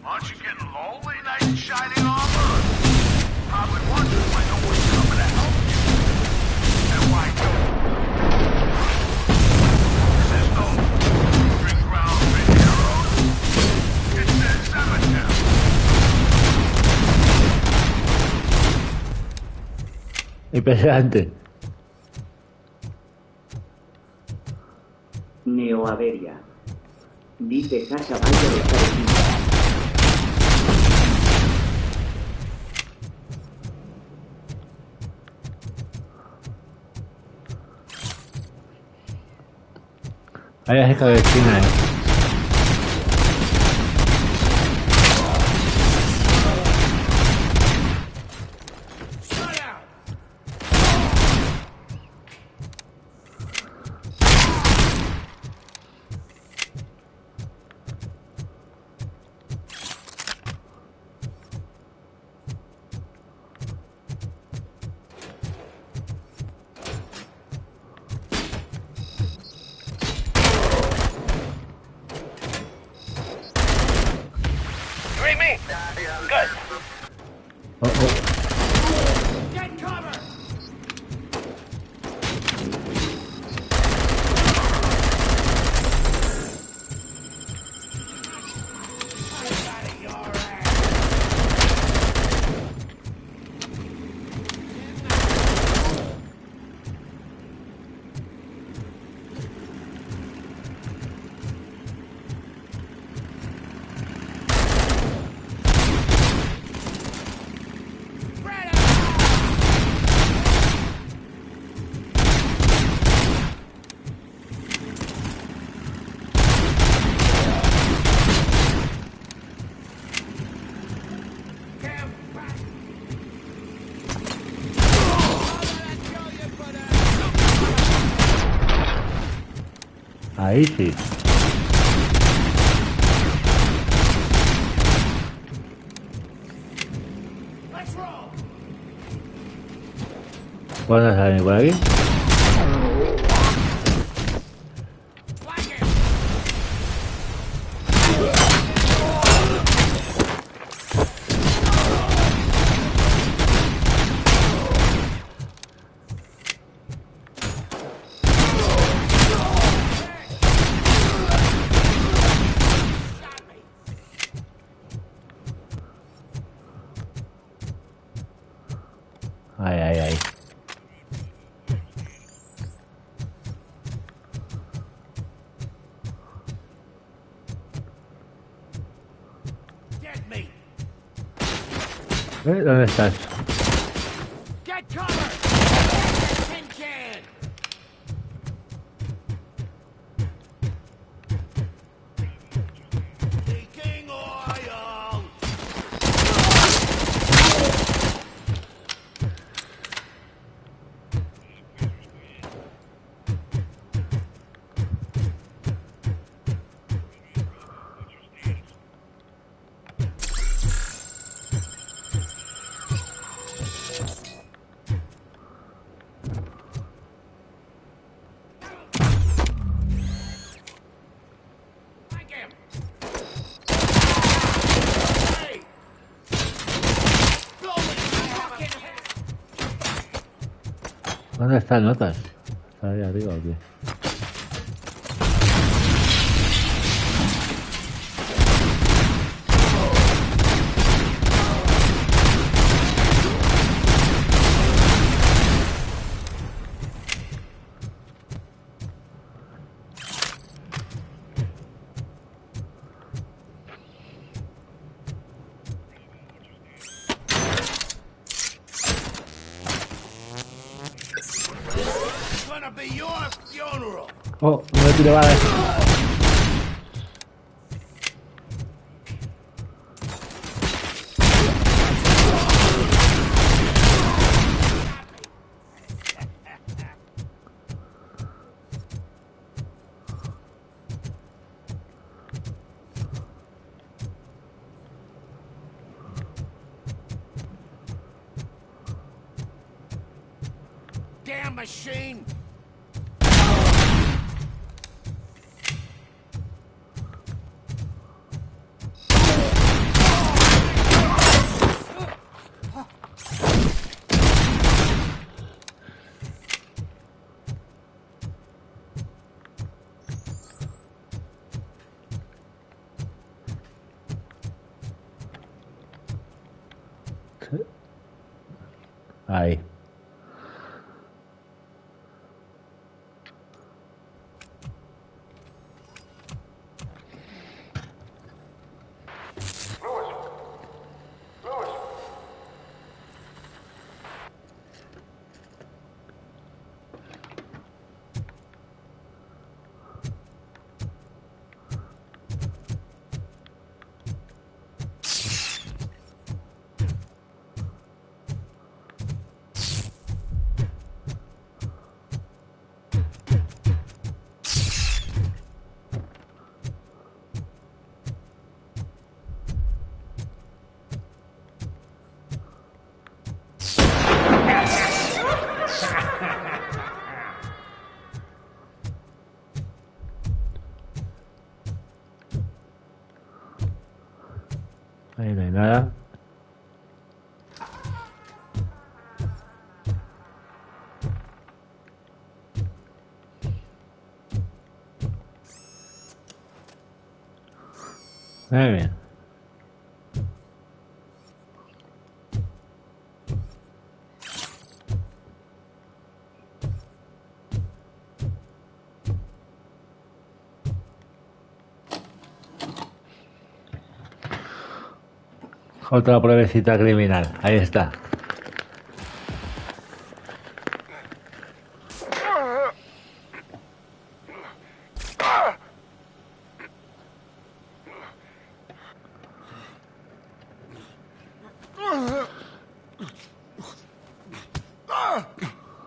Speaker 19: Aren't you getting lonely, nice and shiny armor? Probably wondering why no one's coming to help you. And why don't there's no proving ground for heroes? It's their cemetery.
Speaker 1: Impresionante.
Speaker 2: Neoaveria. Dice Hasha Bayo de Carolina.
Speaker 1: Ahí es esta vecina, ahí sí. ¿Cuándo salen por aquí? Ay, ay, ay. ¿Dónde estás? ¿Dónde están notas? ¿Está ahí arriba o qué? Oh, no tiro balas.
Speaker 19: Damn machine!
Speaker 1: Ahí. Muy bien. Otra pruebecita criminal. Ahí está.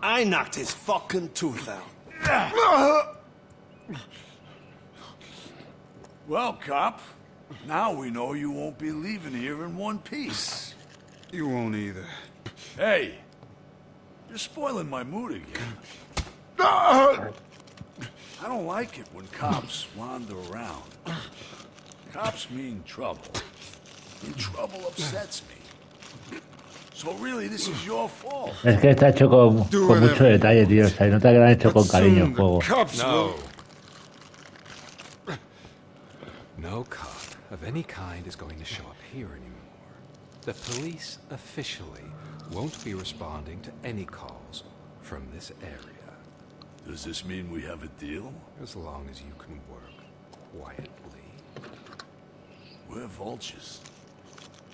Speaker 19: I knocked his fucking tooth out.
Speaker 17: Well, cop, now we know you won't be leaving here in one piece.
Speaker 18: You won't either.
Speaker 17: Hey, you're spoiling my mood again. I don't like it when cops wander around. Cops mean trouble. And trouble upsets me. So really, this is your fault.
Speaker 1: Es que está hecho con mucho detalle, tío. O sea, nota que lo han hecho con cariño el juego.
Speaker 14: No. No cop of any kind is going to show up here anymore. The police officially won't be responding to any calls from this area.
Speaker 17: Does this mean we have a deal?
Speaker 14: As long as you can work quietly.
Speaker 17: We're vultures.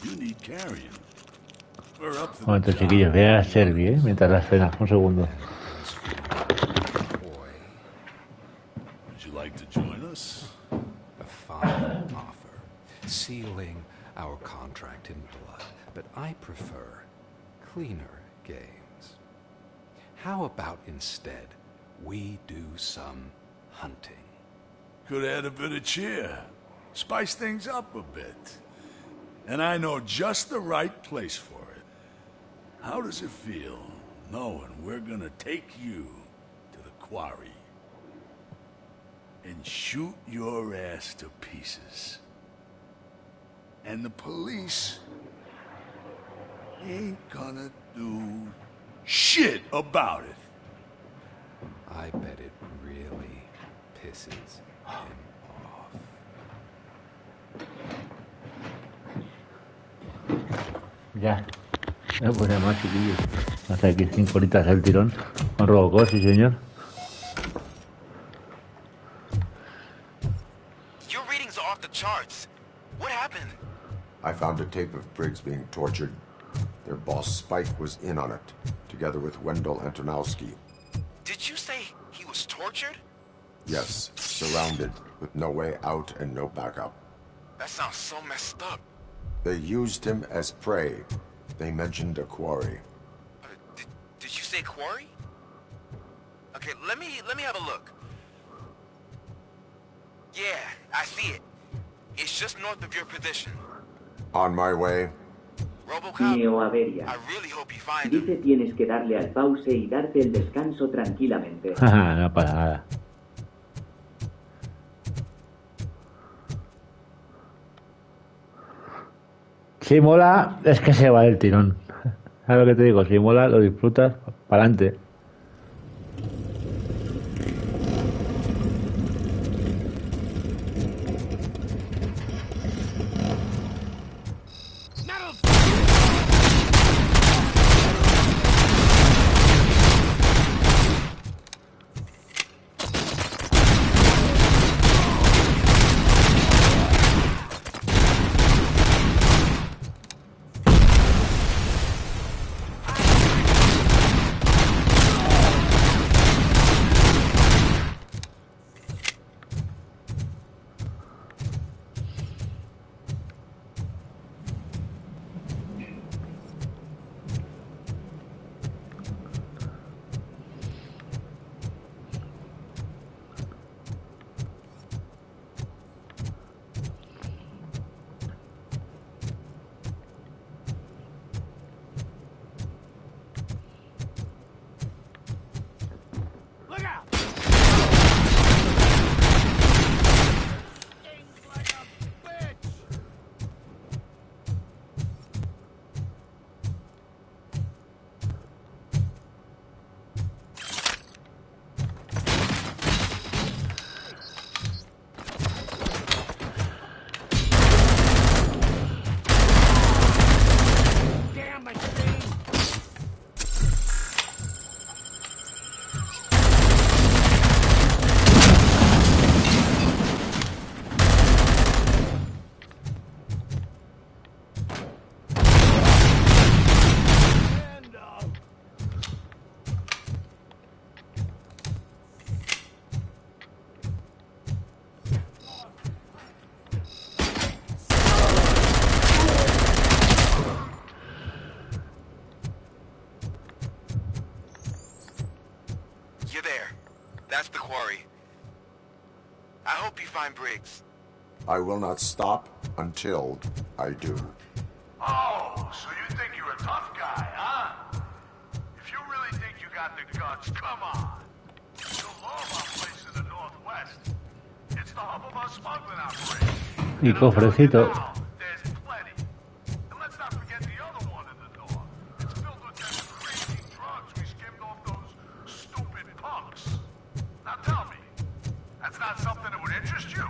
Speaker 17: You need carrying. We're up to
Speaker 1: Un momento, chiquillos, voy a servir, ¿eh? Mientras las cenas. Un segundo.
Speaker 17: Would you like to join us?
Speaker 14: A fine offer, sealing our contract in blood, but I prefer cleaner games. How about instead we do some hunting?
Speaker 17: Could add a bit of cheer. Spice things up a bit. And I know just the right place for it. How does it feel knowing we're gonna take you to the quarry and shoot your ass to pieces? And the police ain't gonna do shit about it.
Speaker 14: I bet it really pisses him off.
Speaker 1: Ya. Pues además, chiquillos. Hasta aquí 5 horitas al tirón. Con Robocop, sí, señor.
Speaker 8: Your readings are off the charts. What happened?
Speaker 12: I found a tape of Briggs being tortured. Their boss Spike was in on it, together with Wendell Antonowski.
Speaker 8: Did you say he was tortured?
Speaker 12: Yes, surrounded, with no way out and no backup.
Speaker 8: That sounds so messed up.
Speaker 12: They used him as prey. They mentioned a quarry.
Speaker 8: Did you say quarry? Okay, let me have a look. Yeah, I see it. It's just north of your position.
Speaker 12: On my way.
Speaker 2: Neoaveria. Dice tienes que darle al pause y darte el descanso tranquilamente.
Speaker 1: No para nada. Si mola, es que se va del tirón. ¿Sabes lo que te digo? Si mola, lo disfrutas, para adelante.
Speaker 8: find Briggs.
Speaker 12: I will not stop until I do.
Speaker 21: Oh, so you think you're a tough guy, huh? If you really think you got the guts, come on. You'll love our place in the Northwest. It's the hub of our smuggling operation.
Speaker 1: Y cofrecito.
Speaker 21: There's plenty. And let's not forget the other one in the north. It's filled with them crazy drugs we skimmed off those stupid punks. Now tell me, that's not something that would interest you?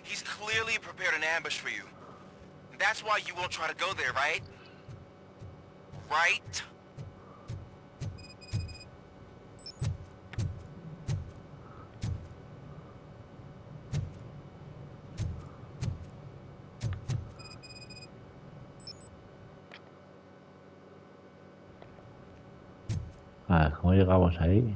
Speaker 8: He's clearly prepared an ambush for you. That's why you won't try to go there, right? Right?
Speaker 1: Ah, ¿cómo llegamos ahí?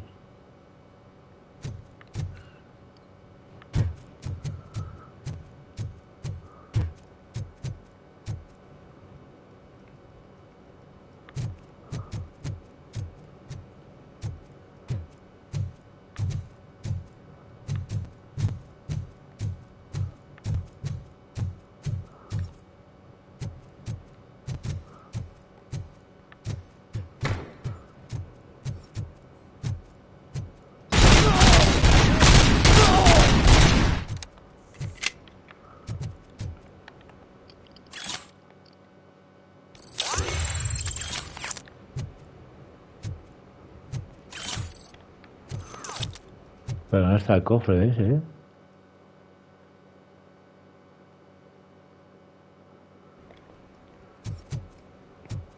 Speaker 1: Pero no está el cofre ese, ¿eh?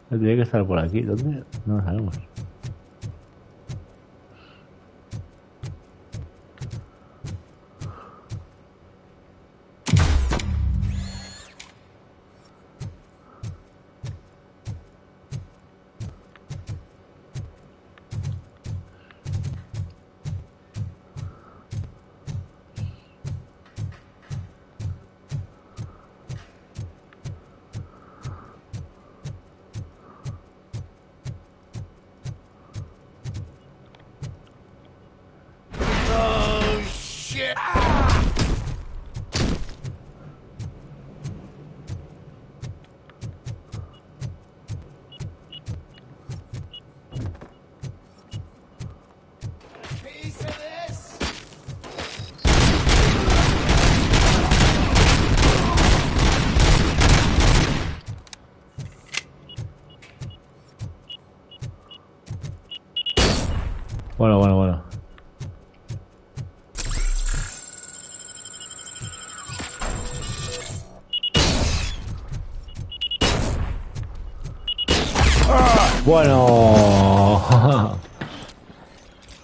Speaker 1: Tiene que estar por aquí. ¿Dónde? No lo sabemos.
Speaker 19: Oh, shit! Piece of this?
Speaker 1: Bueno. Bueno.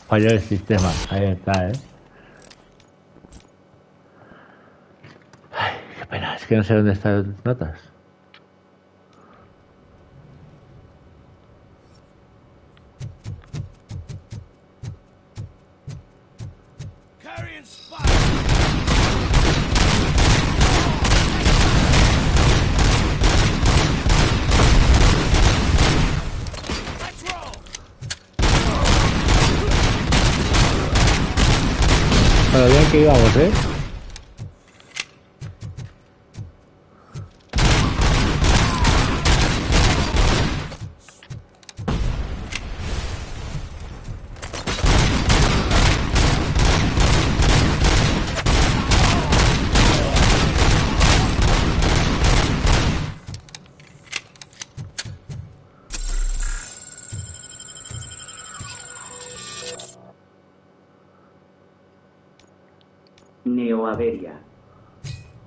Speaker 1: Falló el sistema. Ahí está, ¿eh? Ay, qué pena. Es que no sé dónde están las notas.
Speaker 19: Carrying spot! Let's roll!
Speaker 1: Pero bien que íbamos, ¿eh?
Speaker 2: Neoaveria.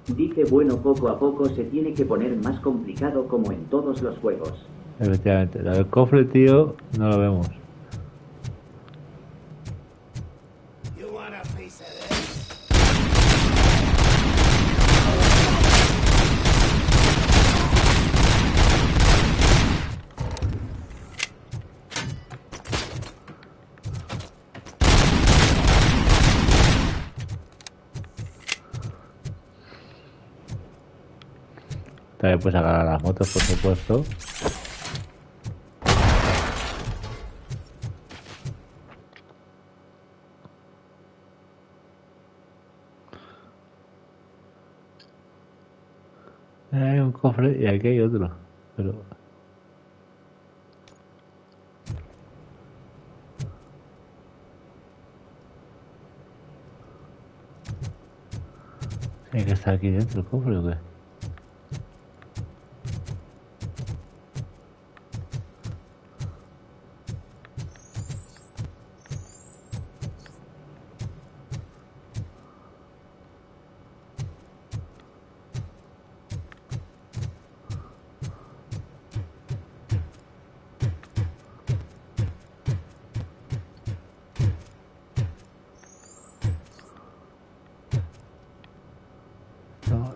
Speaker 2: Dice bueno, poco a poco se tiene que poner más complicado como en todos los juegos.
Speaker 1: Efectivamente. La del cofre, tío, no lo vemos.
Speaker 19: You want a piece of this?
Speaker 1: También puedes agarrar las motos, por supuesto. Hay un cofre y aquí hay otro. Pero... ¿Hay que estar aquí dentro el cofre o qué? No,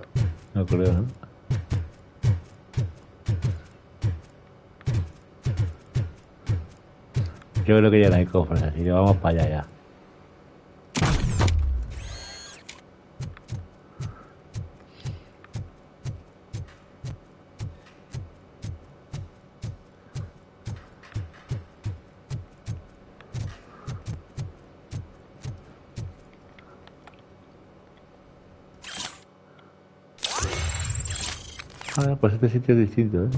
Speaker 1: no creo, ¿no? Yo creo que ya no hay cofres, así que vamos para allá ya. Ah, pues este sitio es distinto, ¿eh?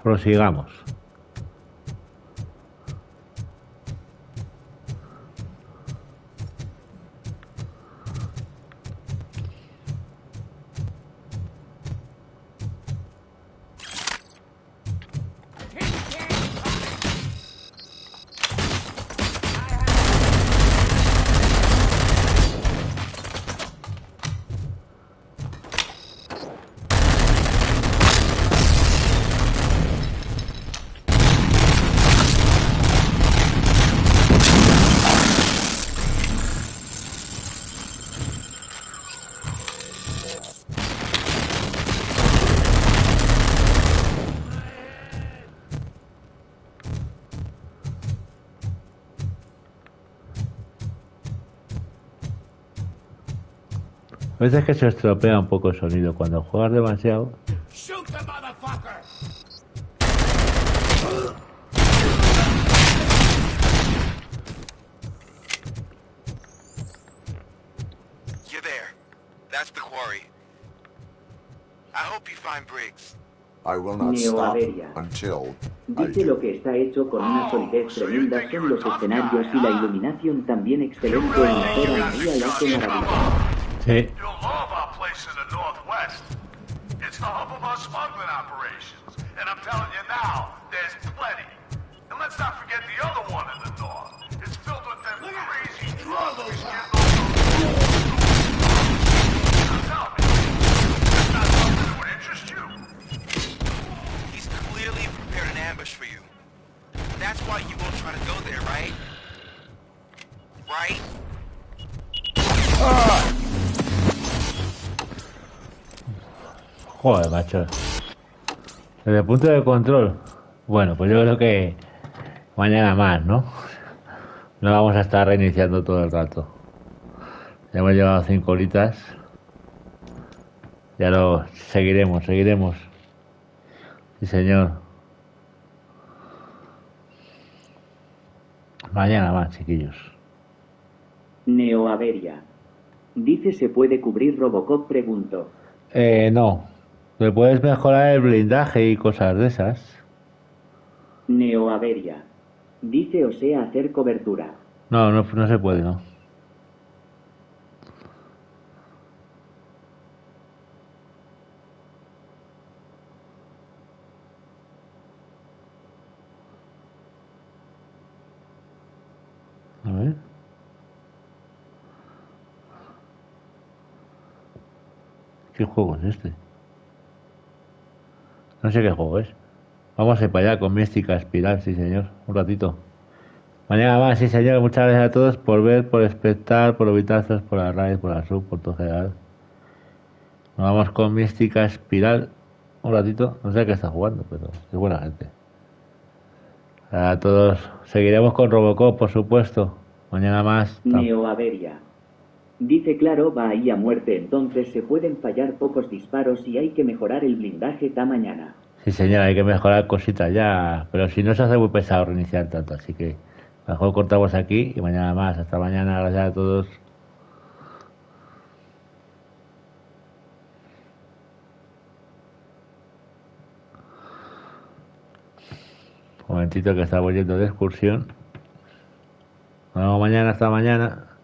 Speaker 1: Prosigamos. A veces que se estropea un poco el sonido cuando juegas demasiado.
Speaker 19: Shoot the motherfucker!
Speaker 8: You're there. That's the quarry. I hope you find Briggs.
Speaker 12: I will not stop
Speaker 2: Neoaveria.
Speaker 12: until
Speaker 2: Dice lo que está hecho con una solidez tremenda son los escenarios y la iluminación también excelente en la zona María la hace maravillosa.
Speaker 1: Sí.
Speaker 21: You'll love our place in the Northwest. It's the hub of our smuggling operations. And I'm telling you now, there's plenty. And let's not forget the other one in the north. It's filled with them crazy drugs we get Now tell me, that's not something that would interest you?
Speaker 4: He's clearly prepared an ambush for you. That's why you won't try to go there, right? Right?
Speaker 1: Joder, macho. Desde el punto de control. Bueno, pues yo creo que mañana más, ¿no? No vamos a estar reiniciando todo el rato. Ya hemos llevado 5 horitas. Ya lo seguiremos. Sí, señor. Mañana más, chiquillos.
Speaker 2: Neoaveria. Dice se puede cubrir Robocop, pregunto.
Speaker 1: No. Le puedes mejorar el blindaje y cosas de esas.
Speaker 2: Neoaveria. Dice o sea hacer cobertura.
Speaker 1: No se puede, no. A ver. ¿Qué juego es este? No sé qué juego es. Vamos a ir para allá con Mística Espiral, sí señor. Un ratito. Mañana más, sí señor. Muchas gracias a todos por ver, por espectar, por los vitazos, por la raid, por la sub, por todo general. Nos vamos con Mística Espiral. Un ratito. No sé qué está jugando, pero es buena gente. A todos. Seguiremos con Robocop, por supuesto. Mañana más.
Speaker 2: Neoaveria. Dice claro, va ahí a muerte, entonces se pueden fallar pocos disparos y hay que mejorar el blindaje ta mañana.
Speaker 1: Sí señor, hay que mejorar cositas ya. Pero si no se hace muy pesado reiniciar tanto, así que mejor cortamos aquí y mañana más. Hasta mañana, gracias a todos. Un momentito que estamos yendo de excursión. Nos vemos mañana, hasta mañana.